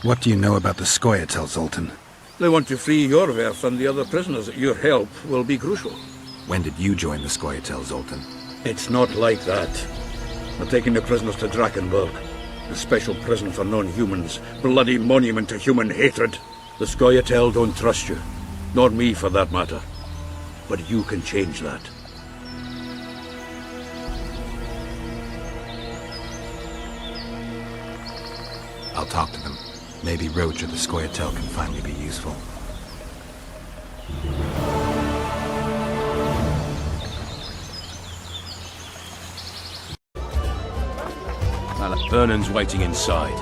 What do you know about the Scoia'tael, Zoltan? They want to free Yorveth and the other prisoners. Your help will be crucial. When did you join the Scoia'tael, Zoltan? It's not like that. We're taking the prisoners to Drakenberg. A special prison for non-humans. Bloody monument to human hatred. The Scoia'tael don't trust you. Nor me, for that matter. But you can change that. I'll talk to them. Maybe Roach or the Scoia'tael can finally be useful. Vernon's waiting inside.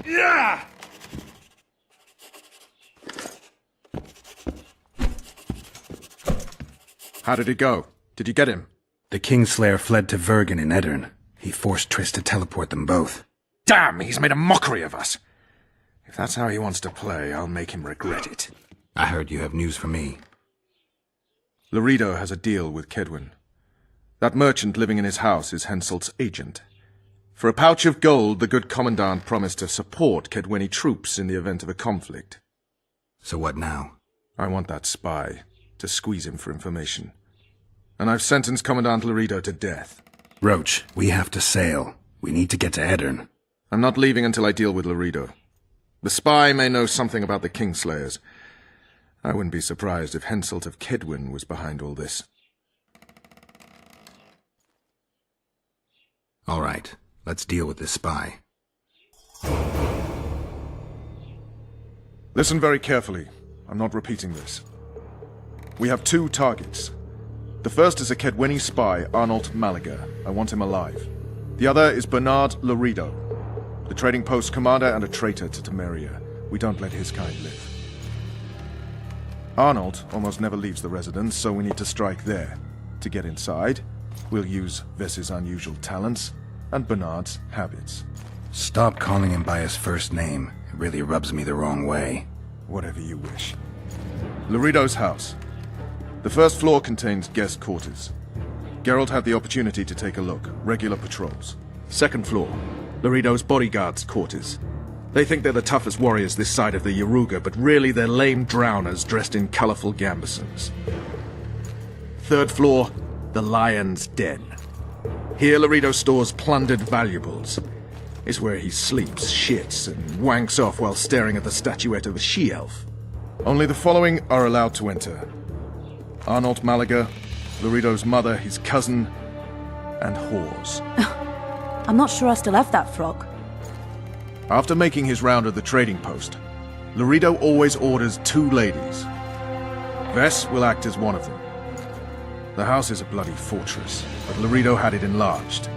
Yeah! How did it go? Did you get him? The Kingslayer fled to Vergen in Edirn. He forced Triss to teleport them both. Damn, he's made a mockery of us. If that's how he wants to play, I'll make him regret it. I heard you have news for me. Laredo has a deal with Kedwin. That merchant living in his house is Henselt's agent. For a pouch of gold, the good Commandant promised to support Kedweni troops in the event of a conflict. So what now? I want that spy, to squeeze him for information. And I've sentenced Commandant Laredo to death. Roach, we have to sail. We need to get to Edirn. I'm not leaving until I deal with Laredo. The spy may know something about the Kingslayers. I wouldn't be surprised if Henselt of Kedwin was behind all this. All right, let's deal with this spy. Listen very carefully. I'm not repeating this. We have two targets. The first is a Kedweni spy, Arnold Malaga. I want him alive. The other is Bernard Laredo, the trading post commander and a traitor to Temeria. We don't let his kind live. Arnold almost never leaves the residence, so we need to strike there. To get inside, we'll use Vess's unusual talents and Bernard's habits. Stop calling him by his first name. It really rubs me the wrong way. Whatever you wish. Laredo's house. The first floor contains guest quarters. Geralt had the opportunity to take a look. Regular patrols. Second floor, Laredo's bodyguards' quarters. They think they're the toughest warriors this side of the Yaruga, but really they're lame drowners dressed in colorful gambesons. Third floor, the Lion's Den. Here Laredo stores plundered valuables. It's where he sleeps, shits, and wanks off while staring at the statuette of a she-elf. Only the following are allowed to enter. Arnold Malaga, Laredo's mother, his cousin, and whores. I'm not sure I still have that frock. After making his round of the trading post, Laredo always orders 2 ladies. Vess will act as one of them. The house is a bloody fortress, but Laredo had it enlarged.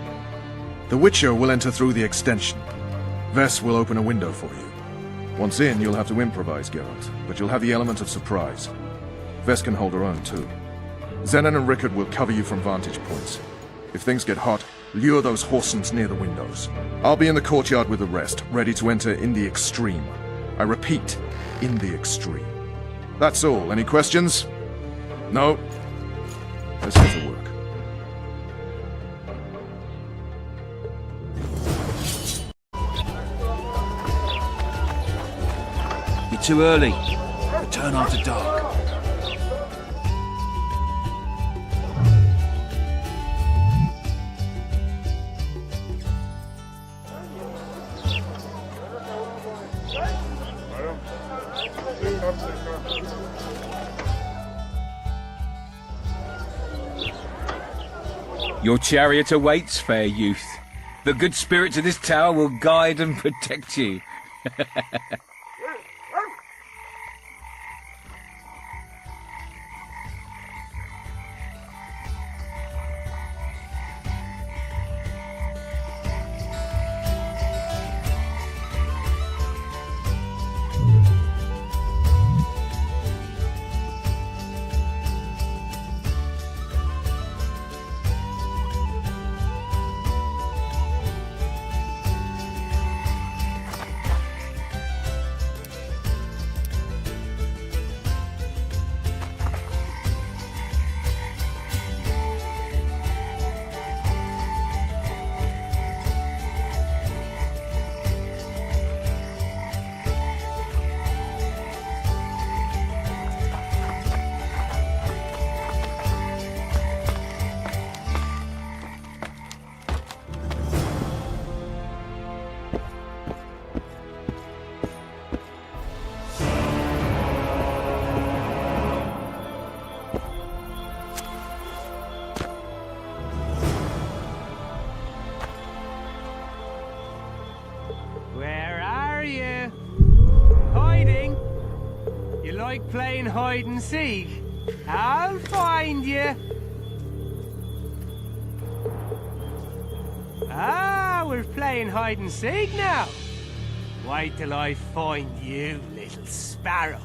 The Witcher will enter through the extension. Vess will open a window for you. Once in, you'll have to improvise, Geralt, but you'll have the element of surprise. Vess can hold her own, too. Zenon and Rickard will cover you from vantage points. If things get hot, lure those horsens near the windows. I'll be in the courtyard with the rest, ready to enter in the extreme. I repeat, in the extreme. That's all. Any questions? No? Let's get to work. You're too early. Return after dark. Your chariot awaits, fair youth. The good spirits of this tower will guide and protect you. like playing hide and seek? I'll find you. Ah, we're playing hide and seek now. Wait till I find you, little sparrow.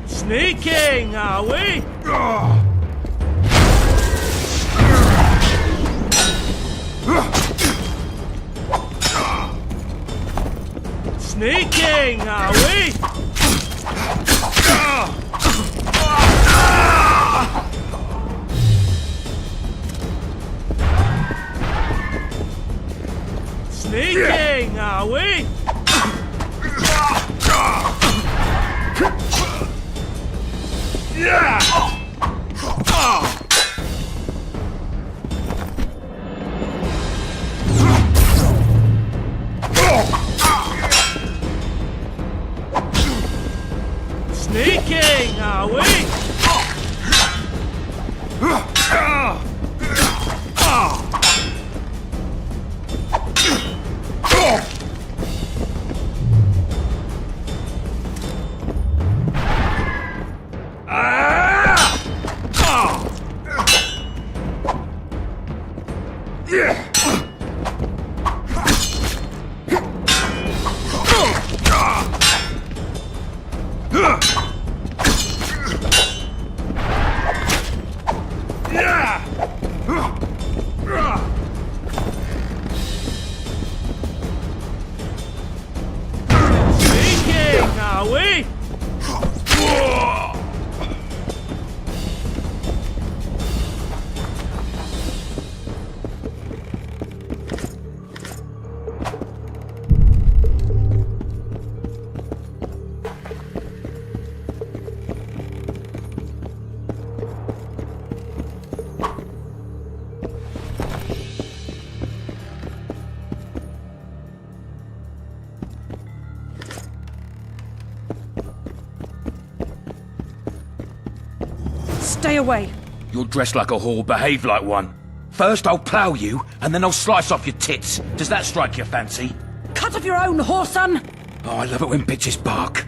Sneaking, are we? Sneaking, are we? Sneaking, are we? Yeah! Sneaking, are we? Stay away. You're dressed like a whore, behave like one. First I'll plough you, and then I'll slice off your tits. Does that strike your fancy? Cut off your own, whoreson! Oh, I love it when bitches bark.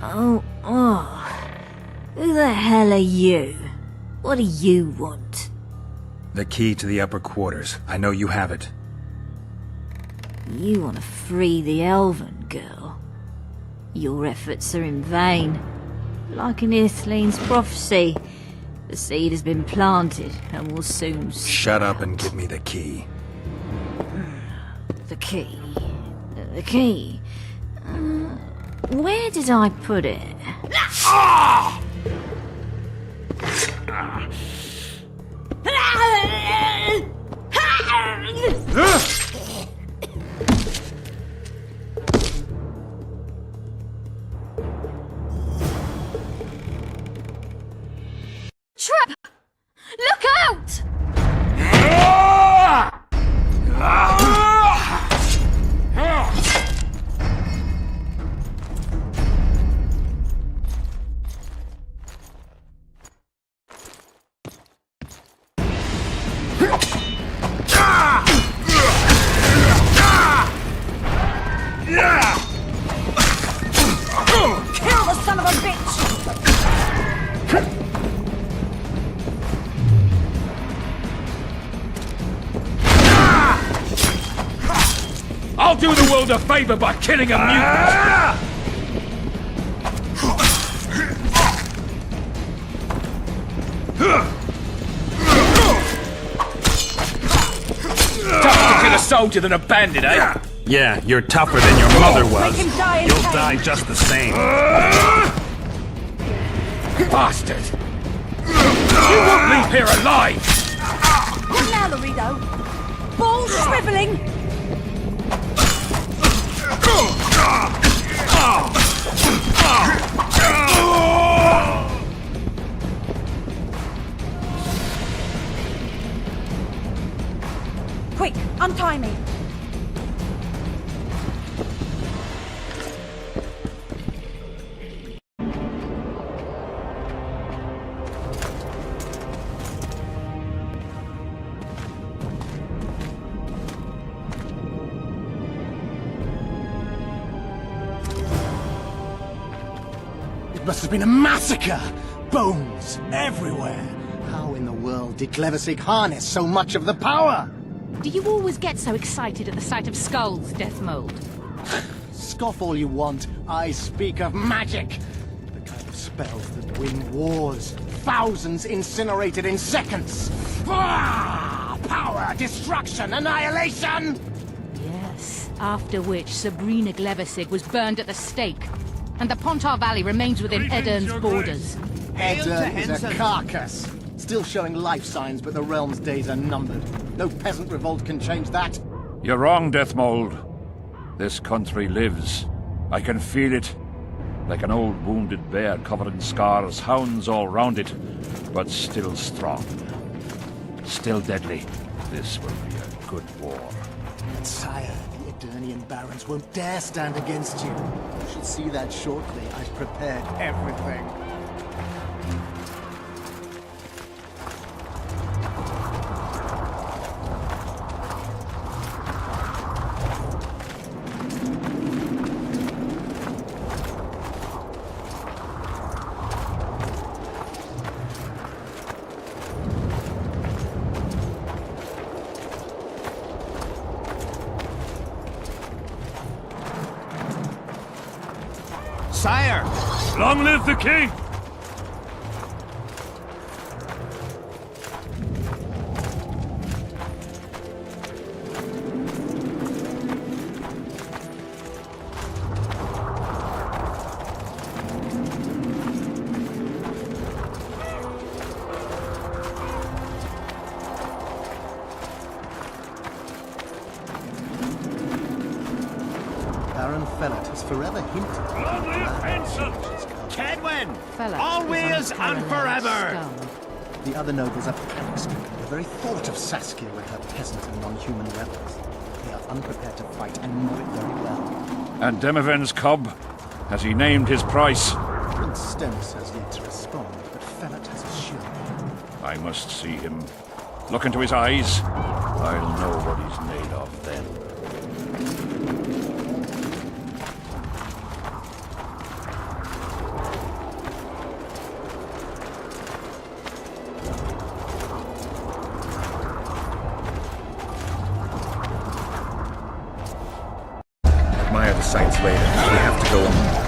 Oh. Who the hell are you? What do you want? The key to the upper quarters. I know you have it. You want to free the elven girl. Your efforts are in vain. Like in Ithleen's prophecy, the seed has been planted and will soon... Shut up and give me the key. The key? The key? Where did I put it? Trap! Look out! Kill the son of a bitch! I'll do the world a favor by killing a mutant! Tougher to kill a soldier than a bandit, eh? Yeah, you're tougher than your mother was. Make him die in You'll pain. die just the same. Bastard! You won't leave here alive! What now, Laredo? Balls shriveling! Quick, untie me. It must have been a massacre! Bones everywhere! How in the world did Cleversig harness so much of the power? Do you always get so excited at the sight of skulls, Deathmold? Scoff all you want, I speak of magic! The kind of spells that win wars. Thousands incinerated in seconds! Power, destruction, annihilation! Yes, after which Sabrina Gleversig was burned at the stake, and the Pontar Valley remains within Edern's borders. Edern is a carcass. Still showing life signs, but the realm's days are numbered. No peasant revolt can change that. You're wrong, Deathmold. This country lives. I can feel it. Like an old wounded bear covered in scars, hounds all round it, but still strong. Still deadly. This will be a good war. Sire, the Eternian barons won't dare stand against you. You should see that shortly. I've prepared everything. Sire! Long live the king! Baron Fellet has forever hinted. Long live Hansel! Kedwin! Always and forever! The other nobles are panic-stricken. The very thought of Saskia with her peasant and non-human rebels. They are unprepared to fight and know it very well. And Demoven's cub? Has he named his price? Prince Stennis has yet to respond, but Fellet has assured me. I must see him. Look into his eyes. I'll know what he's made of then. the sights later. We have to go on.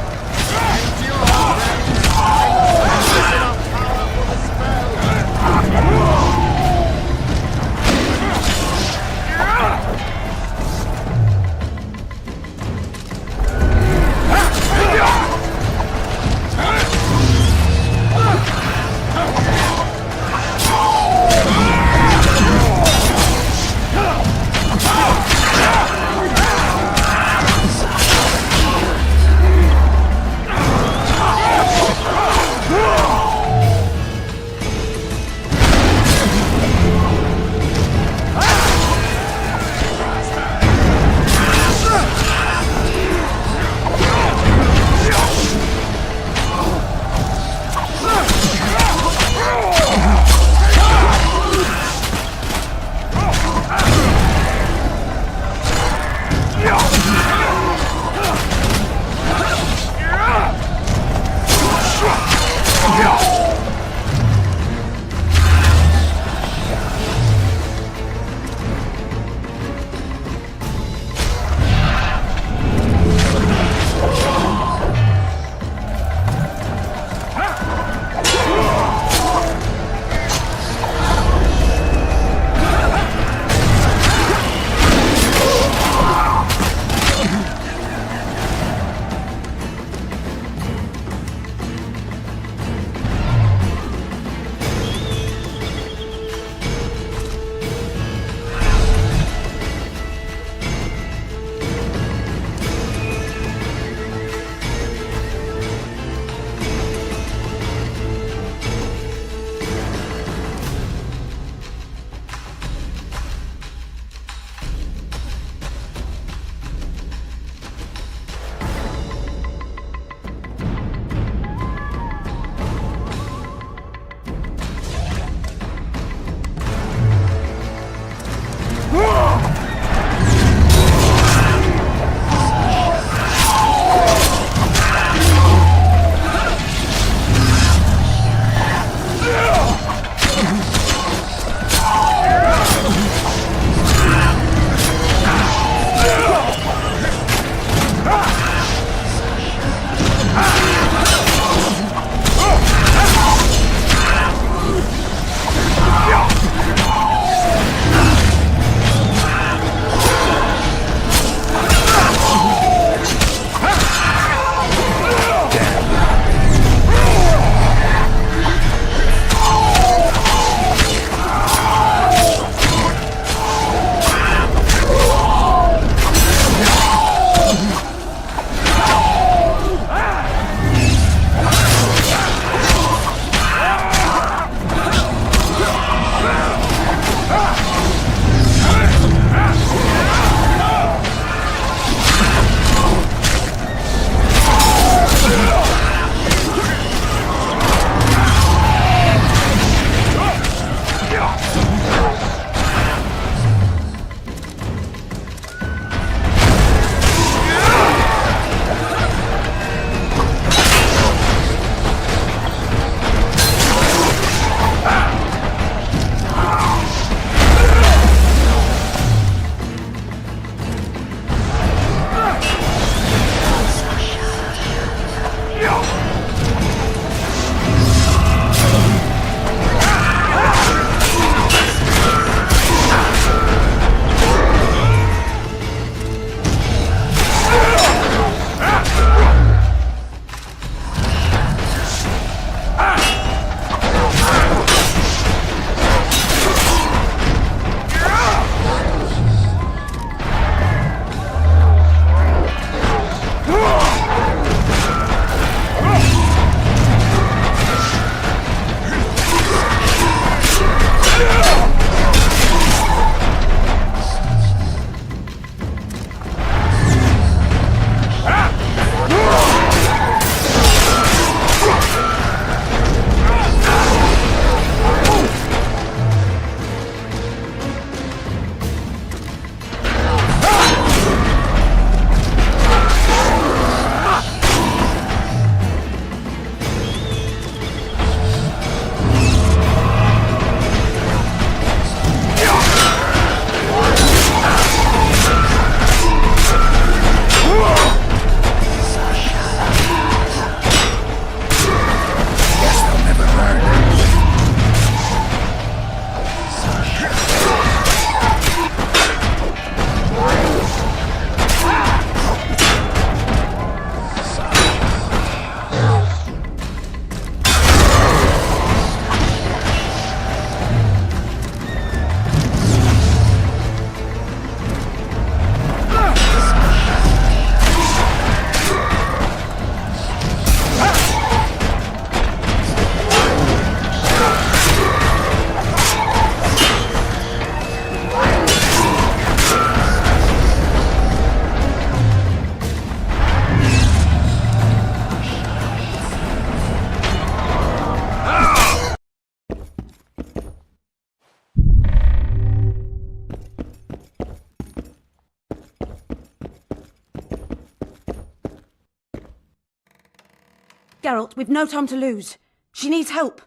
Geralt, we've no time to lose. She needs help.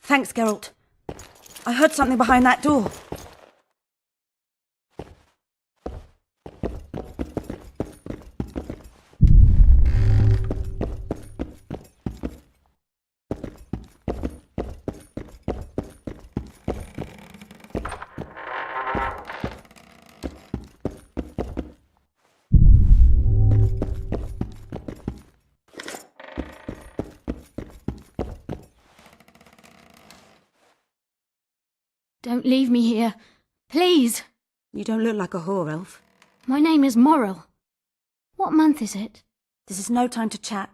Thanks, Geralt. I heard something behind that door. Don't leave me here. Please. You don't look like a whore, elf. My name is Morrill. What month is it? This is no time to chat.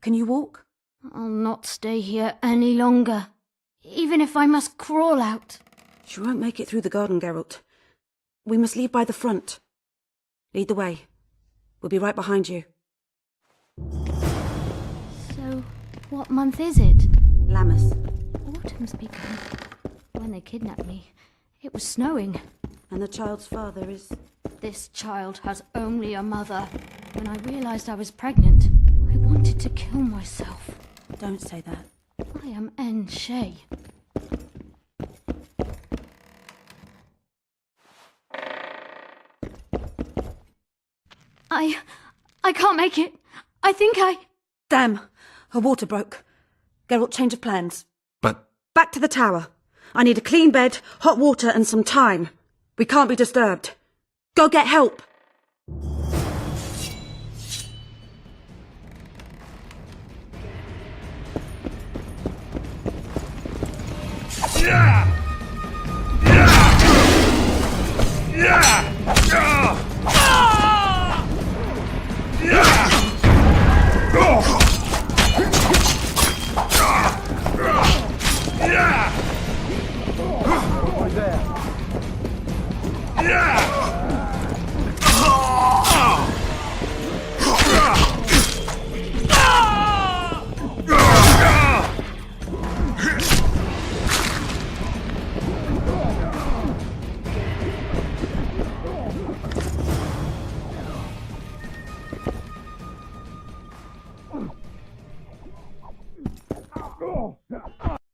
Can you walk? I'll not stay here any longer. Even if I must crawl out. She won't make it through the garden, Geralt. We must leave by the front. Lead the way. We'll be right behind you. So, what month is it? Lammas. Autumn's begun. When they kidnapped me, it was snowing. And the child's father is... This child has only a mother. When I realised I was pregnant, I wanted to kill myself. Don't say that. I am N. Shay. I can't make it. I think I... Damn! Her water broke. Geralt, change of plans. But... Back to the tower. I need a clean bed, hot water and some time. We can't be disturbed. Go get help!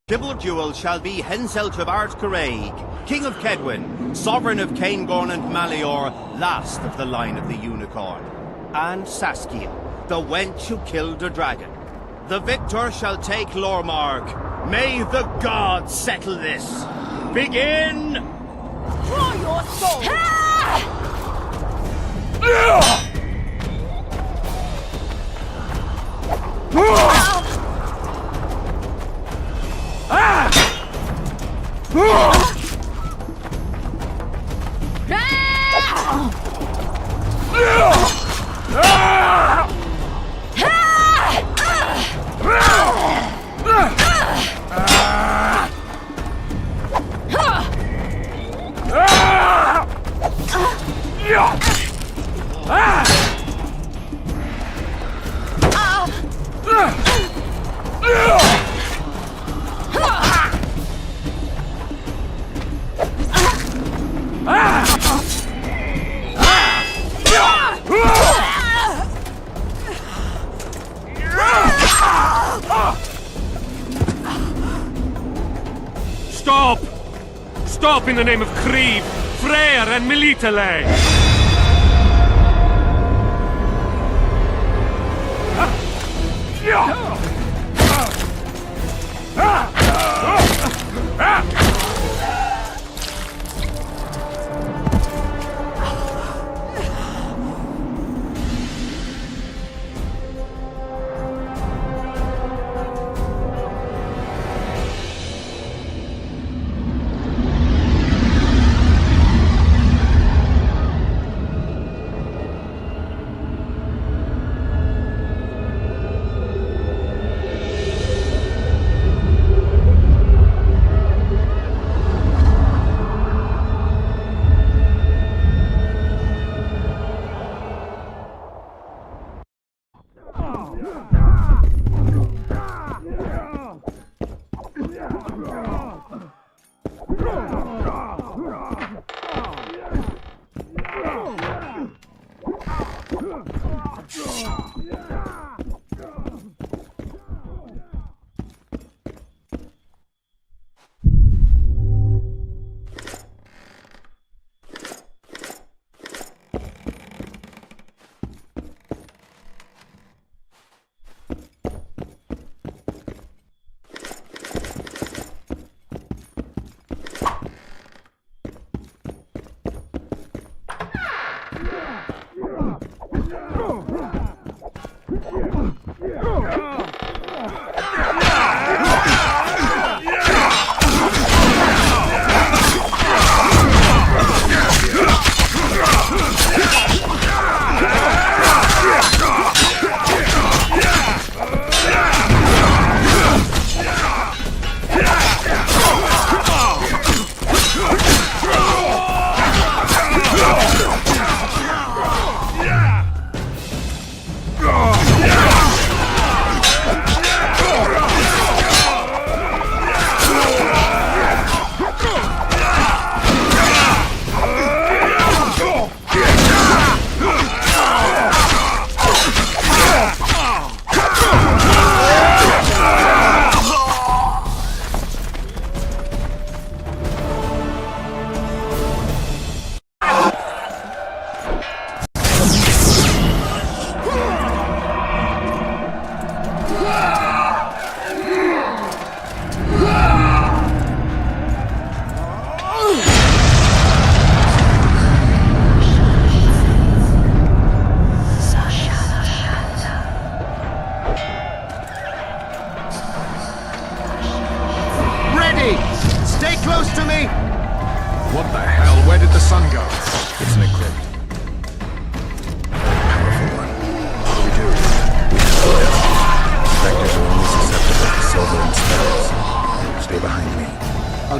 Kibble Jewel shall be Hensel Trevart Caraig, King of Kedwin, Sovereign of Caingorn and Malior, last of the line of the Unicorn, and Saskia, the wench who killed the dragon. The victor shall take Lormarg. May the gods settle this. Begin! Draw your sword! Stop! Stop in the name of Krieg, Freyr and Militale!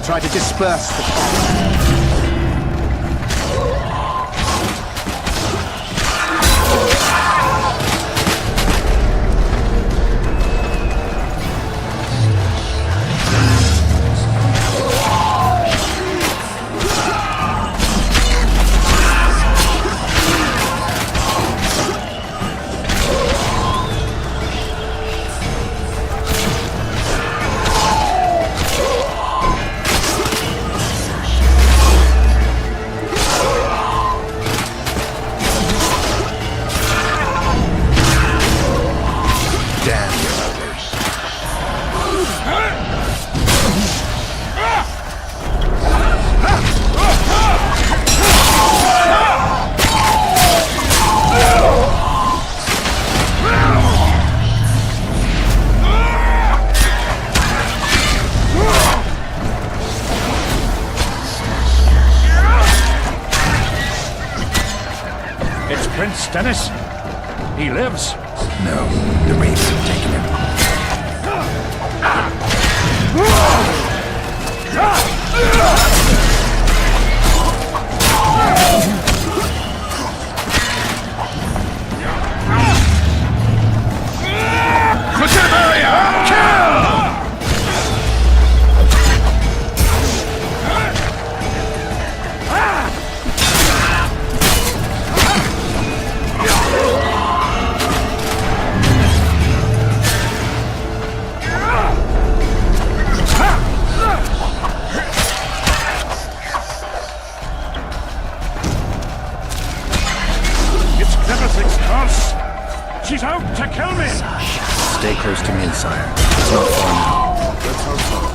try to disperse the fire. Prince Dennis? He lives? No, the Wraiths have taken him. She's out to kill me! Stay close to me, sire. It's not far now. Let's hope so.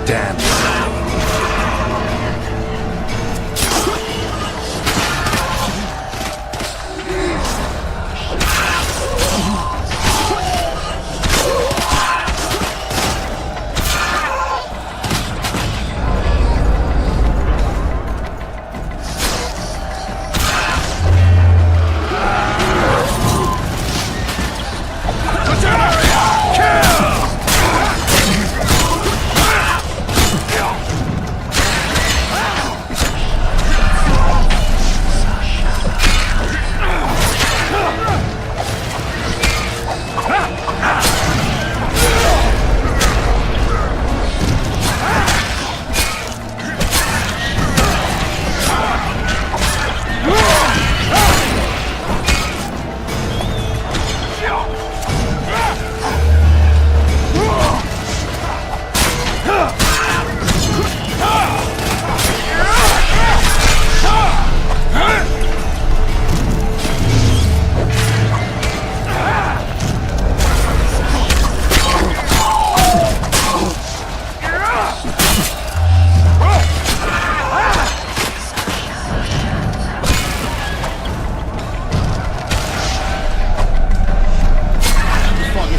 Damn.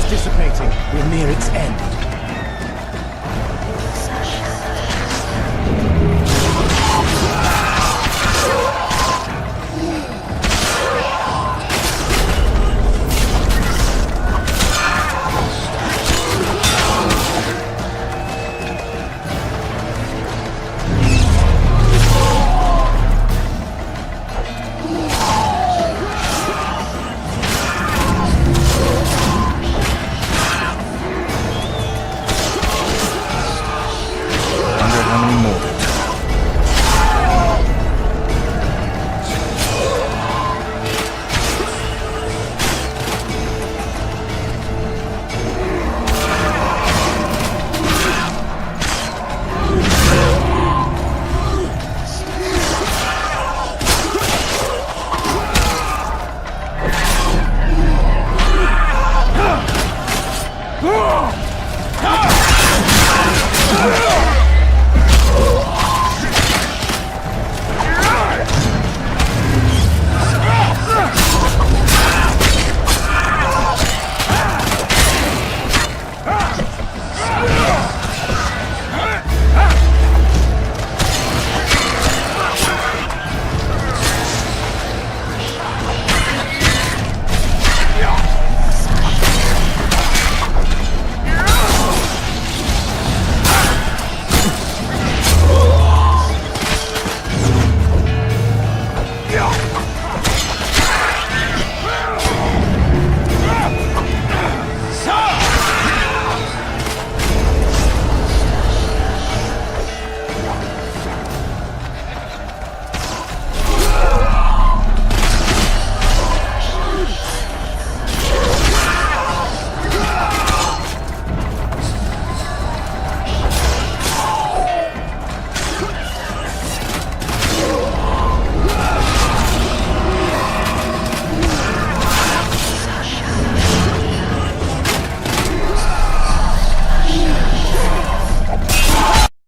Dissipating. We're near its end.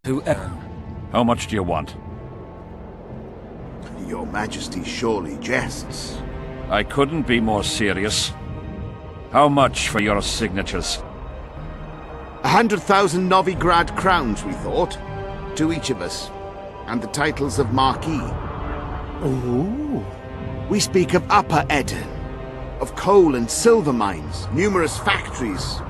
To Aaron. How much do you want? Your Majesty surely jests. I couldn't be more serious. How much for your signatures? 100,000 Novigrad crowns, we thought. To each of us. And the titles of Marquis. Ooh. We speak of Upper Eden, of coal and silver mines, numerous factories,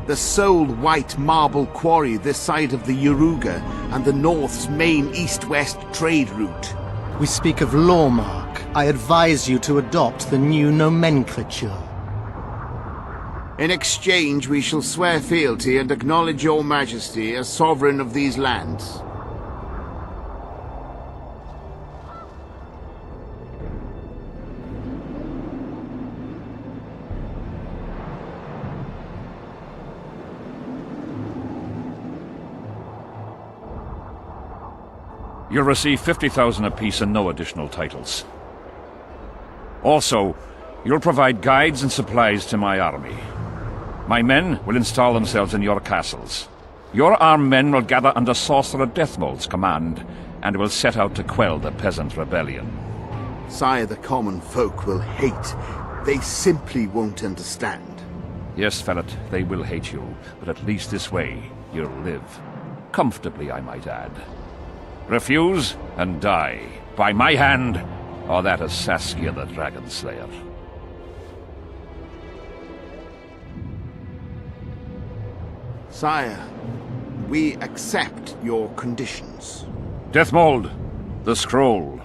the sole white marble quarry this side of the Yaruga, and the North's main east-west trade route. We speak of Lawmark. I advise you to adopt the new nomenclature. In exchange, we shall swear fealty and acknowledge your Majesty as sovereign of these lands. You'll receive 50,000 apiece and no additional titles. Also, you'll provide guides and supplies to my army. My men will install themselves in your castles. Your armed men will gather under Sorcerer Deathmold's command, and will set out to quell the peasant rebellion. Sire, the common folk will hate. They simply won't understand. Yes, Fellet, they will hate you, but at least this way, you'll live. Comfortably, I might add. Refuse, and die. By my hand, or that of Saskia the Dragon Slayer. Sire, we accept your conditions. Deathmold, the scroll.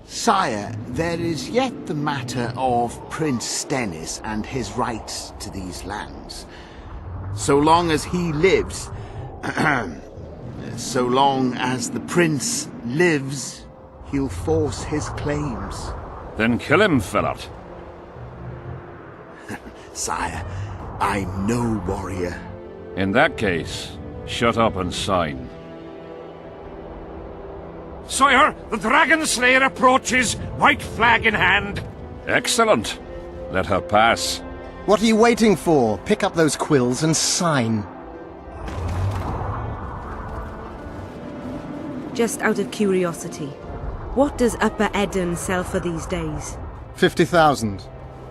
Sire, there is yet the matter of Prince Stennis and his rights to these lands. So long as he lives... So long as the prince lives, he'll force his claims. Then kill him, Fellet. Sire, I'm no warrior. In that case, shut up and sign. Sire, the Dragon Slayer approaches, white flag in hand. Excellent. Let her pass. What are you waiting for? Pick up those quills and sign. Just out of curiosity, what does Upper Eden sell for these days? 50,000.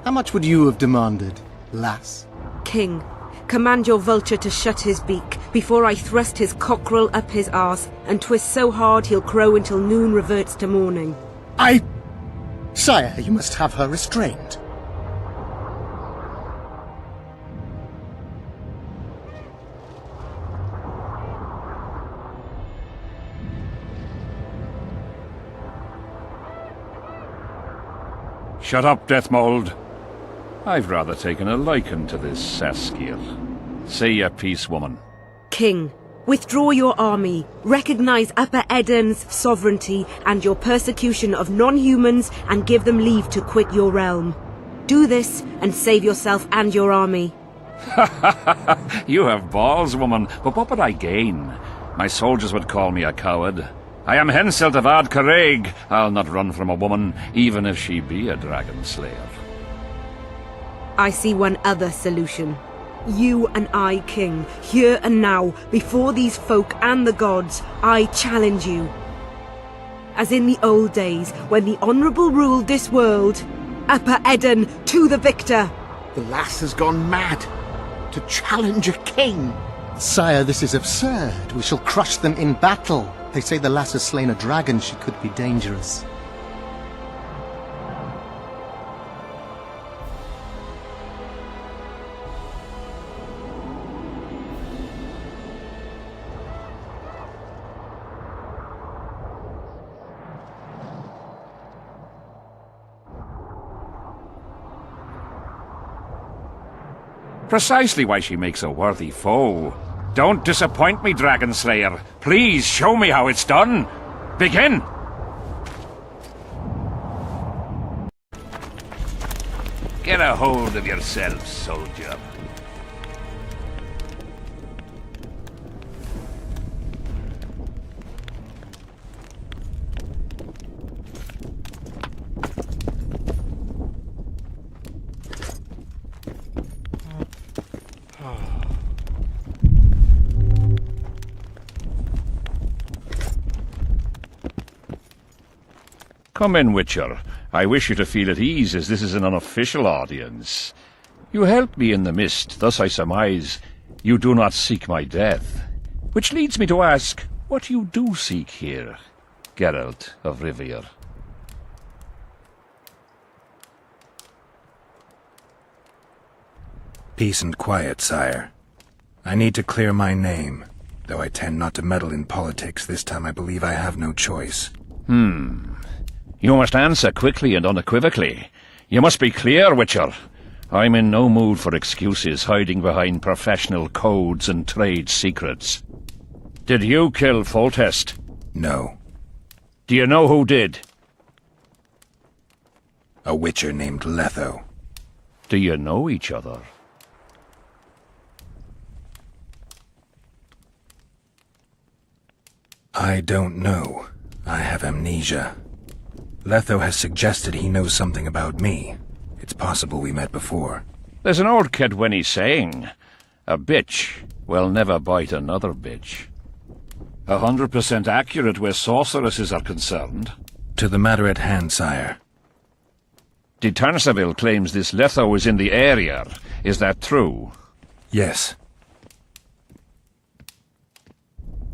How much would you have demanded, lass? King, command your vulture to shut his beak before I thrust his cockerel up his arse and twist so hard he'll crow until noon reverts to morning. Sire, you must have her restrained. Shut up, Deathmold. I've rather taken a liking to this Saskia. Say your piece, woman. King, withdraw your army, recognize Upper Eden's sovereignty and your persecution of non-humans, and give them leave to quit your realm. Do this and save yourself and your army. You have balls, woman, but what would I gain? My soldiers would call me a coward. I am Henselt of Ard Caraig. I'll not run from a woman, even if she be a dragon slayer. I see one other solution. You and I, King, here and now, before these folk and the gods, I challenge you. As in the old days, when the Honourable ruled this world, Upper Eden to the victor! The lass has gone mad. To challenge a king! Sire, this is absurd. We shall crush them in battle. They say the lass has slain a dragon. She could be dangerous. Precisely why she makes a worthy foe. Don't disappoint me, Dragon Slayer. Please show me how it's done. Begin! Get a hold of yourself, soldier. Come in, Witcher. I wish you to feel at ease, as this is an unofficial audience. You helped me in the mist, thus I surmise you do not seek my death. Which leads me to ask what you do seek here, Geralt of Rivia. Peace and quiet, sire. I need to clear my name. Though I tend not to meddle in politics, this time I believe I have no choice. You must answer quickly and unequivocally. You must be clear, Witcher. I'm in no mood for excuses hiding behind professional codes and trade secrets. Did you kill Foltest? No. Do you know who did? A witcher named Letho. Do you know each other? I don't know. I have amnesia. Letho has suggested he knows something about me. It's possible we met before. There's an old Kedwenny saying, a bitch will never bite another bitch. 100% accurate where sorceresses are concerned. To the matter at hand, sire. De Tanseville claims this Letho is in the area. Is that true? Yes.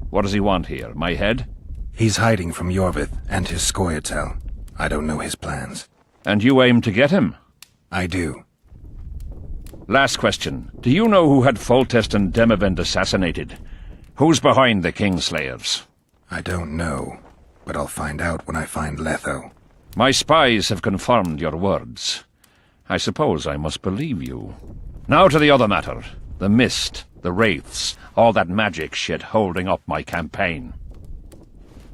What does he want here? My head? He's hiding from Yorvith and his Scoia'tael. I don't know his plans. And you aim to get him? I do. Last question. Do you know who had Foltest and Demavend assassinated? Who's behind the Kingslayers? I don't know, but I'll find out when I find Letho. My spies have confirmed your words. I suppose I must believe you. Now to the other matter. The mist, the wraiths, all that magic shit holding up my campaign.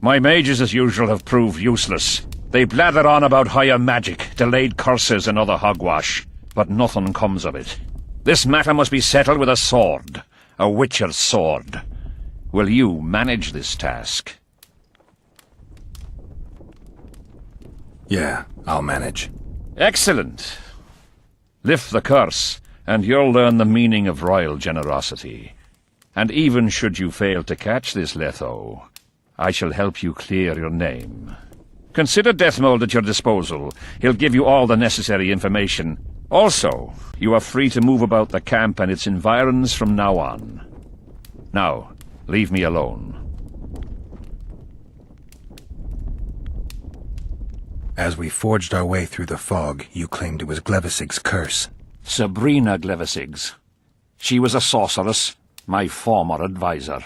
My mages, as usual, have proved useless. They blather on about higher magic, delayed curses and other hogwash, but nothing comes of it. This matter must be settled with a sword, a witcher's sword. Will you manage this task? Yeah, I'll manage. Excellent. Lift the curse, and you'll learn the meaning of royal generosity. And even should you fail to catch this Letho, I shall help you clear your name. Consider Deathmold at your disposal. He'll give you all the necessary information. Also, you are free to move about the camp and its environs from now on. Now, leave me alone. As we forged our way through the fog, you claimed it was Glevisig's curse. Sabrina Glevisig's. She was a sorceress, my former advisor.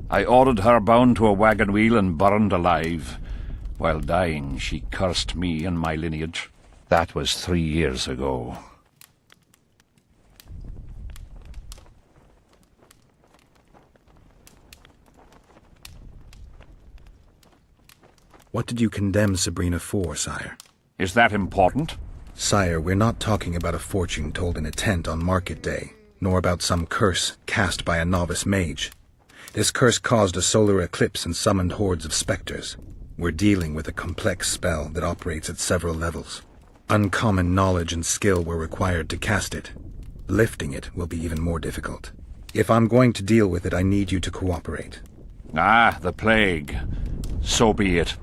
I ordered her bound to a wagon wheel and burned alive. While dying, she cursed me and my lineage. That was 3 years ago. What did you condemn Sabrina for, sire? Is that important? Sire, we're not talking about a fortune told in a tent on market day, nor about some curse cast by a novice mage. This curse caused a solar eclipse and summoned hordes of specters. We're dealing with a complex spell that operates at several levels. Uncommon knowledge and skill were required to cast it. Lifting it will be even more difficult. If I'm going to deal with it, I need you to cooperate. Ah, the plague. So be it.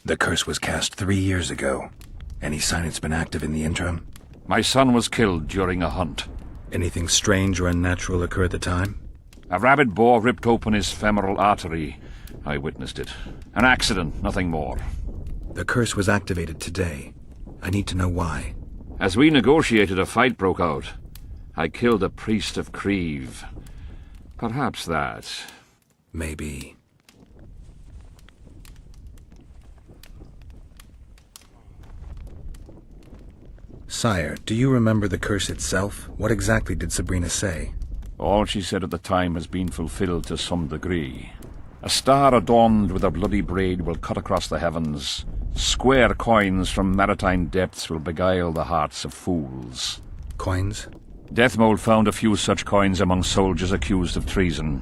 The curse was cast 3 years ago. Any sign it's been active in the interim? My son was killed during a hunt. Anything strange or unnatural occur at the time? A rabid boar ripped open his femoral artery. I witnessed it. An accident, nothing more. The curse was activated today. I need to know why. As we negotiated, a fight broke out. I killed a priest of Creve. Perhaps that. Maybe. Sire, do you remember the curse itself? What exactly did Sabrina say? All she said at the time has been fulfilled to some degree. A star adorned with a bloody braid will cut across the heavens. Square coins from maritime depths will beguile the hearts of fools. Coins? Deathmold found a few such coins among soldiers accused of treason.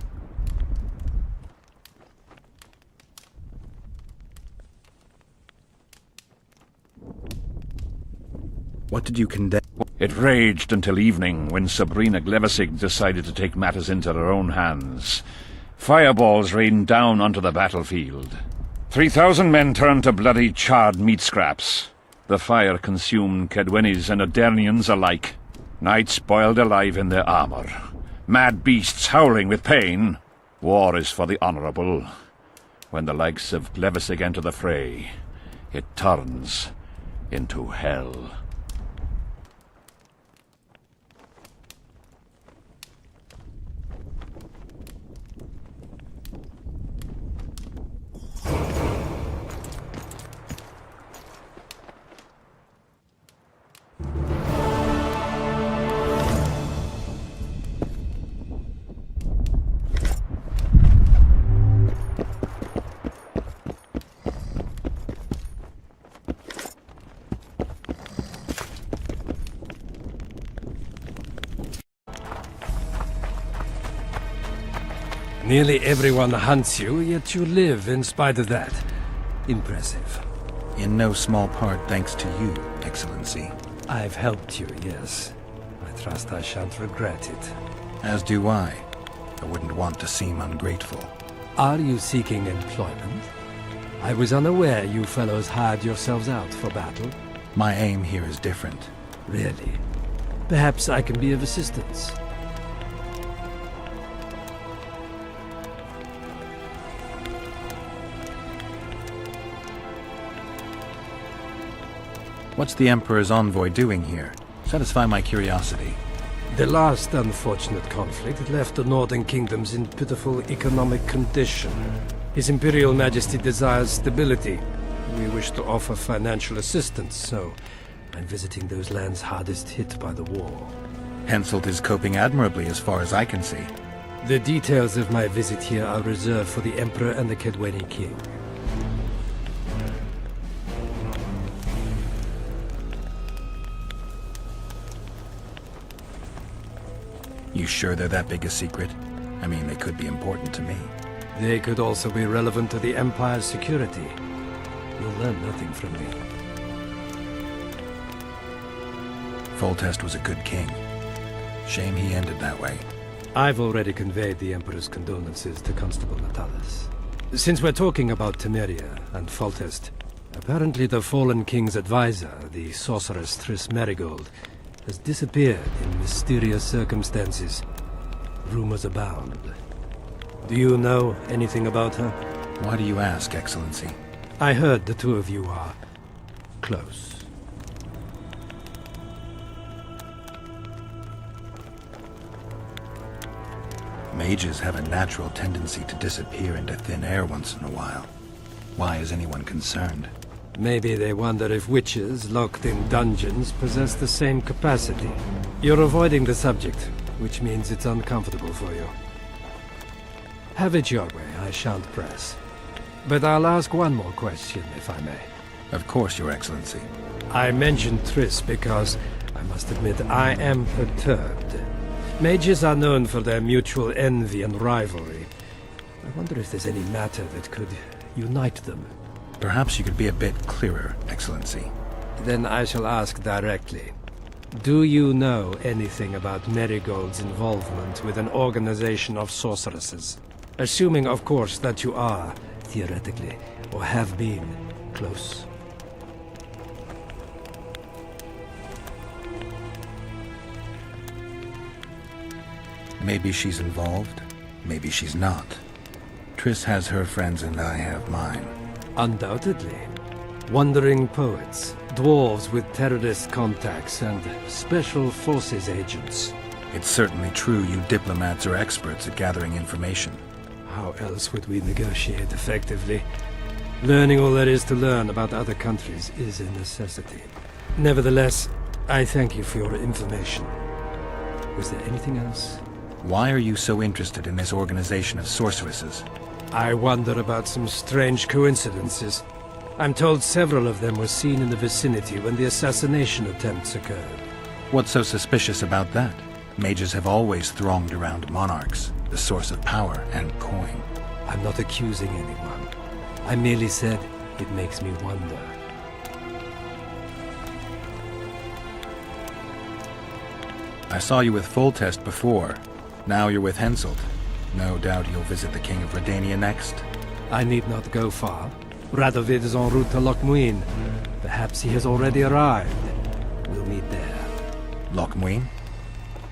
What did you condemn? It raged until evening, when Sabrina Glevisig decided to take matters into her own hands. Fireballs rained down onto the battlefield. 3,000 men turned to bloody charred meat scraps. The fire consumed Kedwenis and Adernians alike. Knights boiled alive in their armor. Mad beasts howling with pain. War is for the honorable. When the likes of Glevissig enter the fray, it turns into hell. Nearly everyone hunts you, yet you live in spite of that. Impressive. In no small part thanks to you, Excellency. I've helped you, yes. I trust I shan't regret it. As do I. I wouldn't want to seem ungrateful. Are you seeking employment? I was unaware you fellows hired yourselves out for battle. My aim here is different. Really? Perhaps I can be of assistance. What's the Emperor's envoy doing here? Satisfy my curiosity. The last unfortunate conflict left the northern kingdoms in pitiful economic condition. His Imperial Majesty desires stability. We wish to offer financial assistance, so I'm visiting those lands hardest hit by the war. Henselt is coping admirably as far as I can see. The details of my visit here are reserved for the Emperor and the Kedweni King. You sure they're that big a secret? I mean, they could be important to me. They could also be relevant to the Empire's security. You'll learn nothing from me. Foltest was a good king. Shame he ended that way. I've already conveyed the Emperor's condolences to Constable Natalis. Since we're talking about Temeria and Foltest, apparently the fallen king's advisor, the sorceress Triss Merigold, has disappeared in mysterious circumstances. Rumors abound. Do you know anything about her? Why do you ask, Excellency? I heard the two of you are close. Mages have a natural tendency to disappear into thin air once in a while. Why is anyone concerned? Maybe they wonder if witches locked in dungeons possess the same capacity. You're avoiding the subject, which means it's uncomfortable for you. Have it your way, I shan't press. But I'll ask one more question, if I may. Of course, Your Excellency. I mentioned Triss because, I must admit, I am perturbed. Mages are known for their mutual envy and rivalry. I wonder if there's any matter that could unite them. Perhaps you could be a bit clearer, Excellency. Then I shall ask directly. Do you know anything about Merigold's involvement with an organization of sorceresses? Assuming, of course, that you are, theoretically, or have been, close. Maybe she's involved, maybe she's not. Triss has her friends and I have mine. Undoubtedly. Wandering poets, dwarves with terrorist contacts, and special forces agents. It's certainly true you diplomats are experts at gathering information. How else would we negotiate effectively? Learning all there is to learn about other countries is a necessity. Nevertheless, I thank you for your information. Was there anything else? Why are you so interested in this organization of sorceresses? I wonder about some strange coincidences. I'm told several of them were seen in the vicinity when the assassination attempts occurred. What's so suspicious about that? Mages have always thronged around monarchs, the source of power and coin. I'm not accusing anyone. I merely said it makes me wonder. I saw you with Foltest before. Now you're with Henselt. No doubt you'll visit the King of Redania next. I need not go far. Radovid is en route to Lochmuin. Perhaps he has already arrived. We'll meet there. Lochmuin?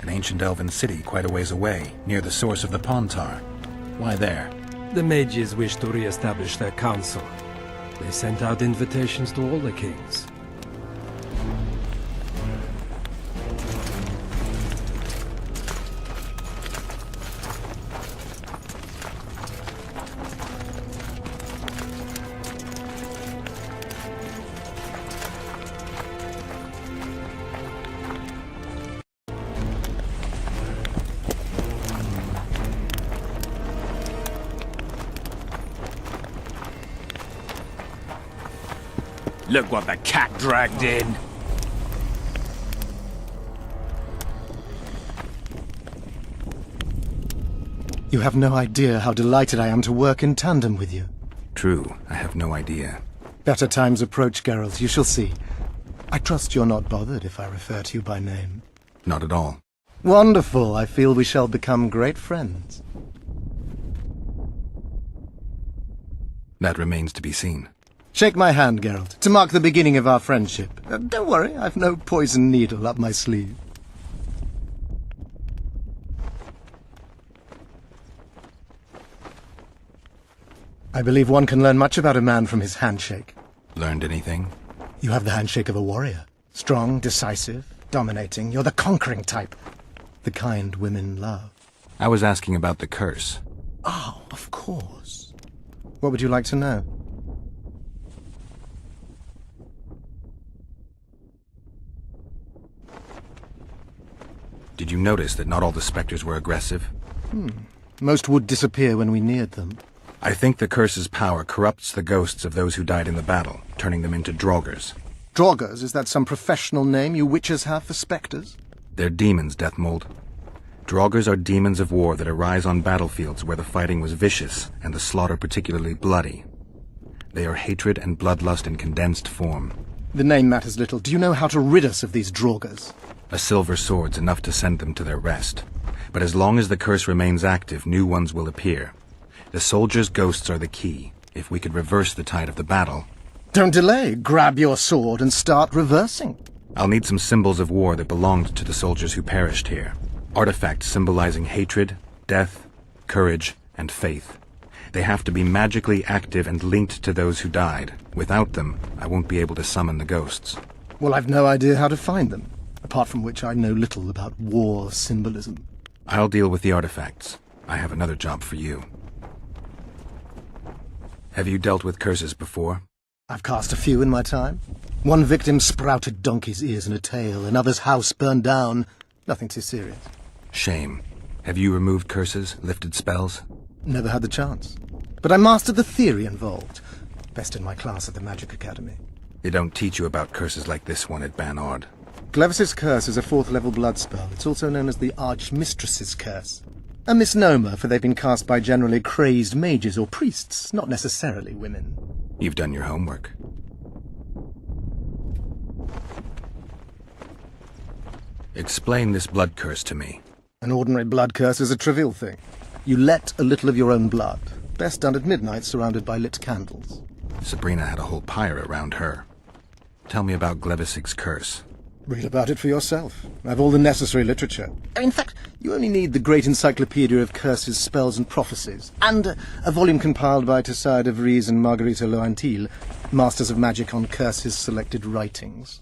An ancient elven city quite a ways away, near the source of the Pontar. Why there? The mages wish to re-establish their council. They sent out invitations to all the kings. Look what the cat dragged in. You have no idea how delighted I am to work in tandem with you. True, I have no idea. Better times approach, Geralt, you shall see. I trust you're not bothered if I refer to you by name. Not at all. Wonderful, I feel we shall become great friends. That remains to be seen. Shake my hand, Geralt, to mark the beginning of our friendship. Don't worry, I've no poison needle up my sleeve. I believe one can learn much about a man from his handshake. Learned anything? You have the handshake of a warrior. Strong, decisive, dominating. You're the conquering type. The kind women love. I was asking about the curse. Oh, of course. What would you like to know? Did you notice that not all the specters were aggressive? Most would disappear when we neared them. I think the curse's power corrupts the ghosts of those who died in the battle, turning them into Draugrs. Draugrs? Is that some professional name you witches have for specters? They're demons, Deathmold. Draugrs are demons of war that arise on battlefields where the fighting was vicious and the slaughter particularly bloody. They are hatred and bloodlust in condensed form. The name matters little. Do you know how to rid us of these Draugrs? A silver sword's enough to send them to their rest. But as long as the curse remains active, new ones will appear. The soldiers' ghosts are the key. If we could reverse the tide of the battle... Don't delay. Grab your sword and start reversing. I'll need some symbols of war that belonged to the soldiers who perished here. Artifacts symbolizing hatred, death, courage, and faith. They have to be magically active and linked to those who died. Without them, I won't be able to summon the ghosts. Well, I've no idea how to find them. Apart from which I know little about war symbolism. I'll deal with the artifacts. I have another job for you. Have you dealt with curses before? I've cast a few in my time. One victim sprouted donkey's ears and a tail, another's house burned down. Nothing too serious. Shame. Have you removed curses, lifted spells? Never had the chance. But I mastered the theory involved. Best in my class at the Magic Academy. They don't teach you about curses like this one at Banord. Glevis's curse is a 4th level blood spell. It's also known as the Archmistress's curse. A misnomer, for they've been cast by generally crazed mages or priests, not necessarily women. You've done your homework. Explain this blood curse to me. An ordinary blood curse is a trivial thing. You let a little of your own blood. Best done at midnight, surrounded by lit candles. Sabrina had a whole pyre around her. Tell me about Glevisig's curse. Read about it for yourself. I've all the necessary literature. In fact, you only need the Great Encyclopedia of Curses, Spells and Prophecies, and a volume compiled by Tessard de Vries and Margarita Loantil, Masters of Magic on Curses Selected Writings.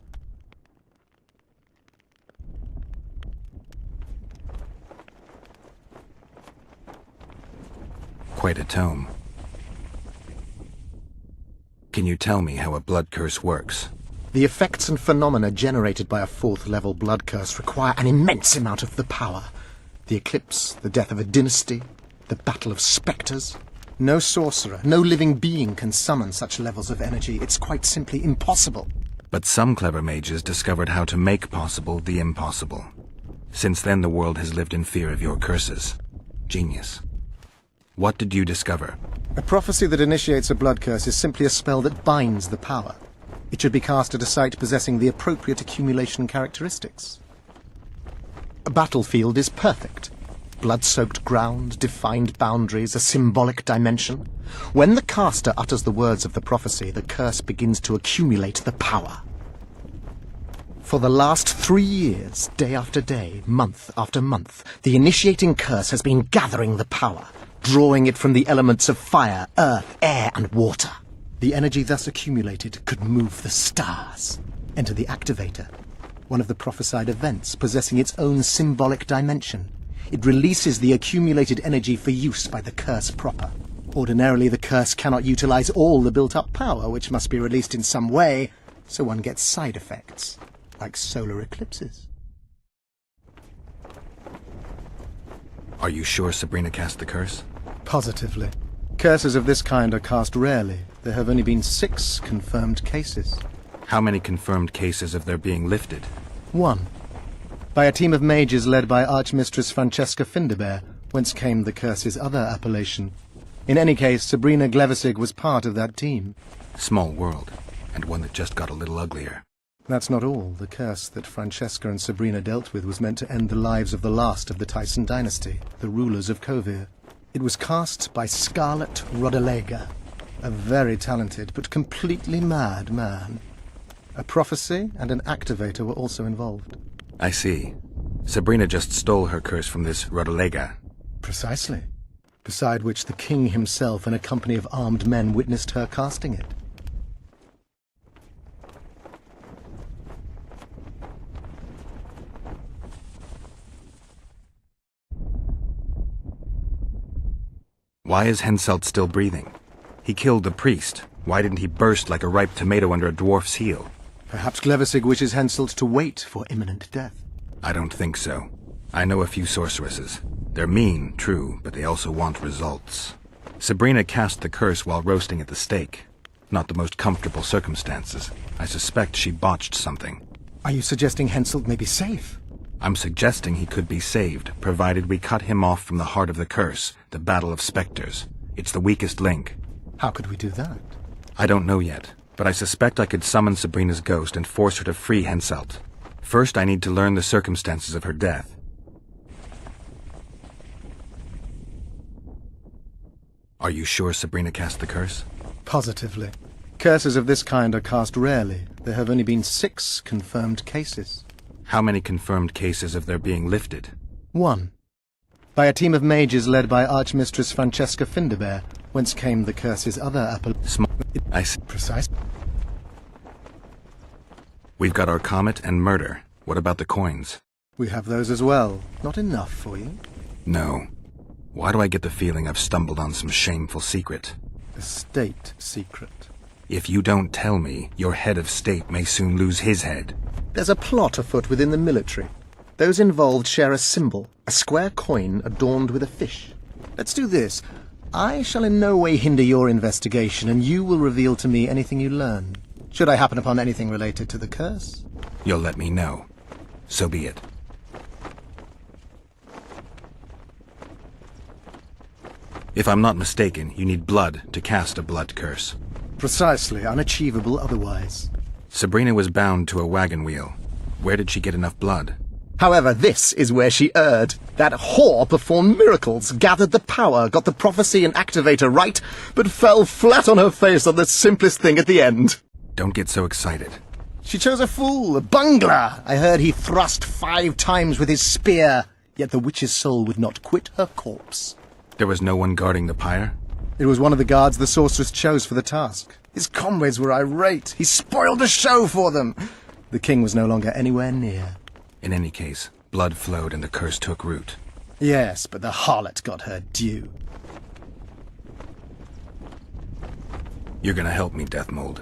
Quite a tome. Can you tell me how a blood curse works? The effects and phenomena generated by a 4th level blood curse require an immense amount of the power. The eclipse, the death of a dynasty, the battle of spectres. No sorcerer, no living being can summon such levels of energy. It's quite simply impossible. But some clever mages discovered how to make possible the impossible. Since then the world has lived in fear of your curses. Genius. What did you discover? A prophecy that initiates a blood curse is simply a spell that binds the power. It should be cast at a site possessing the appropriate accumulation characteristics. A battlefield is perfect. blood-soaked ground, defined boundaries, a symbolic dimension. When the caster utters the words of the prophecy, the curse begins to accumulate the power. For the last 3 years, day after day, month after month, the initiating curse has been gathering the power, drawing it from the elements of fire, earth, air, and water. The energy thus accumulated could move the stars. Enter the activator, one of the prophesied events possessing its own symbolic dimension. It releases the accumulated energy for use by the curse proper. Ordinarily, the curse cannot utilize all the built-up power, which must be released in some way, so one gets side effects, like solar eclipses. Are you sure Sabrina cast the curse? Positively. Curses of this kind are cast rarely. There have only been 6 confirmed cases. How many confirmed cases of their being lifted? 1. By a team of mages led by Archmistress Francesca Finderbear, whence came the curse's other appellation. In any case, Sabrina Glevissig was part of that team. Small world, and one that just got a little uglier. That's not all. The curse that Francesca and Sabrina dealt with was meant to end the lives of the last of the Tyson dynasty, the rulers of Kovir. It was cast by Scarlet Rodalega, a very talented but completely mad man. A prophecy and an activator were also involved. I see. Sabrina just stole her curse from this Rodalega. Precisely. Beside which the king himself and a company of armed men witnessed her casting it. Why is Henselt still breathing? He killed the priest. Why didn't he burst like a ripe tomato under a dwarf's heel? Perhaps Glevissig wishes Henselt to wait for imminent death. I don't think so. I know a few sorceresses. They're mean, true, but they also want results. Sabrina cast the curse while roasting at the stake. Not the most comfortable circumstances. I suspect she botched something. Are you suggesting Henselt may be safe? I'm suggesting he could be saved, provided we cut him off from the heart of the curse, the Battle of Spectres. It's the weakest link. How could we do that? I don't know yet, but I suspect I could summon Sabrina's ghost and force her to free Henselt. First, I need to learn the circumstances of her death. Are you sure Sabrina cast the curse? Positively. Curses of this kind are cast rarely. There have only been 6 confirmed cases. How many confirmed cases of their being lifted? 1. By a team of mages led by Archmistress Francesca Finderbear, whence came the curse's other appellation. I see. Precise. We've got our comet and murder. What about the coins? We have those as well. Not enough for you? No. Why do I get the feeling I've stumbled on some shameful secret? A state secret. If you don't tell me, your head of state may soon lose his head. There's a plot afoot within the military. Those involved share a symbol, a square coin adorned with a fish. Let's do this. I shall in no way hinder your investigation, and you will reveal to me anything you learn. Should I happen upon anything related to the curse? You'll let me know. So be it. If I'm not mistaken, you need blood to cast a blood curse. Precisely, unachievable otherwise. Sabrina was bound to a wagon wheel. Where did she get enough blood? However, this is where she erred. That whore performed miracles, gathered the power, got the prophecy and activator right, but fell flat on her face on the simplest thing at the end. Don't get so excited. She chose a fool, a bungler. I heard he thrust 5 times with his spear, yet the witch's soul would not quit her corpse. There was no one guarding the pyre? It was one of the guards the sorceress chose for the task. His comrades were irate. He spoiled the show for them. The king was no longer anywhere near. In any case, blood flowed and the curse took root. Yes, but the harlot got her due. You're gonna help me, Deathmold.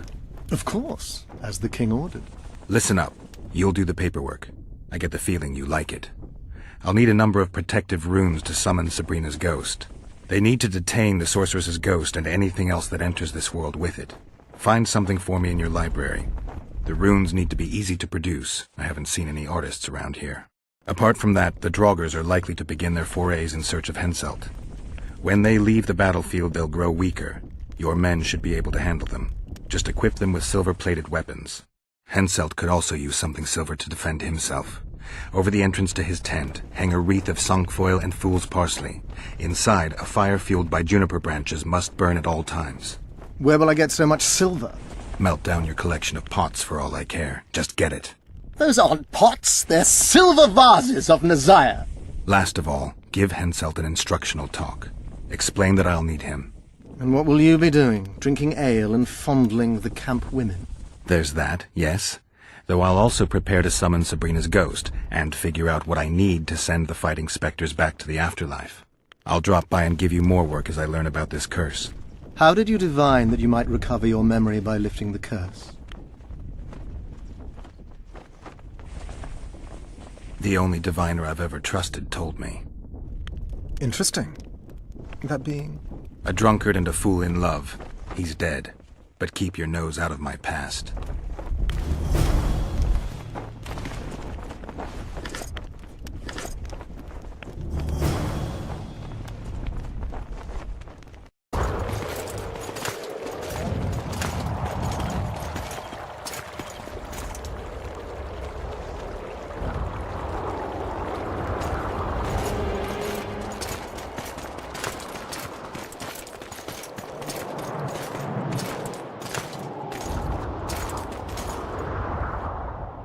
Of course, as the king ordered. Listen up. You'll do the paperwork. I get the feeling you like it. I'll need a number of protective runes to summon Sabrina's ghost. They need to detain the sorceress's ghost and anything else that enters this world with it. Find something for me in your library. The runes need to be easy to produce. I haven't seen any artists around here. Apart from that, the Draugrs are likely to begin their forays in search of Henselt. When they leave the battlefield, they'll grow weaker. Your men should be able to handle them. Just equip them with silver-plated weapons. Henselt could also use something silver to defend himself. Over the entrance to his tent, hang a wreath of cinquefoil and fool's parsley. Inside, a fire fueled by juniper branches must burn at all times. Where will I get so much silver? Melt down your collection of pots for all I care. Just get it. Those aren't pots, they're silver vases of Nazaya. Last of all, give Henselt an instructional talk. Explain that I'll need him. And what will you be doing? Drinking ale and fondling the camp women? There's that, yes. Though I'll also prepare to summon Sabrina's ghost, and figure out what I need to send the fighting specters back to the afterlife. I'll drop by and give you more work as I learn about this curse. How did you divine that you might recover your memory by lifting the curse? The only diviner I've ever trusted told me. Interesting. That being? A drunkard and a fool in love. He's dead. But keep your nose out of my past.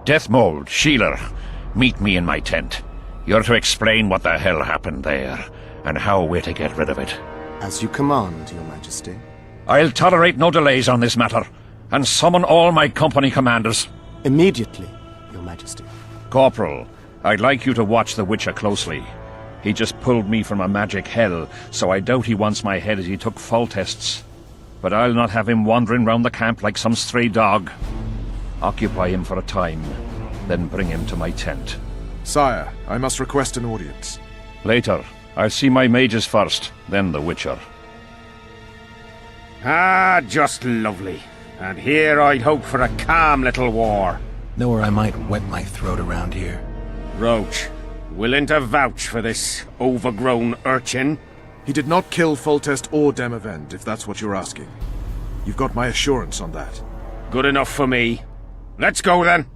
Deathmold, Sheeler, meet me in my tent. You're to explain what the hell happened there, and how we're to get rid of it. As you command, Your Majesty. I'll tolerate no delays on this matter, and summon all my company commanders. Immediately, Your Majesty. Corporal, I'd like you to watch the Witcher closely. He just pulled me from a magic hell, so I doubt he wants my head as he took fall tests. But I'll not have him wandering round the camp like some stray dog. Occupy him for a time, then bring him to my tent. Sire, I must request an audience. Later. I'll see my mages first, then the Witcher. Ah, just lovely. And here I'd hope for a calm little war. Know where I might wet my throat around here? Roach, willing to vouch for this overgrown urchin? He did not kill Foltest or Demavend, if that's what you're asking. You've got my assurance on that. Good enough for me. Let's go then.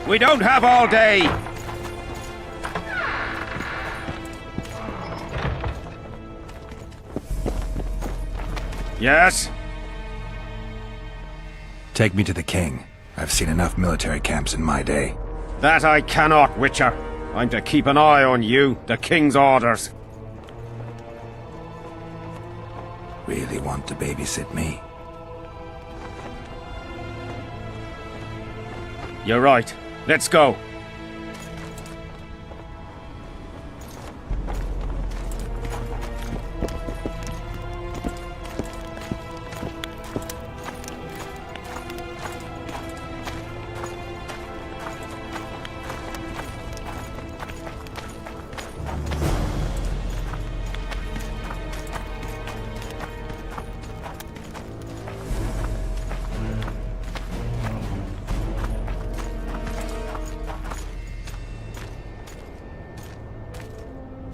We don't have all day! Yes? Take me to the king. I've seen enough military camps in my day. That I cannot, Witcher. I'm to keep an eye on you, the king's orders. Really want to babysit me? You're right. Let's go.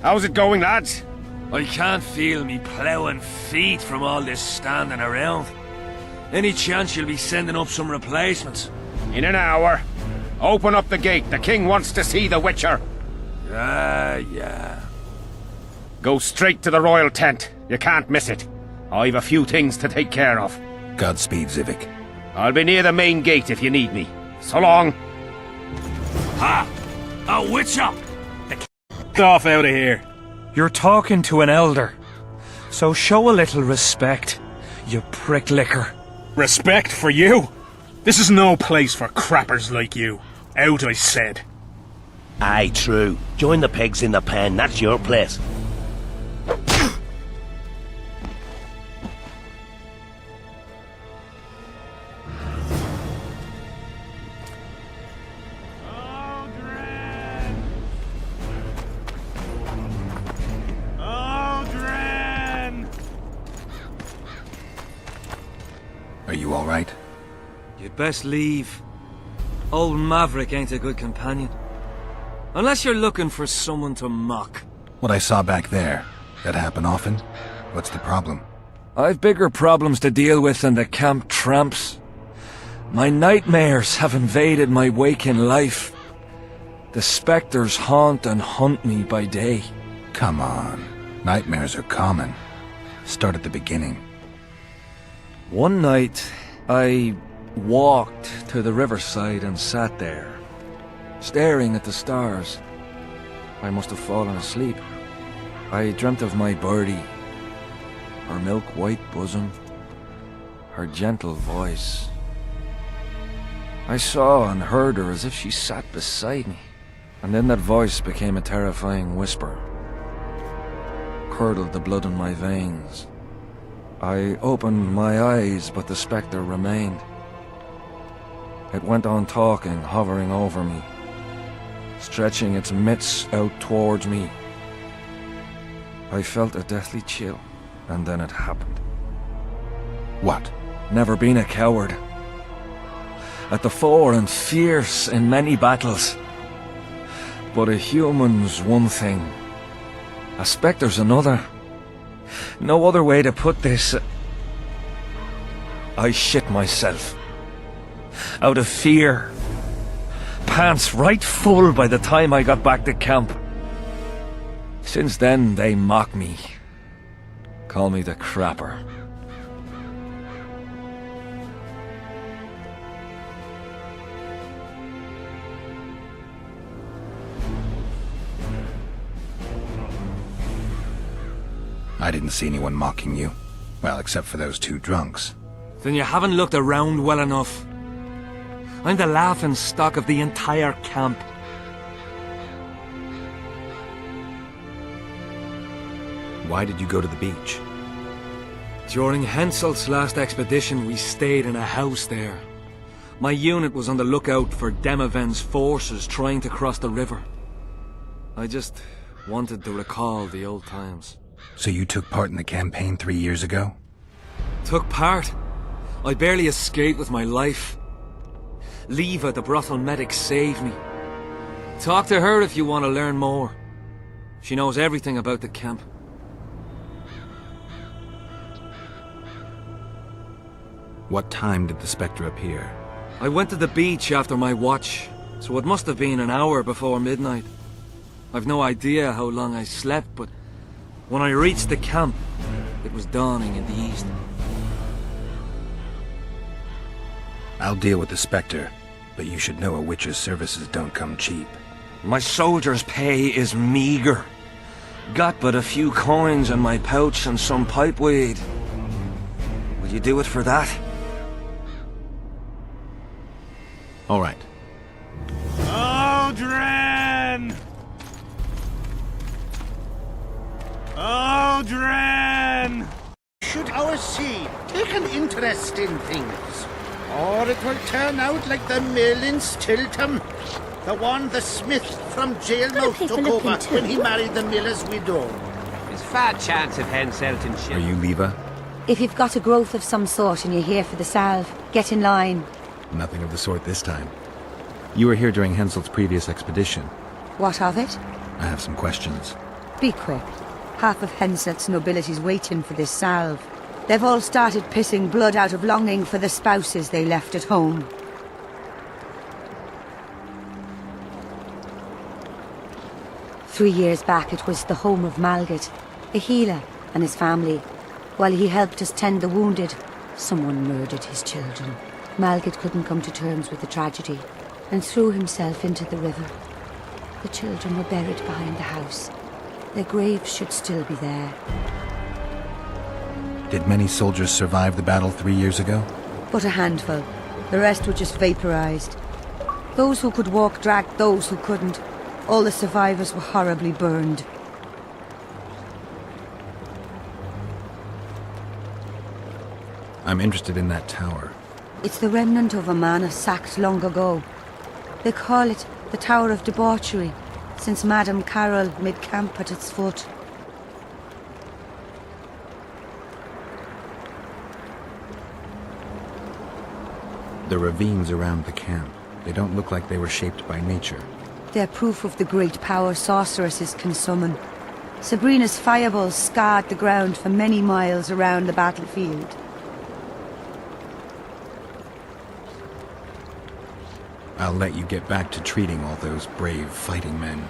How's it going, lads? I can't feel me ploughing feet from all this standing around. Any chance you'll be sending up some replacements? In an hour. Open up the gate. The king wants to see the Witcher. Yeah. Go straight to the royal tent. You can't miss it. I've a few things to take care of. Godspeed, Zivik. I'll be near the main gate if you need me. So long. Ha! A Witcher! Get off out of here. You're talking to an elder. So show a little respect, you pricklicker. Respect for you? This is no place for crappers like you. Out, I said. Aye, true. Join the pigs in the pen, that's your place. Are you all right? You'd best leave. Old Maverick ain't a good companion. Unless you're looking for someone to mock. What I saw back there, that happen often? What's the problem? I've bigger problems to deal with than the camp tramps. My nightmares have invaded my waking life. The spectres haunt and hunt me by day. Come on. Nightmares are common. Start at the beginning. One night, I walked to the riverside and sat there, staring at the stars. I must have fallen asleep. I dreamt of my birdie, her milk-white bosom, her gentle voice. I saw and heard her as if she sat beside me, and then that voice became a terrifying whisper, curdled the blood in my veins. I opened my eyes, but the spectre remained. It went on talking, hovering over me, stretching its mitts out towards me. I felt a deathly chill, and then it happened. What? Never been a coward. At the fore and fierce in many battles. But a human's one thing, a spectre's another. No other way to put this. I shit myself. Out of fear. Pants right full by the time I got back to camp. Since then, they mock me. Call me the crapper. I didn't see anyone mocking you. Well, except for those two drunks. Then you haven't looked around well enough. I'm the laughing stock of the entire camp. Why did you go to the beach? During Henselt's last expedition, we stayed in a house there. My unit was on the lookout for Demoven's forces trying to cross the river. I just wanted to recall the old times. So you took part in the campaign 3 years ago? Took part? I barely escaped with my life. Leva, the brothel medic, saved me. Talk to her if you want to learn more. She knows everything about the camp. What time did the Spectre appear? I went to the beach after my watch. so it must have been an hour before midnight. I've no idea how long I slept, but when I reached the camp, it was dawning in the east. I'll deal with the Spectre, but you should know a witch's services don't come cheap. My soldier's pay is meager. Got but a few coins in my pouch and some pipeweed. Will you do it for that? All right. Odren! Odren! Should our seed take an interest in things, or it will turn out like the mill in Stilton, the one the smith from Jailmouth took over when he married the miller's widow. There's fat chance of Henselton shit. Are you Leva? If you've got a growth of some sort and you're here for the salve, get in line. Nothing of the sort this time. You were here during Henselt's previous expedition. What of it? I have some questions. Be quick. Half of Henselt's nobility's waiting for this salve. They've all started pissing blood out of longing for the spouses they left at home. Three years back, it was the home of Malgat, a healer, and his family. While he helped us tend the wounded, someone murdered his children. Malgat couldn't come to terms with the tragedy and threw himself into the river. The children were buried behind the house. Their graves should still be there. Did many soldiers survive the battle 3 years ago? But a handful. The rest were just vaporized. Those who could walk dragged those who couldn't. All the survivors were horribly burned. I'm interested in that tower. It's the remnant of a manor sacked long ago. They call it the Tower of Debauchery, since Madame Carol made camp at its foot. The ravines around the camp, they don't look like they were shaped by nature. They're proof of the great power sorceresses can summon. Sabrina's fireballs scarred the ground for many miles around the battlefield. I'll let you get back to treating all those brave fighting men.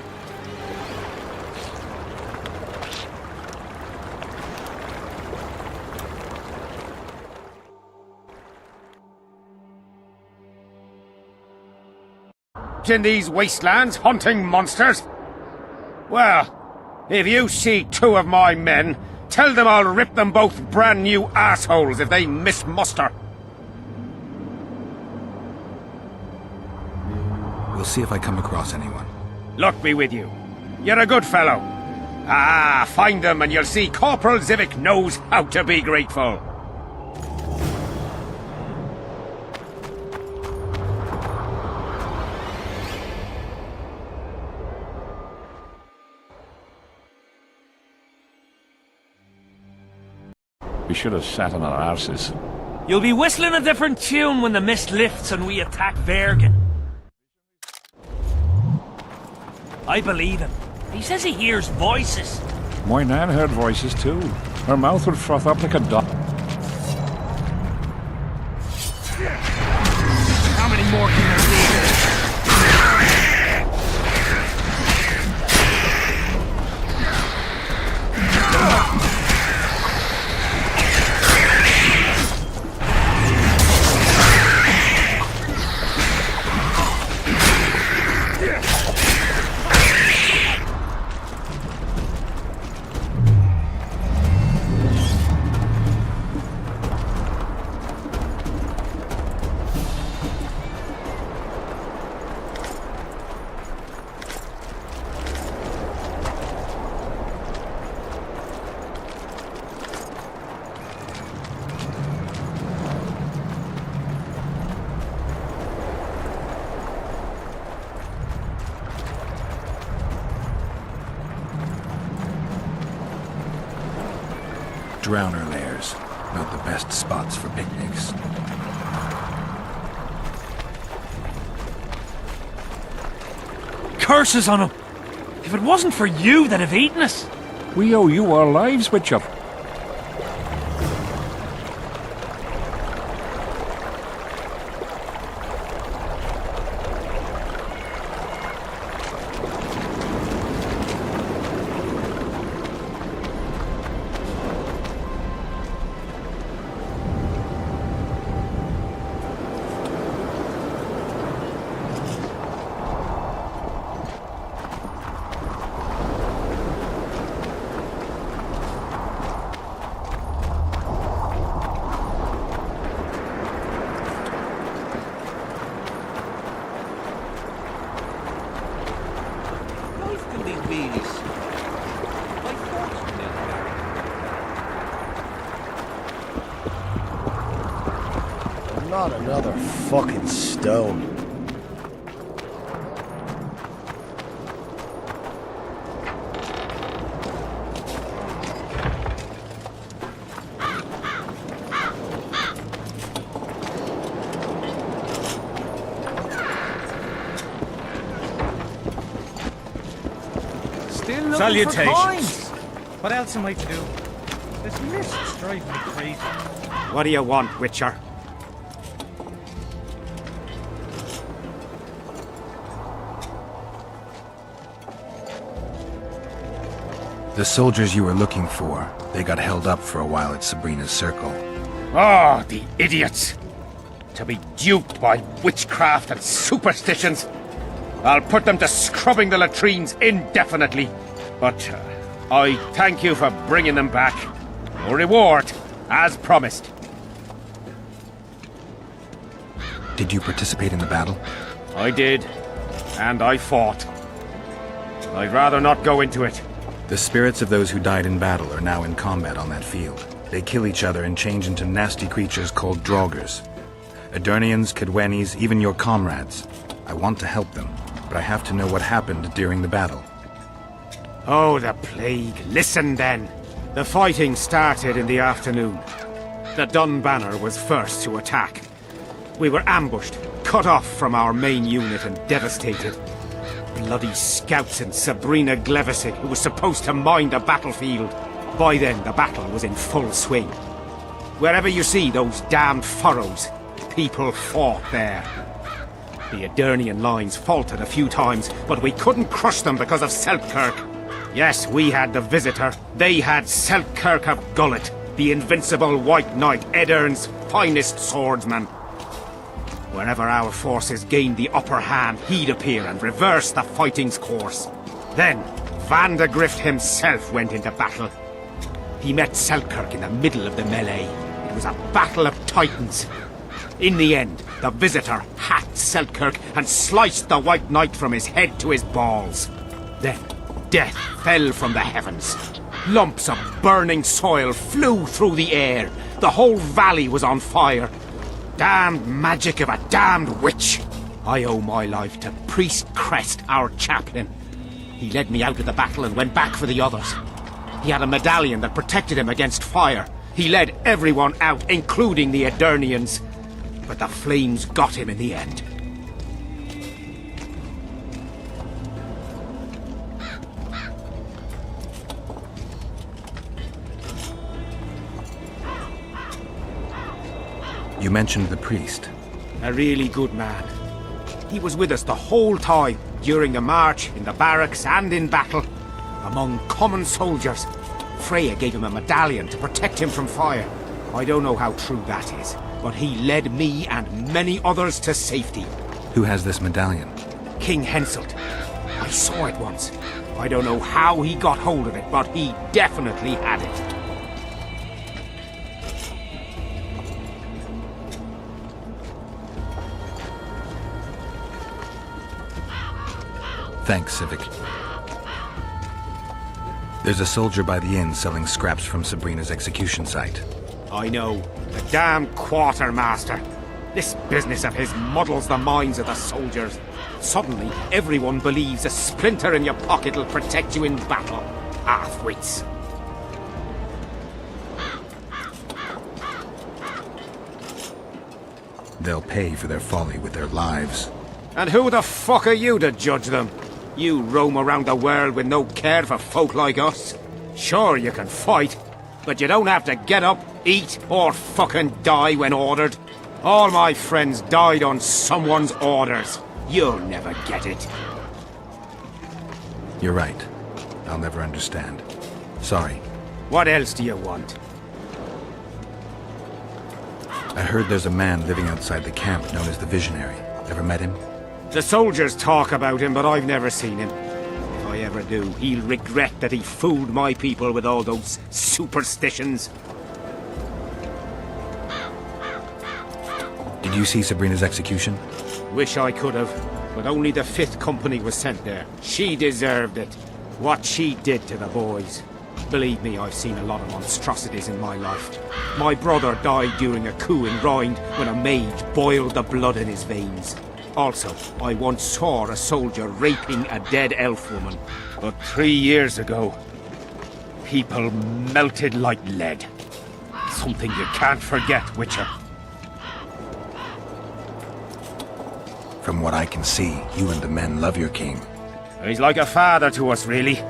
In these wastelands hunting monsters? Well, if you see two of my men, tell them I'll rip them both brand new assholes if they miss muster. We'll see if I come across anyone. Luck be with you. You're a good fellow. Ah, find them and you'll see Corporal Zivik knows how to be grateful. We should have sat on our arses. You'll be whistling a different tune when the mist lifts and we attack Vergen. I believe him. He says he hears voices. My nan heard voices too. Her mouth would froth up like a duck. How many more can there be? Drowner lairs, not the best spots for picnics. Curses on him! If it wasn't for you, they'd have eaten us. We owe you our lives, Witcher. Not another fucking stone. Still looking Salutations. for coins. What else am I to do? This mist's driving me crazy. What do you want, Witcher? The soldiers you were looking for, they got held up for a while at Sabrina's circle. Oh, the idiots! To be duped by witchcraft and superstitions. I'll put them to scrubbing the latrines indefinitely. But I thank you for bringing them back. Your reward, as promised. Did you participate in the battle? I did, and I fought. I'd rather not go into it. The spirits of those who died in battle are now in combat on that field. They kill each other and change into nasty creatures called Draugrs. Edirnians, Cadwenis, even your comrades. I want to help them, but I have to know what happened during the battle. Oh, the plague. Listen, then. The fighting started in the afternoon. The Dun Banner was first to attack. We were ambushed, cut off from our main unit and devastated. Bloody scouts and Sabrina Glevissig, who was supposed to mind the battlefield. By then, the battle was in full swing. Wherever you see those damned furrows, people fought there. The Edirnian lines faltered a few times, but we couldn't crush them because of Selkirk. Yes, we had the Visitor. They had Selkirk of Gullet, the invincible White Knight, Edirn's finest swordsman. Wherever our forces gained the upper hand, he'd appear and reverse the fighting's course. Then, Van de Grift himself went into battle. He met Selkirk in the middle of the melee. It was a battle of titans. In the end, the Visitor hacked Selkirk and sliced the White Knight from his head to his balls. Then, death fell from the heavens. Lumps of burning soil flew through the air. The whole valley was on fire. Damned magic of a damned witch! I owe my life to Priest Crest, our chaplain. He led me out of the battle and went back for the others. He had a medallion that protected him against fire. He led everyone out, including the Edirnians. But the flames got him in the end. You mentioned the priest. A really good man. He was with us the whole time, during the march, in the barracks and in battle. Among common soldiers. Freya gave him a medallion to protect him from fire. I don't know how true that is, but he led me and many others to safety. Who has this medallion? King Henselt. I saw it once. I don't know how he got hold of it, but he definitely had it. Thanks, Civic. There's a soldier by the inn selling scraps from Sabrina's execution site. I know. The damn quartermaster. This business of his muddles the minds of the soldiers. Suddenly, everyone believes a splinter in your pocket will protect you in battle. Half-wits. They'll pay for their folly with their lives. And who the fuck are you to judge them? You roam around the world with no care for folk like us. Sure, you can fight, but you don't have to get up, eat, or fucking die when ordered. All my friends died on someone's orders. You'll never get it. You're right. I'll never understand. Sorry. What else do you want? I heard there's a man living outside the camp known as the Visionary. Ever met him? The soldiers talk about him, but I've never seen him. If I ever do, he'll regret that he fooled my people with all those superstitions. Did you see Sabrina's execution? Wish I could have, but only the 5th Company was sent there. She deserved it. What she did to the boys. Believe me, I've seen a lot of monstrosities in my life. My brother died during a coup in Rhind when a mage boiled the blood in his veins. Also, I once saw a soldier raping a dead elf woman. But 3 years ago, people melted like lead. Something you can't forget, Witcher. From what I can see, you and the men love your king. He's like a father to us, really.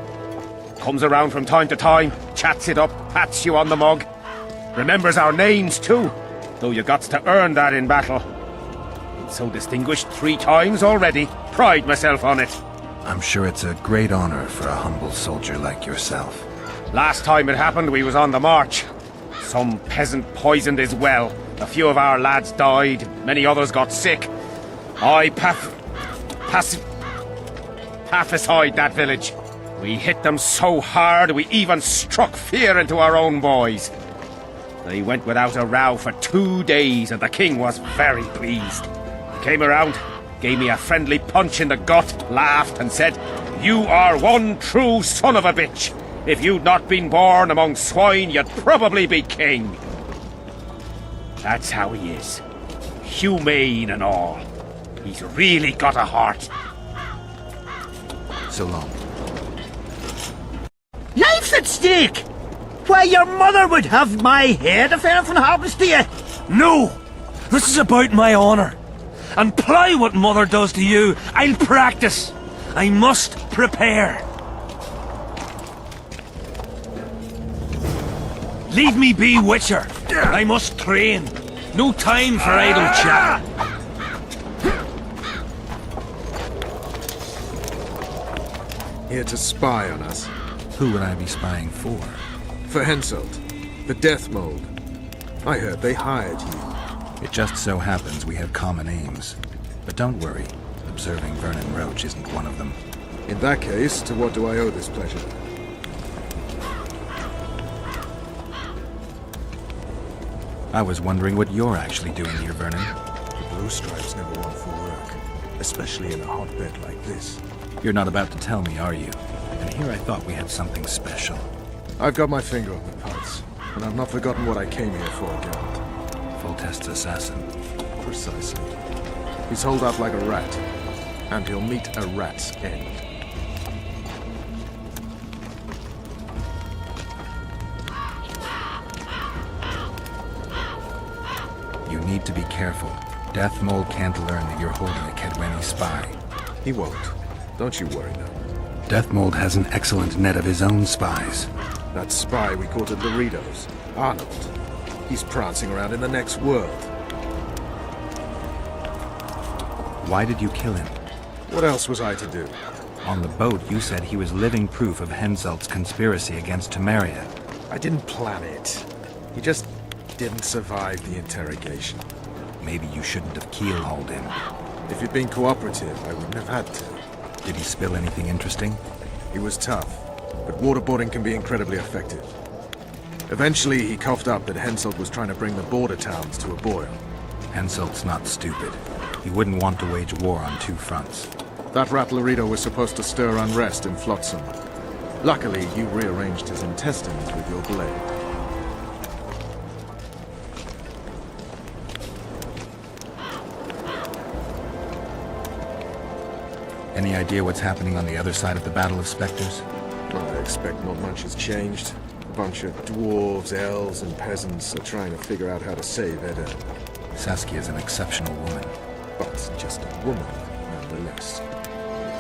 Comes around from time to time, chats it up, pats you on the mug. Remembers our names, too, though you got to earn that in battle. Been so distinguished 3 times already. Pride myself on it. I'm sure it's a great honor for a humble soldier like yourself. Last time it happened, we was on the march. Some peasant poisoned his well. A few of our lads died, many others got sick. I pacified that village. We hit them so hard, we even struck fear into our own boys. They went without a row for 2 days, and the king was very pleased. He came around, gave me a friendly punch in the gut, laughed and said, "You are one true son of a bitch. If you'd not been born among swine, you'd probably be king." That's how he is. Humane and all. He's really got a heart. So long. Life's at stake! Why, your mother would have my head if anything happens to you! No! This is about my honor. And ply what mother does to you, I'll practice. I must prepare. Leave me be, Witcher. I must train. No time for idle chat. Here to spy on us. Who would I be spying for? For Henselt, the Death Mold. I heard they hired you. It just so happens we have common aims. But don't worry, observing Vernon Roach isn't one of them. In that case, to what do I owe this pleasure? I was wondering what you're actually doing here, Vernon. The Blue Stripes never want for work, especially in a hotbed like this. You're not about to tell me, are you? And here I thought we had something special. I've got my finger on the pulse, and I've not forgotten what I came here for, Geralt. Foltest's assassin. Precisely. He's holed up like a rat, and he'll meet a rat's end. You need to be careful. Death Mold can't learn that you're holding a Kedweni spy. He won't. Don't you worry now. Death Mold has an excellent net of his own spies. That spy we caught at Doritos, Arnold. He's prancing around in the next world. Why did you kill him? What else was I to do? On the boat, you said he was living proof of Henselt's conspiracy against Temeria. I didn't plan it. He just didn't survive the interrogation. Maybe you shouldn't have keel-hauled him. If he'd been cooperative, I wouldn't have had to. Did he spill anything interesting? He was tough, but waterboarding can be incredibly effective. Eventually, he coughed up that Henselt was trying to bring the border towns to a boil. Henselt's not stupid. He wouldn't want to wage war on 2 fronts. That rat Laredo was supposed to stir unrest in Flotsam. Luckily, you rearranged his intestines with your blade. Any idea what's happening on the other side of the Battle of Spectres? Well, I expect not much has changed. A bunch of dwarves, elves, and peasants are trying to figure out how to save Edda. Saskia's an exceptional woman. But just a woman, nonetheless.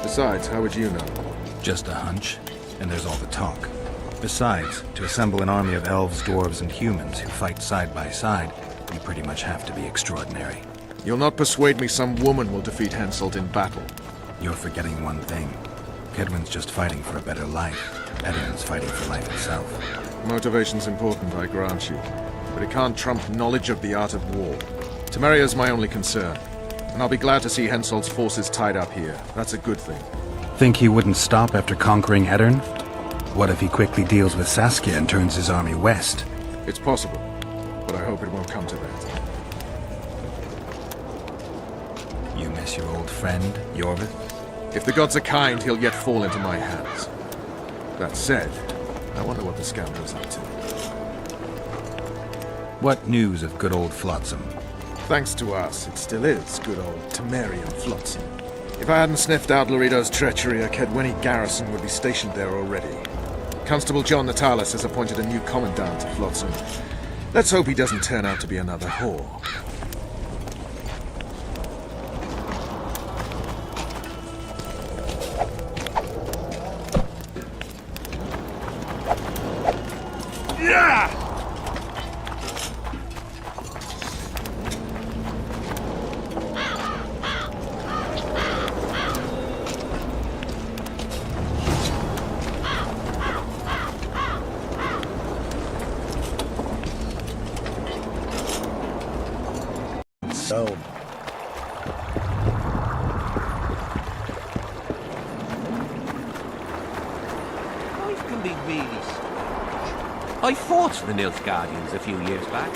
Besides, how would you know? Just a hunch, and there's all the talk. Besides, to assemble an army of elves, dwarves, and humans who fight side by side, you pretty much have to be extraordinary. You'll not persuade me some woman will defeat Henselt in battle. You're forgetting one thing. Kedwen's just fighting for a better life. Eddon's fighting for life itself. Motivation's important, I grant you. But it can't trump knowledge of the art of war. Temeria's my only concern. And I'll be glad to see Henselt's forces tied up here. That's a good thing. Think he wouldn't stop after conquering Eddern? What if he quickly deals with Saskia and turns his army west? It's possible, but I hope it won't come to that. You miss your old friend, Yorvith? If the gods are kind, he'll yet fall into my hands. That said, I wonder what the scoundrel's up to. What news of good old Flotsam? Thanks to us, it still is good old Temerian Flotsam. If I hadn't sniffed out Loredo's treachery, a Kedweni garrison would be stationed there already. Constable John Natalis has appointed a new commandant to Flotsam. Let's hope he doesn't turn out to be another whore. So, Life can be really strange. I fought the Nilfgaardians a few years back.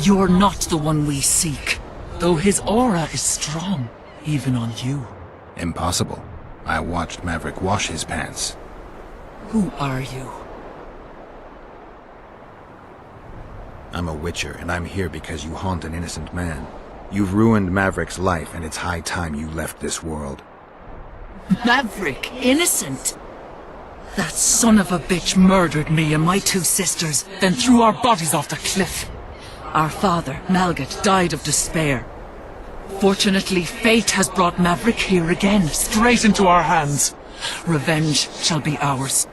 You're not the one we seek, though his aura is strong, even on you. Impossible. I watched Maverick wash his pants. Who are you? I'm a witcher, and I'm here because you haunt an innocent man. You've ruined Maverick's life, and it's high time you left this world. Maverick, innocent? That son of a bitch murdered me and my 2 sisters, then threw our bodies off the cliff. Our father, Malgat, died of despair. Fortunately, fate has brought Maverick here again, straight into our hands. Revenge shall be ours.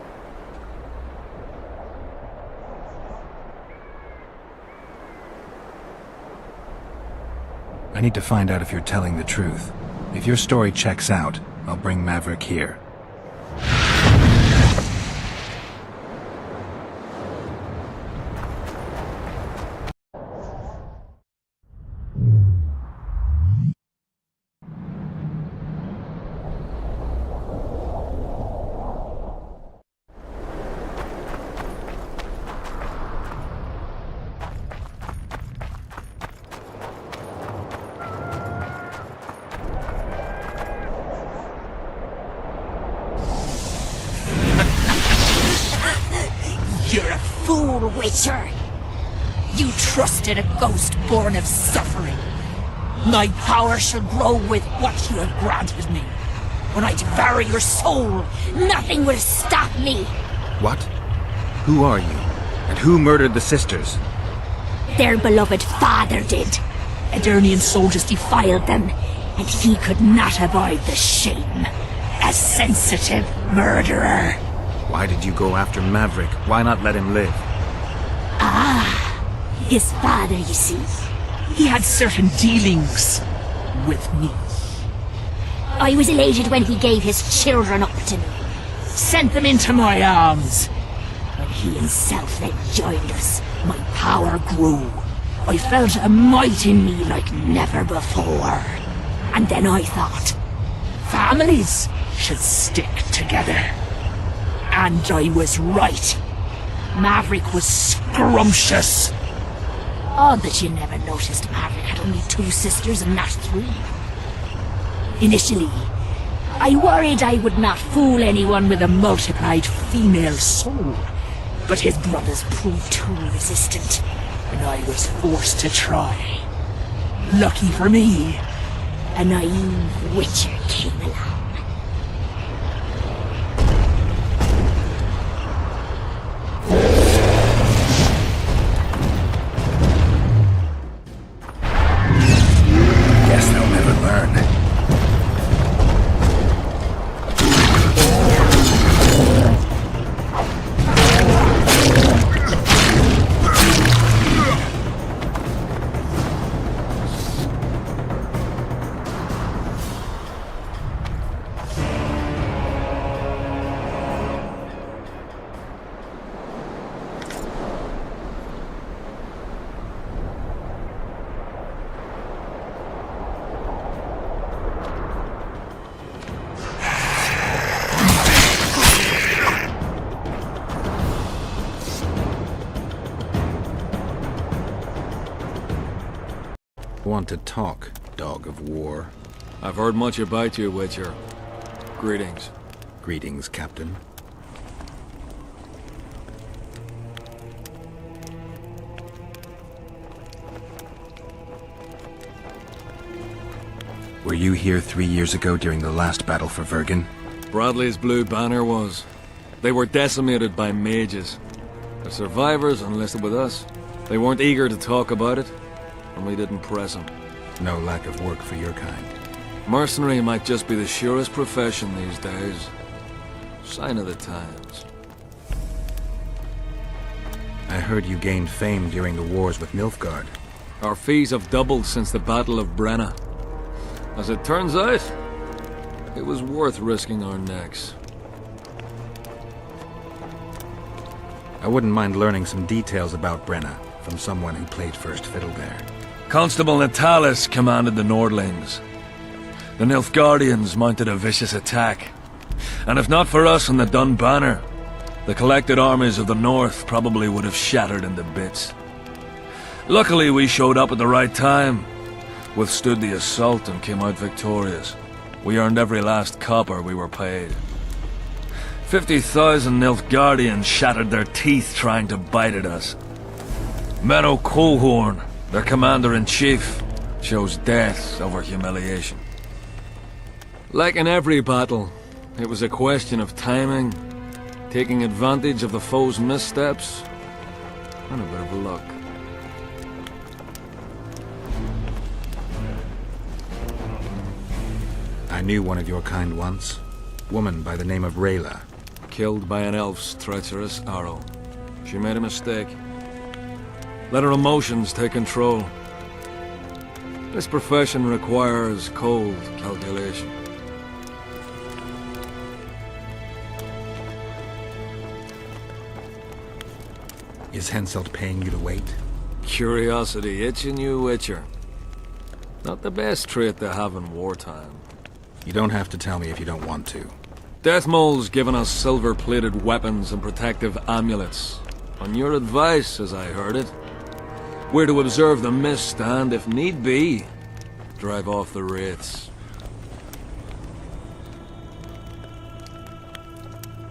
I need to find out if you're telling the truth. If your story checks out, I'll bring Maverick here. You're a fool, Witcher! You trusted a ghost born of suffering. My power shall grow with what you have granted me. When I devour your soul, nothing will stop me! What? Who are you? And who murdered the sisters? Their beloved father did. Edirnian soldiers defiled them, and he could not abide the shame. A sensitive murderer. Why did you go after Maverick? Why not let him live? His father, you see. He had certain dealings with me. I was elated when he gave his children up to me. Sent them into my arms. When he himself then joined us, my Power grew. I felt a might in me like never before. And then I thought, families should stick together. And I was right. Maverick was scrumptious. Odd that you never noticed Maverick had only 2 sisters and not 3. Initially, I worried I would not fool anyone with a multiplied female soul. But his brothers proved too resistant, and I was forced to try. Lucky for me, a naive Witcher came along. Guess they'll never learn. Want to talk, dog of war? I've heard much about you, Witcher. Greetings. Greetings, Captain. Were you here 3 years ago during the last battle for Vergen? Bradley's Blue Banner was. They were decimated by mages. The survivors enlisted with us. They weren't eager to talk about it, and we didn't press them. No lack of work for your kind. Mercenary might just be the surest profession these days. Sign of the times. I heard you gained fame during the wars with Nilfgaard. Our fees have doubled since the Battle of Brenna. As it turns out, it was worth risking our necks. I wouldn't mind learning some details about Brenna from someone who played first fiddle there. Constable Natalis commanded the Nordlings. The Nilfgaardians mounted a vicious attack. And if not for us and the Dun Banner, the collected armies of the North probably would have shattered into bits. Luckily, we showed up at the right time, withstood the assault and came out victorious. We earned every last copper we were paid. 50,000 Nilfgaardians shattered their teeth trying to bite at us. Menno Colhorn, their commander-in-chief, chose death over humiliation. Like in every battle, it was a question of timing, taking advantage of the foe's missteps, and a bit of luck. I knew one of your kind once. Woman by the name of Rayla. Killed by an elf's treacherous arrow. She made a mistake. Let her emotions take control. This profession requires cold calculation. Is Henselt paying you to wait? Curiosity itching you, Witcher. Not the best trait to have in wartime. You don't have to tell me if you don't want to. Deathmole's given us silver-plated weapons and protective amulets. On your advice, as I heard it. We're to observe the mist and, if need be, drive off the wraiths.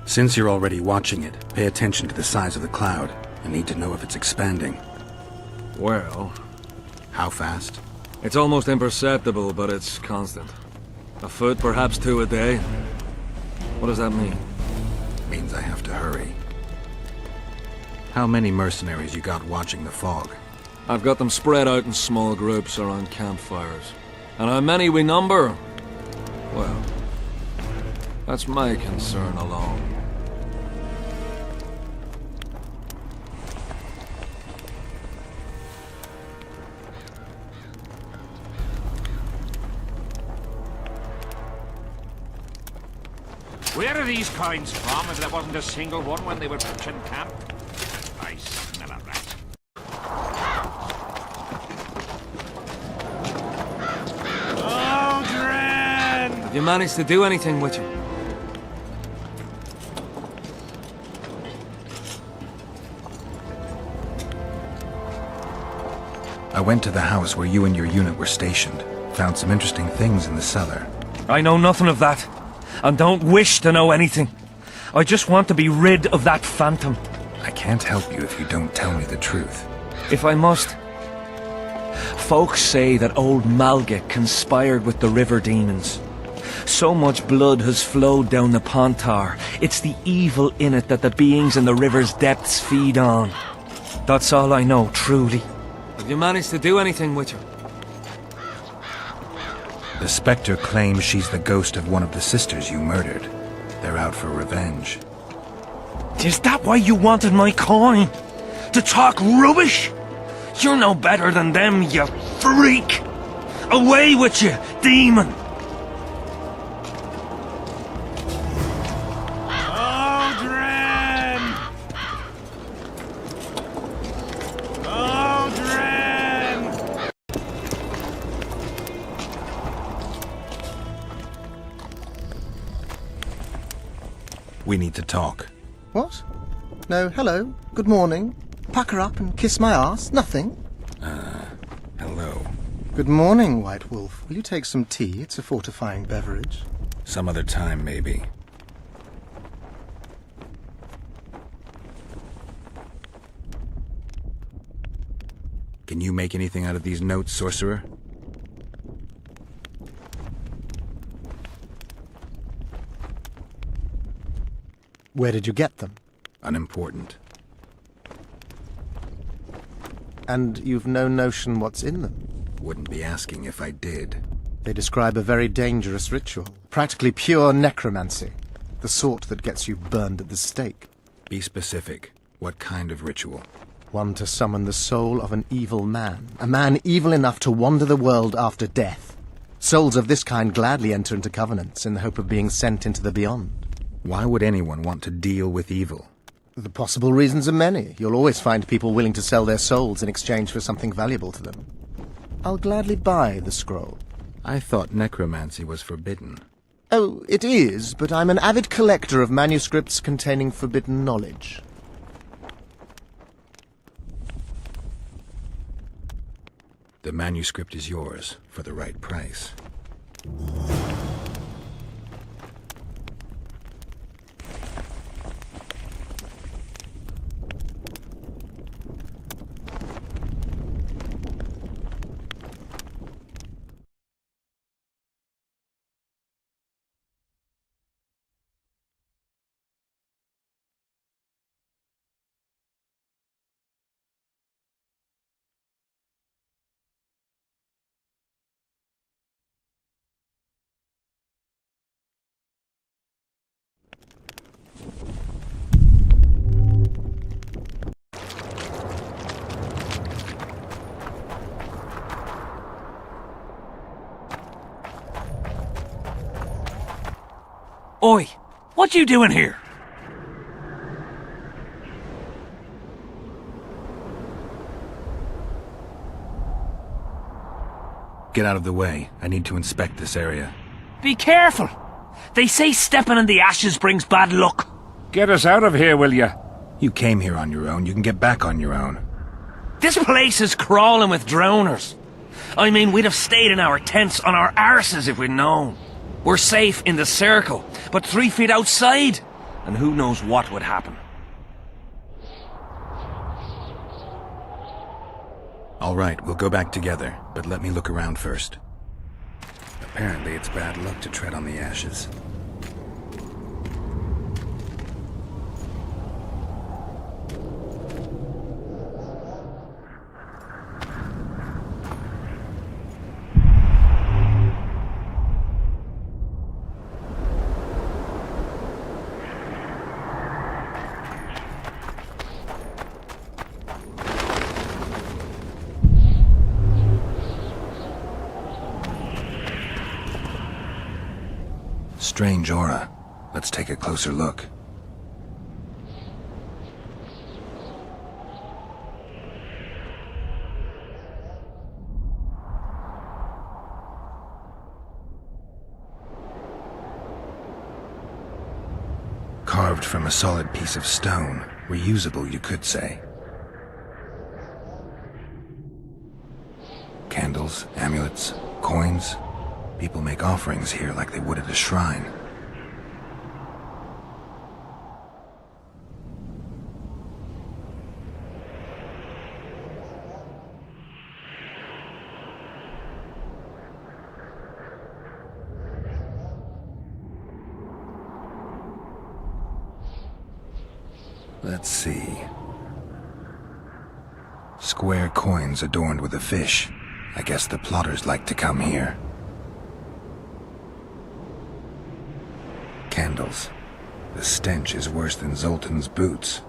Since you're already watching it, pay attention to the size of the cloud. I need to know if it's expanding. Well... How fast? It's almost imperceptible, but it's constant. A foot, perhaps 2 a day. What does that mean? Means I have to hurry. How many mercenaries you got watching the fog? I've got them spread out in small groups around campfires. And how many we number? Well, that's my concern alone. Where are these coins from, if there wasn't a single one when they were pitching camp? I smell a rat. Aldrin! Have you managed to do anything, Witcher? I went to the house where you and your unit were stationed. Found some interesting things in the cellar. I know nothing of that. And don't wish to know anything. I just want to be rid of that phantom. I can't help you if you don't tell me the truth. If I must. Folks say that old Malga conspired with the river demons. So much blood has flowed down the Pontar. It's the evil in it that the beings in the river's depths feed on. That's all I know, truly. Have you managed to do anything, Witcher? The Spectre claims she's the ghost of one of the sisters you murdered. They're out for revenge. Is that why you wanted my coin? To talk rubbish? You're no better than them, you freak! Away with you, demon! Aldrin! Aldrin! We need to talk. What? No, hello, good morning. Pack her up and kiss my ass? Nothing? Hello. Good morning, White Wolf. Will you take some tea? It's a fortifying beverage. Some other time, maybe. Can you make anything out of these notes, sorcerer? Where did you get them? Unimportant. And you've no notion what's in them? Wouldn't be asking if I did. They describe a very dangerous ritual. Practically pure necromancy. The sort that gets you burned at the stake. Be specific. What kind of ritual? One to summon the soul of an evil man. A man evil enough to wander the world after death. Souls of this kind gladly enter into covenants in the hope of being sent into the beyond. Why would anyone want to deal with evil? The possible reasons are many. You'll always find people willing to sell their souls in exchange for something valuable to them. I'll gladly buy the scroll. I thought necromancy was forbidden. Oh, it is, but I'm an avid collector of manuscripts containing forbidden knowledge. The manuscript is yours, for the right price. Oi, what you doing here? Get out of the way. I need to inspect this area. Be careful. They say stepping in the ashes brings bad luck. Get us out of here, will you? You came here on your own. You can get back on your own. This place is crawling with drowners. I mean, we'd have stayed in our tents on our arses if we'd known. We're safe in the circle, but 3 feet outside, and who knows what would happen. All right, we'll go back together, but let me look around first. Apparently, it's bad luck to tread on the ashes. Strange aura. Let's take a closer look. Carved from a solid piece of stone. Reusable, you could say. Candles, amulets, coins. People make offerings here like they would at a shrine. Let's see. Square coins adorned with a fish. I guess the plotters like to come here. Candles. The stench is worse than Zoltan's boots.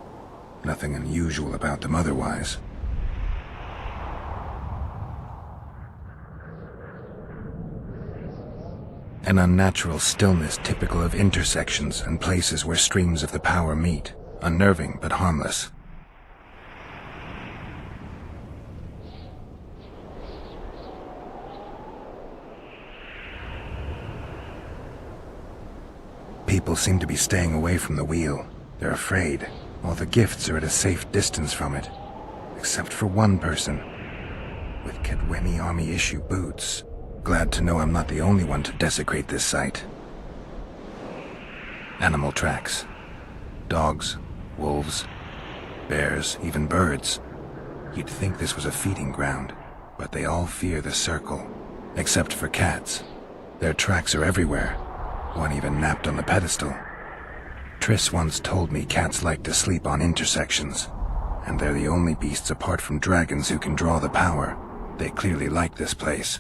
Nothing unusual about them otherwise. An unnatural stillness typical of intersections and places where streams of the power meet. Unnerving but harmless. People seem to be staying away from the wheel. They're afraid. All the gifts are at a safe distance from it. Except for one person. With Kedwemi Army issue boots. Glad to know I'm not the only one to desecrate this site. Animal tracks. Dogs, wolves, bears, even birds. You'd think this was a feeding ground, but they all fear the circle. Except for cats. Their tracks are everywhere. One even napped on the pedestal. Triss once told me cats like to sleep on intersections, and they're the only beasts apart from dragons who can draw the power. They clearly like this place.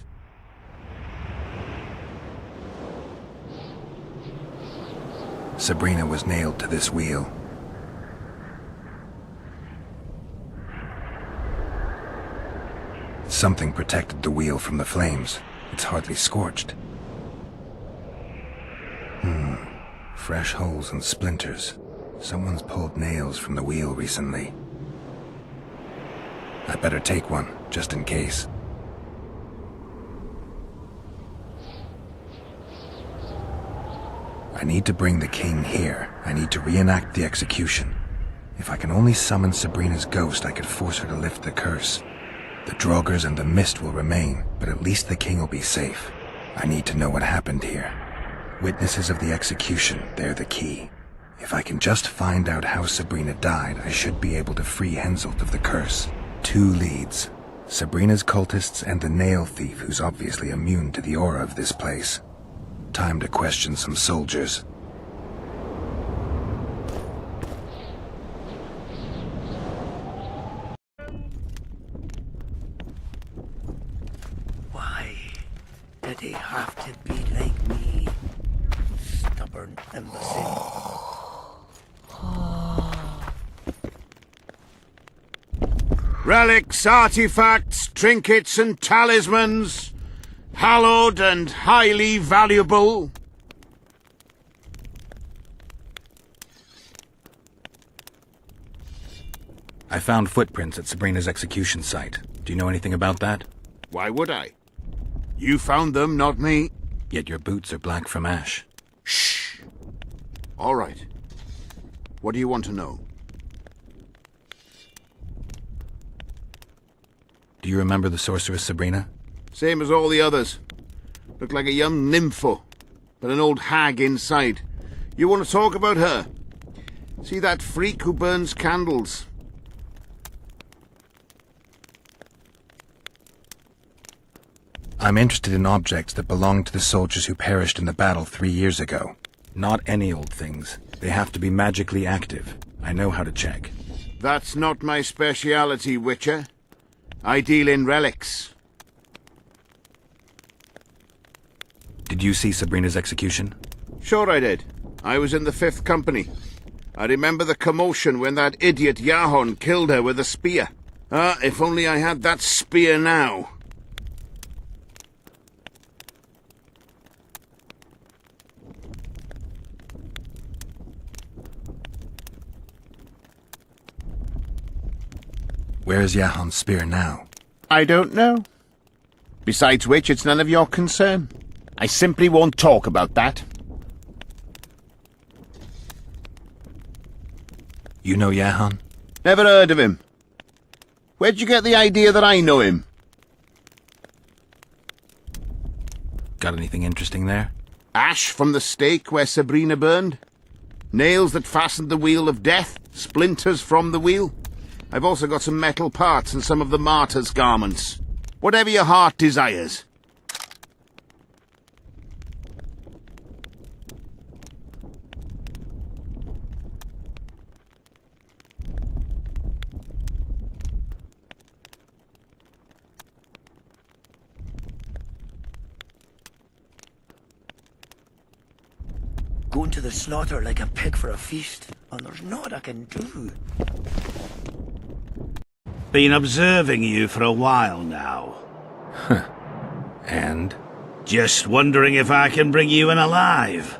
Sabrina was nailed to this wheel. Something protected the wheel from the flames. It's hardly scorched. Fresh holes and splinters. Someone's pulled nails from the wheel recently. I better take one, just in case. I need to bring the king here. I need to reenact the execution. If I can only summon Sabrina's ghost, I could force her to lift the curse. The Draugrs and the mist will remain, but at least the king will be safe. I need to know what happened here. Witnesses of the execution, they're the key. If I can just find out how Sabrina died, I should be able to free Henselt of the curse. 2 leads. Sabrina's cultists and the nail thief who's obviously immune to the aura of this place. Time to question some soldiers. Why did he have to be like me? Stubborn imbecile. Relics, artifacts, trinkets and talismans, hallowed and highly valuable. I found footprints at Sabrina's execution site. Do you know anything about that? Why would I? You found them, not me. Yet your boots are black from ash. Shh. All right. What do you want to know? Do you remember the sorceress Sabrina? Same as all the others. Looked like a young nympho, but an old hag inside. You want to talk about her? See that freak who burns candles? I'm interested in objects that belonged to the soldiers who perished in the battle 3 years ago. Not any old things. They have to be magically active. I know how to check. That's not my speciality, Witcher. I deal in relics. Did you see Sabrina's execution? Sure I did. I was in the 5th Company. I remember the commotion when that idiot Yahon killed her with a spear. Ah, if only I had that spear now. Where is Yahon's spear now? I don't know. Besides which, it's none of your concern. I simply won't talk about that. You know Yahon? Never heard of him. Where'd you get the idea that I know him? Got anything interesting there? Ash from the stake where Sabrina burned. Nails that fastened the wheel of death. Splinters from the wheel. I've also got some metal parts and some of the martyr's garments. Whatever your heart desires. Going to the slaughter like a pig for a feast, and there's naught I can do. Been observing you for a while now. And? Just wondering if I can bring you in alive.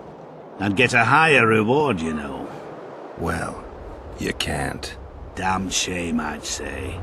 And get a higher reward, you know. Well, you can't. Damn shame, I'd say.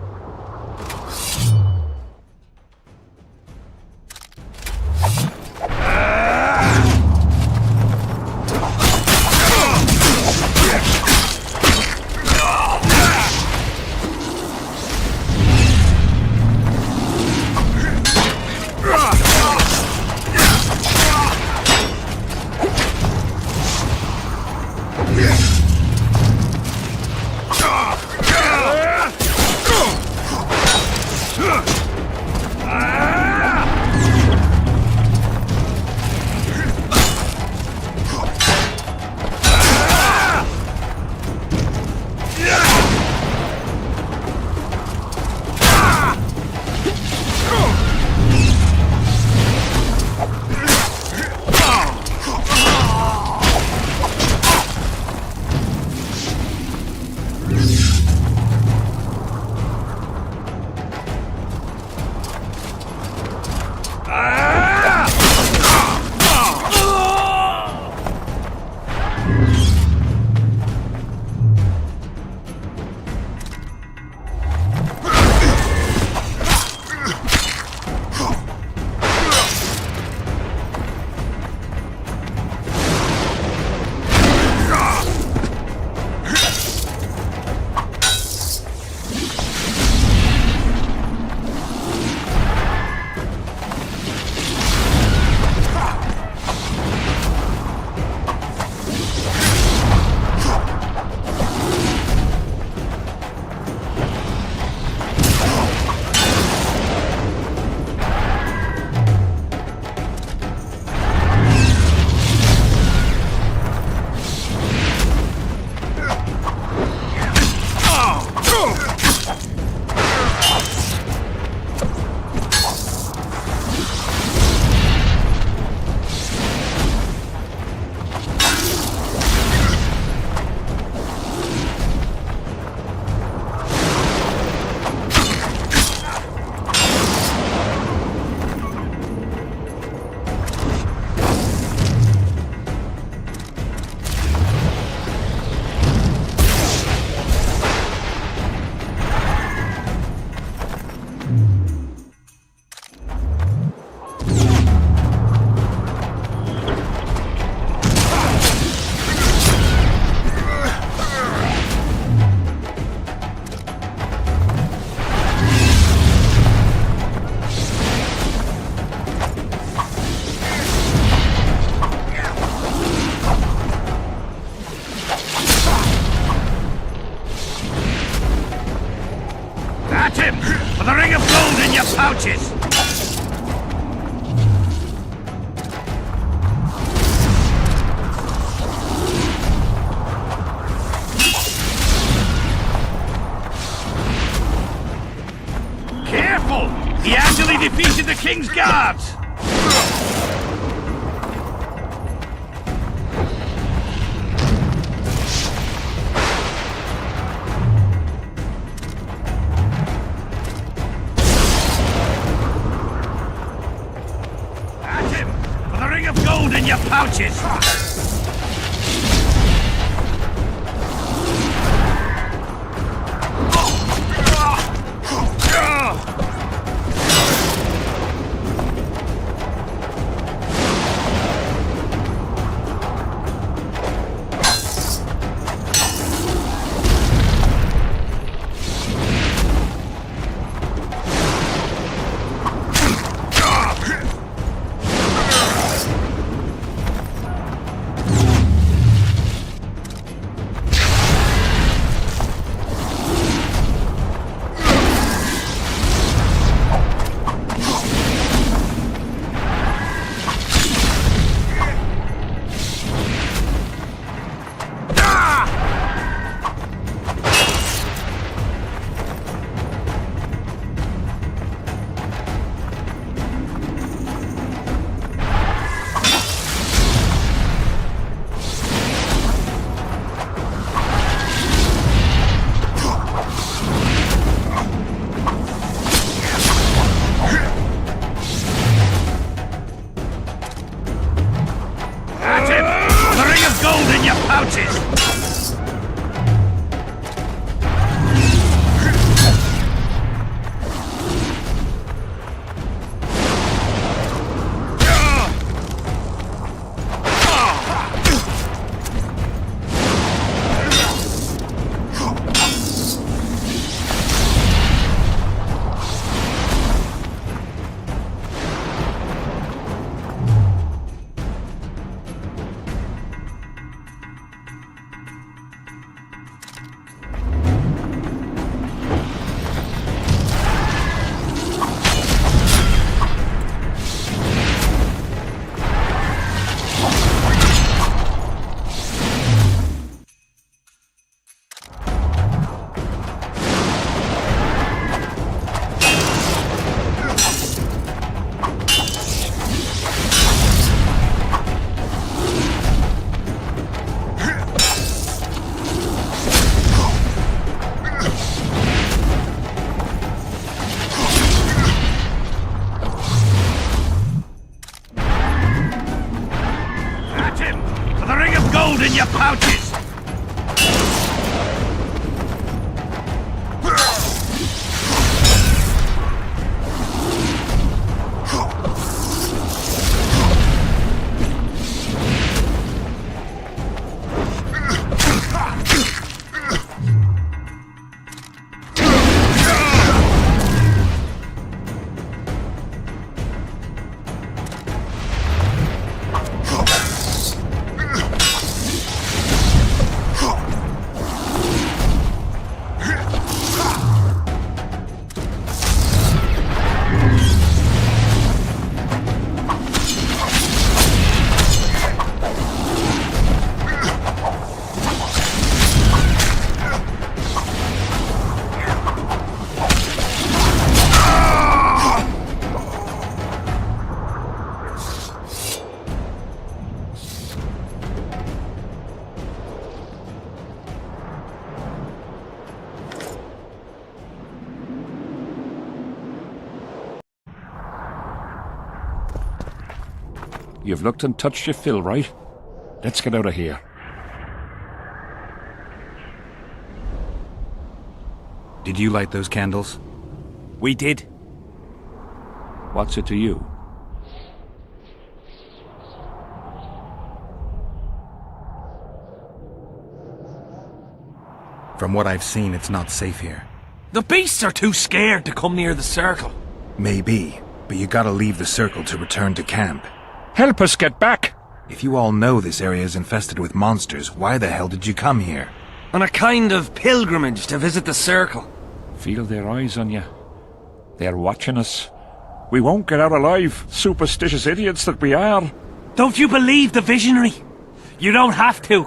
him! For the ring of gold in your pouches! Careful! He actually defeated the King's guards! At him! For the ring of gold in your pouches! In your pouches! You've looked and touched your fill, right? Let's get out of here. Did you light those candles? We did. What's it to you? From what I've seen, it's not safe here. The beasts are too scared to come near the circle. Maybe, but you gotta leave the circle to return to camp. Help us get back! If you all know this area is infested with monsters, why the hell did you come here? On a kind of pilgrimage to visit the circle. Feel their eyes on you. They're watching us. We won't get out alive, superstitious idiots that we are. Don't you believe the visionary? You don't have to.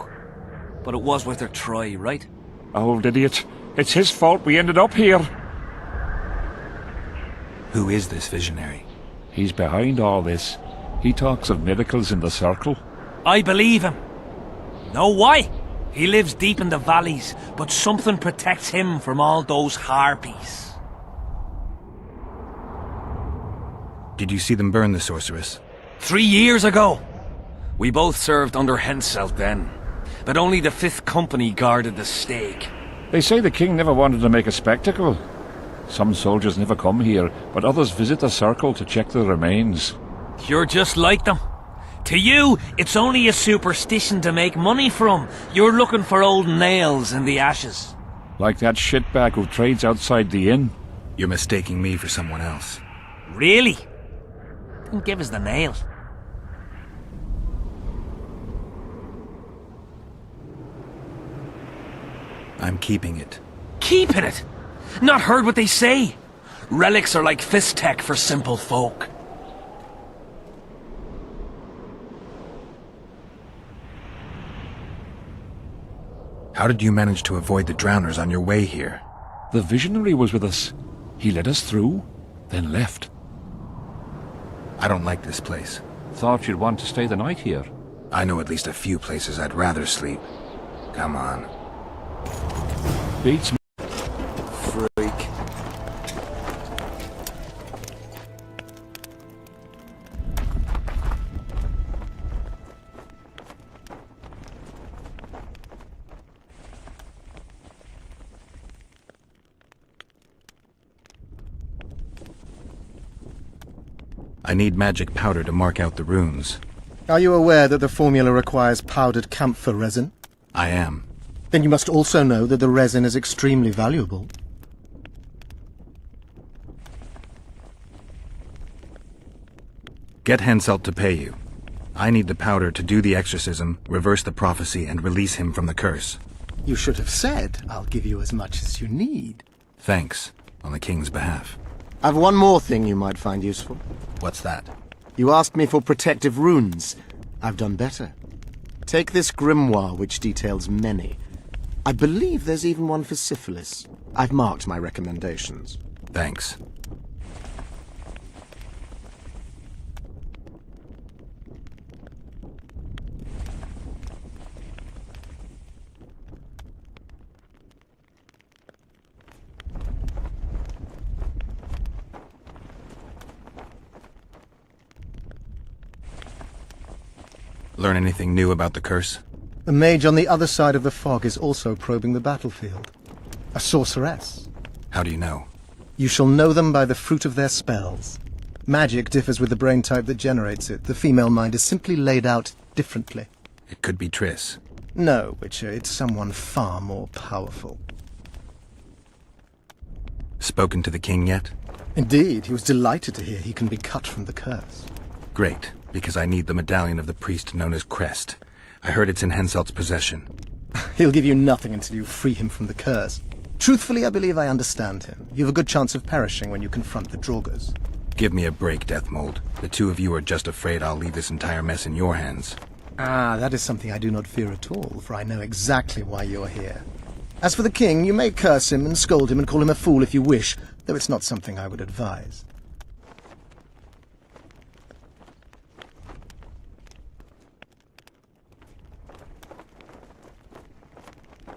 But it was worth a try, right? Old idiot. It's his fault we ended up here. Who is this visionary? He's behind all this. He talks of miracles in the circle. I believe him. Know why? He lives deep in the valleys, but something protects him from all those harpies. Did you see them burn the sorceress? 3 years ago. We both served under Henselt then, but only the 5th Company guarded the stake. They say the king never wanted to make a spectacle. Some soldiers never come here, but others visit the circle to check the remains. You're just like them. To you, it's only a superstition to make money from. You're looking for old nails in the ashes. Like that shitbag who trades outside the inn. You're mistaking me for someone else. Really? Then give us the nail. I'm keeping it. Keeping it? Not heard what they say. Relics are like fist tech for simple folk. How did you manage to avoid the drowners on your way here? The visionary was with us. He led us through, then left. I don't like this place. Thought you'd want to stay the night here. I know at least a few places I'd rather sleep. Come on. Beats me. Freak. I need magic powder to mark out the runes. Are you aware that the formula requires powdered camphor resin? I am. Then you must also know that the resin is extremely valuable. Get Henselt to pay you. I need the powder to do the exorcism, reverse the prophecy, and release him from the curse. You should have said, I'll give you as much as you need. Thanks, on the king's behalf. I've one more thing you might find useful. What's that? You asked me for protective runes. I've done better. Take this grimoire, which details many. I believe there's even one for syphilis. I've marked my recommendations. Thanks. Learn anything new about the curse? The mage on the other side of the fog is also probing the battlefield. A sorceress. How do you know? You shall know them by the fruit of their spells. Magic differs with the brain type that generates it. The female mind is simply laid out differently. It could be Triss. No, Witcher, it's someone far more powerful. Spoken to the king yet? Indeed, he was delighted to hear he can be cut from the curse. Great, because I need the medallion of the priest known as Crest. I heard it's in Henselt's possession. He'll give you nothing until you free him from the curse. Truthfully, I believe I understand him. You have a good chance of perishing when you confront the Draugrs. Give me a break, Deathmold. The two of you are just afraid I'll leave this entire mess in your hands. Ah, that is something I do not fear at all, for I know exactly why you're here. As for the king, you may curse him and scold him and call him a fool if you wish, though it's not something I would advise.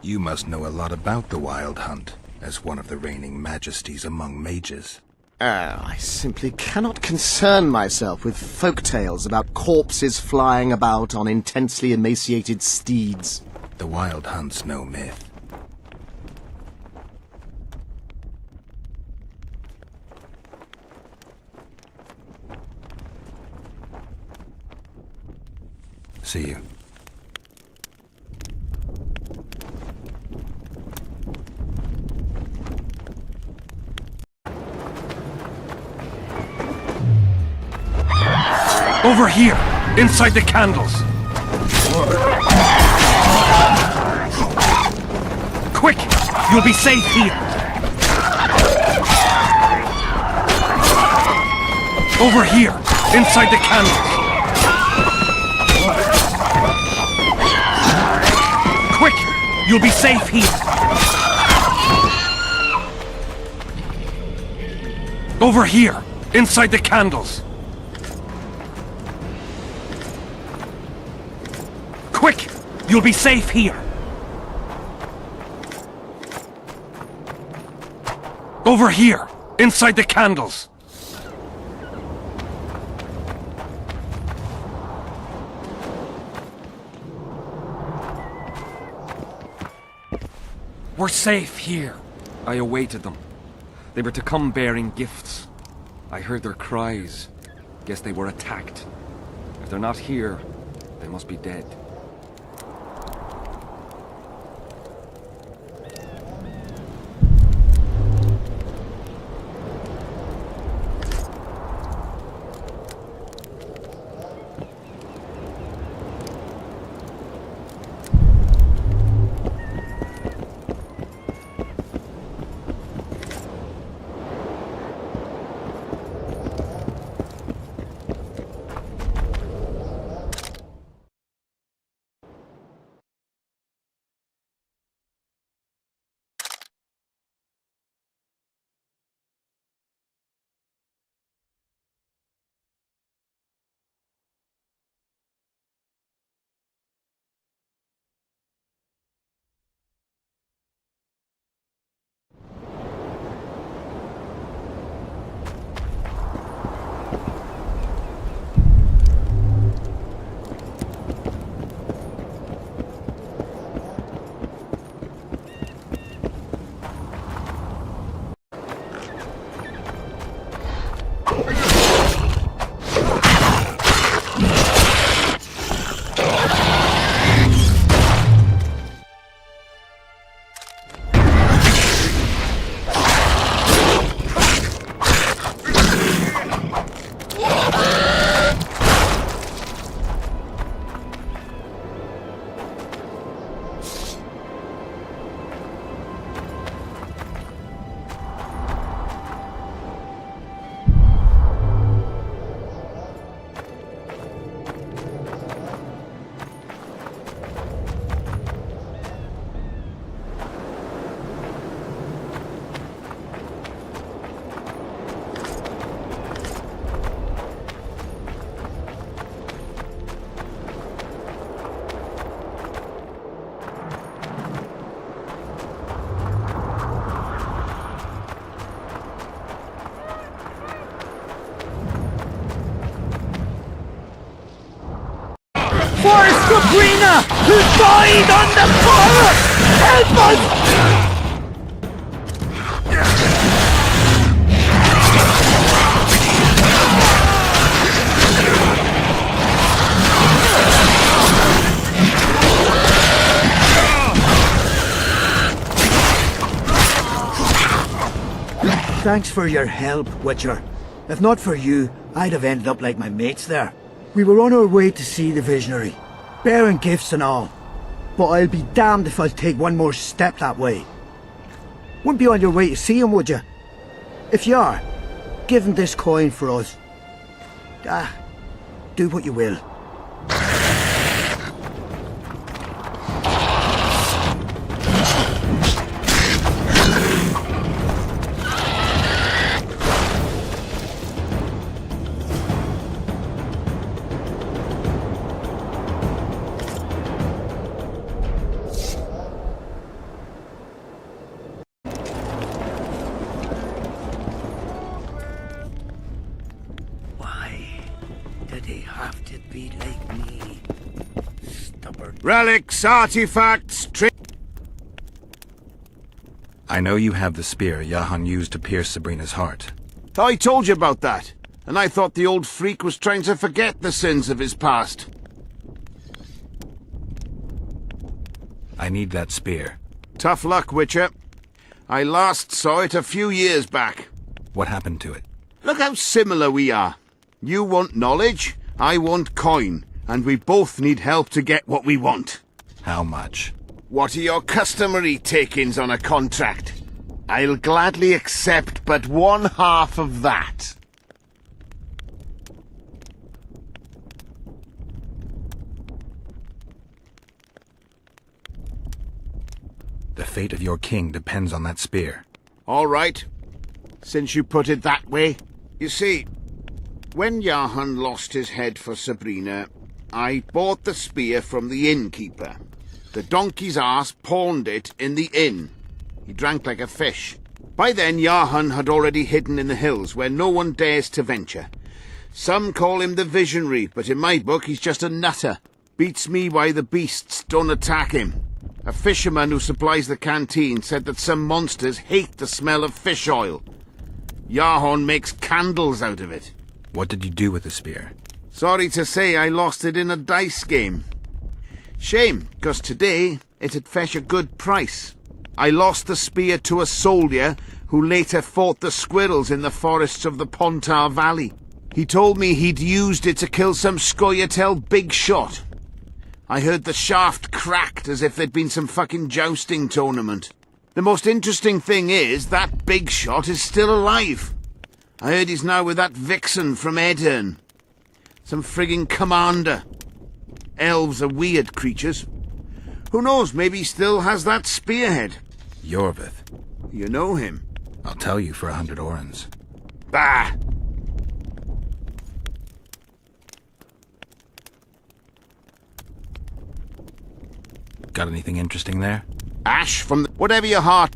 You must know a lot about the Wild Hunt, as one of the reigning majesties among mages. I simply cannot concern myself with folk tales about corpses flying about on intensely emaciated steeds. The Wild Hunt's no myth. See you. Over here, inside the candles. Quick, you'll be safe here. Over here, inside the candles. Quick! You'll be safe here. Over here, inside the candles. Quick! You'll be safe here. Over here, inside the candles. We're safe here. I awaited them. They were to come bearing gifts. I heard their cries. Guess they were attacked. If they're not here, they must be dead. Forest Sabrina, who died on the forest! Help us! Thanks for your help, Witcher. If not for you, I'd have ended up like my mates there. We were on our way to see the Visionary, bearing gifts and all. But I'll be damned if I'll take one more step that way. Wouldn't be on your way to see him, would you? If you are, give him this coin for us. Do what you will. Relics, artifacts, I know you have the spear Jahan used to pierce Sabrina's heart. I told you about that, and I thought the old freak was trying to forget the sins of his past. I need that spear. Tough luck, Witcher. I last saw it a few years back. What happened to it? Look how similar we are. You want knowledge, I want coin. And we both need help to get what we want. How much? What are your customary takings on a contract? I'll gladly accept but 1/2 of that. fate of your king depends on that spear. All right, since you put it that way. You see, when Jahan lost his head for Sabrina, I bought the spear from the innkeeper. The donkey's ass pawned it in the inn. He drank like a fish. By then, Jahan had already hidden in the hills, where no one dares to venture. Some call him the Visionary, but in my book he's just a nutter. Beats me why the beasts don't attack him. A fisherman who supplies the canteen said that some monsters hate the smell of fish oil. Jahan makes candles out of it. What did you do with the spear? Sorry to say I lost it in a dice game. Shame, 'cause today it'd fetch a good price. I lost the spear to a soldier who later fought the squirrels in the forests of the Pontar Valley. He told me he'd used it to kill some Scoia'tael big shot. I heard the shaft cracked as if there'd been some fucking jousting tournament. The most interesting thing is that big shot is still alive. I heard he's now with that vixen from Edirn. Some frigging commander. Elves are weird creatures. Who knows, maybe he still has that spearhead. Yorvith. You know him? I'll tell you for 100 orens. Bah! Got anything interesting there? Ash from the... whatever your heart...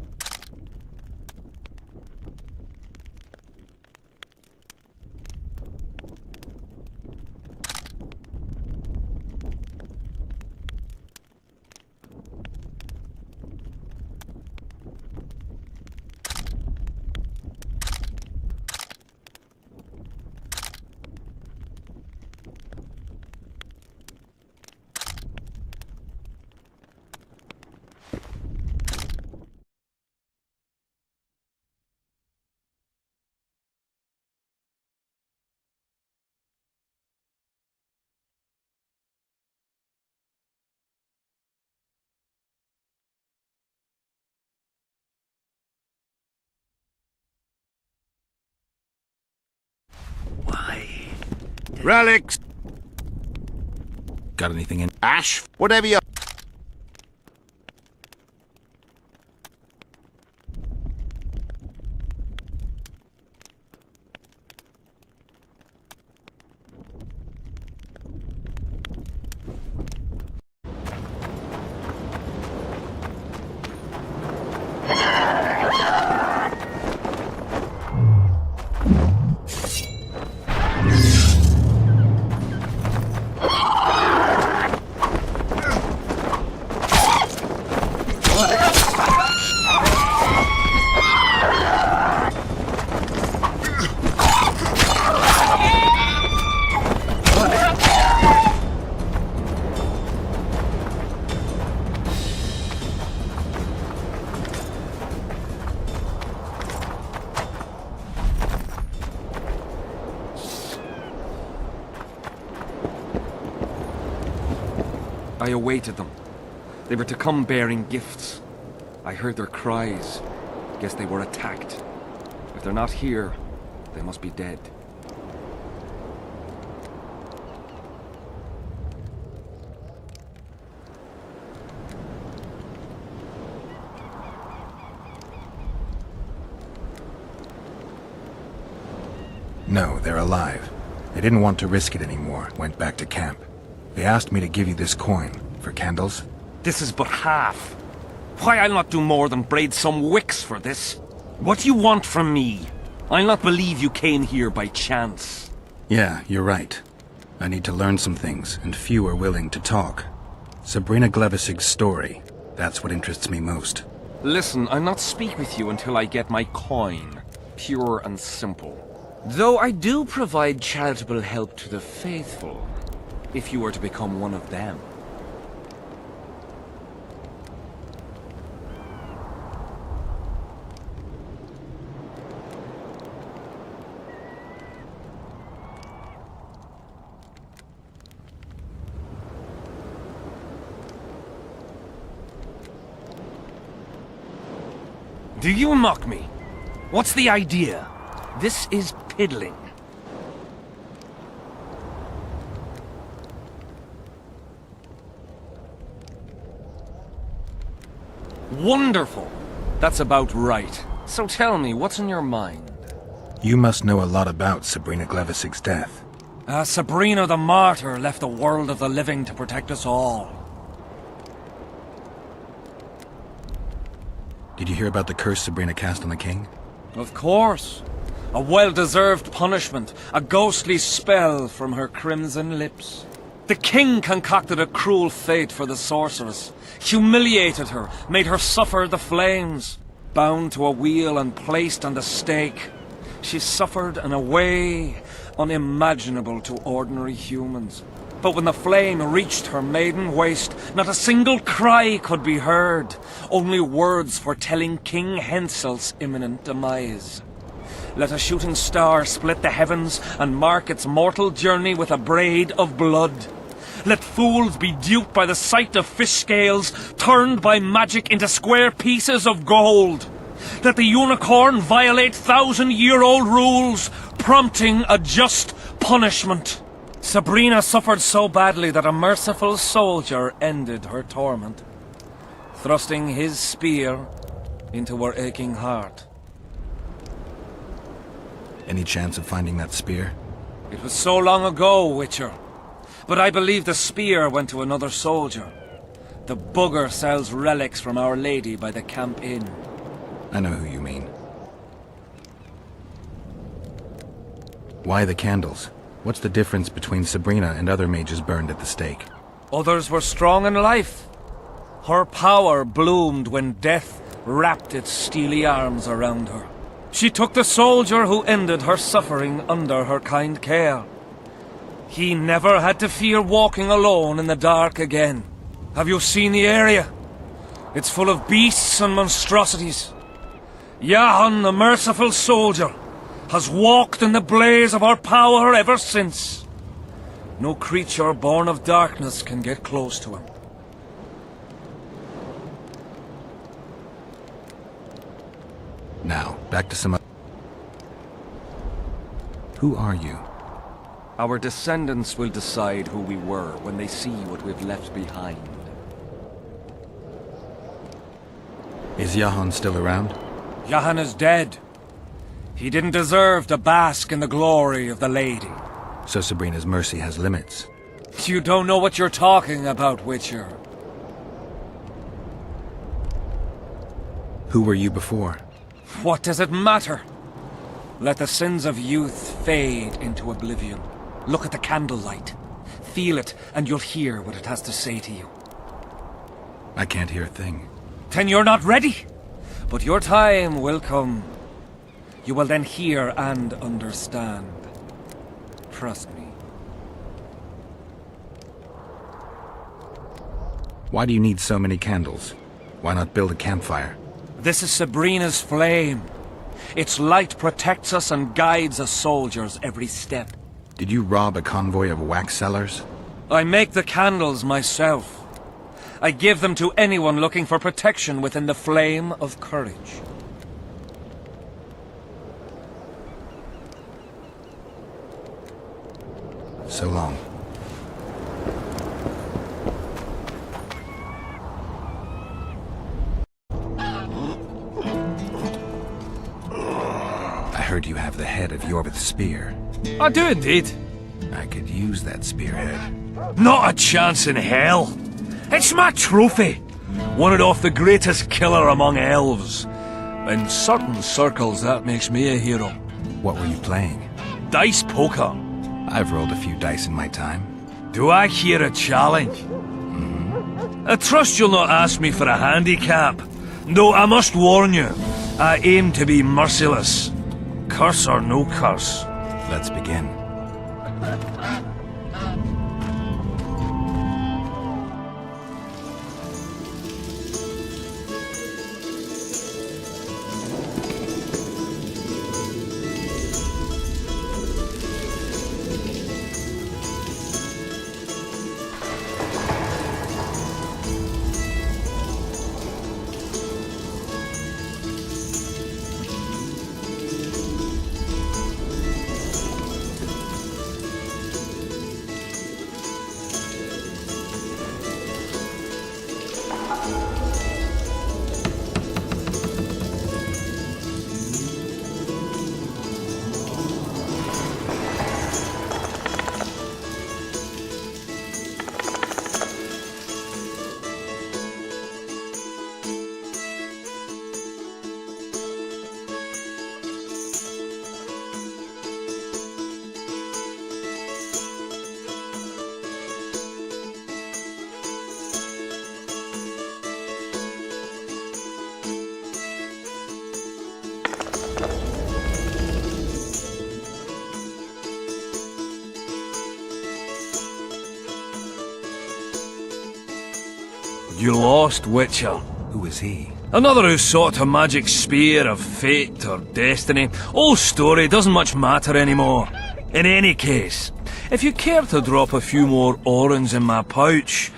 Relics! Got anything in... Ash, whatever you... I awaited them. They were to come bearing gifts. I heard their cries. Guess they were attacked. If they're not here, they must be dead. No, they're alive. They didn't want to risk it anymore, went back to camp. They asked me to give you this coin, for candles. This is but half. Why, I'll not do more than braid some wicks for this. What do you want from me? I'll not believe you came here by chance. Yeah, you're right. I need to learn some things, and few are willing to talk. Sabrina Glevisig's story, that's what interests me most. Listen, I'll not speak with you until I get my coin. Pure and simple. Though I do provide charitable help to the faithful, if you were to become one of them. Do you mock me? What's the idea? This is piddling. Wonderful. That's about right. So tell me, what's in your mind? You must know a lot about Sabrina Glevisig's death. Sabrina the Martyr left the world of the living to protect us all. Did you hear about the curse Sabrina cast on the king? Of course. A well-deserved punishment, a ghostly spell from her crimson lips. The king concocted a cruel fate for the sorceress, humiliated her, made her suffer the flames. Bound to a wheel and placed on the stake, she suffered in a way unimaginable to ordinary humans. But when the flame reached her maiden waist, not a single cry could be heard, only words foretelling King Hensel's imminent demise. Let a shooting star split the heavens and mark its mortal journey with a braid of blood. Let fools be duped by the sight of fish scales, turned by magic into square pieces of gold. Let the unicorn violate 1,000-year-old rules, prompting a just punishment. Sabrina suffered so badly that a merciful soldier ended her torment, thrusting his spear into her aching heart. Any chance of finding that spear? It was so long ago, Witcher. But I believe the spear went to another soldier. The bugger sells relics from Our Lady by the Camp Inn. I know who you mean. Why the candles? What's the difference between Sabrina and other mages burned at the stake? Others were strong in life. Her power bloomed when death wrapped its steely arms around her. She took the soldier who ended her suffering under her kind care. He never had to fear walking alone in the dark again. Have you seen the area? It's full of beasts and monstrosities. Jahan, the merciful soldier, has walked in the blaze of her power ever since. No creature born of darkness can get close to him. Now, back to some... Who are you? Our descendants will decide who we were when they see what we've left behind. Is Jahan still around? Jahan is dead. He didn't deserve to bask in the glory of the Lady. So Sabrina's mercy has limits. You don't know what you're talking about, Witcher. Who were you before? What does it matter? Let the sins of youth fade into oblivion. Look at the candlelight. Feel it, and you'll hear what it has to say to you. I can't hear a thing. Then you're not ready. But your time will come. You will then hear and understand. Trust me. Why do you need so many candles? Why not build a campfire? This is Sabrina's flame. Its light protects us and guides us soldiers every step. Did you rob a convoy of wax sellers? I make the candles myself. I give them to anyone looking for protection within the flame of courage. So long. I heard you have the head of Yorvith's spear. I do indeed. I could use that spearhead. Not a chance in hell. It's my trophy. Won it off the greatest killer among elves. In certain circles, that makes me a hero. What were you playing? Dice poker. I've rolled a few dice in my time. Do I hear a challenge? I trust you'll not ask me for a handicap. Though I must warn you, I aim to be merciless. Curse or no curse. Let's begin. lost Witcher. Who is he? Another who sought a magic spear of fate or destiny. Old story, doesn't much matter anymore. In any case, if you care to drop a few more orens in my pouch...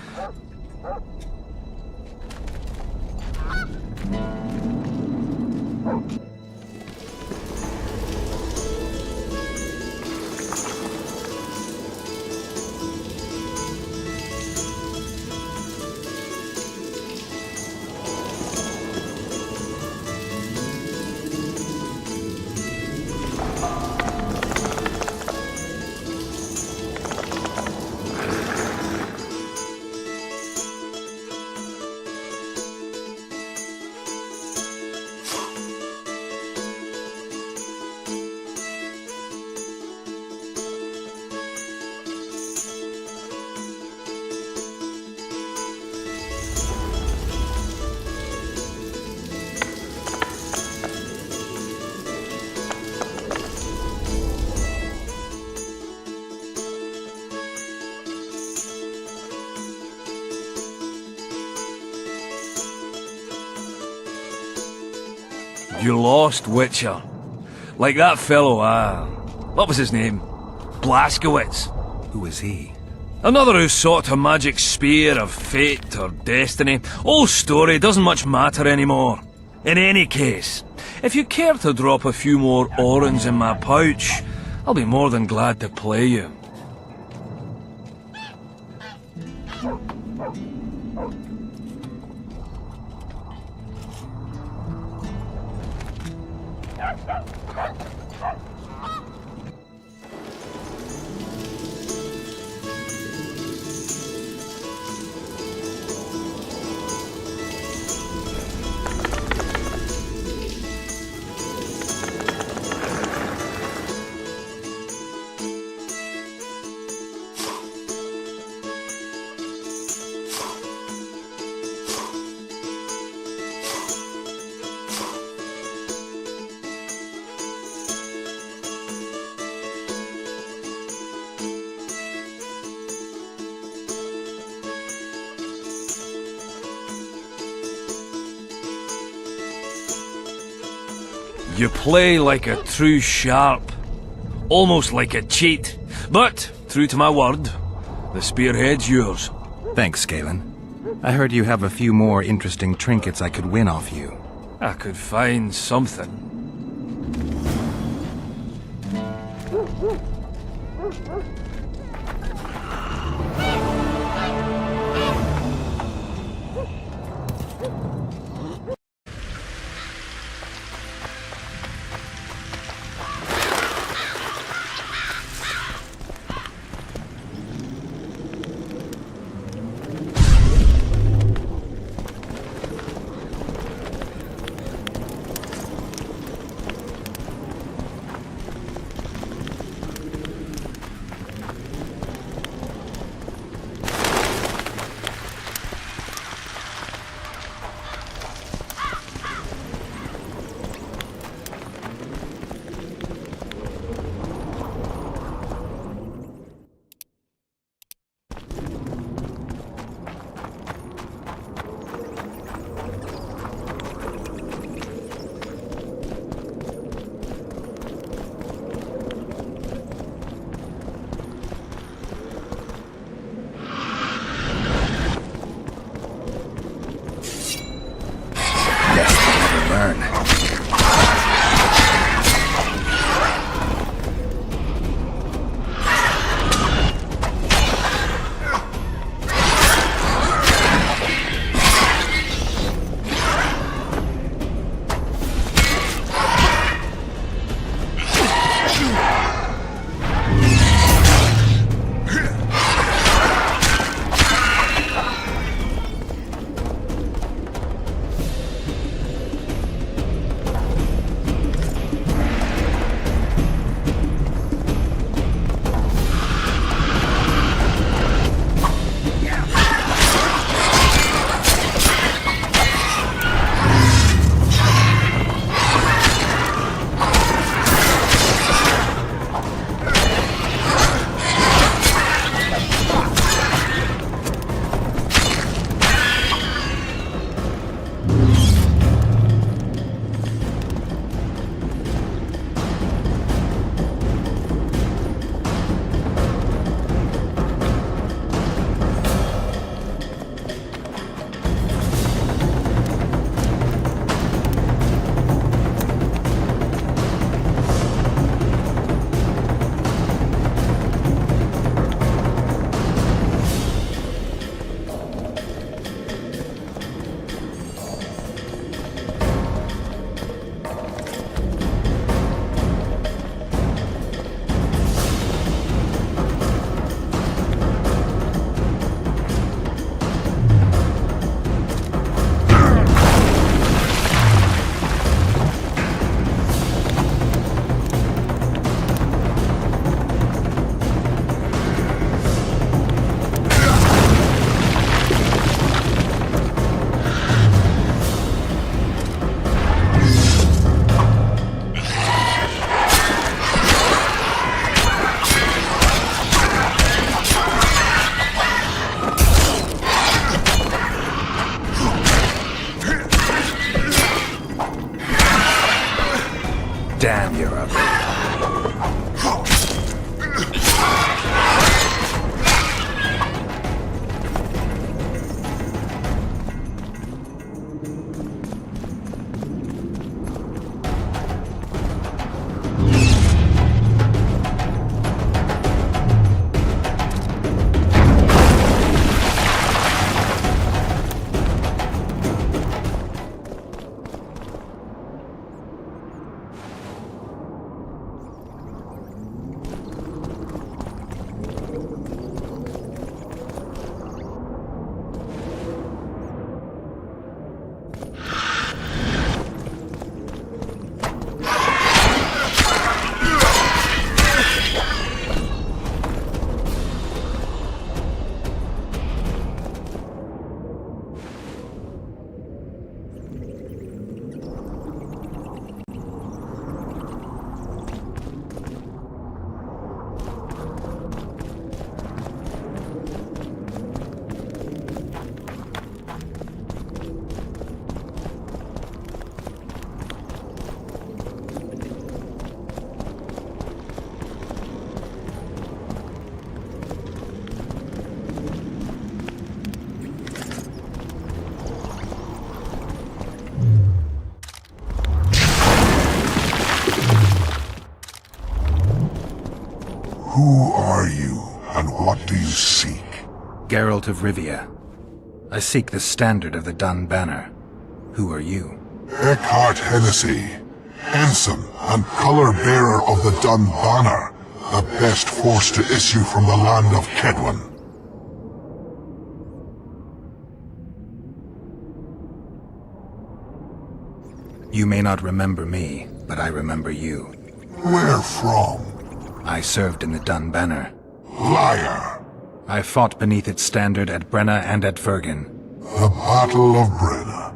You lost Witcher. Like that fellow, what was his name? Blazkowicz. Who is he? Another who sought a magic spear of fate or destiny. Old story, doesn't much matter anymore. In any case, if you care to drop a few more orens in my pouch, I'll be more than glad to play you. You play like a true sharp, almost like a cheat, but, true to my word, the spearhead's yours. Thanks, Galen. I heard you have a few more interesting trinkets I could win off you. I could find something. Damn Europe. Who are you, and what do you seek? Geralt of Rivia. I seek the standard of the Dun Banner. Who are you? Eckhart Hennessy, ensign and color-bearer of the Dun Banner, the best force to issue from the land of Kedwen. You may not remember me, but I remember you. Where from? I served in the Dun Banner. Liar! I fought beneath its standard at Brenna and at Vergen. The Battle of Brenna.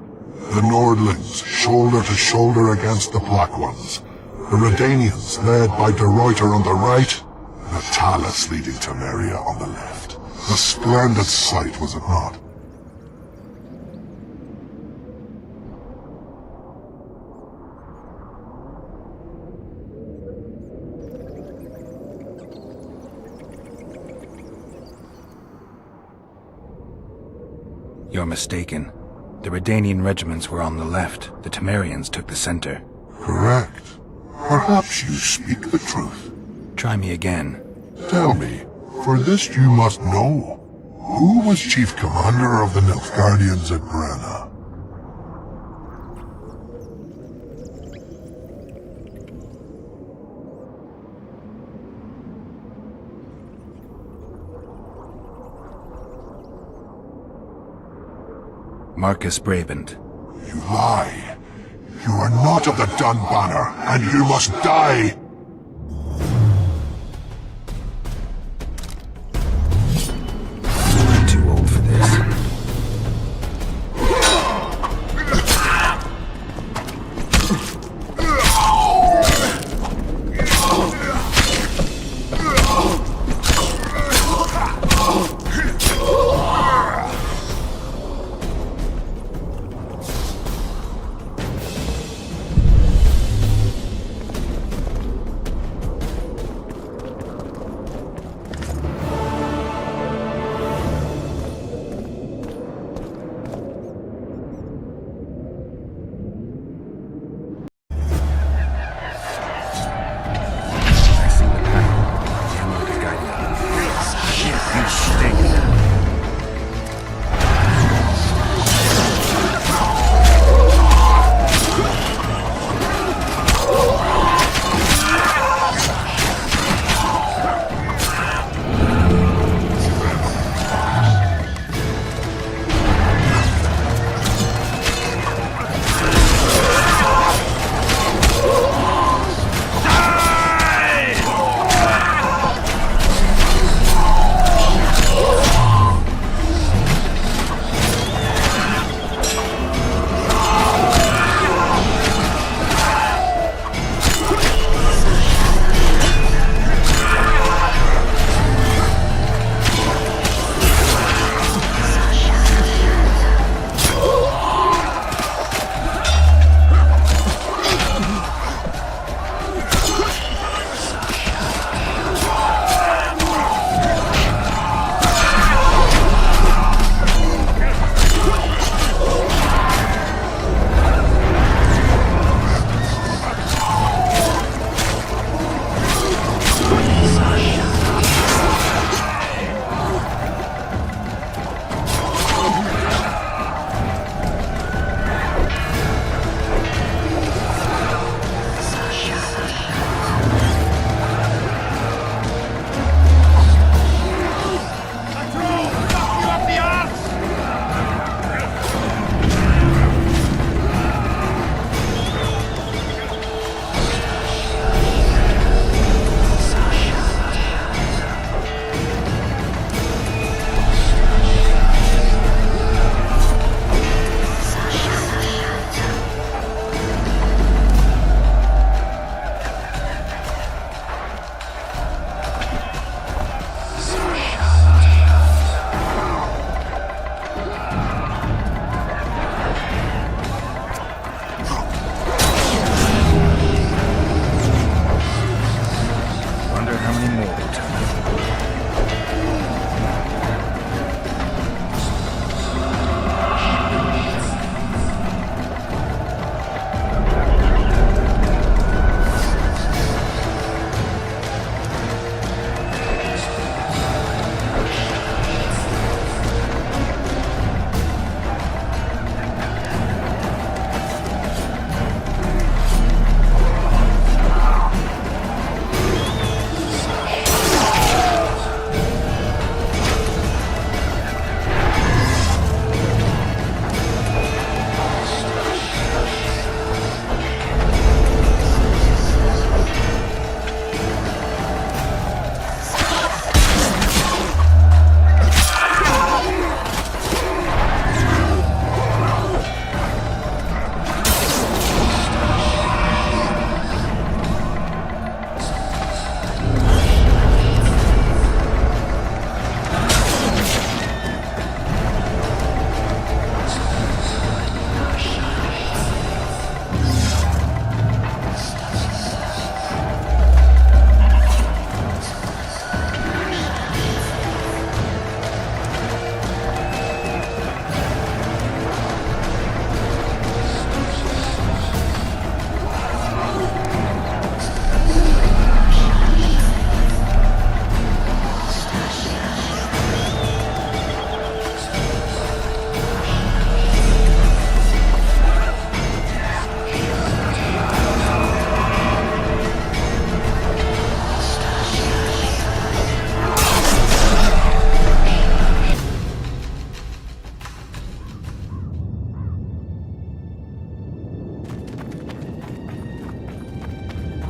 The Nordlings, shoulder to shoulder against the Black Ones. The Redanians, led by De Ruyter on the right. The Talus leading Temeria on the left. A splendid sight, was it not? You're mistaken. The Redanian regiments were on the left. The Temerians took the center. Correct. Perhaps you speak the truth. Try me again. Tell me, for this you must know. Who was chief commander of the Nilfgaardians at Brenna? Marcus Brabant. You lie. You are not of the Dun Banner, and you must die! I'm too old for this.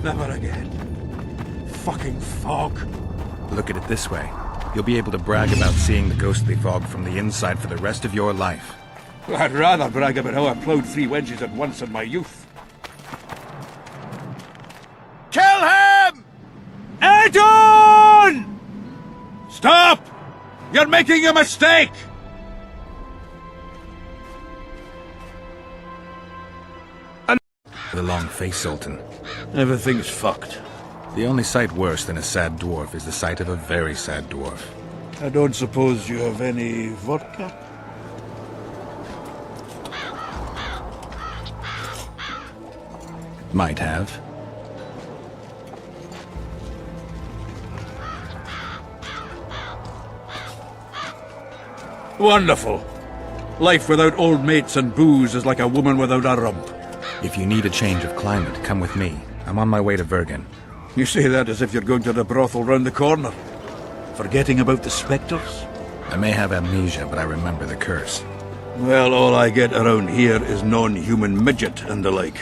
Never again. Fucking fog. Look at it this way. You'll be able to brag about seeing the ghostly fog from the inside for the rest of your life. I'd rather brag about how I ploughed 3 wedges at once in my youth. Kill him! Edon! Stop! You're making a mistake! The long face, Sultan. Everything's fucked. The only sight worse than a sad dwarf is the sight of a very sad dwarf. I don't suppose you have any vodka? Might have. Wonderful. Life without old mates and booze is like a woman without a rump. If you need a change of climate, come with me. I'm on my way to Vergen. You say that as if you're going to the brothel round the corner. Forgetting about the spectres? I may have amnesia, but I remember the curse. Well, all I get around here is non-human midget and the like.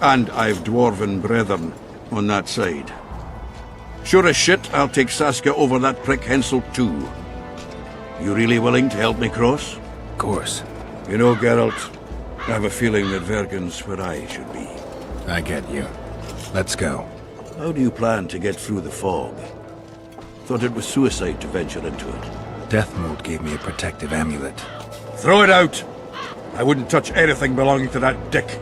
And I've dwarven brethren on that side. Sure as shit, I'll take Saskia over that prick Hensel too. You really willing to help me cross? Of course. You know, Geralt, I have a feeling that Vergen's where I should be. I get you. Let's go. How do you plan to get through the fog? Thought it was suicide to venture into it. Deathmold gave me a protective amulet. Throw it out! I wouldn't touch anything belonging to that dick.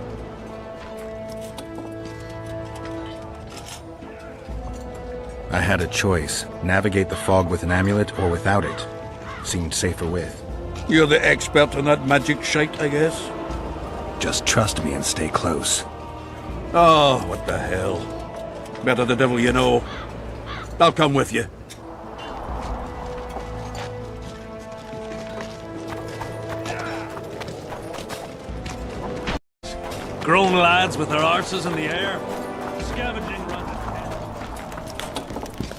I had a choice. Navigate the fog with an amulet or without it. Seemed safer with. You're the expert on that magic shite, I guess? Just trust me and stay close. Oh, what the hell. Better the devil you know. I'll come with you. Grown lads with their arses in the air. Scavenging run.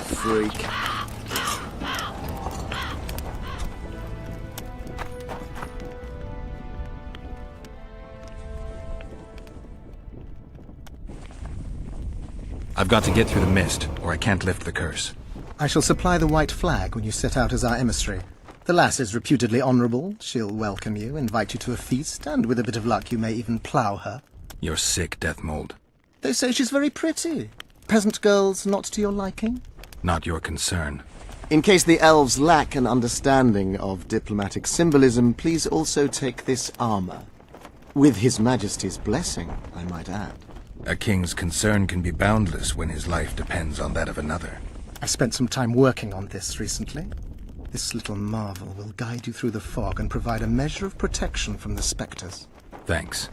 Freak. I've got to get through the mist, or I can't lift the curse. I shall supply the white flag when you set out as our emissary. The lass is reputedly honourable. She'll welcome you, invite you to a feast, and with a bit of luck you may even plough her. You're sick, Deathmold. They say she's very pretty. Peasant girls not to your liking? Not your concern. In case the elves lack an understanding of diplomatic symbolism, please also take this armor. With His Majesty's blessing, I might add. A king's concern can be boundless when his life depends on that of another. I spent some time working on this recently. This little marvel will guide you through the fog and provide a measure of protection from the spectres. Thanks.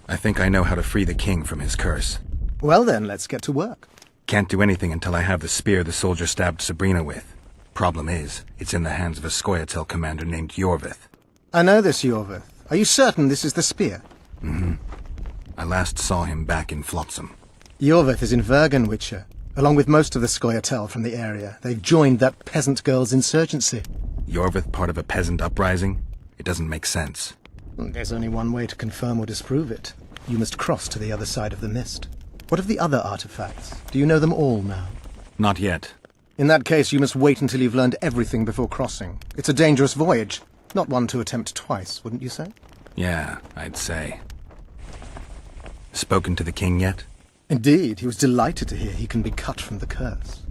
I think I know how to free the king from his curse. Well then, let's get to work. Can't do anything until I have the spear the soldier stabbed Sabrina with. Problem is, it's in the hands of a Scoia'tael commander named Yorvith. I know this Yorvith. Are you certain this is the spear? Mm-hmm. I last saw him back in Flotsam. Yorvith is in Vergen, Witcher. Along with most of the Scoia'tael from the area. They've joined that peasant girl's insurgency. Yorvith part of a peasant uprising? It doesn't make sense. There's only one way to confirm or disprove it. You must cross to the other side of the mist. What of the other artifacts? Do you know them all now? Not yet. In that case, you must wait until you've learned everything before crossing. It's a dangerous voyage. Not one to attempt twice, wouldn't you say? Yeah, I'd say. Spoken to the king yet? Indeed, he was delighted to hear he can be cut from the curse.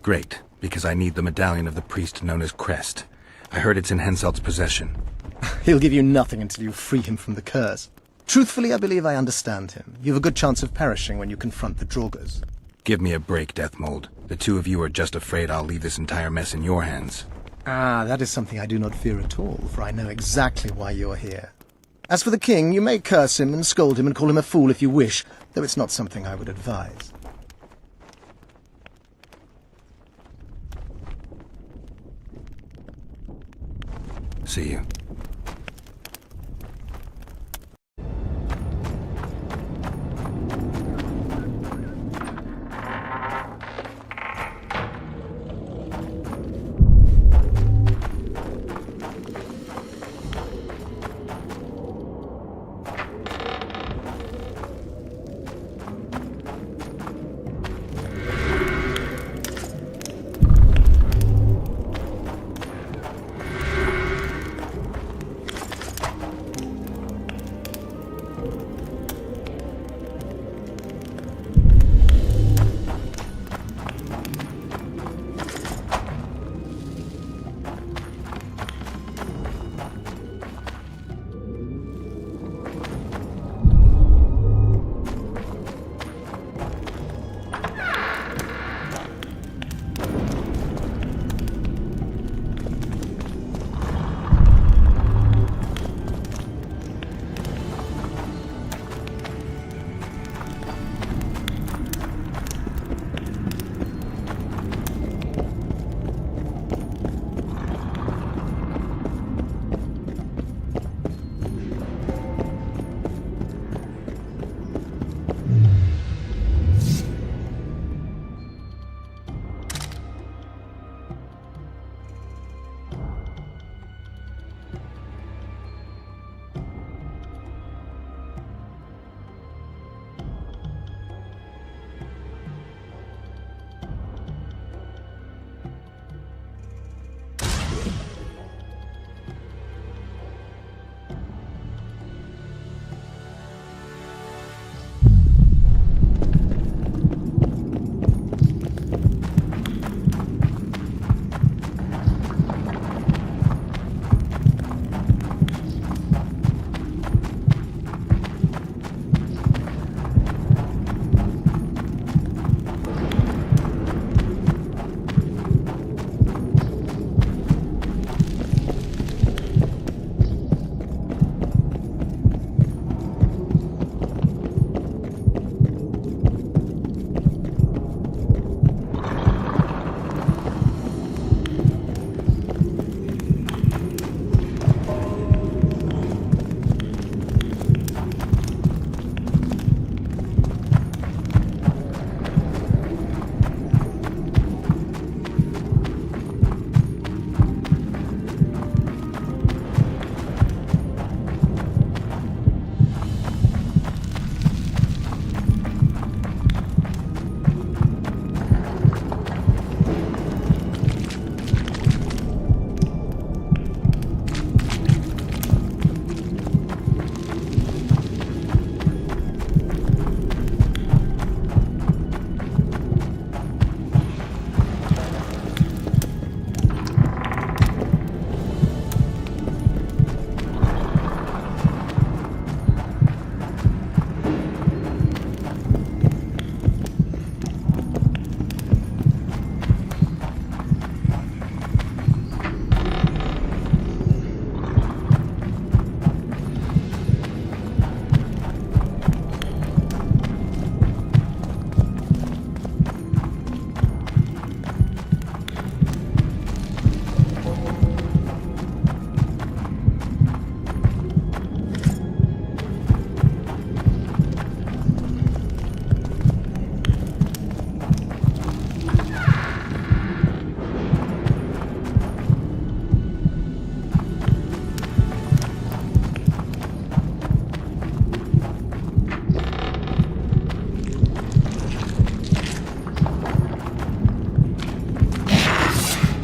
Great, because I need the medallion of the priest known as Crest. I heard it's in Henselt's possession. He'll give you nothing until you free him from the curse. Truthfully, I believe I understand him. You've a good chance of perishing when you confront the Draugrs. Give me a break, Deathmold. The two of you are just afraid I'll leave this entire mess in your hands. Ah, that is something I do not fear at all, for I know exactly why you're here. As for the king, you may curse him and scold him and call him a fool if you wish, though it's not something I would advise. See you.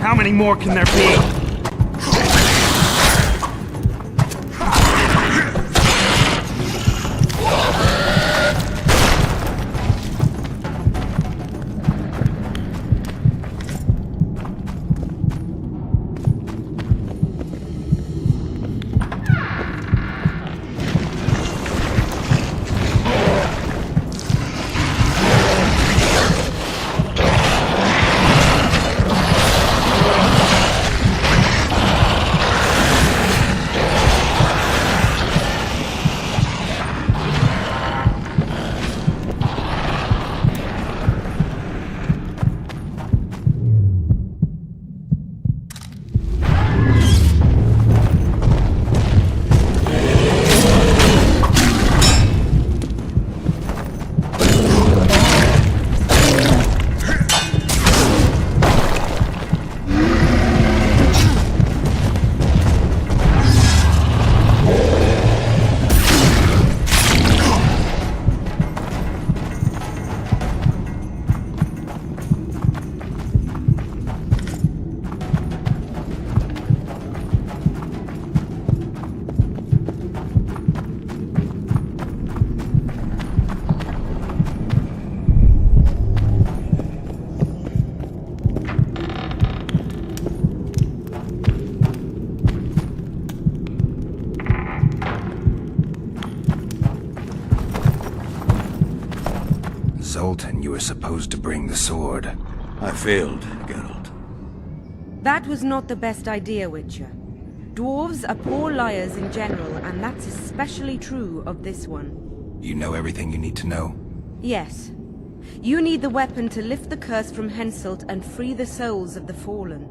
How many more can there be? Zoltan, you were supposed to bring the sword. I failed, Geralt. That was not the best idea, Witcher. Dwarves are poor liars in general, and that's especially true of this one. You know everything you need to know? Yes. You need the weapon to lift the curse from Henselt and free the souls of the fallen.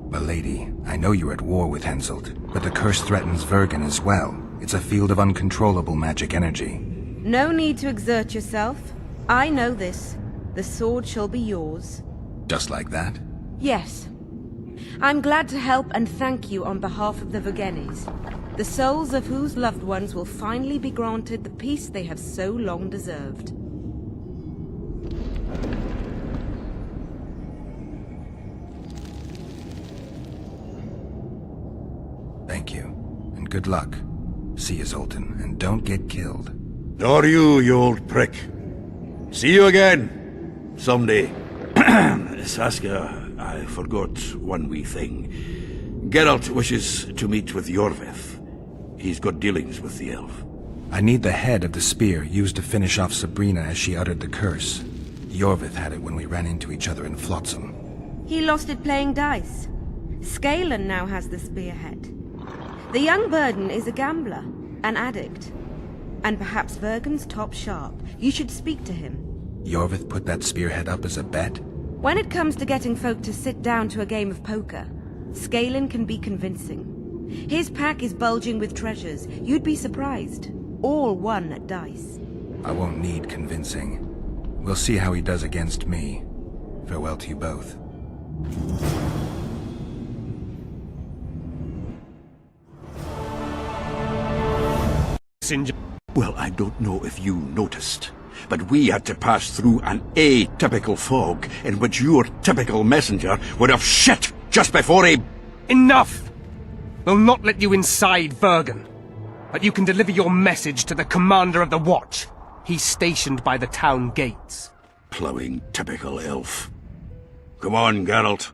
Well, lady, I know you're at war with Henselt, but the curse threatens Vergen as well. It's a field of uncontrollable magic energy. No need to exert yourself. I know this. The sword shall be yours. Just like that? Yes. I'm glad to help and thank you on behalf of the Vergennes, the souls of whose loved ones will finally be granted the peace they have so long deserved. Thank you, and good luck. See you, Zoltan, and don't get killed. Nor you old prick. See you again. Someday. Saskia, I forgot one wee thing. Geralt wishes to meet with Yorvith. He's got dealings with the elf. I need the head of the spear used to finish off Sabrina as she uttered the curse. Yorvith had it when we ran into each other in Flotsam. He lost it playing dice. Scalen now has the spearhead. The young Burden is a gambler, an addict. And perhaps Vergen's top sharp. You should speak to him. Yorvith put that spearhead up as a bet? When it comes to getting folk to sit down to a game of poker, Scalen can be convincing. His pack is bulging with treasures. You'd be surprised. All won at dice. I won't need convincing. We'll see how he does against me. Farewell to you both. Well, I don't know if you noticed, but we had to pass through an atypical fog in which your typical messenger would have shit just before he... Enough! We'll not let you inside Vergen, but you can deliver your message to the commander of the watch. He's stationed by the town gates. Plowing typical elf. Come on, Geralt.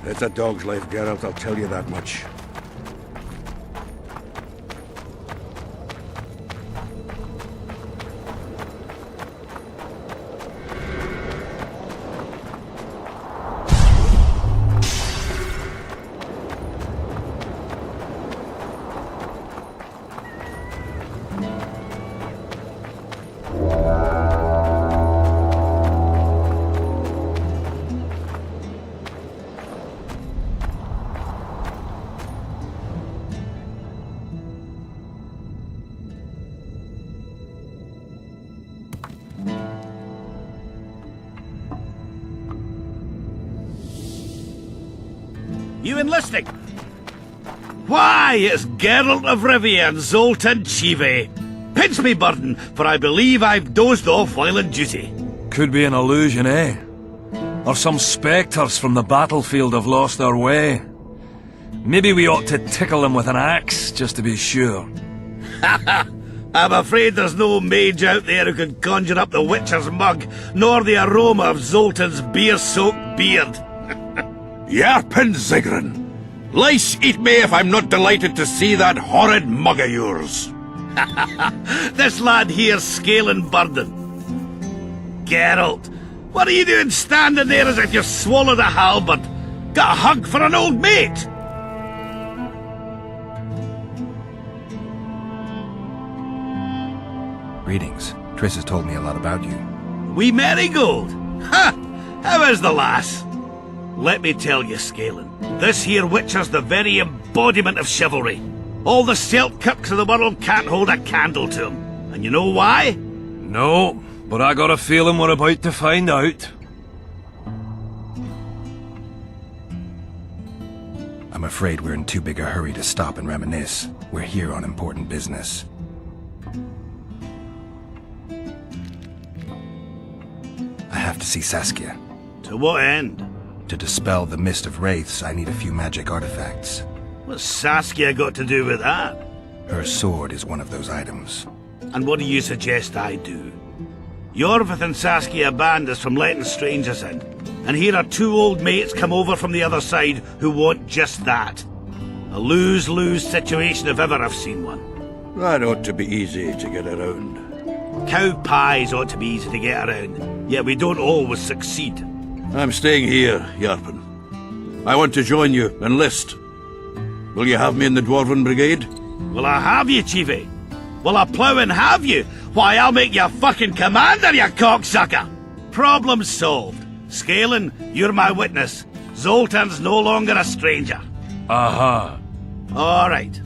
It's a dog's life, Geralt, I'll tell you that much. You enlisting? Why, it's Geralt of Rivia and Zoltan Chive. Pinch me, Burden, for I believe I've dozed off while on duty. Could be an illusion, eh? Or some spectres from the battlefield have lost their way. Maybe we ought to tickle them with an axe, just to be sure. I'm afraid there's no mage out there who can conjure up the Witcher's mug, nor the aroma of Zoltan's beer-soaked beard. Yarpen Zigrin! Lice eat me if I'm not delighted to see that horrid mug of yours. This lad here's scaling Burden. Geralt, what are you doing standing there as if you swallowed a halberd? Got a hug for an old mate? Greetings. Triss has told me a lot about you. Wee Marigold? Ha! How is the lass? Let me tell you, Scalen, this here Witcher's the very embodiment of chivalry. All the Selkirks of the world can't hold a candle to him. And you know why? No, but I got a feeling we're about to find out. I'm afraid we're in too big a hurry to stop and reminisce. We're here on important business. I have to see Saskia. To what end? To dispel the mist of wraiths, I need a few magic artifacts. What's Saskia got to do with that? Her sword is one of those items. And what do you suggest I do? Yorvith and Saskia banned us from letting strangers in. And here are two old mates come over from the other side who want just that. A lose-lose situation if ever I've seen one. That ought to be easy to get around. Cow pies ought to be easy to get around, yet we don't always succeed. I'm staying here, Yarpen. I want to join you, enlist. Will you have me in the Dwarven Brigade? Will I have you, Chiefy? Will I plough and have you? Why, I'll make you fucking commander, you cocksucker! Problem solved. Scalen, you're my witness. Zoltan's no longer a stranger. Aha. All right.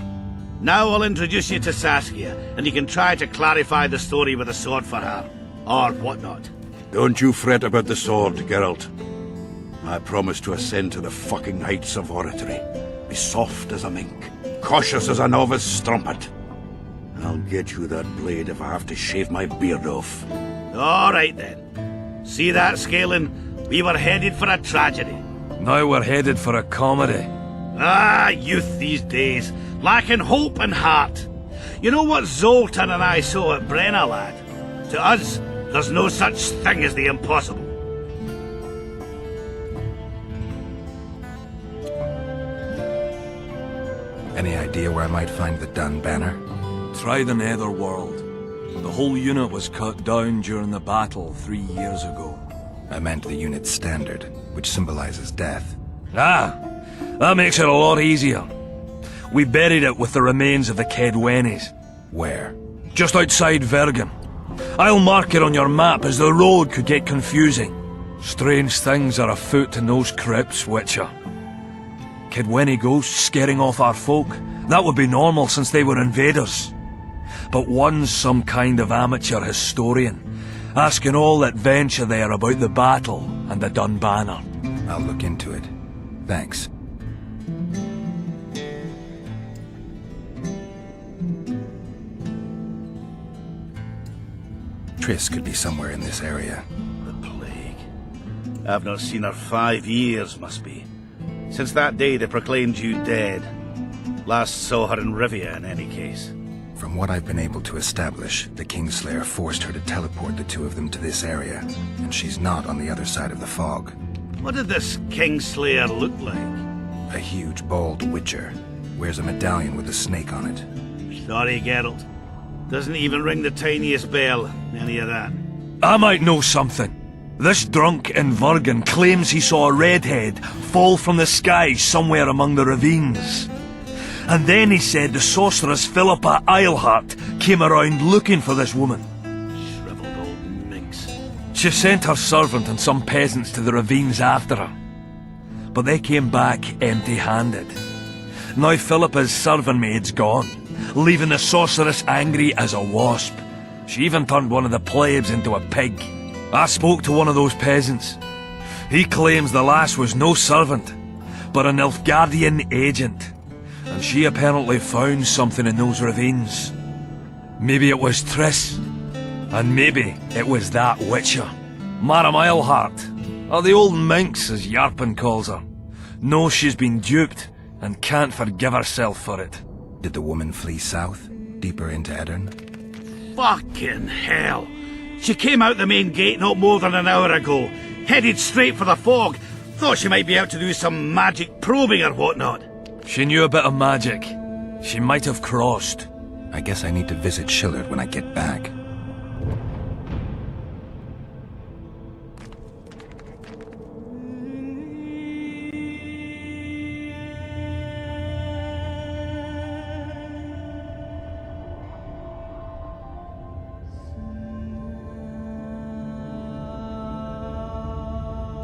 Now I'll introduce you to Saskia, and you can try to clarify the story with a sword for her. Or whatnot. Don't you fret about the sword, Geralt. I promise to ascend to the fucking heights of oratory. Be soft as a mink, cautious as a novice strumpet. And I'll get you that blade if I have to shave my beard off. All right then. See that, Scalen? We were headed for a tragedy. Now we're headed for a comedy. Ah, youth these days, lacking hope and heart. You know what Zoltan and I saw at Brenna, lad? To us, there's no such thing as the impossible. Any idea where I might find the Dun banner? Try the Netherworld. The whole unit was cut down during the battle 3 years ago. I meant the unit's standard, which symbolizes death. Ah, that makes it a lot easier. We buried it with the remains of the Kedwenis. Where? Just outside Vergen. I'll mark it on your map, as the road could get confusing. Strange things are afoot in those crypts, Witcher. Kedweni ghosts scaring off our folk. That would be normal since they were invaders. But one's some kind of amateur historian, asking all that venture there about the battle and the Dun banner. I'll look into it. Thanks. Triss could be somewhere in this area. The plague. I've not seen her 5 years, must be. Since that day they proclaimed you dead. Last saw her in Rivia, in any case. From what I've been able to establish, the Kingslayer forced her to teleport the two of them to this area, and she's not on the other side of the fog. What did this Kingslayer look like? A huge, bald witcher. Wears a medallion with a snake on it. Sorry, Geralt. Doesn't even ring the tiniest bell, any of that. I might know something. This drunk in Vergen claims he saw a redhead fall from the sky somewhere among the ravines. And then he said the sorceress Philippa Eilhart came around looking for this woman. Shriveled old minx. She sent her servant and some peasants to the ravines after her. But they came back empty-handed. Now Philippa's servant maid's gone, leaving the sorceress angry as a wasp. She even turned one of the plebs into a pig. I spoke to one of those peasants. He claims the lass was no servant, but an Nilfgaardian agent. And she apparently found something in those ravines. Maybe it was Triss. And maybe it was that witcher. Madam Eilhart, or the old minx as Yarpen calls her, knows she's been duped and can't forgive herself for it. Did the woman flee south, deeper into Edirn? Fucking hell! She came out the main gate not more than an hour ago, headed straight for the fog. Thought she might be out to do some magic probing or whatnot. She knew a bit of magic. She might have crossed. I guess I need to visit Shillard when I get back.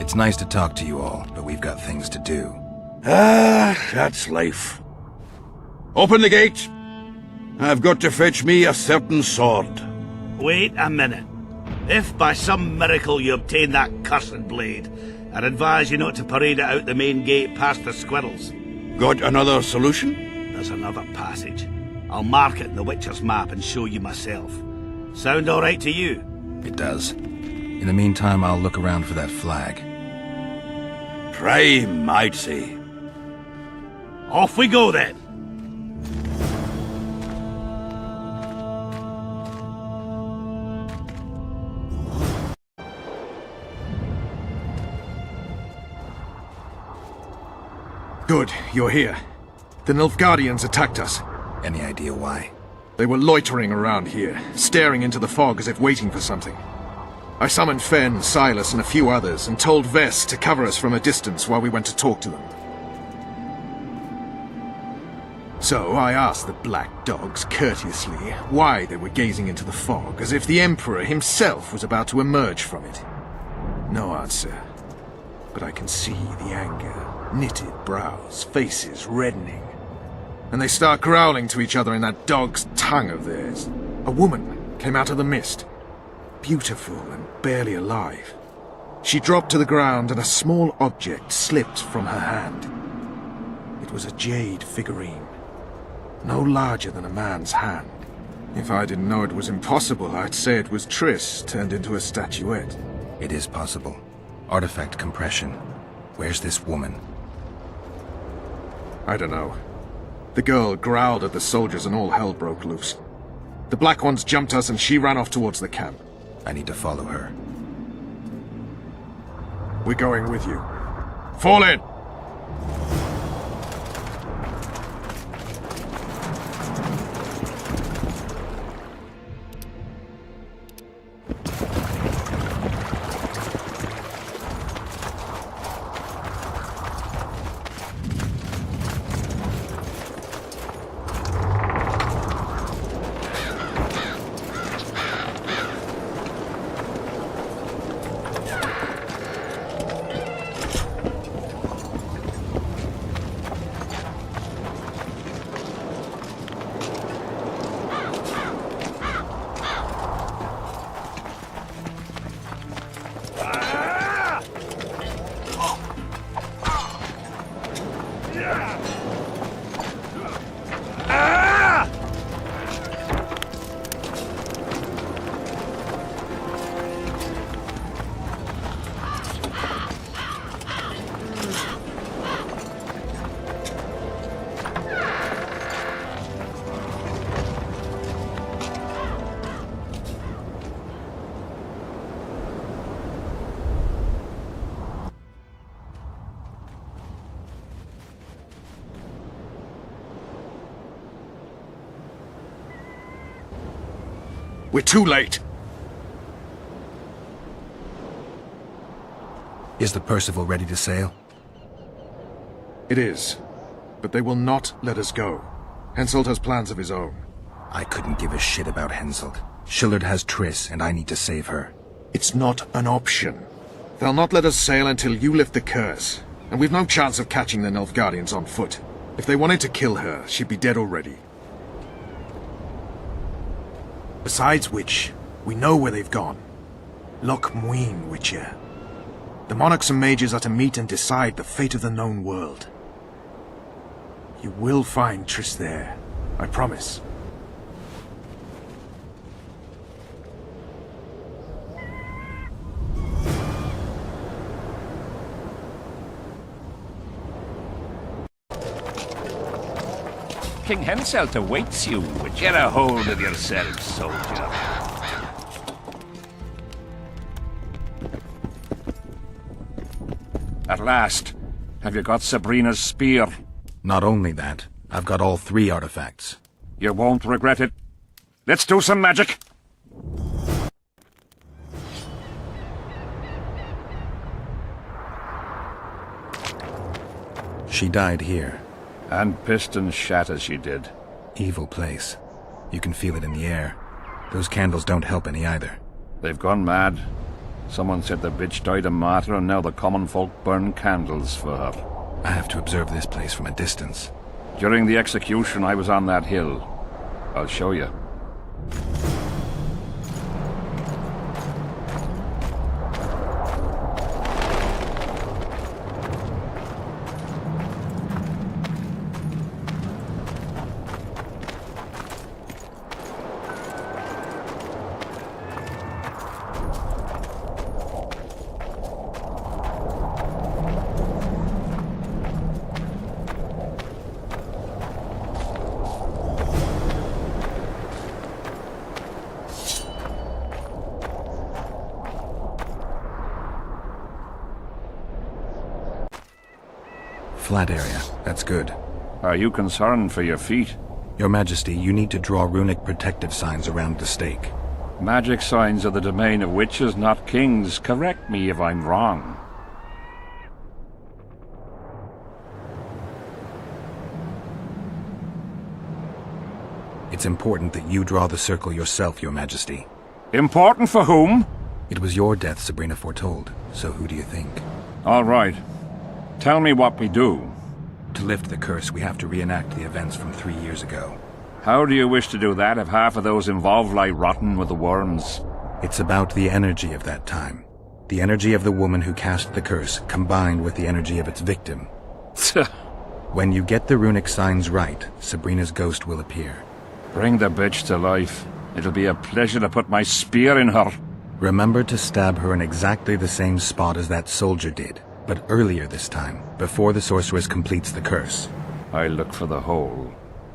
It's nice to talk to you all, but we've got things to do. That's life. Open the gate. I've got to fetch me a certain sword. Wait a minute. If by some miracle you obtain that cursed blade, I'd advise you not to parade it out the main gate past the squirrels. Got another solution? There's another passage. I'll mark it in the Witcher's map and show you myself. Sound all right to you? It does. In the meantime, I'll look around for that flag. Prime, I'd say. Off we go then. Good, you're here. The Nilfgaardians attacked us. Any idea why? They were loitering around here, staring into the fog as if waiting for something. I summoned Fen, Silas, and a few others, and told Vess to cover us from a distance while we went to talk to them. So I asked the black dogs courteously why they were gazing into the fog, as if the Emperor himself was about to emerge from it. No answer. But I can see the anger, knitted brows, faces reddening. And they start growling to each other in that dog's tongue of theirs. A woman came out of the mist, beautiful and barely alive. She dropped to the ground and a small object slipped from her hand. It was a jade figurine, no larger than a man's hand. If I didn't know it was impossible, I'd say it was Triss turned into a statuette. It is possible. Artifact compression. Where's this woman? I don't know. The girl growled at the soldiers and all hell broke loose. The Black Ones jumped us and she ran off towards the camp. I need to follow her. We're going with you. Fall in! We're too late. Is the Percival ready to sail? It is. But they will not let us go. Henselt has plans of his own. I couldn't give a shit about Henselt. Shillard has Triss, and I need to save her. It's not an option. They'll not let us sail until you lift the curse. And we've no chance of catching the Nilfgaardians on foot. If they wanted to kill her, she'd be dead already. Besides which, we know where they've gone. Loch Muin, Witcher. The monarchs and mages are to meet and decide the fate of the known world. You will find Triss there. I promise. King Henselt awaits you. Get a hold of yourself, soldier. At last. Have you got Sabrina's spear? Not only that, I've got all 3 artifacts. You won't regret it. Let's do some magic. She died here. And piston shat as she did. Evil place. You can feel it in the air. Those candles don't help any either. They've gone mad. Someone said the bitch died a martyr and now the common folk burn candles for her. I have to observe this place from a distance. During the execution, I was on that hill. I'll show you. Flat area. That's good. Are you concerned for your feet? Your Majesty, you need to draw runic protective signs around the stake. Magic signs are the domain of witches, not kings. Correct me if I'm wrong. It's important that you draw the circle yourself, Your Majesty. Important for whom? It was your death Sabrina foretold, so who do you think? All right. Tell me what we do. To lift the curse, we have to reenact the events from 3 years ago. How do you wish to do that if half of those involved lie rotten with the worms? It's about the energy of that time. The energy of the woman who cast the curse, combined with the energy of its victim. When you get the runic signs right, Sabrina's ghost will appear. Bring the bitch to life. It'll be a pleasure to put my spear in her. Remember to stab her in exactly the same spot as that soldier did, but earlier this time, before the sorceress completes the curse. I'll look for the hole.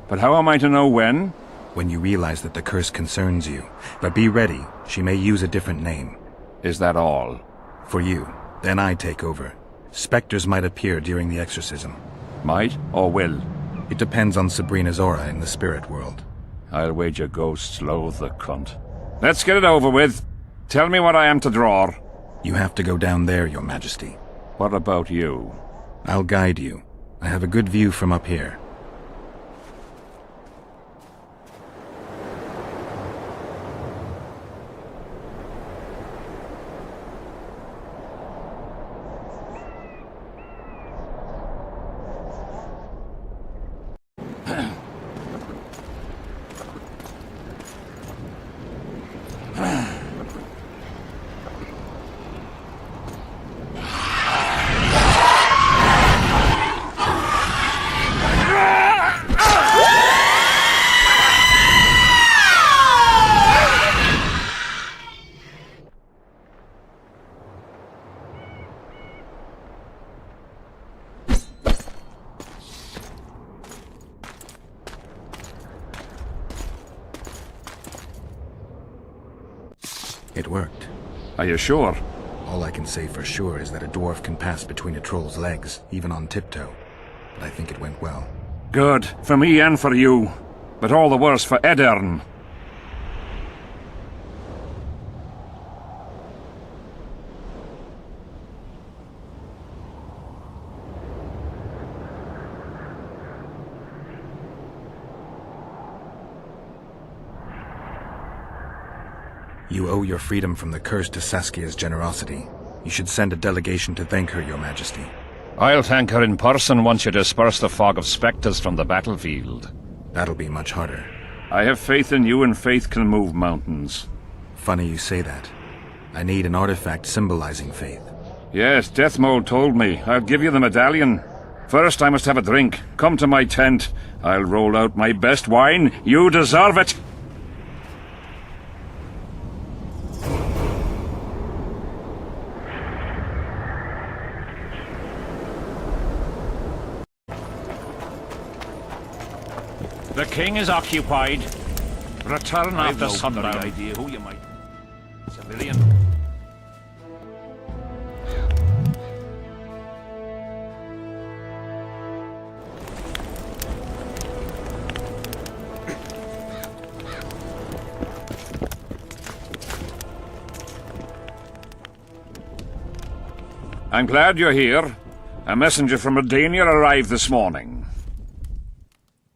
But how am I to know when? When you realize that the curse concerns you. But be ready, she may use a different name. Is that all? For you. Then I take over. Spectres might appear during the exorcism. Might or will? It depends on Sabrina's aura in the spirit world. I'll wager ghosts loathe the cunt. Let's get it over with. Tell me what I am to draw. You have to go down there, Your Majesty. What about you? I'll guide you. I have a good view from up here. It worked. Are you sure? All I can say for sure is that a dwarf can pass between a troll's legs, even on tiptoe. But I think it went well. Good. For me and for you. But all the worse for Edern. You owe your freedom from the curse to Saskia's generosity. You should send a delegation to thank her, Your Majesty. I'll thank her in person once you disperse the fog of spectres from the battlefield. That'll be much harder. I have faith in you, and faith can move mountains. Funny you say that. I need an artifact symbolizing faith. Yes, Deathmold told me. I'll give you the medallion. First, I must have a drink. Come to my tent. I'll roll out my best wine. You deserve it. The king is occupied. Return after sundown. Idea who you might. Civilian. I'm glad you're here. A messenger from Redania arrived this morning.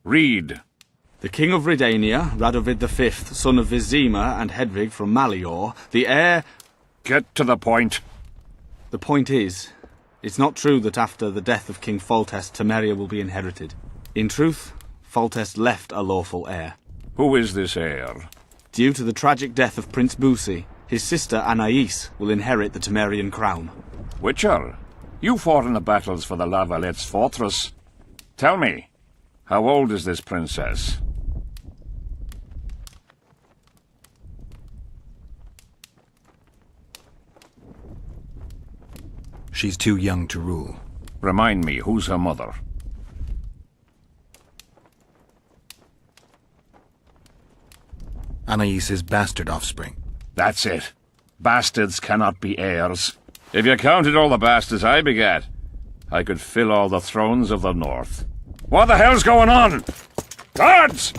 Read. The king of Redania, Radovid V, son of Vizima and Hedvig from Malior, the heir... Get to the point. The point is, it's not true that after the death of King Foltest, Temeria will be inherited. In truth, Foltest left a lawful heir. Who is this heir? Due to the tragic death of Prince Busi, his sister Anais will inherit the Temerian crown. Witcher, you fought in the battles for the La Valette's fortress. Tell me, how old is this princess? She's too young to rule. Remind me, who's her mother? Anais's bastard offspring. That's it. Bastards cannot be heirs. If you counted all the bastards I begat, I could fill all the thrones of the north. What the hell's going on? Guards!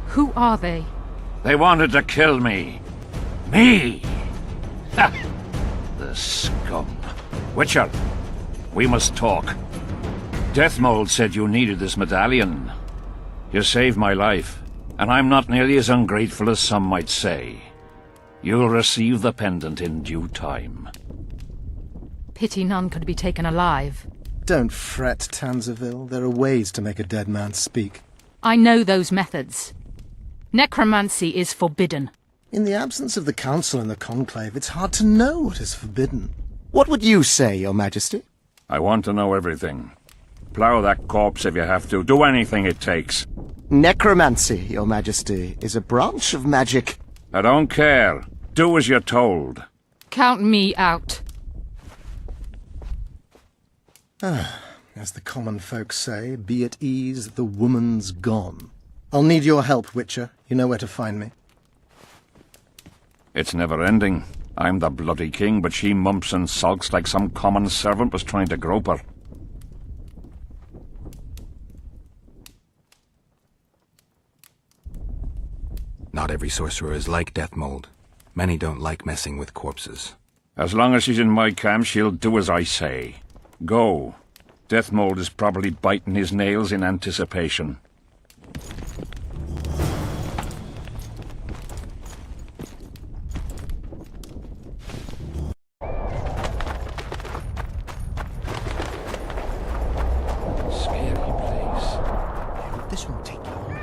Who are they? They wanted to kill me. Me! Ha! The scum. Witcher, we must talk. Deathmold said you needed this medallion. You saved my life, and I'm not nearly as ungrateful as some might say. You'll receive the pendant in due time. Pity none could be taken alive. Don't fret, Tanzaville. There are ways to make a dead man speak. I know those methods. Necromancy is forbidden. In the absence of the Council and the Conclave, it's hard to know what is forbidden. What would you say, Your Majesty? I want to know everything. Plough that corpse if you have to. Do anything it takes. Necromancy, Your Majesty, is a branch of magic. I don't care. Do as you're told. Count me out. As the common folk say, be at ease, the woman's gone. I'll need your help, Witcher. You know where to find me. It's never ending. I'm the bloody king, but she mumps and sulks like some common servant was trying to grope her. Not every sorcerer is like Deathmold. Many don't like messing with corpses. As long as she's in my camp, she'll do as I say. Go. Deathmold is probably biting his nails in anticipation. This won't take long.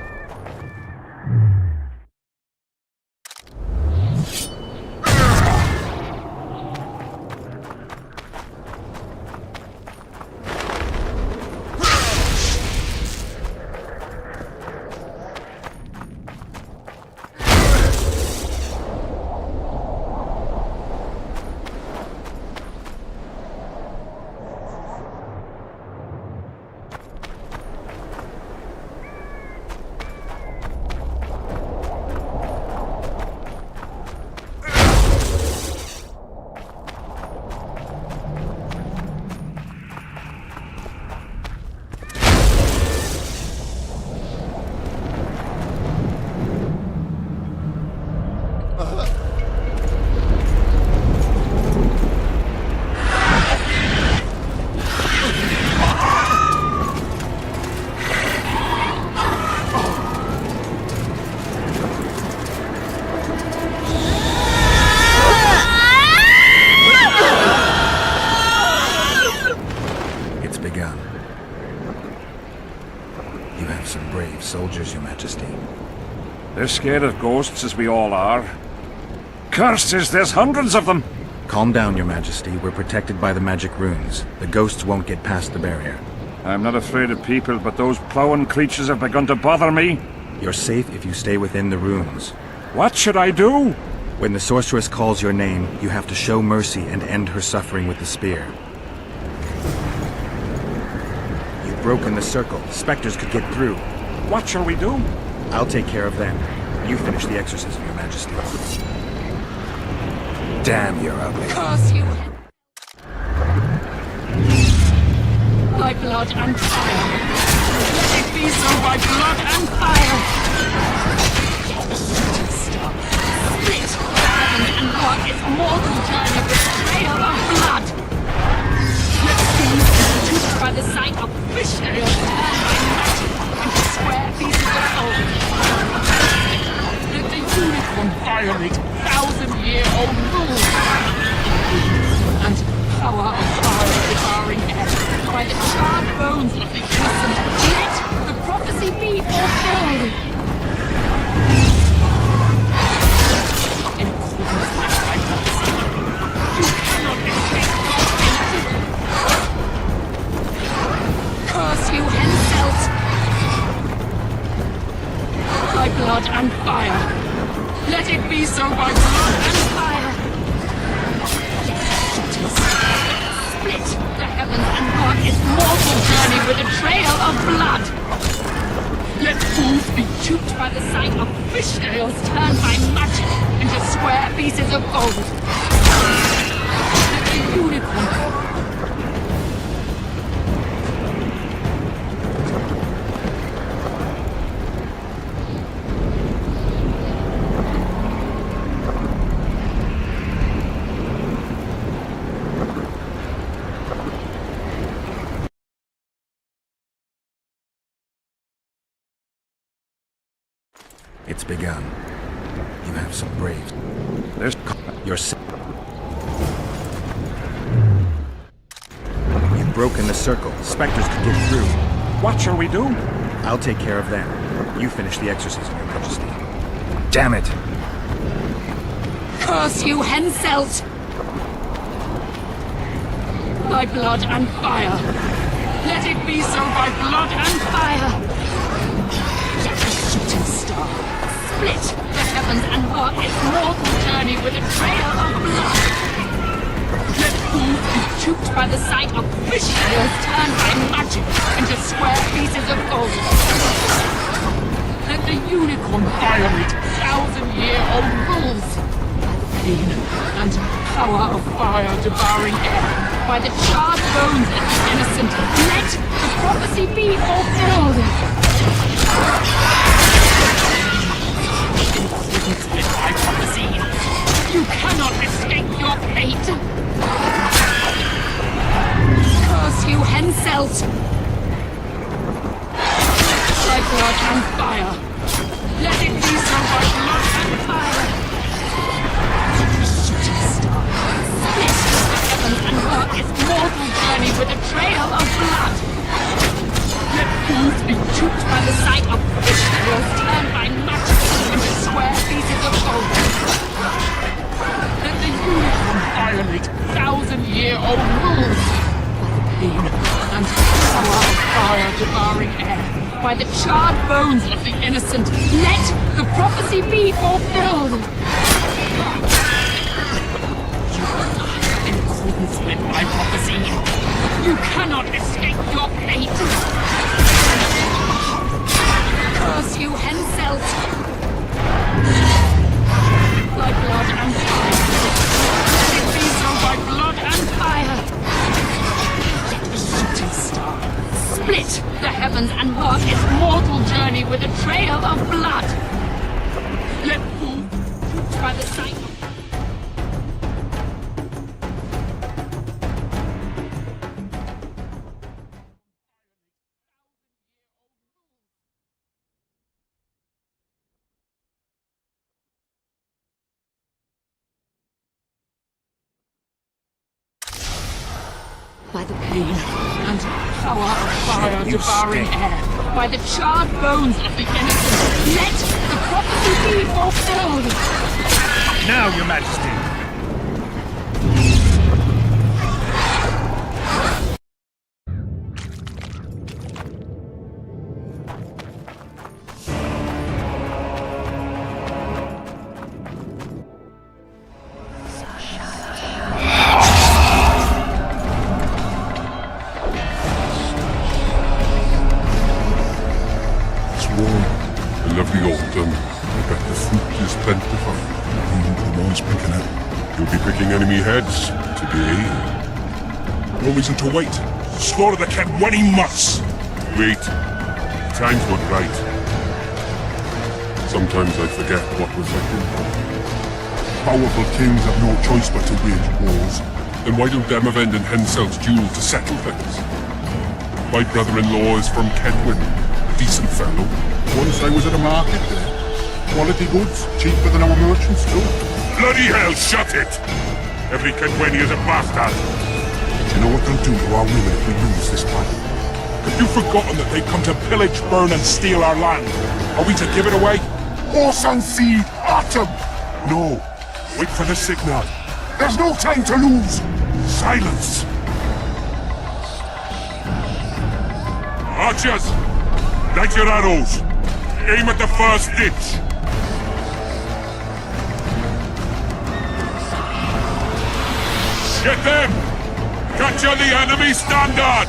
They're scared of ghosts, as we all are. Cursed is there's hundreds of them! Calm down, Your Majesty. We're protected by the magic runes. The ghosts won't get past the barrier. I'm not afraid of people, but those plowing creatures have begun to bother me. You're safe if you stay within the runes. What should I do? When the sorceress calls your name, you have to show mercy and end her suffering with the spear. You've broken the circle. Spectres could get through. What shall we do? I'll take care of them. You finish the exorcism, Your Majesty. Damn, you're ugly. Curse you! By blood and fire. Let it be so by blood and fire. Star, split the heavens and walk its mortal journey with a trail of blood. Let these be toothed by the sight of fishtails turned by magic into square pieces of gold. Let the unicorn violate 1,000-year-old rules. And power of fire devouring air by the charred bones of the innocent. Let the prophecy be fulfilled. In accordance with my prophecy, you cannot escape your fate. Curse you, Henselt! By blood and fire. Let it be so by blood and fire. Split the heavens and mark its mortal journey with a trail of blood. Let fools be duped by the sight of fishtails turned by magic into square pieces of gold. Let the unicorn... It's begun. You have some braves. You're You've broken the circle. Spectres could get through. What shall we do? I'll take care of them. You finish the exorcism, Your Majesty. Damn it! Curse you, Henselt! By blood and fire. Let it be so by blood and fire. Let the shooting star split the heavens and mark its mortal journey with a trail of blood. Let fools be duped by the sight of fishtails turned by magic into square pieces of gold. Let the unicorn violate 1,000-year-old rules. Pain and power of fire devouring air by the charred bones of the innocent. Let the prophecy be fulfilled. With my prophecy, you cannot escape your fate. Curse you, Henselt! By blood and fire. Let it be so by blood and fire. The shooting star split the heavens and work its mortal journey with a trail of blood. Let fools be duped by the sight of fishtails turned by magic into square pieces of gold. Let the unicorn violate 1,000-year-old rules. Pain and power of fire devouring air by the charred bones of the innocent. Let the prophecy be fulfilled. You are alive in accordance with my prophecy. You cannot escape your fate. Curse you, Henselt! By blood and fire. Let it be so by blood and fire. Let the shooting star split the heavens and mark its mortal journey with a trail of blood. Let fools duped by the sight of... By the pain and power of fire devouring air, by the charred bones of the innocent, let the prophecy Now, Your Majesty. I love the autumn. I bet the fruit is plentiful. The one's picking it. You'll be picking enemy heads today. No reason to wait. Slaughter the cat when he must. Wait. Time's not right. Sometimes I forget what was written. Powerful kings have no choice but to wage wars. Then why don't Demavend and Henselt's duel to settle things? My brother-in-law is from Kedwin. A decent fellow. Once I was at a market there. Quality goods, cheaper than our merchants too. Bloody hell, shut it! Every Kedweni is a bastard! Do you know what they'll do to our women if we lose this battle? Have you forgotten that they come to pillage, burn and steal our land? Are we to give it away? Horse and seed, autumn! No. Wait for the signal. There's no time to lose! Silence! Archers! Light your arrows! Aim at the first ditch! Get them! Capture the enemy standard!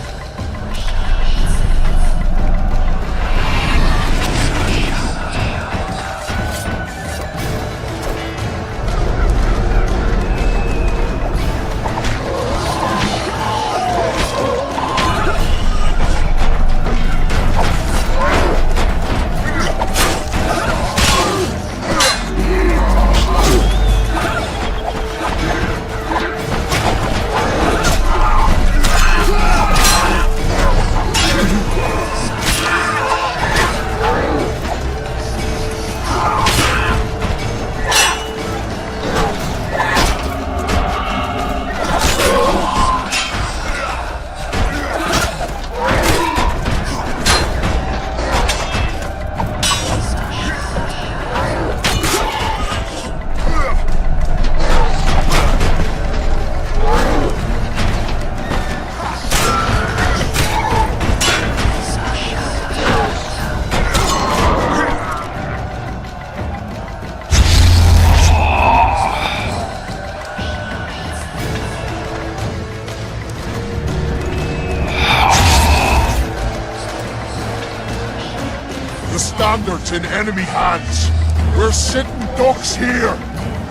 The standard's in enemy hands. We're sitting ducks here.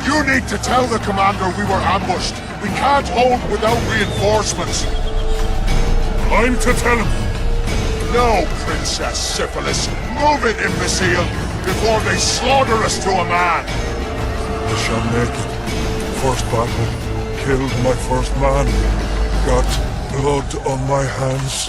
You need to tell the commander we were ambushed. We can't hold without reinforcements. I'm to tell him. No, Princess Syphilis. Move it, imbecile, before they slaughter us to a man. I shall make it. First battle. Killed my first man. Got blood on my hands.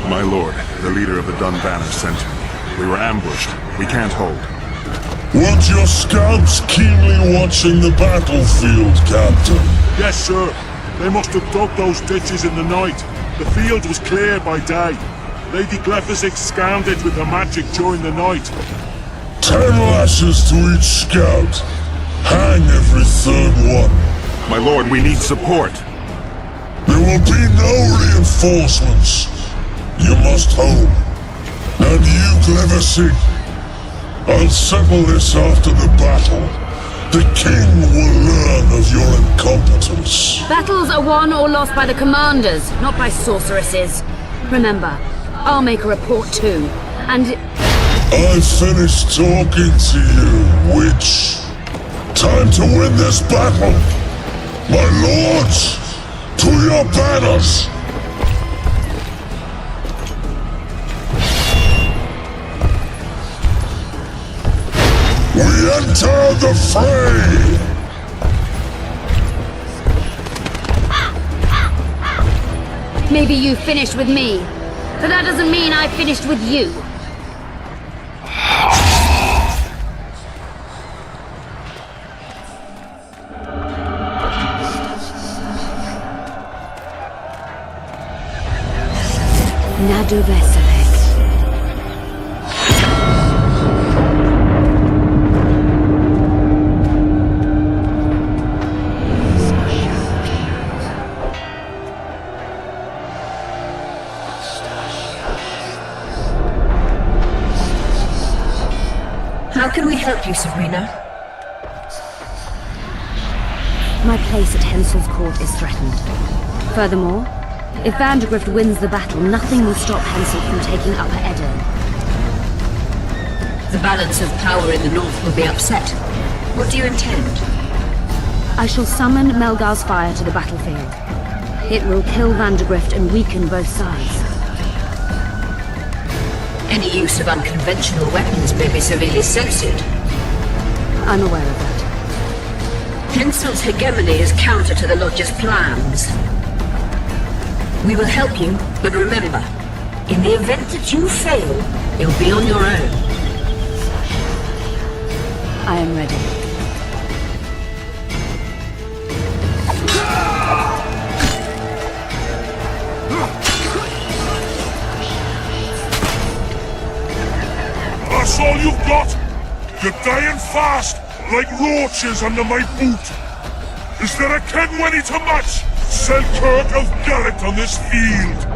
My lord, the leader of the Dun Banner sent me. We were ambushed. We can't hold. Weren't your scouts keenly watching the battlefield, Captain? Yes, sir. They must have dug those ditches in the night. The field was clear by day. Lady Glephisic scanned it with her magic during the night. 10 lashes to each scout. Hang every third one. My lord, we need support. There will be no reinforcements. You must hold. And you, Glephisic, I'll settle this after the battle. The king will learn of your incompetence. Battles are won or lost by the commanders, not by sorceresses. Remember, I'll make a report too, and... I finished talking to you, witch. Time to win this battle. My lords, to your banners! We enter the fray! Maybe you finished with me, but that doesn't mean I finished with you. Nadu Veselek. How can we help you, Sabrina? My place at Hensel's court is threatened. Furthermore, if Vandergrift wins the battle, nothing will stop Hensel from taking Upper Edirne. The balance of power in the north will be upset. What do you intend? I shall summon Melgar's fire to the battlefield. It will kill Vandergrift and weaken both sides. Any use of unconventional weapons may be severely censored. I'm aware of that. Hensel's hegemony is counter to the Lodge's plans. We will help you, but remember, in the event that you fail, you'll be on your own. I am ready. That's all you've got? You're dying fast, like roaches under my boot. Is there a Kenwenny to match Selkirk of Gallant on this field?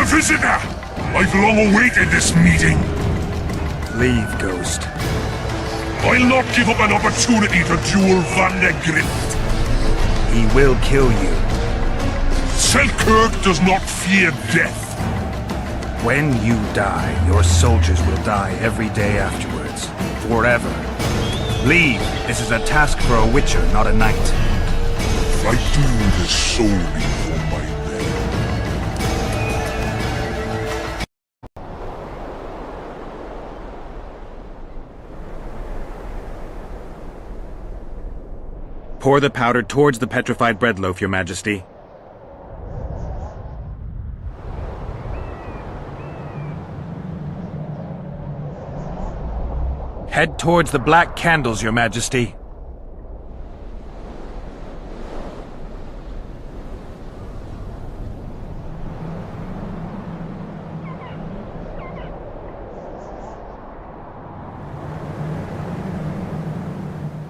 Prisoner! I've long awaited this meeting. Leave, Ghost. I'll not give up an opportunity to duel Vandergrift. He will kill you. Selkirk does not fear death. When you die, your soldiers will die every day afterwards. Forever. Leave. This is a task for a witcher, not a knight. I do this solely for my men. Pour the powder towards the petrified bread loaf, Your Majesty. Head towards the black candles, Your Majesty.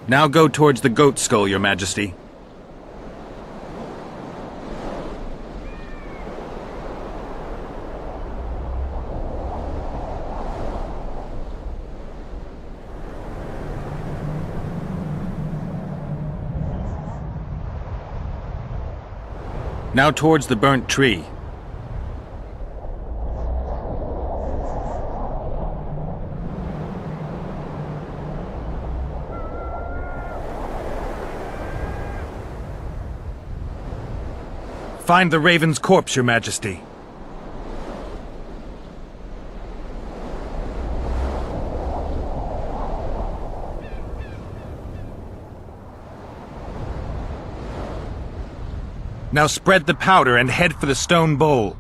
Now go towards the goat skull, Your Majesty. Now towards the burnt tree. Find the raven's corpse, Your Majesty. Now spread the powder and head for the stone bowl.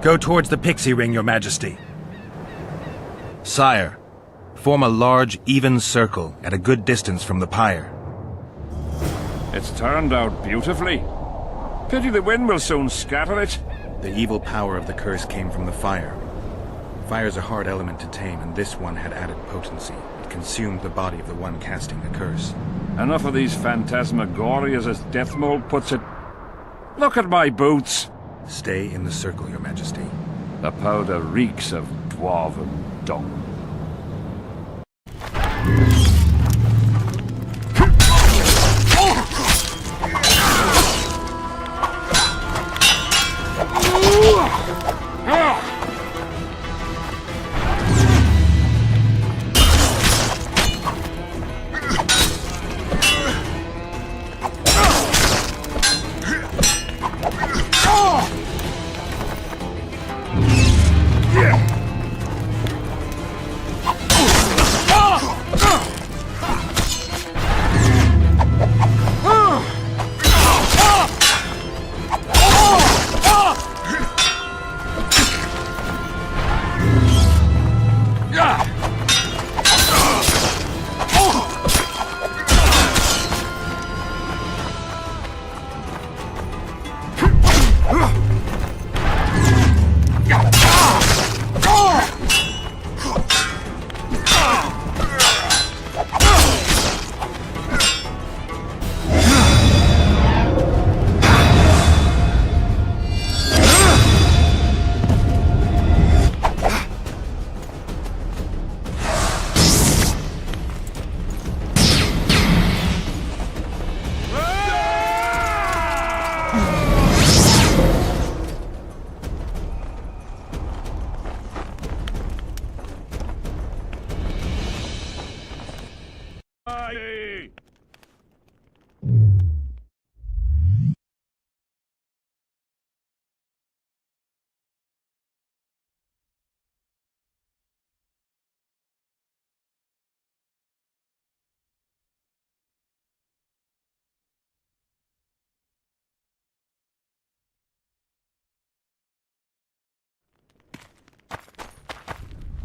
Go towards the pixie ring, Your Majesty. Sire, form a large, even circle at a good distance from the pyre. It's turned out beautifully. Pity the wind will soon scatter it. The evil power of the curse came from the fire. Fire's a hard element to tame, and this one had added potency. It consumed the body of the one casting the curse. Enough of these phantasmagorias, as Deathmold puts it. Look at my boots. Stay in the circle, Your Majesty. The powder reeks of dwarven dung.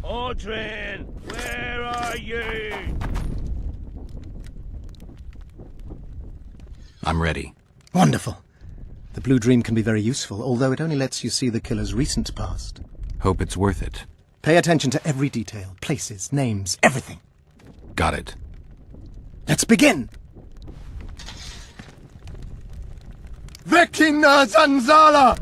Audrin, where are you? I'm ready. Wonderful. The blue dream can be very useful, although it only lets you see the killer's recent past. Hope it's worth it. Pay attention to every detail, places, names, everything. Got it. Let's begin! Vecina Zanzala!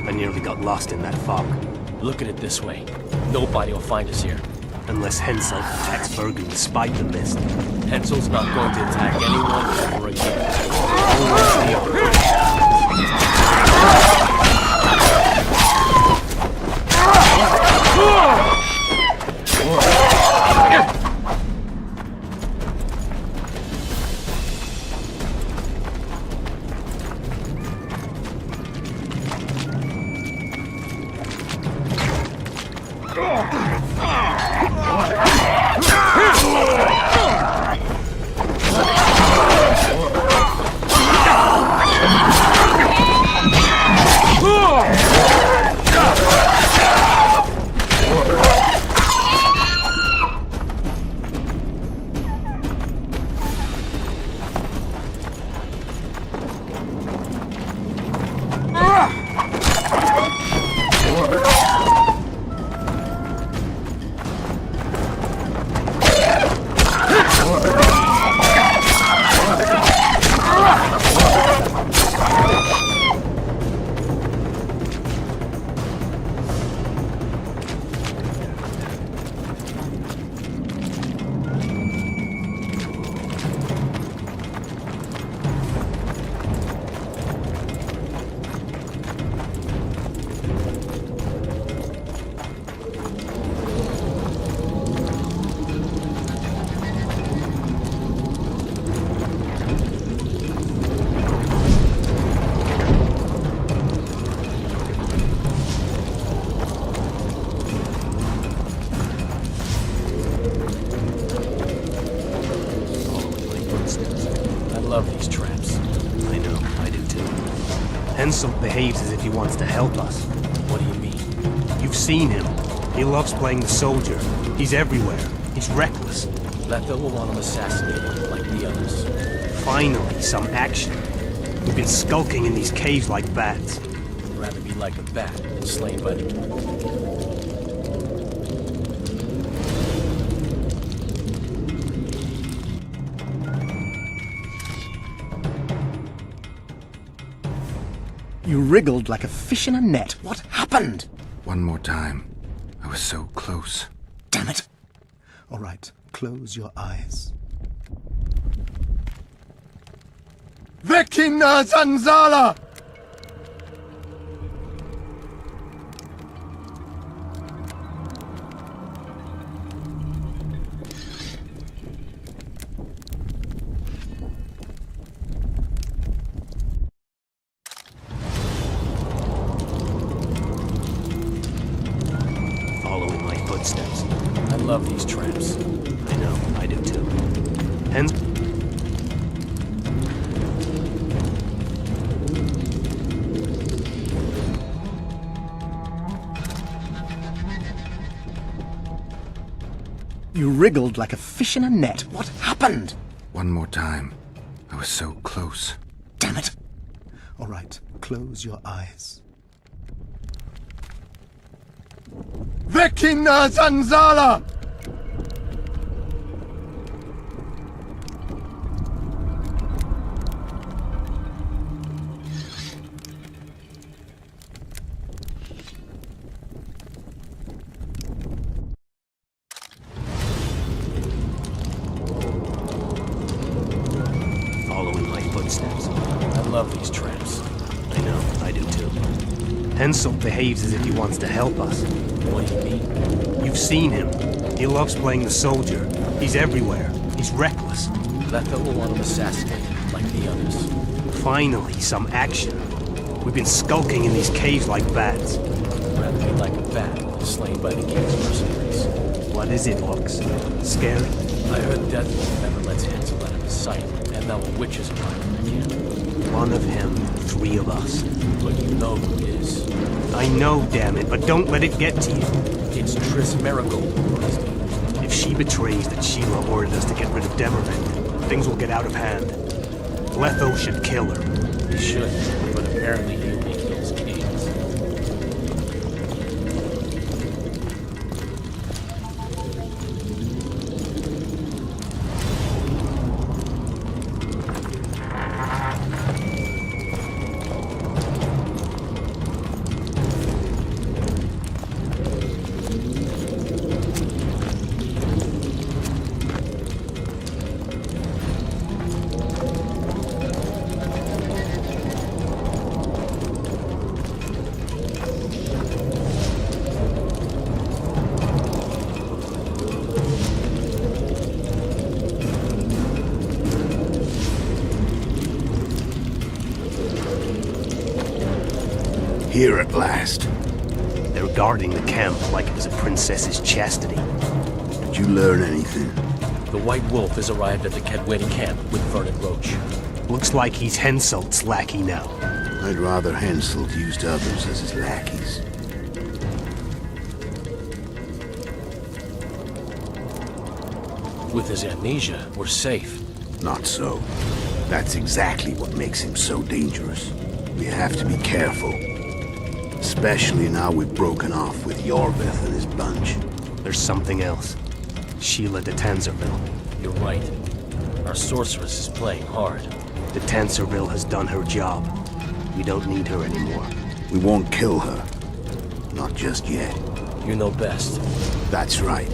I nearly got lost in that fog. Look at it this way. Nobody will find us here. Unless Hensel attacks Bergen despite the mist. Hensel's not going to attack anyone ever again. Hensel behaves as if he wants to help us. What do you mean? You've seen him. He loves playing the soldier. He's everywhere. He's reckless. Letha will want him assassinated, like the others. Finally, some action. We've been skulking in these caves like bats. I'd rather be like a bat than slain by the... You wriggled like a fish in a net. What happened? One more time. I was so close. Damn it. All right, close your eyes. Vekina Zanzala! Steps. I love these traps. I know, I do too. You wriggled like a fish in a net. What happened? One more time. I was so close. Damn it. All right, close your eyes. Vekina Zanzala! Following my footsteps. I love these traps. I know, I do too. Hensel behaves as if he wants to help us. What do you mean? You've seen him. He loves playing the soldier. He's everywhere. He's reckless. Letha will want him assassinated, like the others. Finally, some action. We've been skulking in these caves like bats. I'd rather be like a bat than slain by the king's mercenaries. What is it, Lux? Scary? I heard Deathloop never lets Hensel out of his sight, and now a witch is around him again. One of him, 3 of us. But you know who it is. I know, damn it, but don't let it get to you. It's Triss Marigold. If she betrays that Sheila ordered us to get rid of Demervent, things will get out of hand. Letho should kill her. He should, but apparently he only kills kings. Here at last. They're guarding the camp like it was a princess's chastity. Did you learn anything? The White Wolf has arrived at the Kedweni camp with Vernon Roach. Looks like he's Henselt's lackey now. I'd rather Henselt used others as his lackeys. With his amnesia, we're safe. Not so. That's exactly what makes him so dangerous. We have to be careful. Especially now we've broken off with Yorvith and his bunch. There's something else. Sheila de Tanserville. You're right. Our sorceress is playing hard. De Tanserville has done her job. We don't need her anymore. We won't kill her. Not just yet. You know best. That's right.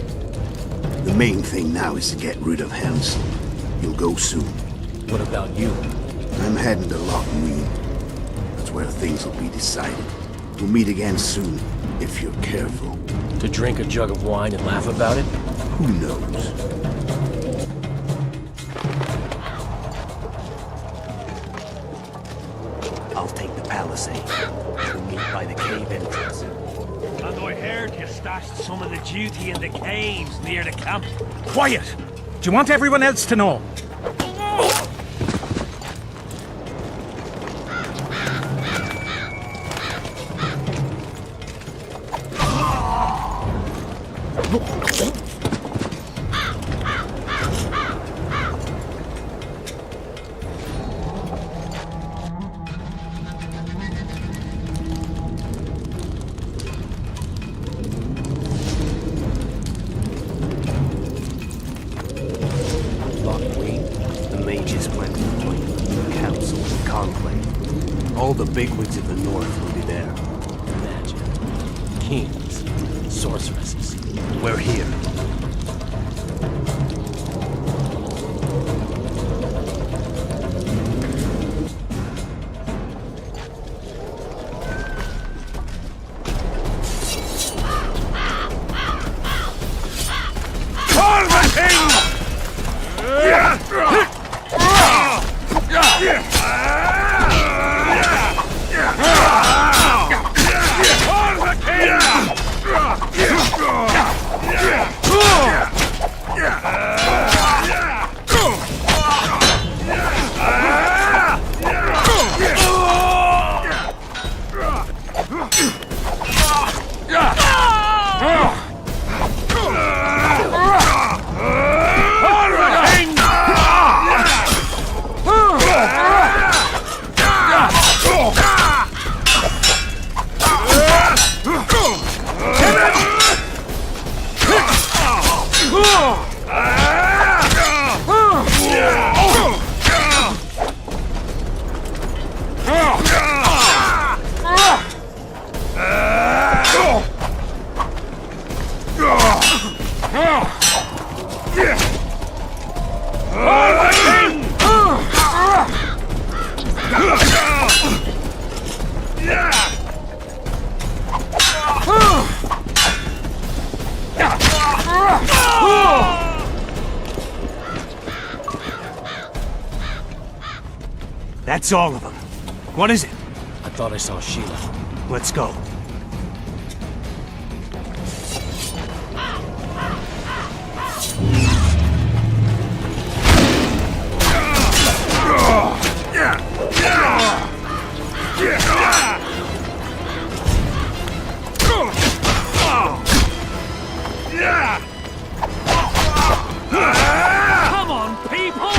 The main thing now is to get rid of Henselt. You'll go soon. What about you? I'm heading to Lochmeen. That's where things will be decided. We'll meet again soon, if you're careful. To drink a jug of wine and laugh about it? Who knows? I'll take the palisade. We'll meet by the cave entrance. And I heard you stashed some of the duty in the caves near the camp. Quiet! Do you want everyone else to know? All the bigwigs of the north will be there. Imagine. Kings. Sorceresses. We're here. That's all of them. What is it? I thought I saw Sheila. Let's go. Come on, people!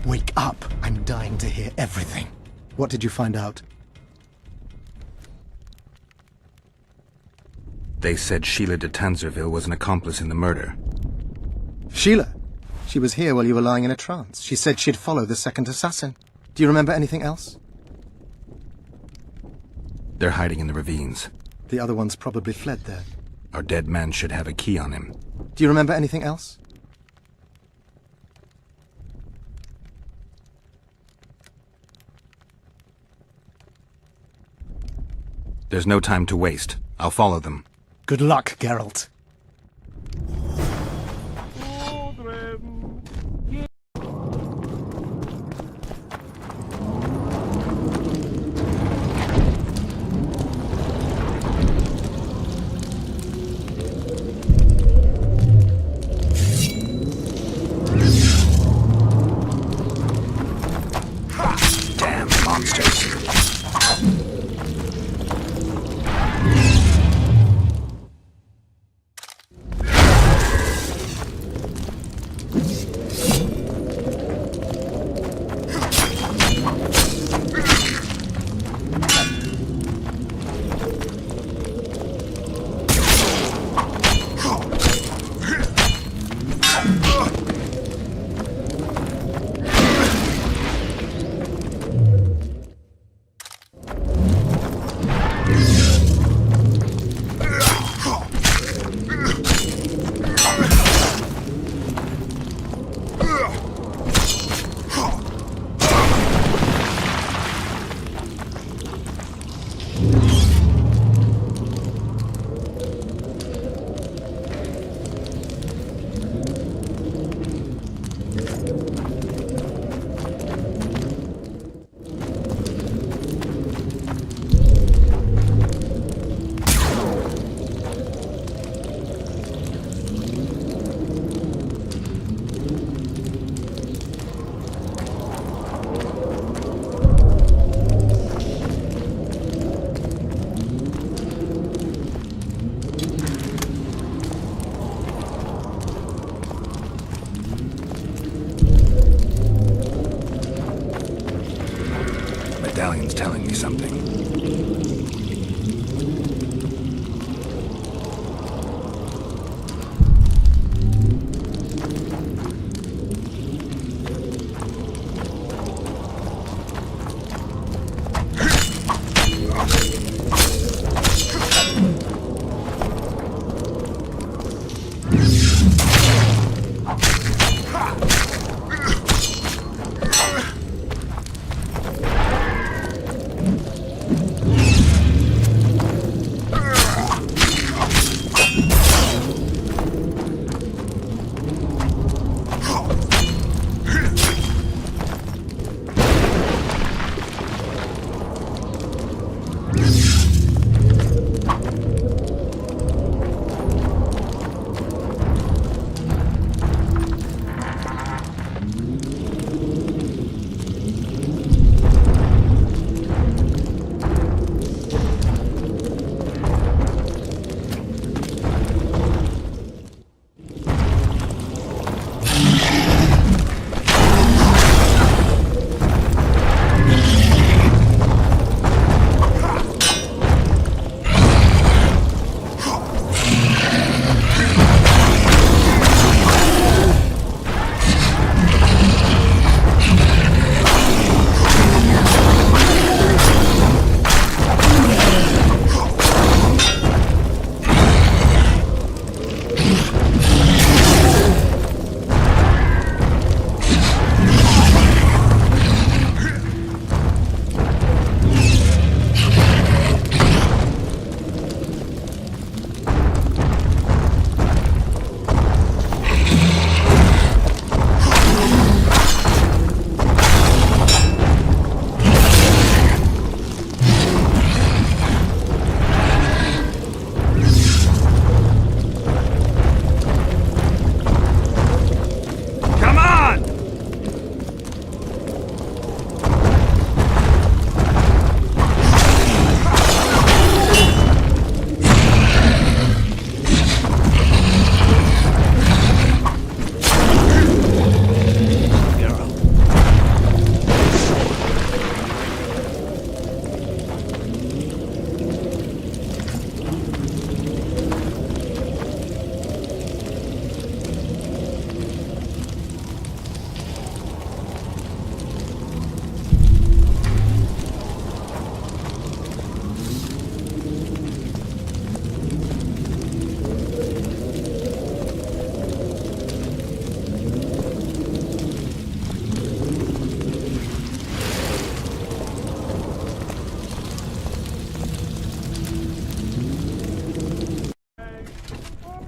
Wake up! I'm dying to hear everything. What did you find out? They said Sheila de Tanserville was an accomplice in the murder. Sheila? She was here while you were lying in a trance. She said she'd follow the second assassin. Do you remember anything else? They're hiding in the ravines. The other ones probably fled there. Our dead man should have a key on him. Do you remember anything else? There's no time to waste. I'll follow them. Good luck, Geralt. Damn monsters. Medallion's telling me something.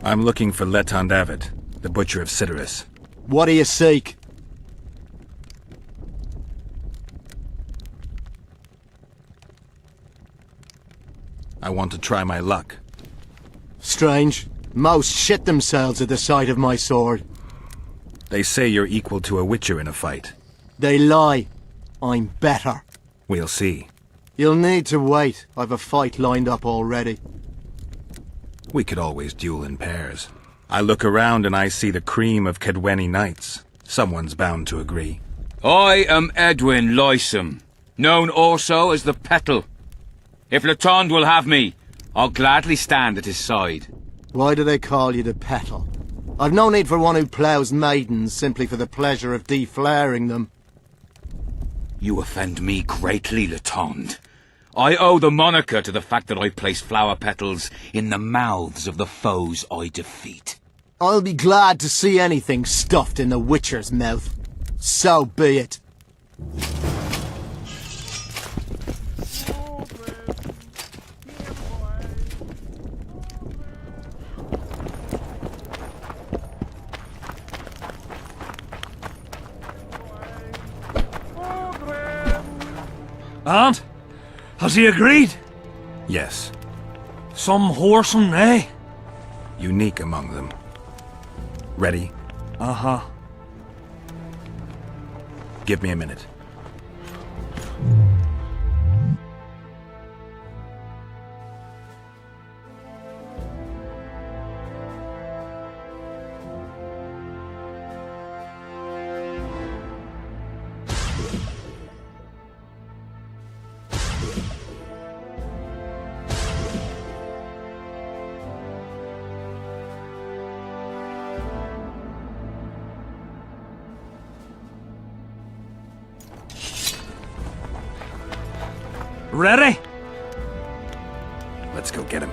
I'm looking for Letond Avid, the Butcher of Cidaris. What do you seek? I want to try my luck. Strange. Most shit themselves at the sight of my sword. They say you're equal to a Witcher in a fight. They lie. I'm better. We'll see. You'll need to wait. I've a fight lined up already. We could always duel in pairs. I look around and I see the cream of Kedweni knights. Someone's bound to agree. I am Edwin Lysam, known also as the Petal. If Letond will have me, I'll gladly stand at his side. Why do they call you the Petal? I've no need for one who ploughs maidens simply for the pleasure of deflaring them. You offend me greatly, Letond. I owe the moniker to the fact that I place flower petals in the mouths of the foes I defeat. I'll be glad to see anything stuffed in the Witcher's mouth. So be it. And? Has he agreed? Yes. Some whoreson, eh? Unique among them. Ready? Uh-huh. Give me a minute. Ready? Let's go get him.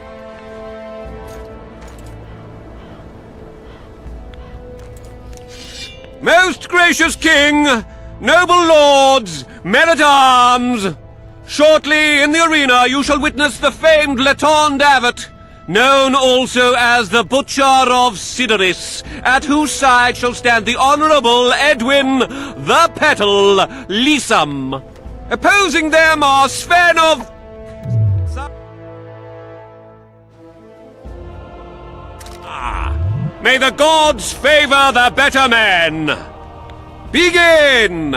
Most gracious King, noble lords, men-at-arms, shortly in the arena you shall witness the famed Letond Avid, known also as the Butcher of Cidaris, at whose side shall stand the Honourable Edwin the Petal Lysam. Opposing them are Sven of... May the gods favor the better men! Begin!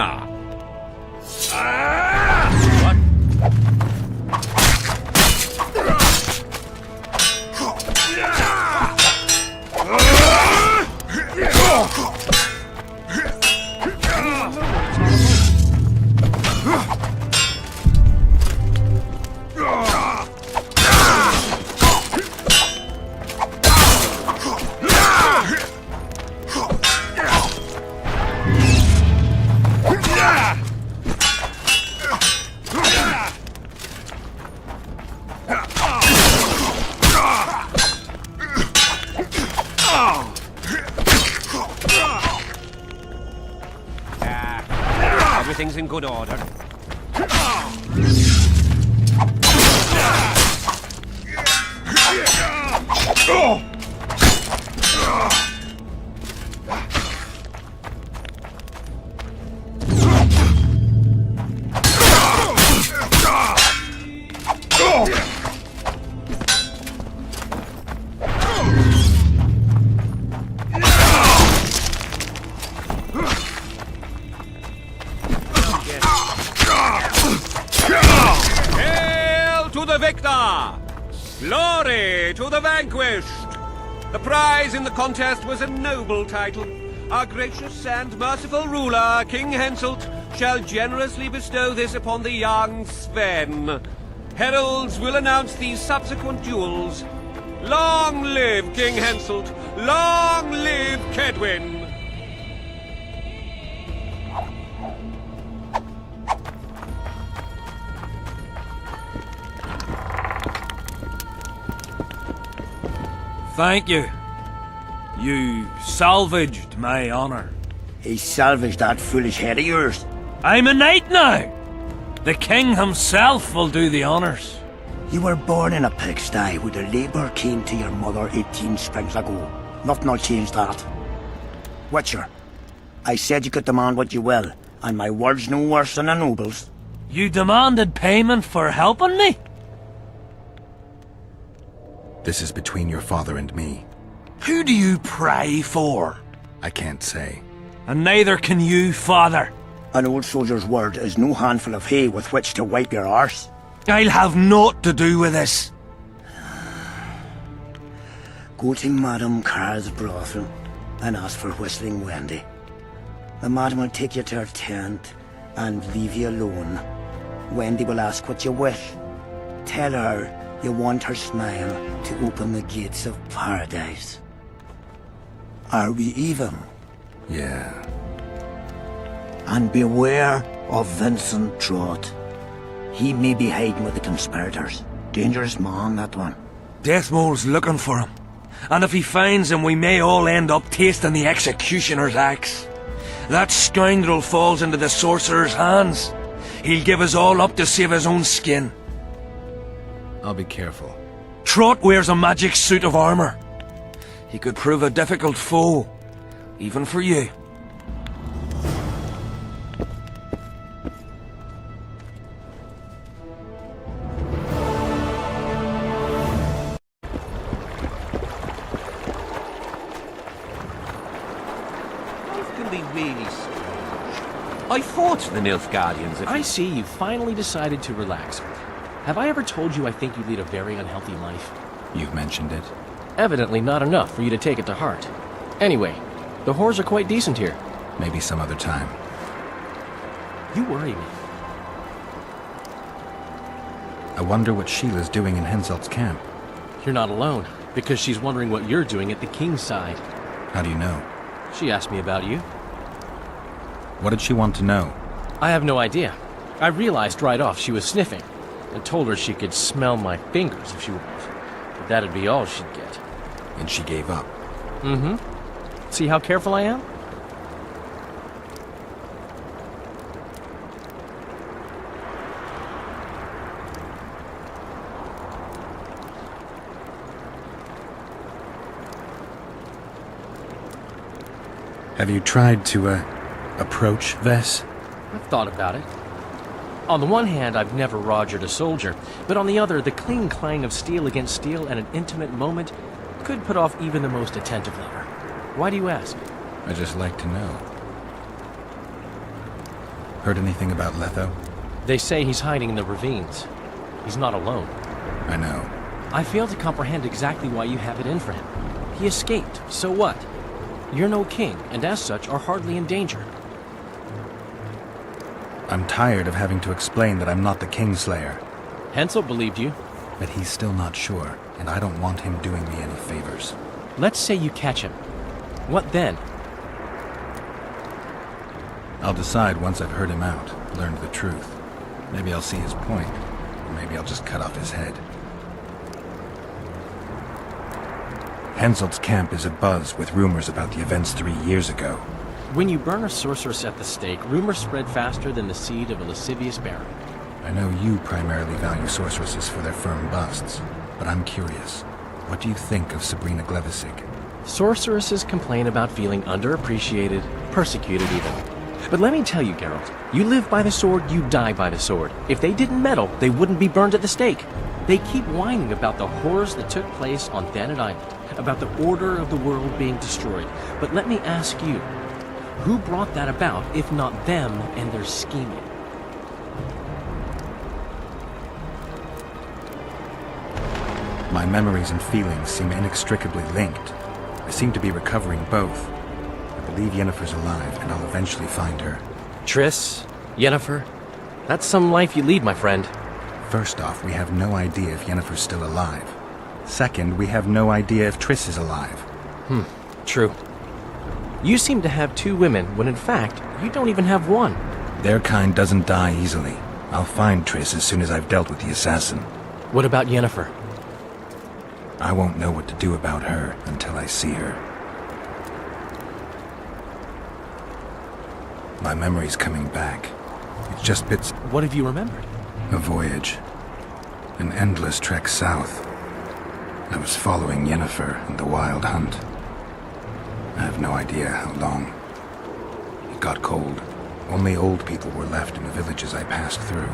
Everything's in good order. Hail to the victor! Glory to the vanquished! The prize in the contest was a noble title. Our gracious and merciful ruler, King Henselt, shall generously bestow this upon the young Sven. Heralds will announce these subsequent duels. Long live King Henselt! Long live Kedwin! Thank you. You salvaged my honor. He salvaged that foolish head of yours. I'm a knight now. The king himself will do the honors. You were born in a pigsty where the labour came to your mother 18 springs ago. Nothing'll change that. Witcher, I said you could demand what you will, and my word's no worse than a noble's. You demanded payment for helping me? This is between your father and me. Who do you pray for? I can't say. And neither can you, father. An old soldier's word is no handful of hay with which to wipe your arse. I'll have naught to do with this. Go to Madame Carr's brothel and ask for Whistling Wendy. The madam will take you to her tent and leave you alone. Wendy will ask what you wish. Tell her you want her smile to open the gates of paradise. Are we even? Yeah. And beware of Vincent Trott. He may be hiding with the conspirators. Dangerous man, that one. Deathmole's looking for him. And if he finds him, we may all end up tasting the executioner's axe. That scoundrel falls into the sorcerer's hands. He'll give us all up to save his own skin. I'll be careful. Trott wears a magic suit of armor. He could prove a difficult foe, even for you. I fought the Nilfgaardians. I see you finally decided to relax. Have I ever told you I think you lead a very unhealthy life? You've mentioned it. Evidently not enough for you to take it to heart. Anyway, the whores are quite decent here. Maybe some other time. You worry me. I wonder what Sheila's doing in Henselt's camp. You're not alone, because she's wondering what you're doing at the king's side. How do you know? She asked me about you. What did she want to know? I have no idea. I realized right off she was sniffing, and told her she could smell my fingers if she wanted. But that'd be all she'd get. And she gave up. Mm-hmm. See how careful I am? Have you tried to, approach Vess? I've thought about it. On the one hand, I've never rogered a soldier, but on the other, the cling-clang of steel against steel at an intimate moment could put off even the most attentive lover. Why do you ask? I just like to know. Heard anything about Letho? They say he's hiding in the ravines. He's not alone. I know. I fail to comprehend exactly why you have it in for him. He escaped, so what? You're no king, and as such are hardly in danger. I'm tired of having to explain that I'm not the Kingslayer. Hensel believed you. But he's still not sure, and I don't want him doing me any favors. Let's say you catch him. What then? I'll decide once I've heard him out, learned the truth. Maybe I'll see his point, or maybe I'll just cut off his head. Henselt's camp is abuzz with rumors about the events 3 years ago. When you burn a sorceress at the stake, rumors spread faster than the seed of a lascivious baron. I know you primarily value sorceresses for their firm busts, but I'm curious. What do you think of Sabrina Glevissig? Sorceresses complain about feeling underappreciated, persecuted even. But let me tell you, Geralt, you live by the sword, you die by the sword. If they didn't meddle, they wouldn't be burned at the stake. They keep whining about the horrors that took place on Thanet Island, about the order of the world being destroyed. But let me ask you, who brought that about, if not them and their scheming? My memories and feelings seem inextricably linked. I seem to be recovering both. I believe Yennefer's alive, and I'll eventually find her. Triss? Yennefer? That's some life you lead, my friend. First off, we have no idea if Yennefer's still alive. Second, we have no idea if Triss is alive. True. You seem to have 2 women, when in fact, you don't even have one. Their kind doesn't die easily. I'll find Triss as soon as I've dealt with the assassin. What about Yennefer? I won't know what to do about her until I see her. My memory's coming back. It's just bits... What have you remembered? A voyage. An endless trek south. I was following Yennefer and the Wild Hunt. I have no idea how long. It got cold. Only old people were left in the villages I passed through.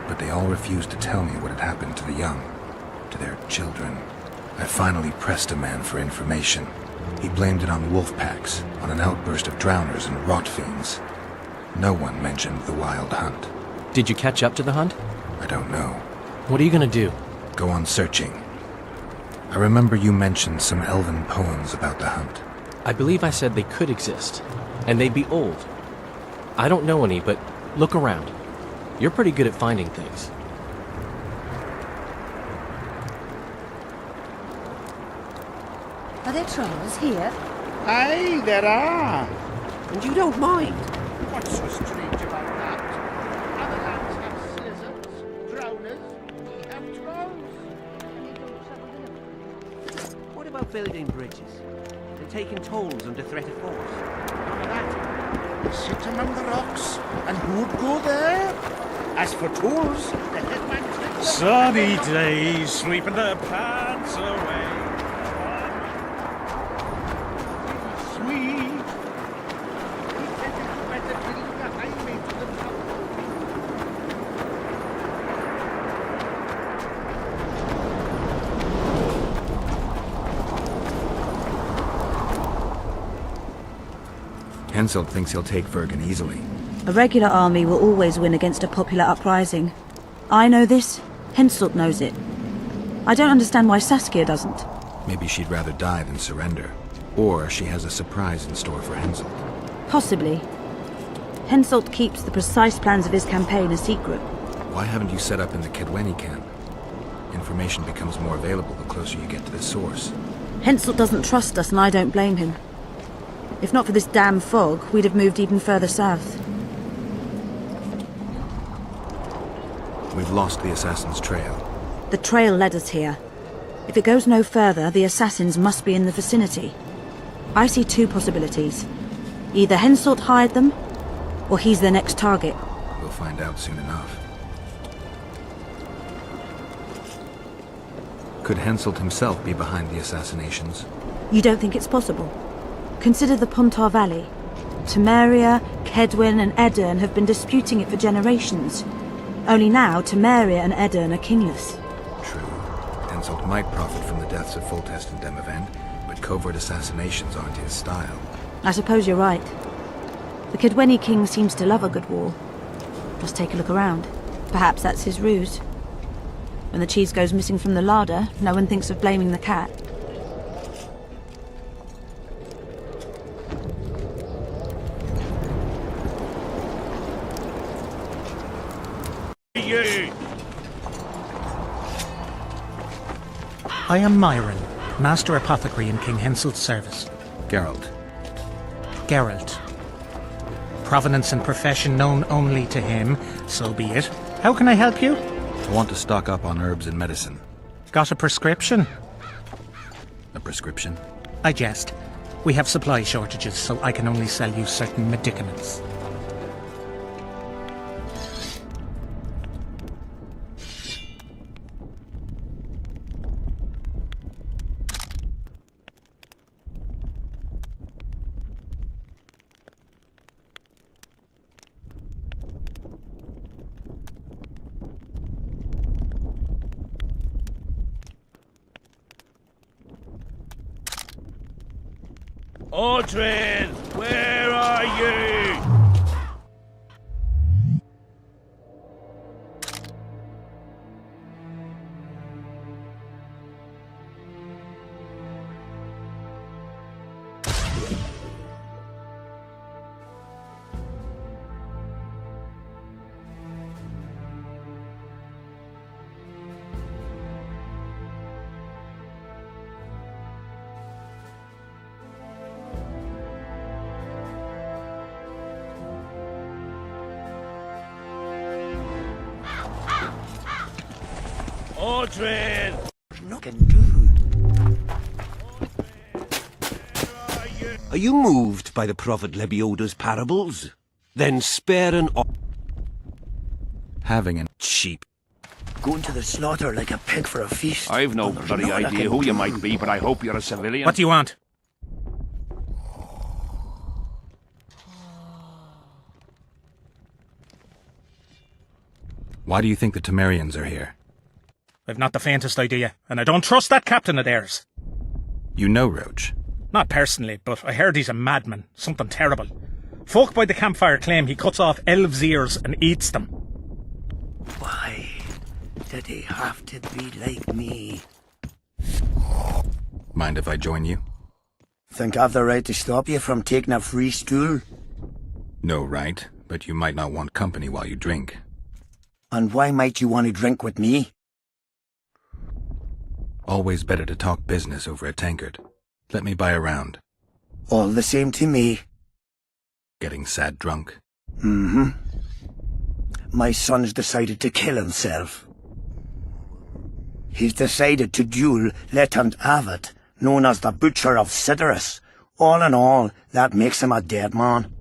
But they all refused to tell me what had happened to the young, to their children. I finally pressed a man for information. He blamed it on wolf packs, on an outburst of drowners and rot fiends. No one mentioned the Wild Hunt. Did you catch up to the hunt? I don't know. What are you gonna do? Go on searching. I remember you mentioned some elven poems about the hunt. I believe I said they could exist, and they'd be old. I don't know any, but look around. You're pretty good at finding things. Are there trolls here? Aye, there are. And you don't mind? What's so strange about that? Other lands have slizzards, drowners, we have trolls. What about building bridges? And taking tolls under threat of force? None of that. We sit among the rocks, and who'd go there? As for tolls, the headman takes them. Sunny days, sweeping the pants away. Sweet. He said you better build a highway to the top. Henselt thinks he'll take Vergen easily. A regular army will always win against a popular uprising. I know this, Henselt knows it. I don't understand why Saskia doesn't. Maybe she'd rather die than surrender. Or she has a surprise in store for Henselt. Possibly. Henselt keeps the precise plans of his campaign a secret. Why haven't you set up in the Kedweni camp? Information becomes more available the closer you get to the source. Henselt doesn't trust us, and I don't blame him. If not for this damn fog, we'd have moved even further south. We've lost the assassin's trail. The trail led us here. If it goes no further, the assassins must be in the vicinity. I see two possibilities. Either Henselt hired them, or he's their next target. We'll find out soon enough. Could Henselt himself be behind the assassinations? You don't think it's possible? Consider the Pontar Valley. Temeria, Kedwen and Edirn have been disputing it for generations. Only now, Temeria and Edirn are kingless. True. Henselt might profit from the deaths of Foltest and Demavend, but covert assassinations aren't his style. I suppose you're right. The Kedweni king seems to love a good war. Just take a look around. Perhaps that's his ruse. When the cheese goes missing from the larder, no one thinks of blaming the cat. I am Myron, Master Apothecary in King Henselt's service. Geralt. Geralt. Provenance and profession known only to him, so be it. How can I help you? I want to stock up on herbs and medicine. Got a prescription? A prescription? I jest. We have supply shortages, so I can only sell you certain medicaments. Audrin, where are you? Audrin! Are you moved by the Prophet Lebioda's parables? Then spare an... Having an... cheap. going to the slaughter like a pig for a feast. I've no There's bloody naught I idea can who you do. might be, but I hope you're a civilian. What do you want? Why do you think the Temerians are here? I've not the faintest idea, and I don't trust that captain of theirs. You know Roach. Not personally, but I heard he's a madman. Something terrible. Folk by the campfire claim he cuts off elves' ears and eats them. Why did they have to be like me? Mind if I join you? Think I've the right to stop you from taking a free stool? No right, but you might not want company while you drink. And why might you want to drink with me? Always better to talk business over a tankard. Let me buy a round. All the same to me. Getting sad drunk? Mm-hmm. My son's decided to kill himself. He's decided to duel Lieutenant Avid, known as the Butcher of Sidorus. All in all, that makes him a dead man.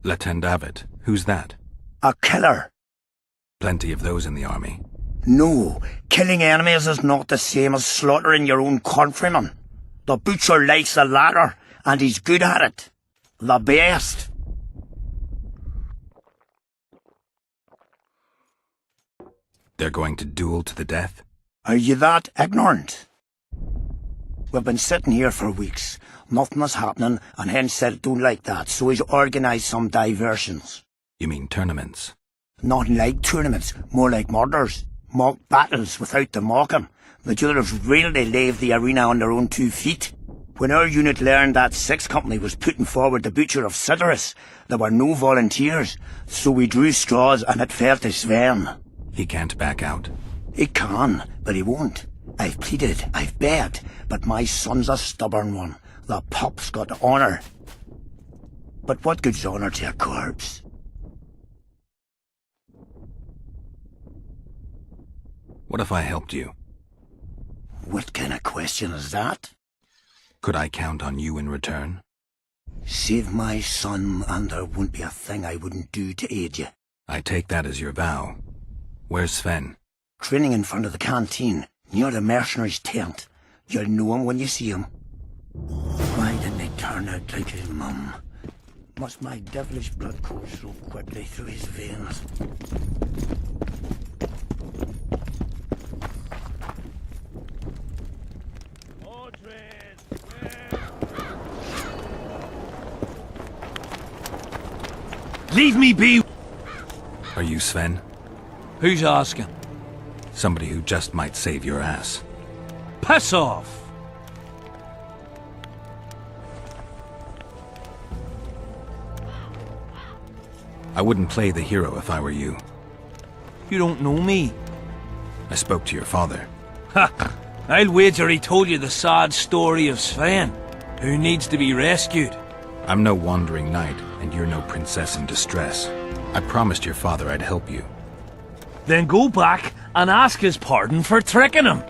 Lieutenant Avid, who's that? A killer. Plenty of those in the army. No, killing enemies is not the same as slaughtering your own countrymen. The Butcher likes the latter, and he's good at it. The best. They're going to duel to the death? Are you that ignorant? We've been sitting here for weeks. Nothing is happening, and Hen said don't like that, so he's organised some diversions. You mean tournaments? Not like tournaments, more like murders. Mock battles without the mocking. The duellers really leave the arena on their own 2 feet. When our unit learned that 6th Company was putting forward the Butcher of Sidorus, there were no volunteers, so we drew straws and it fell to Sven. He can't back out. He can, but he won't. I've pleaded, I've begged, but my son's a stubborn one. The pup's got honour. But what good's honour to a corpse? What if I helped you? What kind of question is that? Could I count on you in return? Save my son, and there wouldn't be a thing I wouldn't do to aid you. I take that as your vow. Where's Sven? Training in front of the canteen, near the mercenary's tent. You'll know him when you see him. Why didn't he turn out like his mum? Must my devilish blood course so quickly through his veins? Leave me be! Are you Sven? Who's asking? Somebody who just might save your ass. Piss off! I wouldn't play the hero if I were you. You don't know me. I spoke to your father. Ha! I'll wager he told you the sad story of Sven, who needs to be rescued. I'm no wandering knight, and you're no princess in distress. I promised your father I'd help you. Then go back and ask his pardon for tricking him.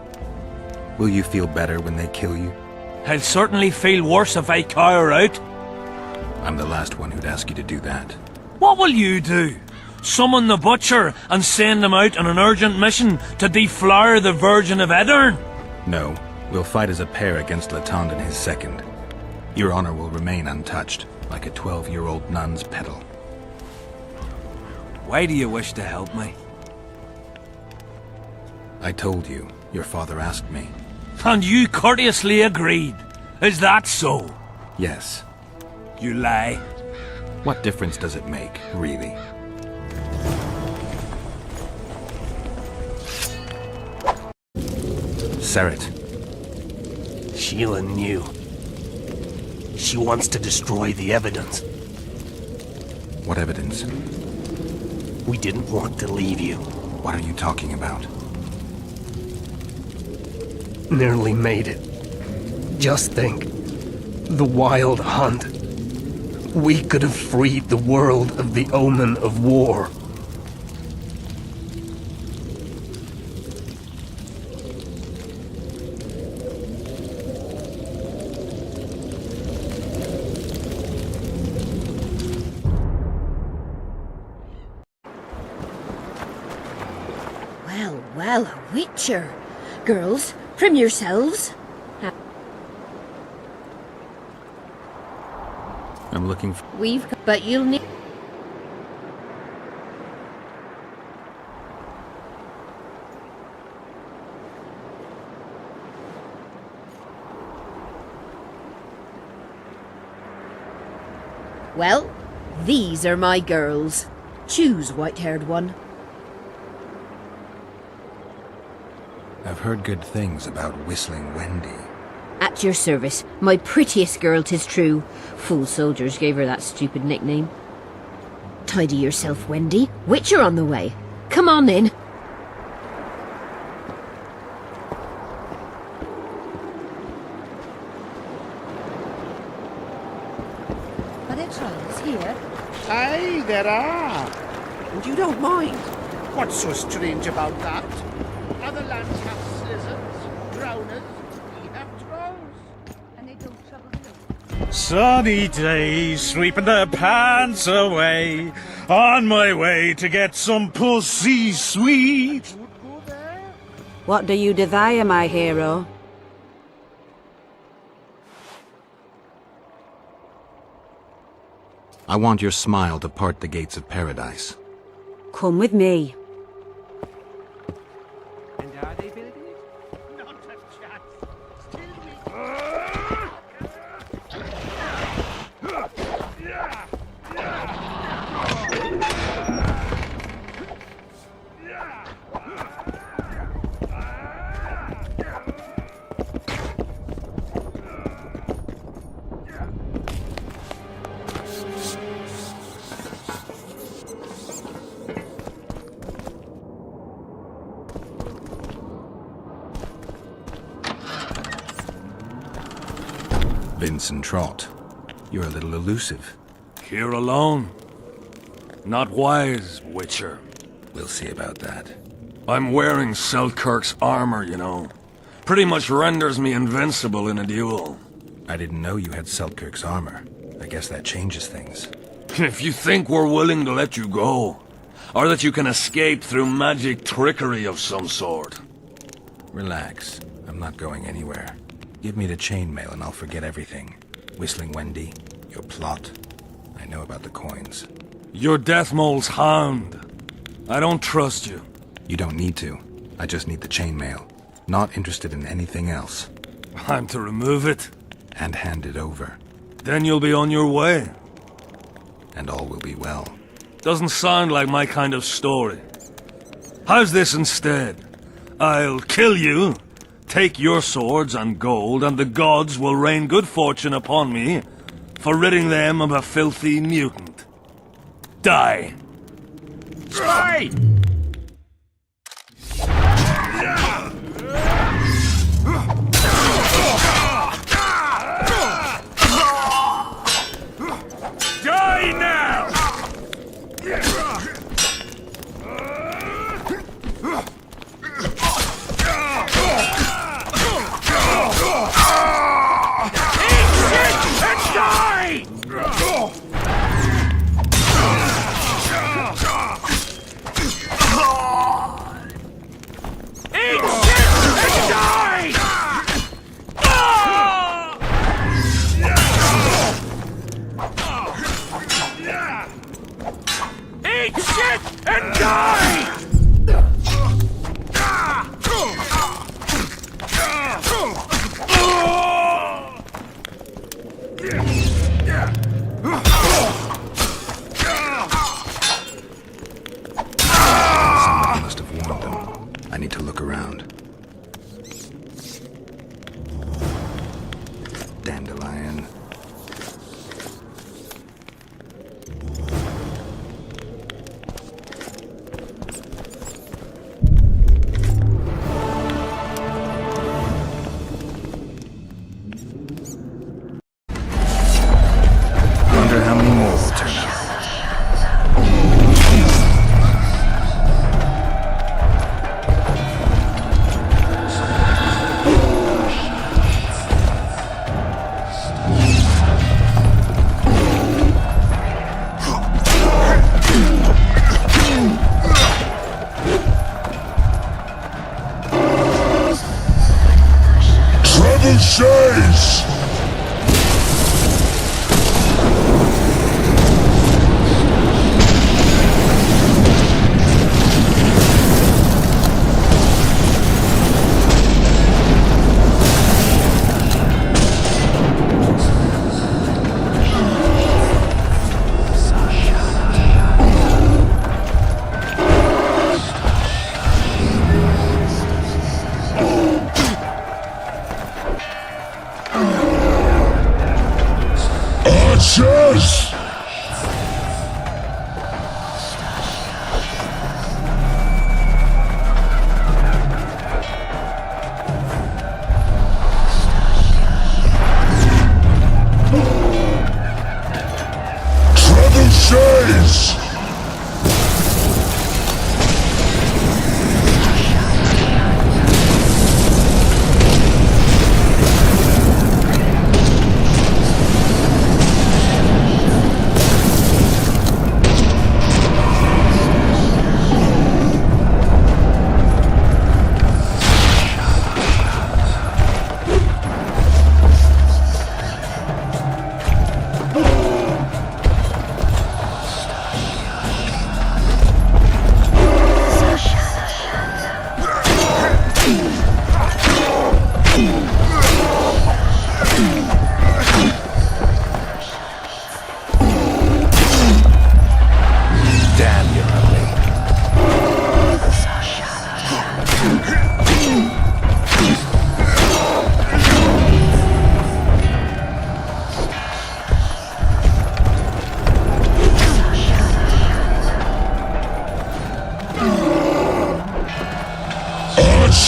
Will you feel better when they kill you? I'll certainly feel worse if I cower out. I'm the last one who'd ask you to do that. What will you do? Summon the Butcher and send him out on an urgent mission to deflower the Virgin of Edern? No, we'll fight as a pair against Latond and his second. Your honor will remain untouched, like a 12-year-old nun's petal. Why do you wish to help me? I told you. Your father asked me. And you courteously agreed. Is that so? Yes. You lie. What difference does it make, really? Seret. Sheila knew. She wants to destroy the evidence. What evidence? We didn't want to leave you. What are you talking about? Nearly made it. Just think. The Wild Hunt. We could have freed the world of the omen of war. Well, well, a witcher. Girls, trim yourselves. I'm looking for... But you'll need... Well, these are my girls. Choose, white-haired one. I've heard good things about Whistling Wendy. At your service, my prettiest girl, 'tis true. Fool soldiers gave her that stupid nickname. Tidy yourself, Wendy. Witcher on the way. Come on in. Are there trolls here? Aye, there are. And you don't mind. What's so strange about that? Other lands have slizzards, drowners. We have trolls. And they don't trouble you. Sunny days, sweeping the pants away, on my way to get some pussy sweet. What do you desire, my hero? I want your smile to part the gates of paradise. Come with me. And are they building it? Not a chance. Still Vincent Trott, you're a little elusive. Here alone. Not wise, Witcher. We'll see about that. I'm wearing Selkirk's armor, you know. Pretty much renders me invincible in a duel. I didn't know you had Selkirk's armor. I guess that changes things. If you think we're willing to let you go, or that you can escape through magic trickery of some sort. Relax. I'm not going anywhere. Give me the chainmail and I'll forget everything. Whistling Wendy, your plot. I know about the coins. You're Deathmole's hound. I don't trust you. You don't need to. I just need the chainmail. Not interested in anything else. I'm to remove it? And hand it over. Then you'll be on your way. And all will be well. Doesn't sound like my kind of story. How's this instead? I'll kill you, take your swords and gold, and the gods will rain good fortune upon me for ridding them of a filthy mutant. Die! Spy! Die now! Somebody must have warned them. I need to look around. Dandelion.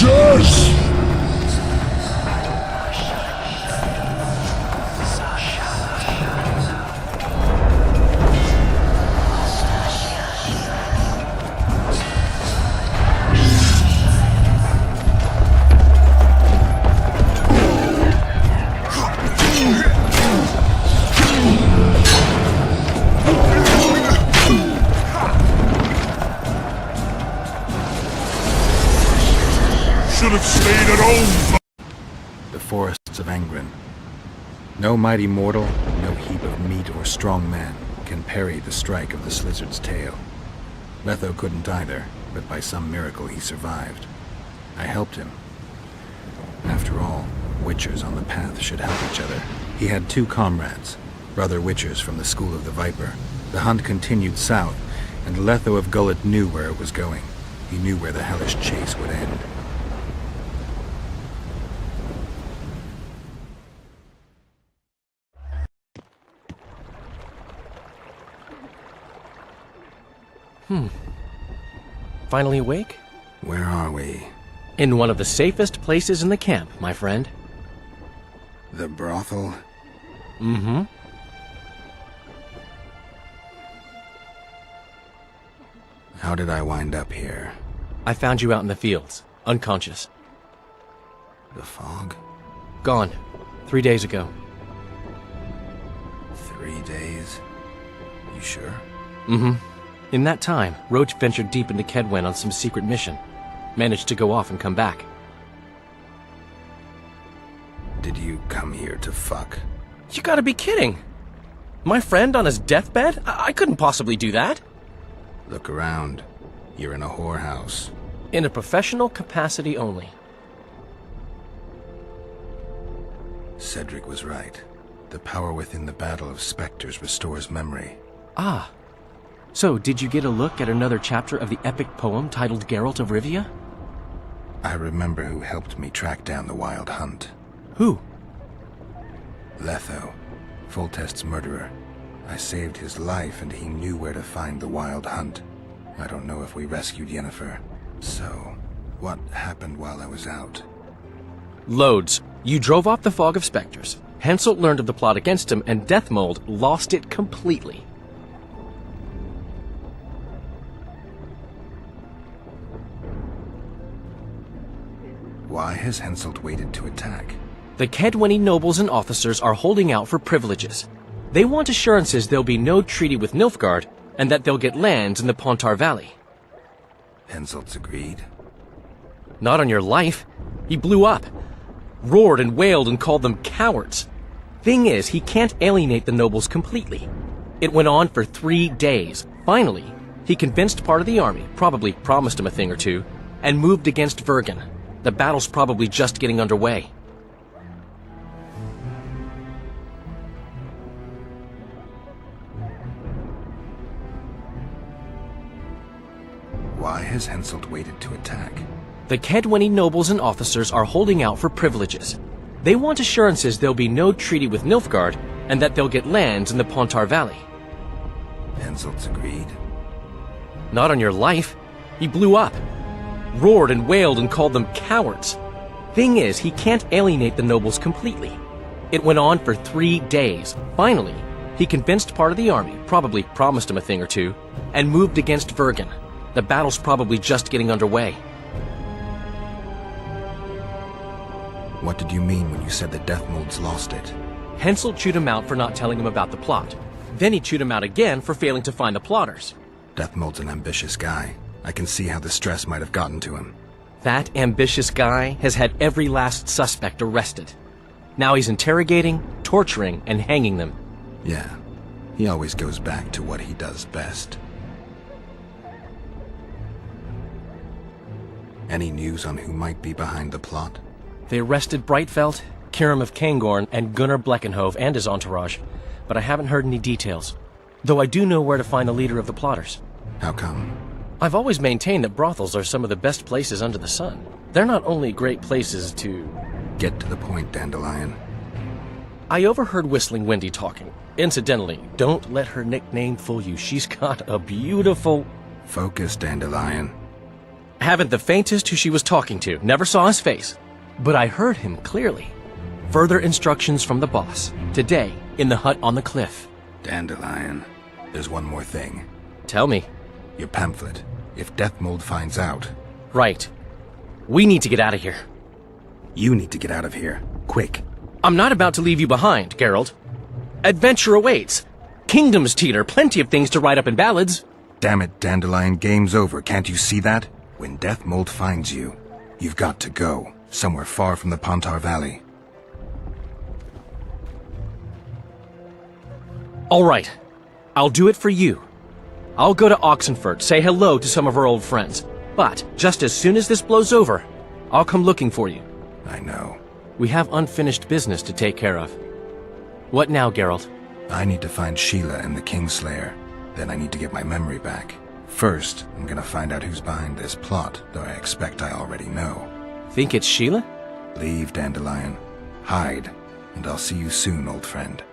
witches! Should have stayed at home. The forests of Angren. No mighty mortal, no heap of meat or strong man can parry the strike of the Slizzard's tail. Letho couldn't either, but by some miracle he survived. I helped him. After all, witchers on the path should help each other. He had 2 comrades, brother witchers from the School of the Viper. The hunt continued south, and Letho of Gullet knew where it was going. He knew where the hellish chase would end. Finally awake? Where are we? In one of the safest places in the camp, my friend. The brothel? Mm-hmm. How did I wind up here? I found you out in the fields, unconscious. The fog? Gone. 3 days ago. 3 days? You sure? Mm-hmm. In that time, Roach ventured deep into Kedwen on some secret mission. Managed to go off and come back. Did you come here to fuck? You gotta be kidding! My friend on his deathbed? I couldn't possibly do that! Look around. You're in a whorehouse. In a professional capacity only. Cedric was right. The power within the Battle of Spectres restores memory. Ah. So, did you get a look at another chapter of the epic poem titled Geralt of Rivia? I remember who helped me track down the Wild Hunt. Who? Letho, Foltest's murderer. I saved his life and he knew where to find the Wild Hunt. I don't know if we rescued Yennefer. So, what happened while I was out? Loads. You drove off the Fog of Spectres. Henselt learned of the plot against him, and Deathmold lost it completely. Why has Henselt waited to attack? The Kedweni nobles and officers are holding out for privileges. They want assurances there'll be no treaty with Nilfgaard, and that they'll get lands in the Pontar Valley. Henselt's agreed? Not on your life. He blew up. Roared and wailed and called them cowards. Thing is, he can't alienate the nobles completely. It went on for 3 days. Finally, he convinced part of the army, probably promised him a thing or two, and moved against Vergen. The battle's probably just getting underway. Why has Henselt waited to attack? The Kedweni nobles and officers are holding out for privileges. They want assurances there'll be no treaty with Nilfgaard, and that they'll get lands in the Pontar Valley. Henselt's agreed? Not on your life. He blew up. Roared and wailed and called them cowards. Thing is, he can't alienate the nobles completely. It went on for 3 days. Finally, he convinced part of the army, probably promised him a thing or two, and moved against Vergen. The battle's probably just getting underway. What did you mean when you said that Deathmold's lost it? Henselt chewed him out for not telling him about the plot. Then he chewed him out again for failing to find the plotters. Deathmold's an ambitious guy. I can see how the stress might have gotten to him. That ambitious guy has had every last suspect arrested. Now he's interrogating, torturing, and hanging them. Yeah, he always goes back to what he does best. Any news on who might be behind the plot? They arrested Breitfeld, Kirim of Kangorn, and Gunnar Bleckenhove and his entourage, but I haven't heard any details. Though I do know where to find the leader of the plotters. How come? I've always maintained that brothels are some of the best places under the sun. They're not only great places to... Get to the point, Dandelion. I overheard Whistling Wendy talking. Incidentally, don't let her nickname fool you. She's got a beautiful... Focus, Dandelion. Haven't the faintest who she was talking to. Never saw his face. But I heard him clearly. Further instructions from the boss. Today, in the hut on the cliff. Dandelion, there's one more thing. Tell me. Your pamphlet. If Deathmold finds out... Right. We need to get out of here. You need to get out of here. Quick. I'm not about to leave you behind, Geralt. Adventure awaits. Kingdoms teeter, plenty of things to write up in ballads. Damn it, Dandelion, game's over. Can't you see that? When Deathmold finds you, you've got to go. Somewhere far from the Pontar Valley. All right. I'll do it for you. I'll go to Oxenford, say hello to some of our old friends. But just as soon as this blows over, I'll come looking for you. I know. We have unfinished business to take care of. What now, Geralt? I need to find Sheila and the Kingslayer. Then I need to get my memory back. First, I'm gonna find out who's behind this plot, though I expect I already know. Think it's Sheila? Leave, Dandelion. Hide, and I'll see you soon, old friend.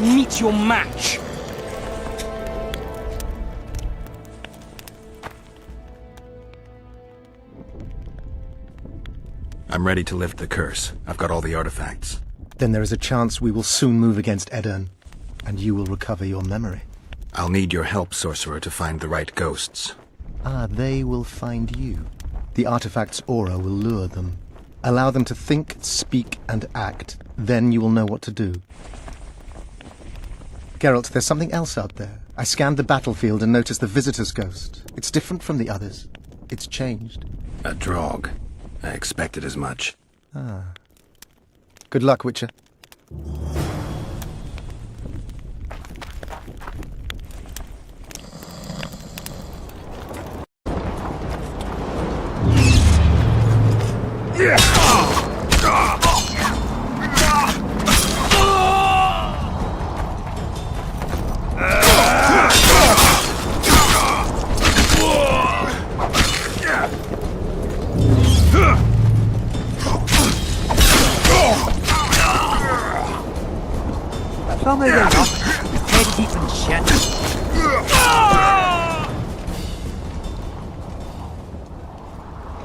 Meet your match. I'm ready to lift the curse. I've got all the artifacts. Then there is a chance we will soon move against Edirn, and you will recover your memory. I'll need your help, sorcerer, to find the right ghosts. Ah, they will find you. The artifact's aura will lure them. Allow them to think, speak, and act. Then you will know what to do. Geralt, there's something else out there. I scanned the battlefield and noticed the Visitor's Ghost. It's different from the others. It's changed. A Draug. I expected as much. Ah. Good luck, Witcher.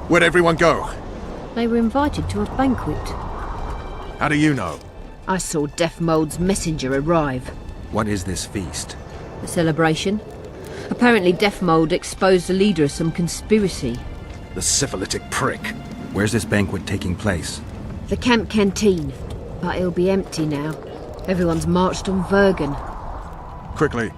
Where'd everyone go? They were invited to a banquet. How do you know? I saw Deathmold's messenger arrive. What is this feast? A celebration. Apparently Deathmold exposed the leader of some conspiracy. The syphilitic prick. Where's this banquet taking place? The camp canteen. But it'll be empty now. Everyone's marched on Vergen. Quickly.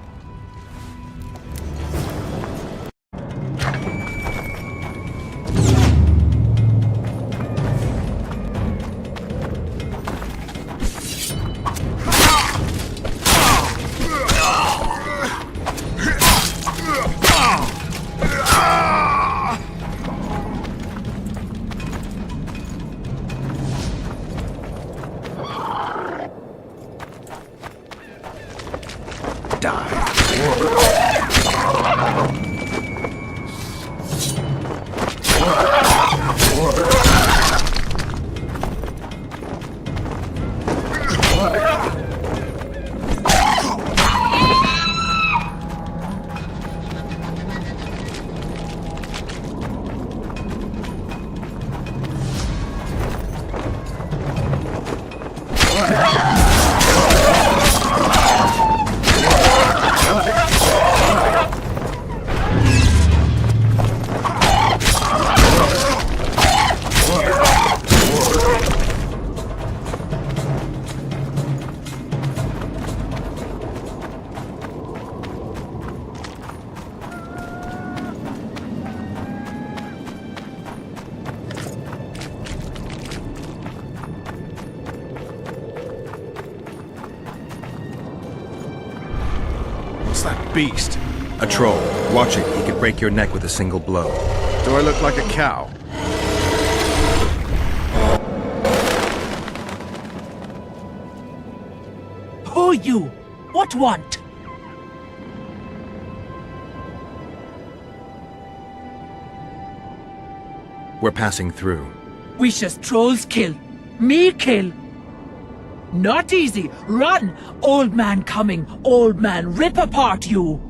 Beast. A troll. Watch it. He could break your neck with a single blow. Do I look like a cow? Who you? What want? We're passing through. Wishes trolls kill. Me kill. Not easy. Run! Old man coming. Old man rip apart you.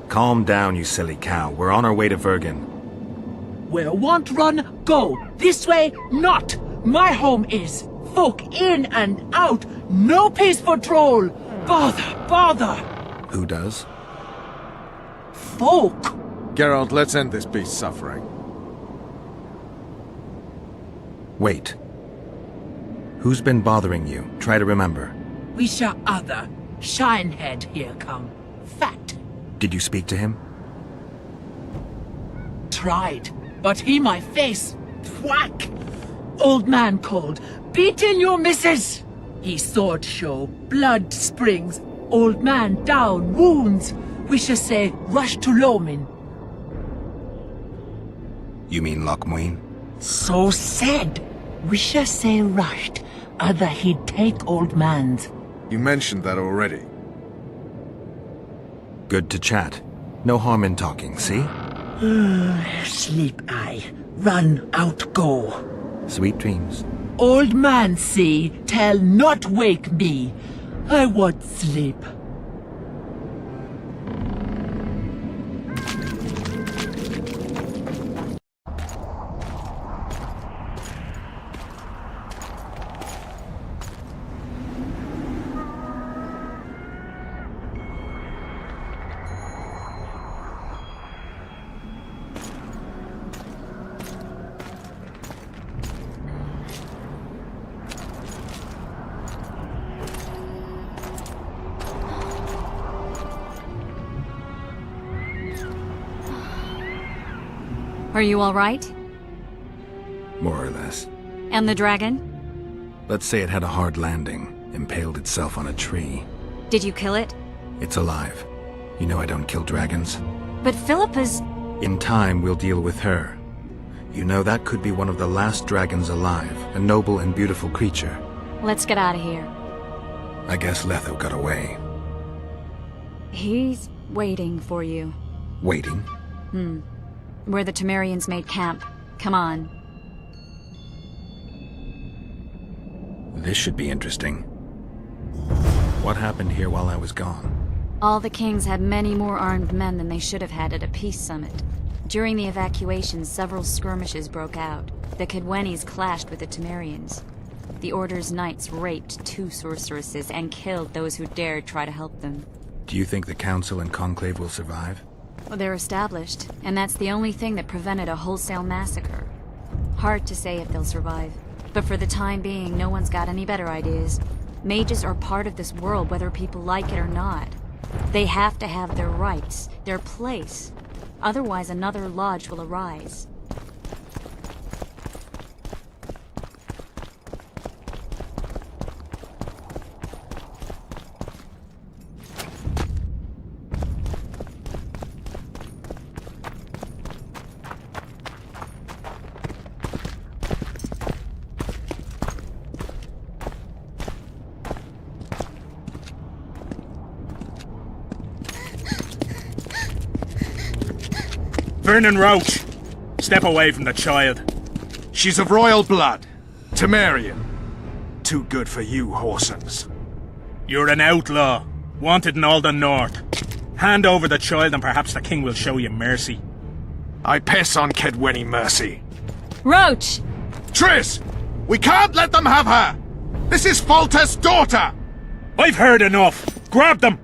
Calm down, you silly cow. We're on our way to Vergen. Where want run, go. This way, not. My home is. Folk in and out. No peace for troll. Bother, bother. Who does? Folk. Geralt, let's end this beast's suffering. Wait. Who's been bothering you? Try to remember. We shall other. Shinehead here come. Fat. Did you speak to him? Tried, but he my face. Whack. Old man called. Beat in your missus. He sword show. Blood springs. Old man down. Wounds. We shall say rush to Lomin. You mean Lochmuin? So said. We shall say rushed. Other he'd take old man's. You mentioned that already. Good to chat. No harm in talking, see? Sleep I. Run out go. Sweet dreams. Old man see, tell not wake me. I want sleep. Are you all right? More or less. And the dragon? Let's say it had a hard landing, impaled itself on a tree. Did you kill it? It's alive. You know I don't kill dragons. But Philippa's... In time, we'll deal with her. You know, that could be one of the last dragons alive, a noble and beautiful creature. Let's get out of here. I guess Letho got away. He's waiting for you. Waiting? Where the Temerians made camp. Come on. This should be interesting. What happened here while I was gone? All the kings had many more armed men than they should have had at a peace summit. During the evacuation, several skirmishes broke out. The Kedwenis clashed with the Temerians. The Order's knights raped 2 sorceresses and killed those who dared try to help them. Do you think the Council and Conclave will survive? Well, they're established, and that's the only thing that prevented a wholesale massacre. Hard to say if they'll survive. But for the time being, no one's got any better ideas. Mages are part of this world, whether people like it or not. They have to have their rights, their place. Otherwise, another lodge will arise. Vernon Roach, step away from the child. She's of royal blood. Temerian. Too good for you, Horsens. You're an outlaw, wanted in all the north. Hand over the child and perhaps the king will show you mercy. I piss on Kedweni mercy. Roach! Triss! We can't let them have her! This is Foltest's daughter! I've heard enough! Grab them!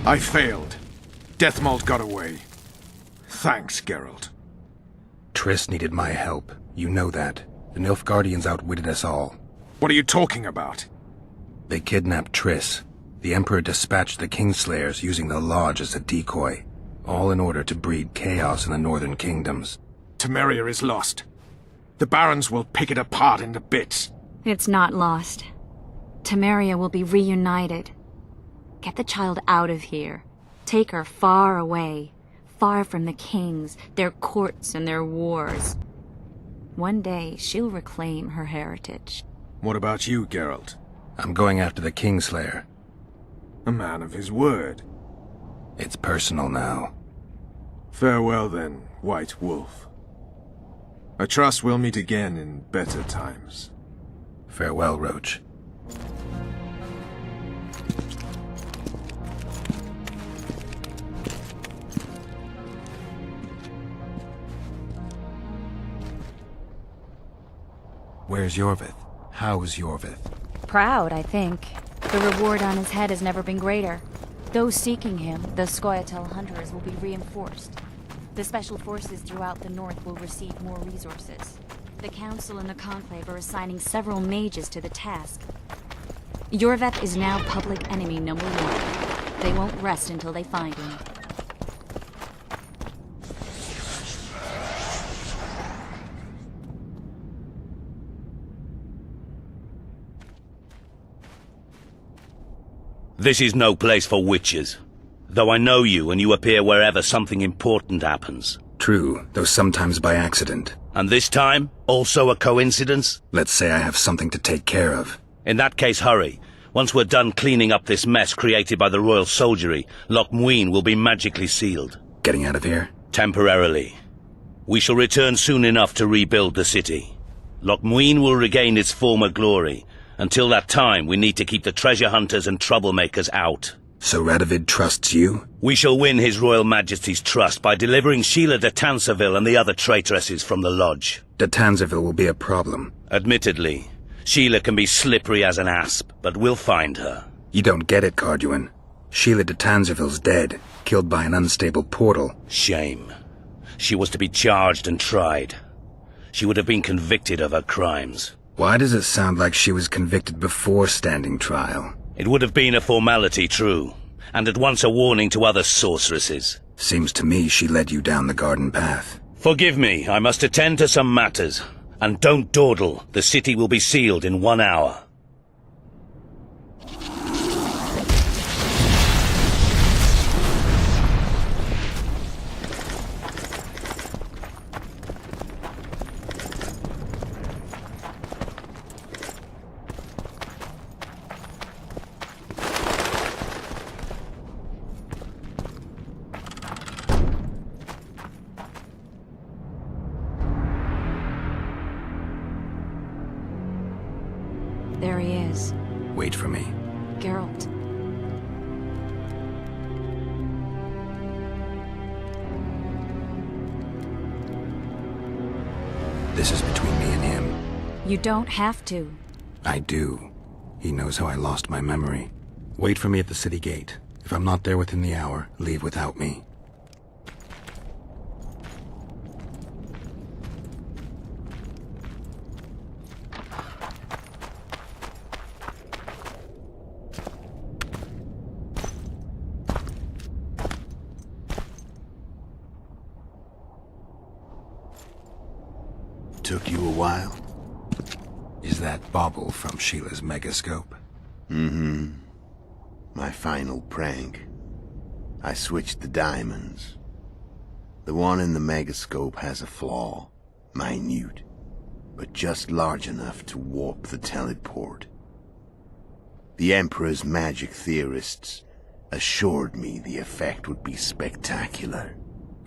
I failed. Deathmold got away. Thanks, Geralt. Triss needed my help. You know that. The Nilfgaardians outwitted us all. What are you talking about? They kidnapped Triss. The Emperor dispatched the Kingslayers using the Lodge as a decoy, all in order to breed chaos in the northern kingdoms. Temeria is lost. The Barons will pick it apart into bits. It's not lost. Temeria will be reunited. Get the child out of here. Take her far away. Far from the kings, their courts, and their wars. One day, she'll reclaim her heritage. What about you, Geralt? I'm going after the Kingslayer. A man of his word. It's personal now. Farewell then, White Wolf. I trust we'll meet again in better times. Farewell, Roach. Where's Yorvith? How's Yorvith? Proud, I think. The reward on his head has never been greater. Those seeking him, the Scoia'tael hunters, will be reinforced. The special forces throughout the north will receive more resources. The Council and the Conclave are assigning several mages to the task. Yorvith is now public enemy number 1. They won't rest until they find him. This is no place for witches. Though I know you and you appear wherever something important happens. True, though sometimes by accident. And this time, also a coincidence? Let's say I have something to take care of. In that case, hurry. Once we're done cleaning up this mess created by the royal soldiery, Loch Muin will be magically sealed. Getting out of here? Temporarily. We shall return soon enough to rebuild the city. Loch Muin will regain its former glory. Until that time, we need to keep the treasure hunters and troublemakers out. So Radovid trusts you? We shall win His Royal Majesty's trust by delivering Sheila de Tanserville and the other traitresses from the lodge. De Tanserville will be a problem. Admittedly, Sheila can be slippery as an asp, but we'll find her. You don't get it, Carduin. Sheila de Tanserville's dead, killed by an unstable portal. Shame. She was to be charged and tried. She would have been convicted of her crimes. Why does it sound like she was convicted before standing trial? It would have been a formality, true, and at once a warning to other sorceresses. Seems to me she led you down the garden path. Forgive me, I must attend to some matters. And don't dawdle, the city will be sealed in 1 hour. There he is. Wait for me. Geralt. This is between me and him. You don't have to. I do. He knows how I lost my memory. Wait for me at the city gate. If I'm not there within the hour, leave without me. Took you a while? Is that bauble from Sheila's megascope? Mm-hmm. My final prank. I switched the diamonds. The one in the megascope has a flaw. Minute. But just large enough to warp the teleport. The Emperor's magic theorists assured me the effect would be spectacular.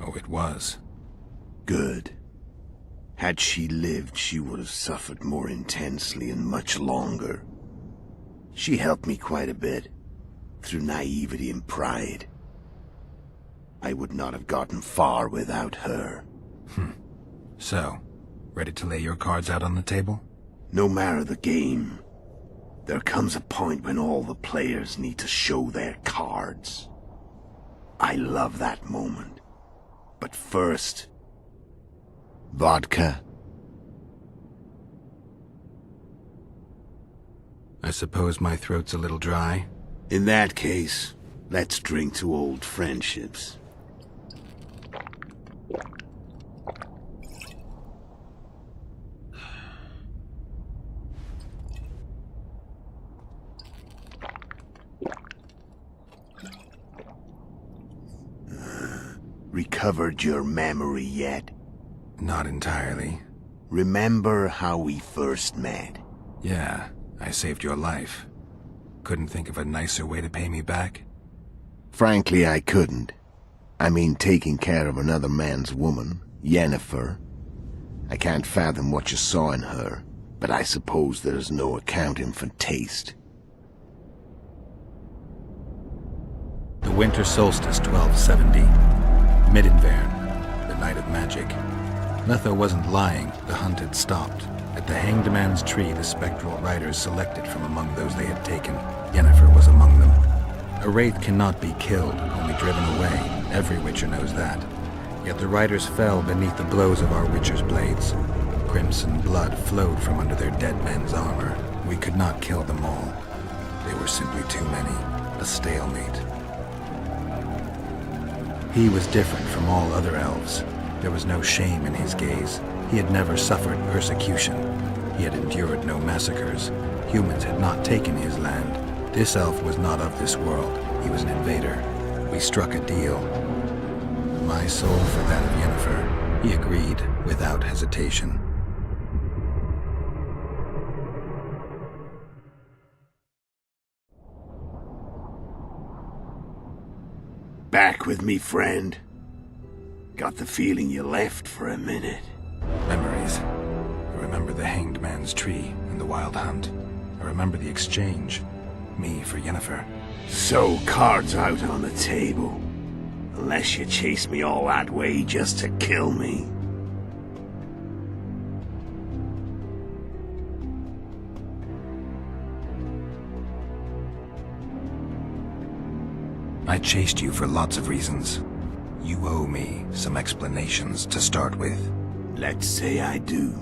Oh, it was. Good. Had she lived, she would have suffered more intensely and much longer. She helped me quite a bit, through naivety and pride. I would not have gotten far without her. So, ready to lay your cards out on the table? No matter the game, there comes a point when all the players need to show their cards. I love that moment. But first... vodka? I suppose my throat's a little dry. In that case, let's drink to old friendships. Recovered your memory yet? Not entirely. Remember how we first met? Yeah, I saved your life. Couldn't think of a nicer way to pay me back? Frankly, I couldn't. I mean, taking care of another man's woman, Yennefer. I can't fathom what you saw in her, but I suppose there's no accounting for taste. The winter solstice 1270. Middenvern, the night of magic. Letho wasn't lying, the hunt had stopped. At the Hanged Man's Tree, the spectral riders selected from among those they had taken. Yennefer was among them. A wraith cannot be killed, only driven away. Every witcher knows that. Yet the riders fell beneath the blows of our witcher's blades. Crimson blood flowed from under their dead men's armor. We could not kill them all. They were simply too many. A stalemate. He was different from all other elves. There was no shame in his gaze. He had never suffered persecution. He had endured no massacres. Humans had not taken his land. This elf was not of this world. He was an invader. We struck a deal. My soul for that of Yennefer. He agreed without hesitation. Back with me, friend. Got the feeling you left for a minute. Memories. I remember the Hanged Man's Tree and the Wild Hunt. I remember the exchange. Me for Yennefer. So, cards out on the table. Unless you chase me all that way just to kill me. I chased you for lots of reasons. You owe me some explanations to start with. Let's say I do.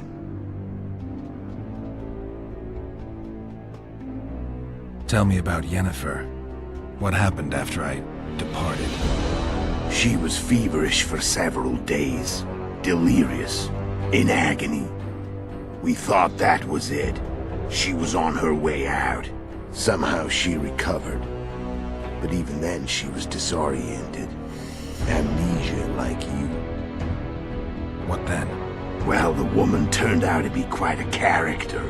Tell me about Yennefer. What happened after I departed? She was feverish for several days. Delirious. In agony. We thought that was it. She was on her way out. Somehow she recovered. But even then she was disoriented. Amnesia like you. What then? Well, the woman turned out to be quite a character.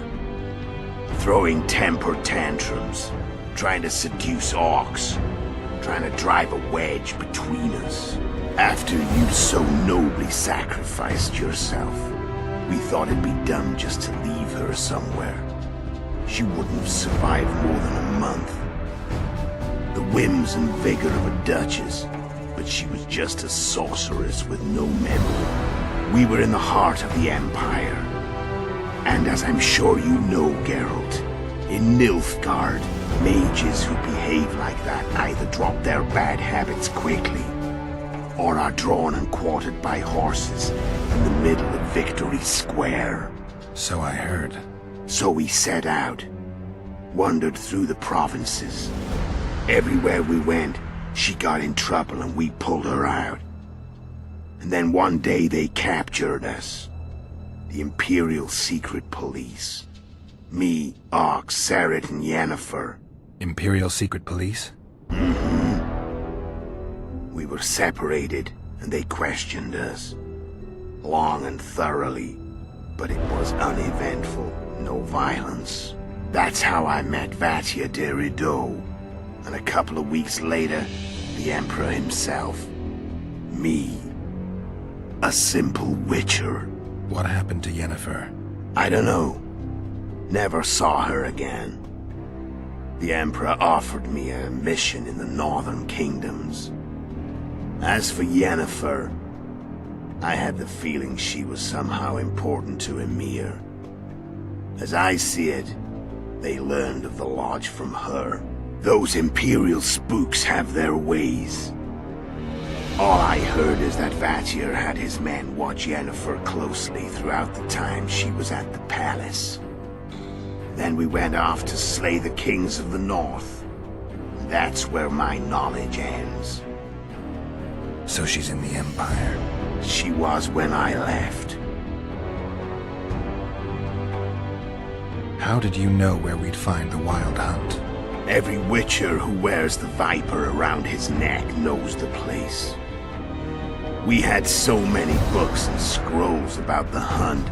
Throwing temper tantrums, trying to seduce orcs, trying to drive a wedge between us. After you so nobly sacrificed yourself, we thought it'd be dumb just to leave her somewhere. She wouldn't have survived more than a month. The whims and vigor of a duchess, but she was just a sorceress with no memory. We were in the heart of the Empire. And as I'm sure you know, Geralt, in Nilfgaard, mages who behave like that either drop their bad habits quickly, or are drawn and quartered by horses in the middle of Victory Square. So I heard. So we set out, wandered through the provinces. Everywhere we went, she got in trouble and we pulled her out. And then one day they captured us. The Imperial Secret Police. Me, Ox, Serret, and Yennefer. Imperial Secret Police? Mm-hmm. We were separated, and they questioned us. Long and thoroughly, but it was uneventful, no violence. That's how I met Vatia de Rideau. And a couple of weeks later, the Emperor himself. Me. A simple witcher. What happened to Yennefer? I don't know. Never saw her again. The Emperor offered me a mission in the northern kingdoms. As for Yennefer, I had the feeling she was somehow important to Emir. As I see it, they learned of the lodge from her. Those Imperial spooks have their ways. All I heard is that Vatir had his men watch Yennefer closely throughout the time she was at the palace. Then we went off to slay the kings of the north. That's where my knowledge ends. So she's in the Empire. She was when I left. How did you know where we'd find the Wild Hunt? Every Witcher who wears the viper around his neck knows the place. We had so many books and scrolls about the hunt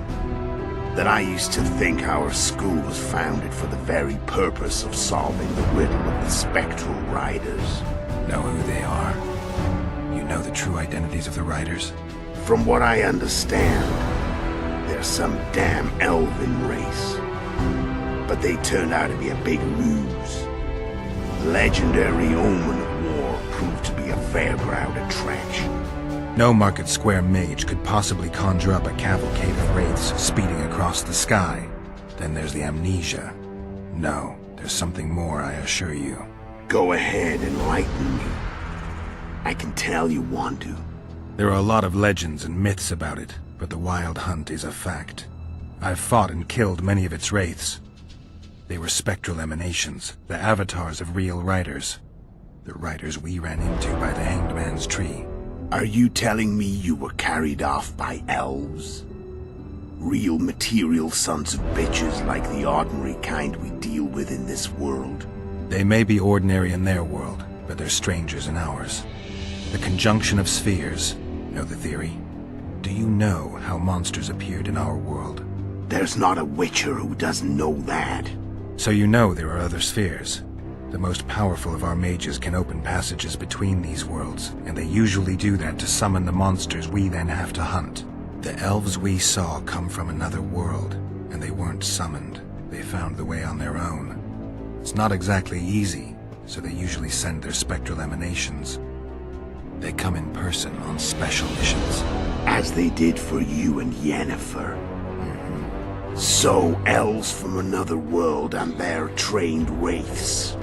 that I used to think our school was founded for the very purpose of solving the riddle of the spectral riders. Know who they are? You know the true identities of the riders? From what I understand, they're some damn elven race. But they turned out to be a big ruse. The legendary omen of war proved to be a fairground attraction. No Market Square mage could possibly conjure up a cavalcade of wraiths speeding across the sky. Then there's the amnesia. No, there's something more, I assure you. Go ahead, enlighten me. I can tell you want to. There are a lot of legends and myths about it, but the Wild Hunt is a fact. I've fought and killed many of its wraiths. They were spectral emanations, the avatars of real riders. The riders we ran into by the Hanged Man's Tree. Are you telling me you were carried off by elves? Real material sons of bitches like the ordinary kind we deal with in this world? They may be ordinary in their world, but they're strangers in ours. The conjunction of spheres. Know the theory? Do you know how monsters appeared in our world? There's not a Witcher who doesn't know that. So you know there are other spheres. The most powerful of our mages can open passages between these worlds, and they usually do that to summon the monsters we then have to hunt. The elves we saw come from another world, and they weren't summoned. They found the way on their own. It's not exactly easy, so they usually send their spectral emanations. They come in person on special missions. As they did for you and Yennefer. So, elves from another world and their trained wraiths.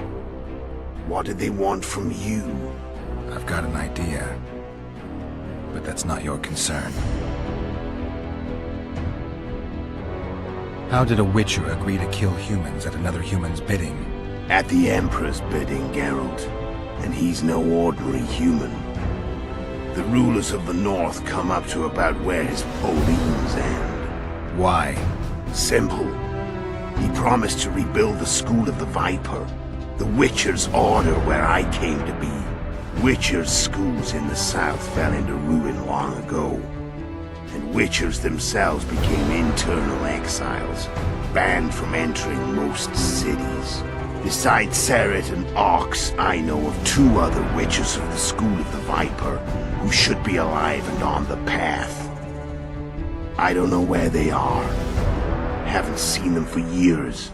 What did they want from you? I've got an idea, but that's not your concern. How did a Witcher agree to kill humans at another human's bidding? At the Emperor's bidding, Geralt. And he's no ordinary human. The rulers of the North come up to about where his poleans end. Why? Simple. He promised to rebuild the School of the Viper. The Witcher's order where I came to be. Witcher's schools in the south fell into ruin long ago. And Witchers themselves became internal exiles, banned from entering most cities. Besides Seret and Ox, I know of 2 other Witchers of the School of the Viper who should be alive and on the path. I don't know where they are. Haven't seen them for years.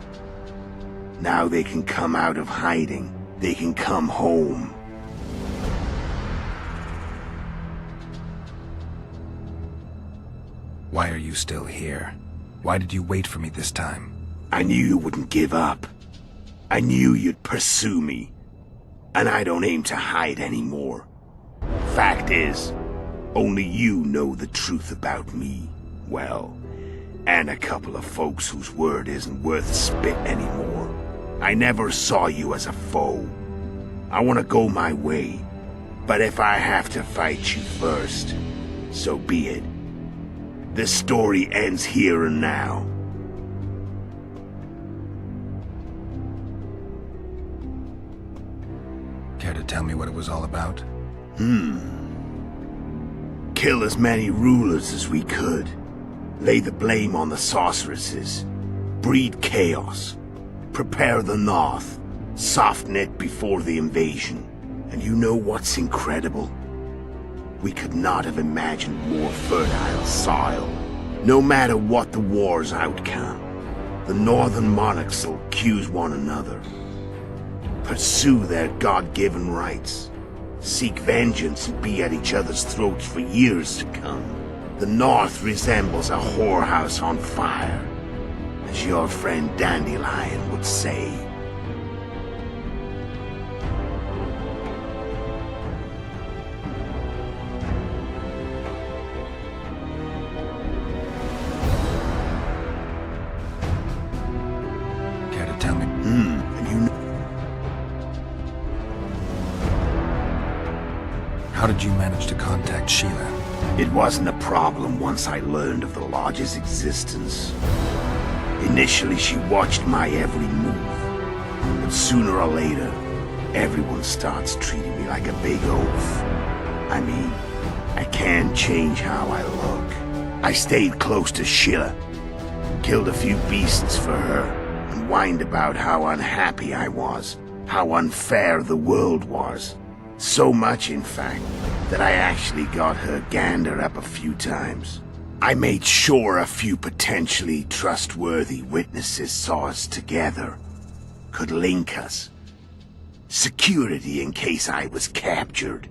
Now they can come out of hiding. They can come home. Why are you still here? Why did you wait for me this time? I knew you wouldn't give up. I knew you'd pursue me. And I don't aim to hide anymore. Fact is, only you know the truth about me. Well, and a couple of folks whose word isn't worth spit anymore. I never saw you as a foe. I want to go my way. But if I have to fight you first, so be it. This story ends here and now. Care to tell me what it was all about? Kill as many rulers as we could. Lay the blame on the sorceresses. Breed chaos. Prepare the North. Soften it before the invasion. And you know what's incredible? We could not have imagined more fertile soil. No matter what the war's outcome, the northern monarchs will accuse one another. Pursue their God-given rights. Seek vengeance and be at each other's throats for years to come. The North resembles a whorehouse on fire, as your friend Dandelion would say. How did you manage to contact Sheila? It wasn't a problem once I learned of the Lodge's existence. Initially, she watched my every move. But sooner or later, everyone starts treating me like a big oaf. I mean, I can't change how I look. I stayed close to Sheila, killed a few beasts for her, and whined about how unhappy I was, how unfair the world was. So much, in fact, that I actually got her gander up a few times. I made sure a few potentially trustworthy witnesses saw us together, could link us. Security in case I was captured.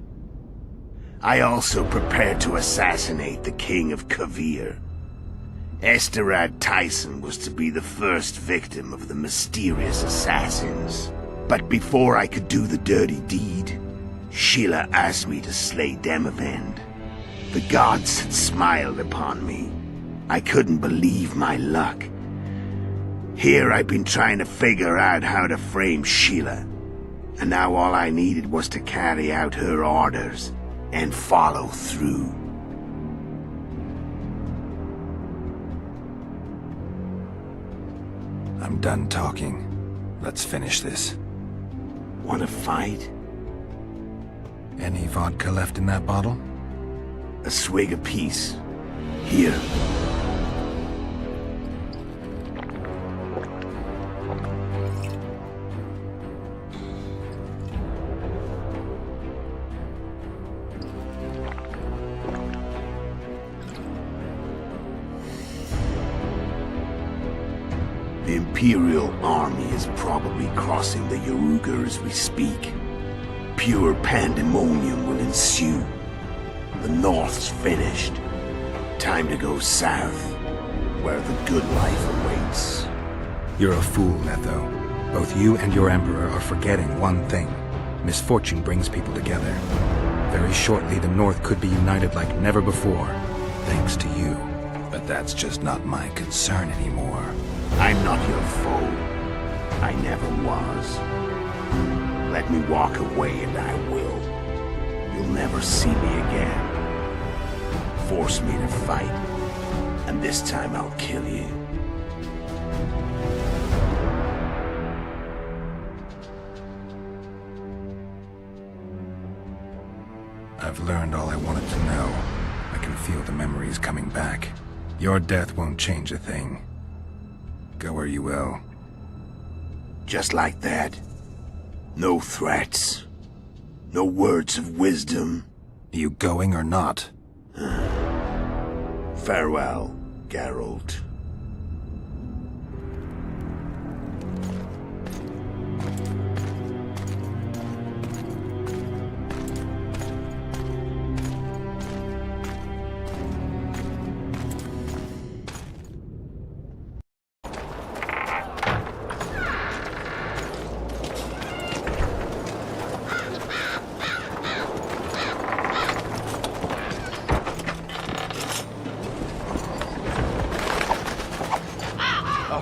I also prepared to assassinate the King of Kavir. Esterad Tyson was to be the first victim of the mysterious assassins. But before I could do the dirty deed, Sheila asked me to slay Demavend. The gods had smiled upon me. I couldn't believe my luck. Here I've been trying to figure out how to frame Sheila, and now all I needed was to carry out her orders and follow through. I'm done talking. Let's finish this. Want to fight? Any vodka left in that bottle? A swig apiece. Here. The Imperial army is probably crossing the Yaruga as we speak. Pure pandemonium will ensue. The North's finished. Time to go south, where the good life awaits. You're a fool, Netho. Both you and your Emperor are forgetting one thing. Misfortune brings people together. Very shortly, the North could be united like never before, thanks to you. But that's just not my concern anymore. I'm not your foe. I never was. Let me walk away and I will. You'll never see me again. Force me to fight, and this time I'll kill you. I've learned all I wanted to know. I can feel the memories coming back. Your death won't change a thing. Go where you will. Just like that. No threats. No words of wisdom. You going or not? Farewell, Geralt.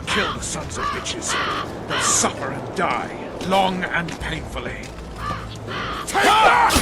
Kill the sons of bitches. They'll suffer and die, long and painfully. Take that!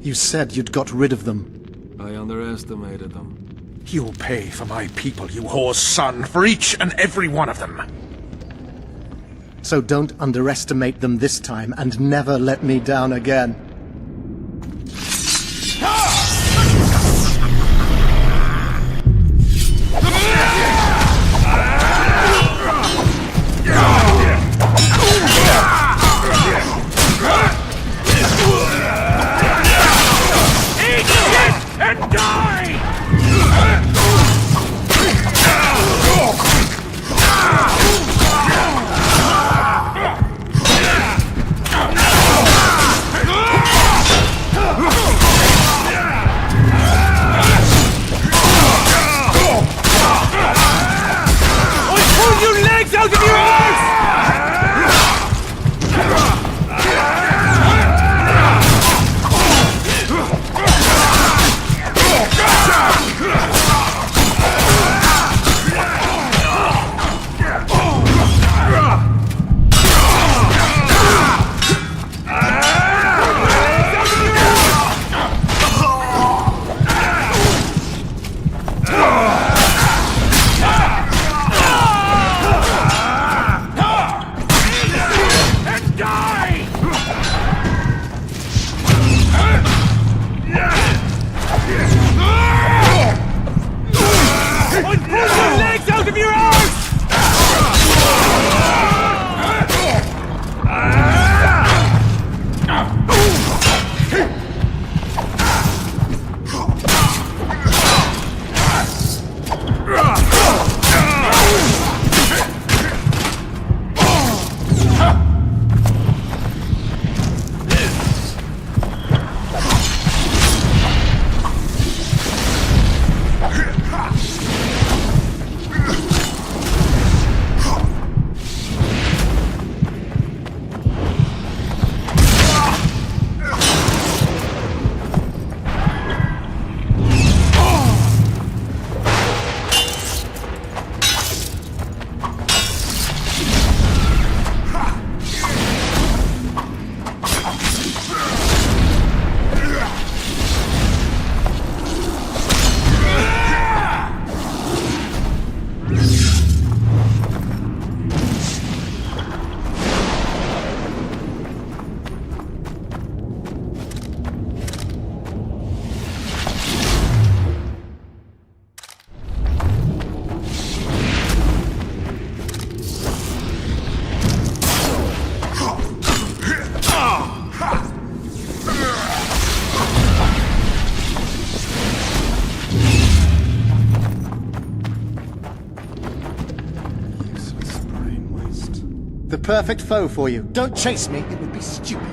You said you'd got rid of them. I underestimated them. You'll pay for my people, you whore's son, for each and every one of them. So don't underestimate them this time, and never let me down again. And die! Pull your legs out of your arms! The perfect foe for you. Don't chase me, it would be stupid.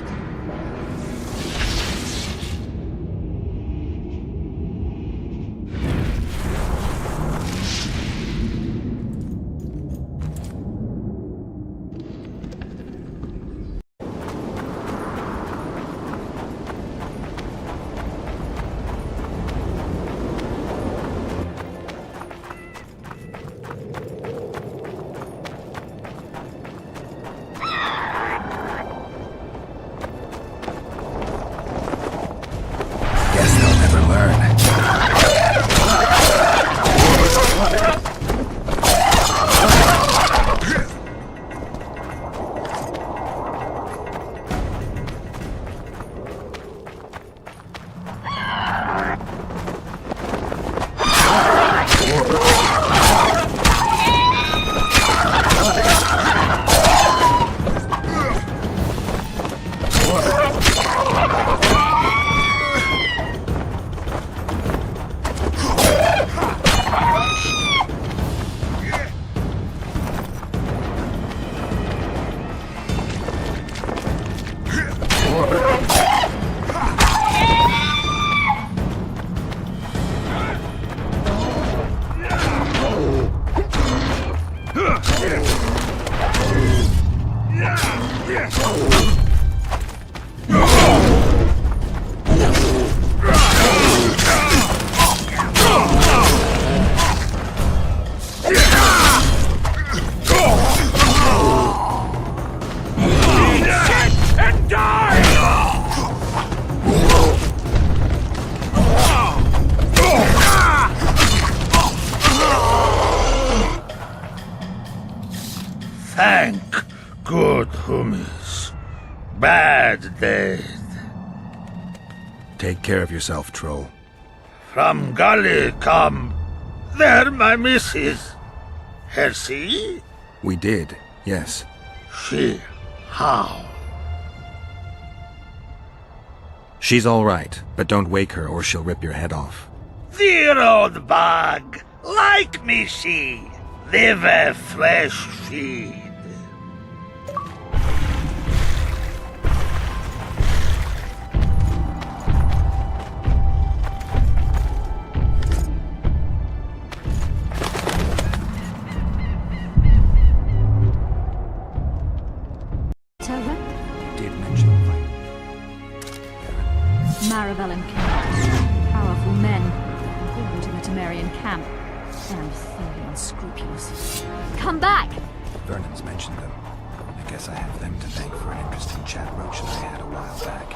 Thank good hummus. Bad dead. Take care of yourself, troll. From Gully come. There, my missus. Hersey? We did, yes. She. How? She's all right, but don't wake her or she'll rip your head off. Dear old bug. Like me she. Live a fresh feed. Did mention the fight. Maravel and Camp. Powerful men. Important in the Temerian camp. And thoroughly unscrupulous. Come back! Vernon's mentioned them. I guess I have them to thank for an interesting chat Roach and I had a while back.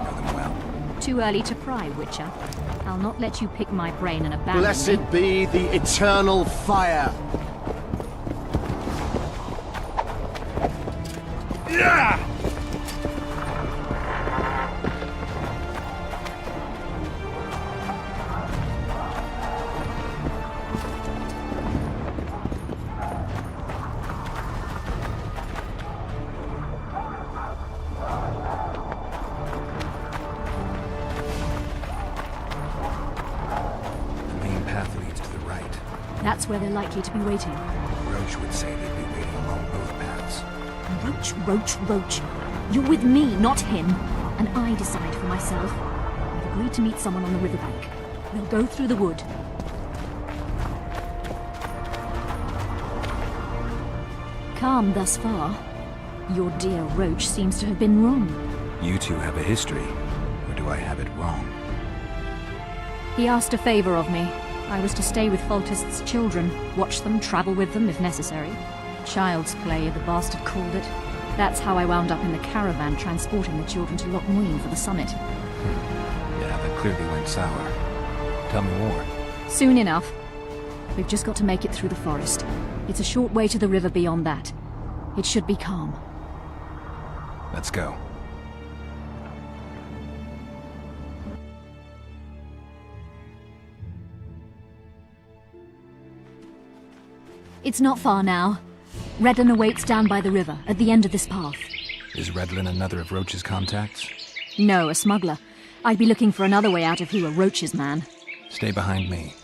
Know them well. Too early to pry, Witcher. I'll not let you pick my brain and abandon me. Blessed be the eternal fire. Yeah! That's where they're likely to be waiting. Roach would say they'd be waiting along both paths. Roach. You're with me, not him. And I decide for myself. I've agreed to meet someone on the riverbank. We'll go through the wood. Calm thus far. Your dear Roach seems to have been wrong. You two have a history, or do I have it wrong? He asked a favor of me. I was to stay with Foltest's children, watch them, travel with them if necessary. Child's play, the bastard called it. That's how I wound up in the caravan transporting the children to Loch Muin for the summit. Yeah, that clearly went sour. Tell me more. Soon enough. We've just got to make it through the forest. It's a short way to the river beyond that. It should be calm. Let's go. It's not far now. Redlin awaits down by the river, at the end of this path. Is Redlin another of Roach's contacts? No, a smuggler. I'd be looking for another way out if he were Roach's man. Stay behind me.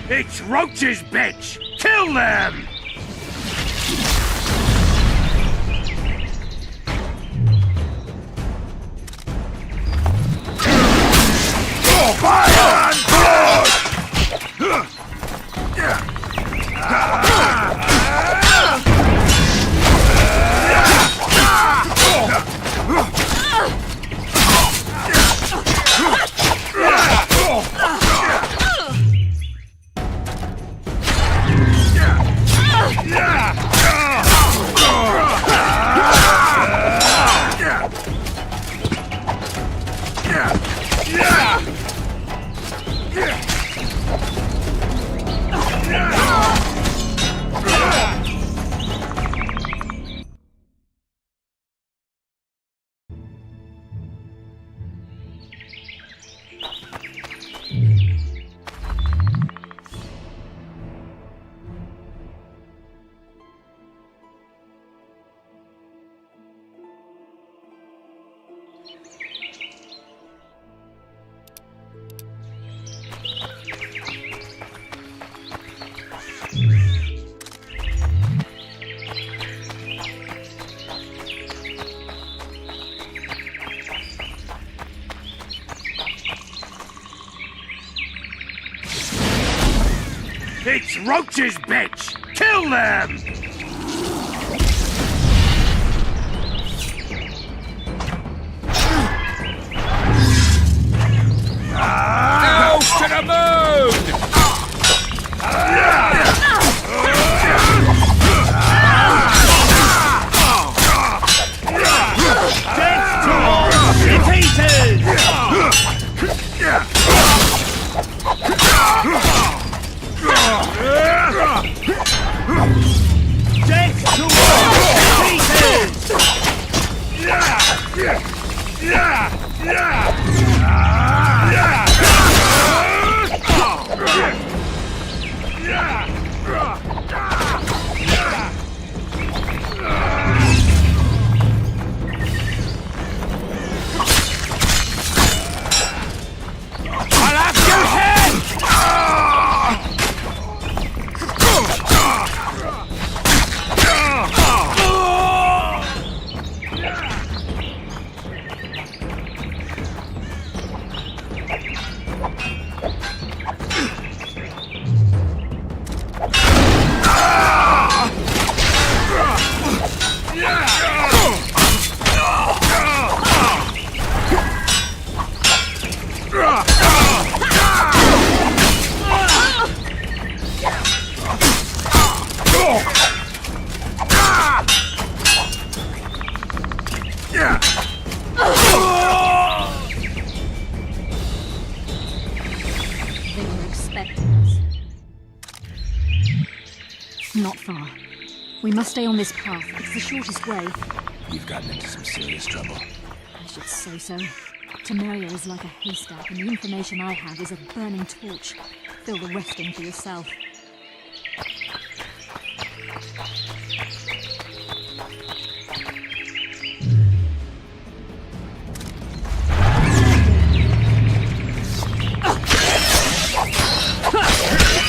It's Roach's bitch! Kill them! Fire and blood! It's roaches, bitch! Kill them! Now to the moon! Death to all shit-eaters! Death to all I'll have your head! They were expecting us. Not far. We must stay on this path. It's the shortest way. You've gotten into some serious trouble. I should say so. Temeria is like a haystack, and the information I have is a burning torch. Fill the rest in for yourself.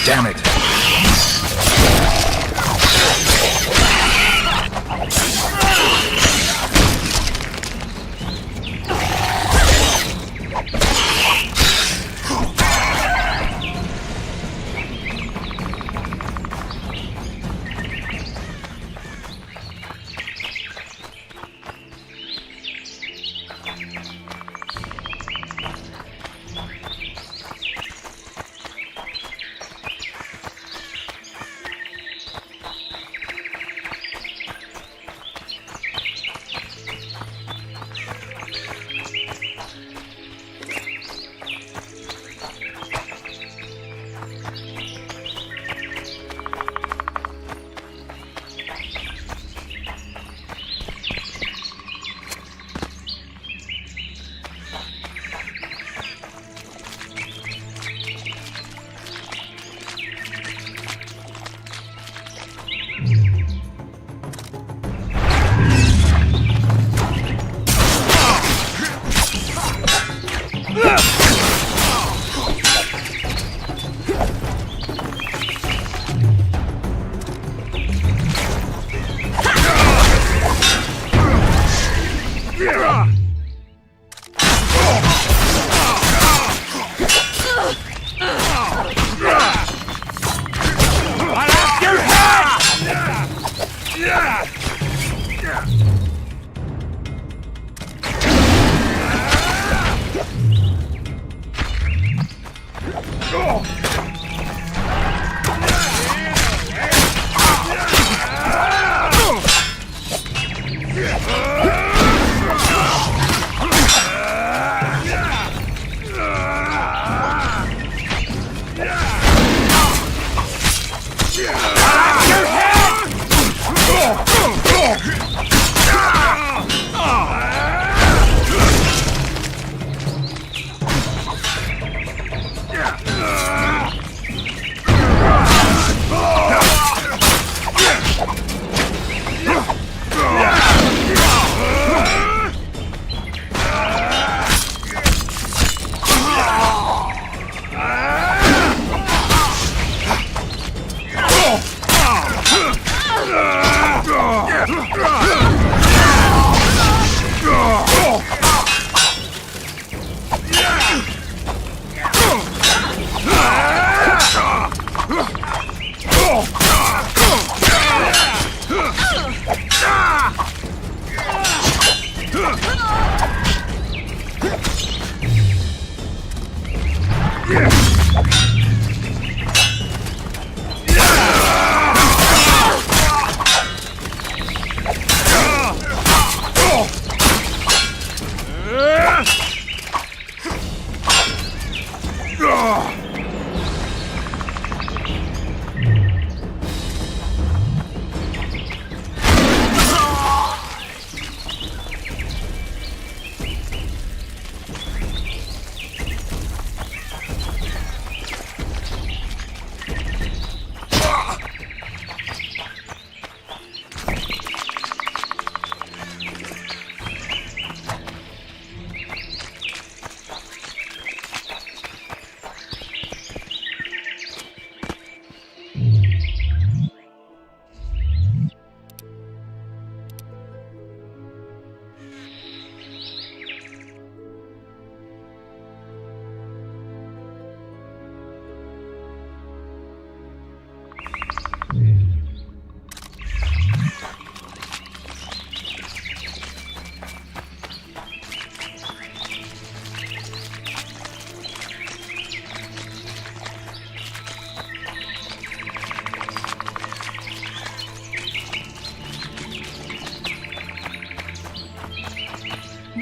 Damn it!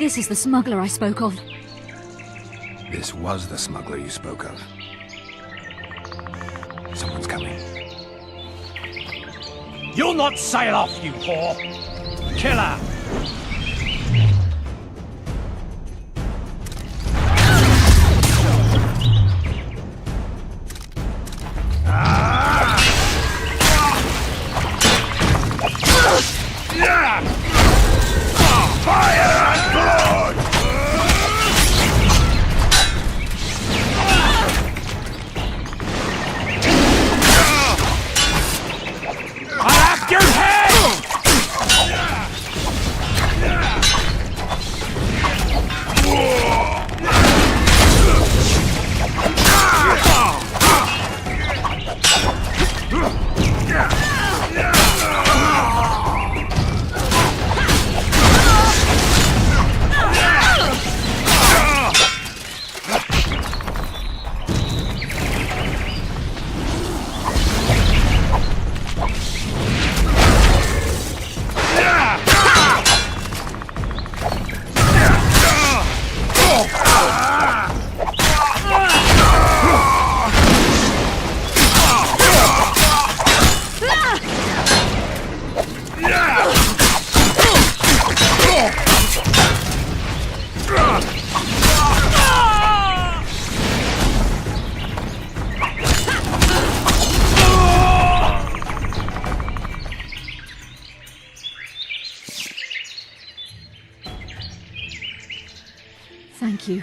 This is the smuggler I spoke of. This was the smuggler you spoke of. Someone's coming. You'll not sail off, you whore! Kill her! Fire and blood! I'll have your head! Thank you.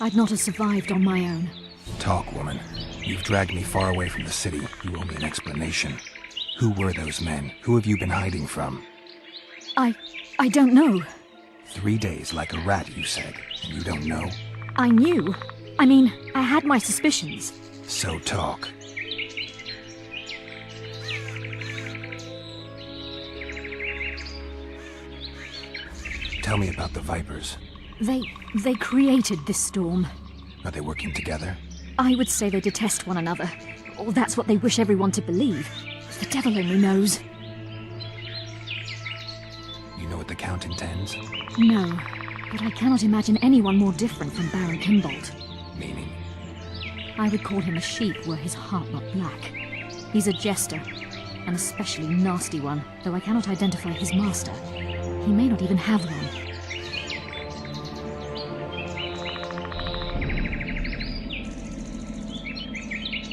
I'd not have survived on my own. Talk, woman. You've dragged me far away from the city. You owe me an explanation. Who were those men? Who have you been hiding from? I don't know. 3 days like a rat, you said. And you don't know? I knew. I mean, I had my suspicions. So talk. Tell me about the Vipers. They created this storm. Are they working together? I would say they detest one another. Or that's what they wish everyone to believe. The devil only knows. You know what the Count intends? No, but I cannot imagine anyone more different from Baron Kimbold. Meaning? I would call him a sheep were his heart not black. He's a jester, an especially nasty one, though I cannot identify his master. He may not even have one.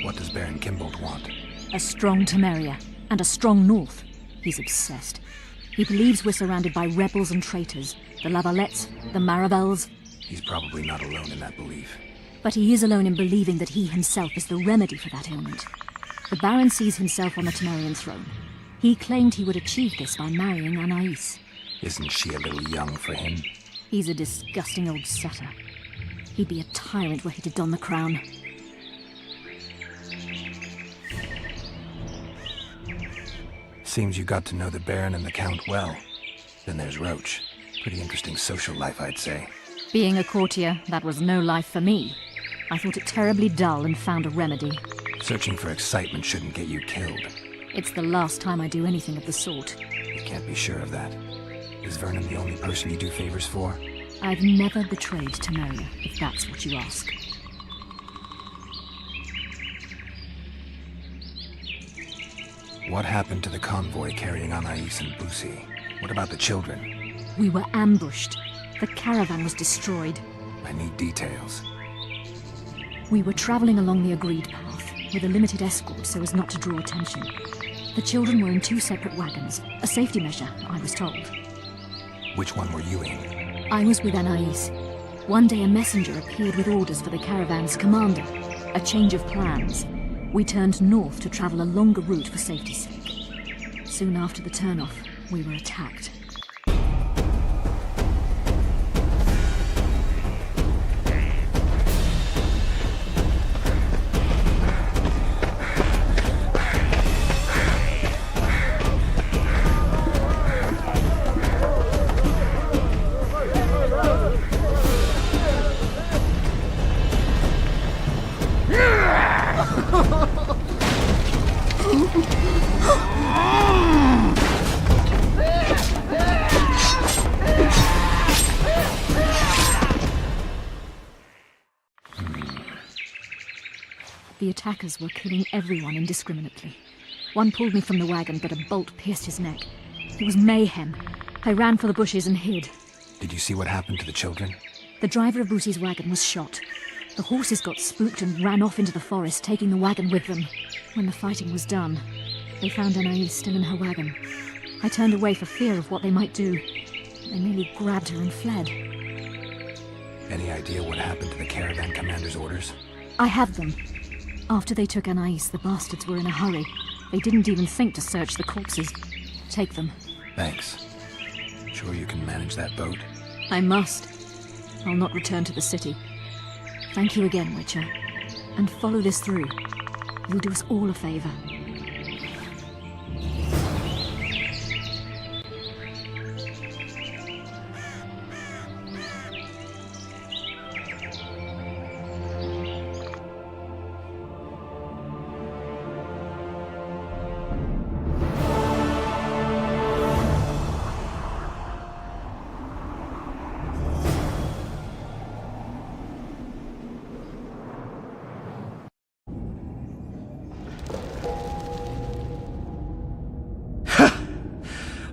What does Baron Kimbold want? A strong Temeria, and a strong North. He's obsessed. He believes we're surrounded by rebels and traitors. The Lavalettes, the Marabels. He's probably not alone in that belief. But he is alone in believing that he himself is the remedy for that ailment. The Baron sees himself on the Temerian throne. He claimed he would achieve this by marrying Anais. Isn't she a little young for him? He's a disgusting old setter. He'd be a tyrant were he to don the crown. Seems you got to know the Baron and the Count well. Then there's Roach. Pretty interesting social life, I'd say. Being a courtier, that was no life for me. I thought it terribly dull and found a remedy. Searching for excitement shouldn't get you killed. It's the last time I do anything of the sort. You can't be sure of that. Is Vernon the only person you do favors for? I've never betrayed Temeria, if that's what you ask. What happened to the convoy carrying Anais and Busi? What about the children? We were ambushed. The caravan was destroyed. I need details. We were traveling along the agreed path, with a limited escort so as not to draw attention. The children were in 2 separate wagons, a safety measure, I was told. Which one were you in? I was with Anais. One day a messenger appeared with orders for the caravan's commander. A change of plans. We turned north to travel a longer route for safety's sake. Soon after the turnoff, we were attacked. attackers were killing everyone indiscriminately. One pulled me from the wagon, but a bolt pierced his neck. It was mayhem. I ran for the bushes and hid. Did you see what happened to the children? The driver of Bootie's wagon was shot. The horses got spooked and ran off into the forest, taking the wagon with them. When the fighting was done, they found Anaïs still in her wagon. I turned away for fear of what they might do. They nearly grabbed her and fled. Any idea what happened to the caravan commander's orders? I have them. After they took Anaïs, the bastards were in a hurry. They didn't even think to search the corpses. Take them. Thanks. Sure you can manage that boat? I must. I'll not return to the city. Thank you again, Witcher. And follow this through. You'll do us all a favor.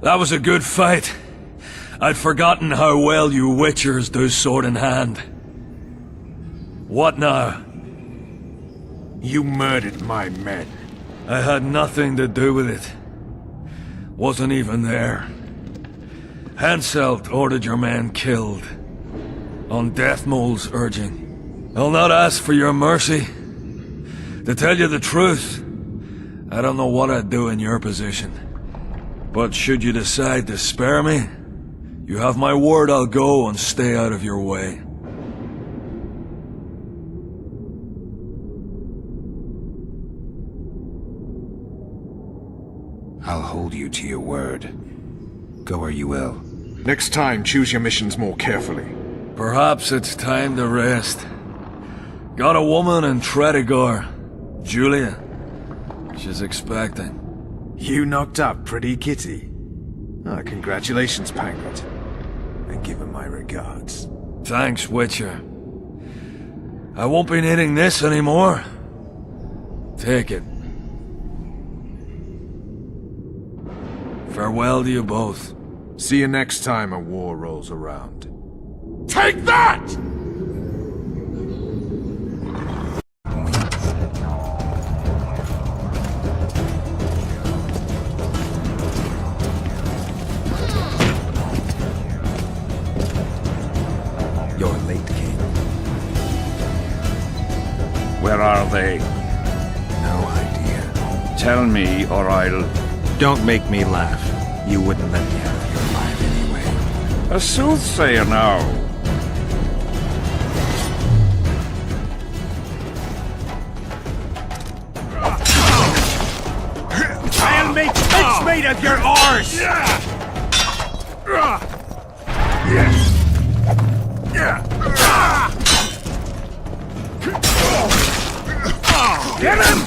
That was a good fight. I'd forgotten how well you Witchers do sword in hand. What now? You murdered my men. I had nothing to do with it. Wasn't even there. Henselt ordered your men killed. On Deathmole's urging. I'll not ask for your mercy. To tell you the truth, I don't know what I'd do in your position. But should you decide to spare me, you have my word I'll go and stay out of your way. I'll hold you to your word. Go where you will. Next time, choose your missions more carefully. Perhaps it's time to rest. Got a woman in Tredegar, Julia. She's expecting. You knocked up pretty kitty. Congratulations, Panglet. And give her my regards. Thanks, Witcher. I won't be needing this anymore. Take it. Farewell to you both. See you next time a war rolls around. Take that! You're late, King. Where are they? No idea. Tell me, or I'll... Don't make me laugh. You wouldn't let me out of here alive anyway. A soothsayer now. I'll make bits made of your arse! Get him!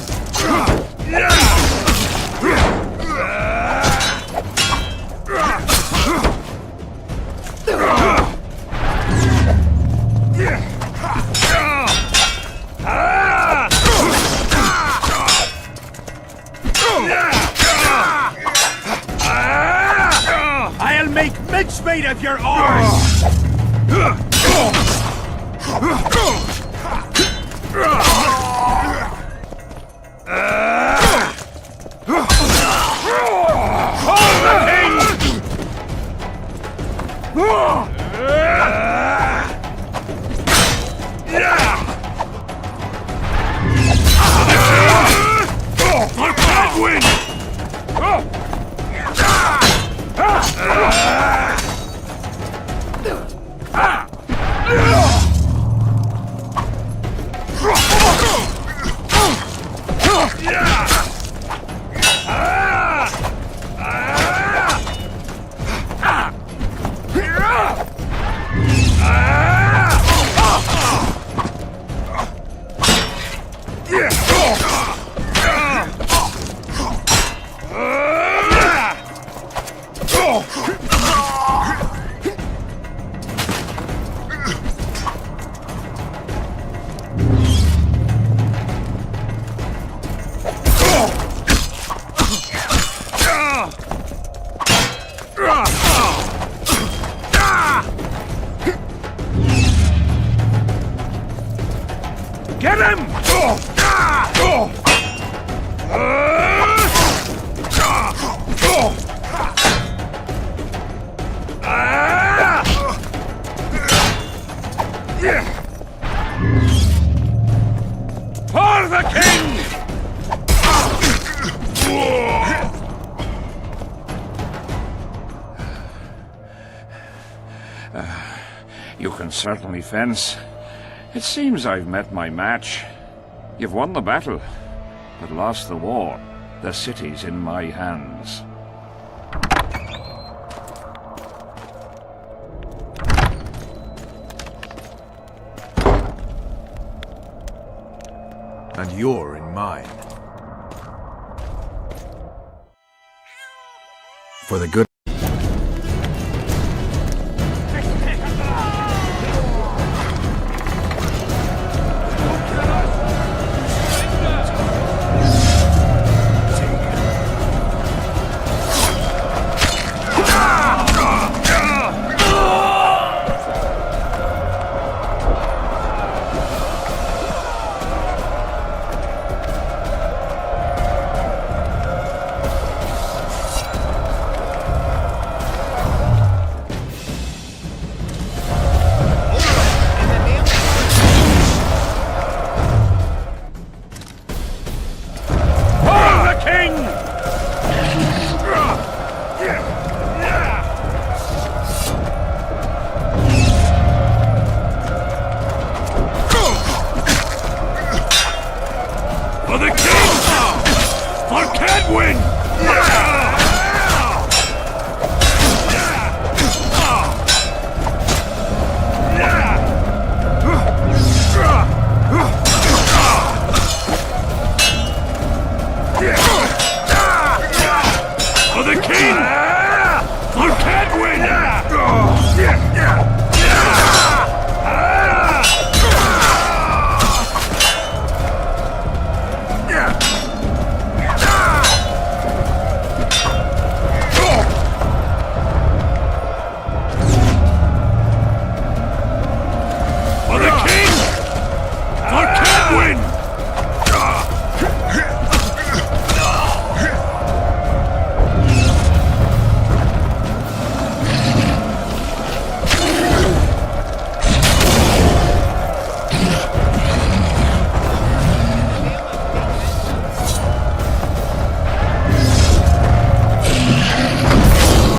I'll make mincemeat of your arse! certainly fence. It seems I've met my match. You've won the battle, but lost the war. The city's in my hands. And you're in mine. For the good. For the king! For Kedwin!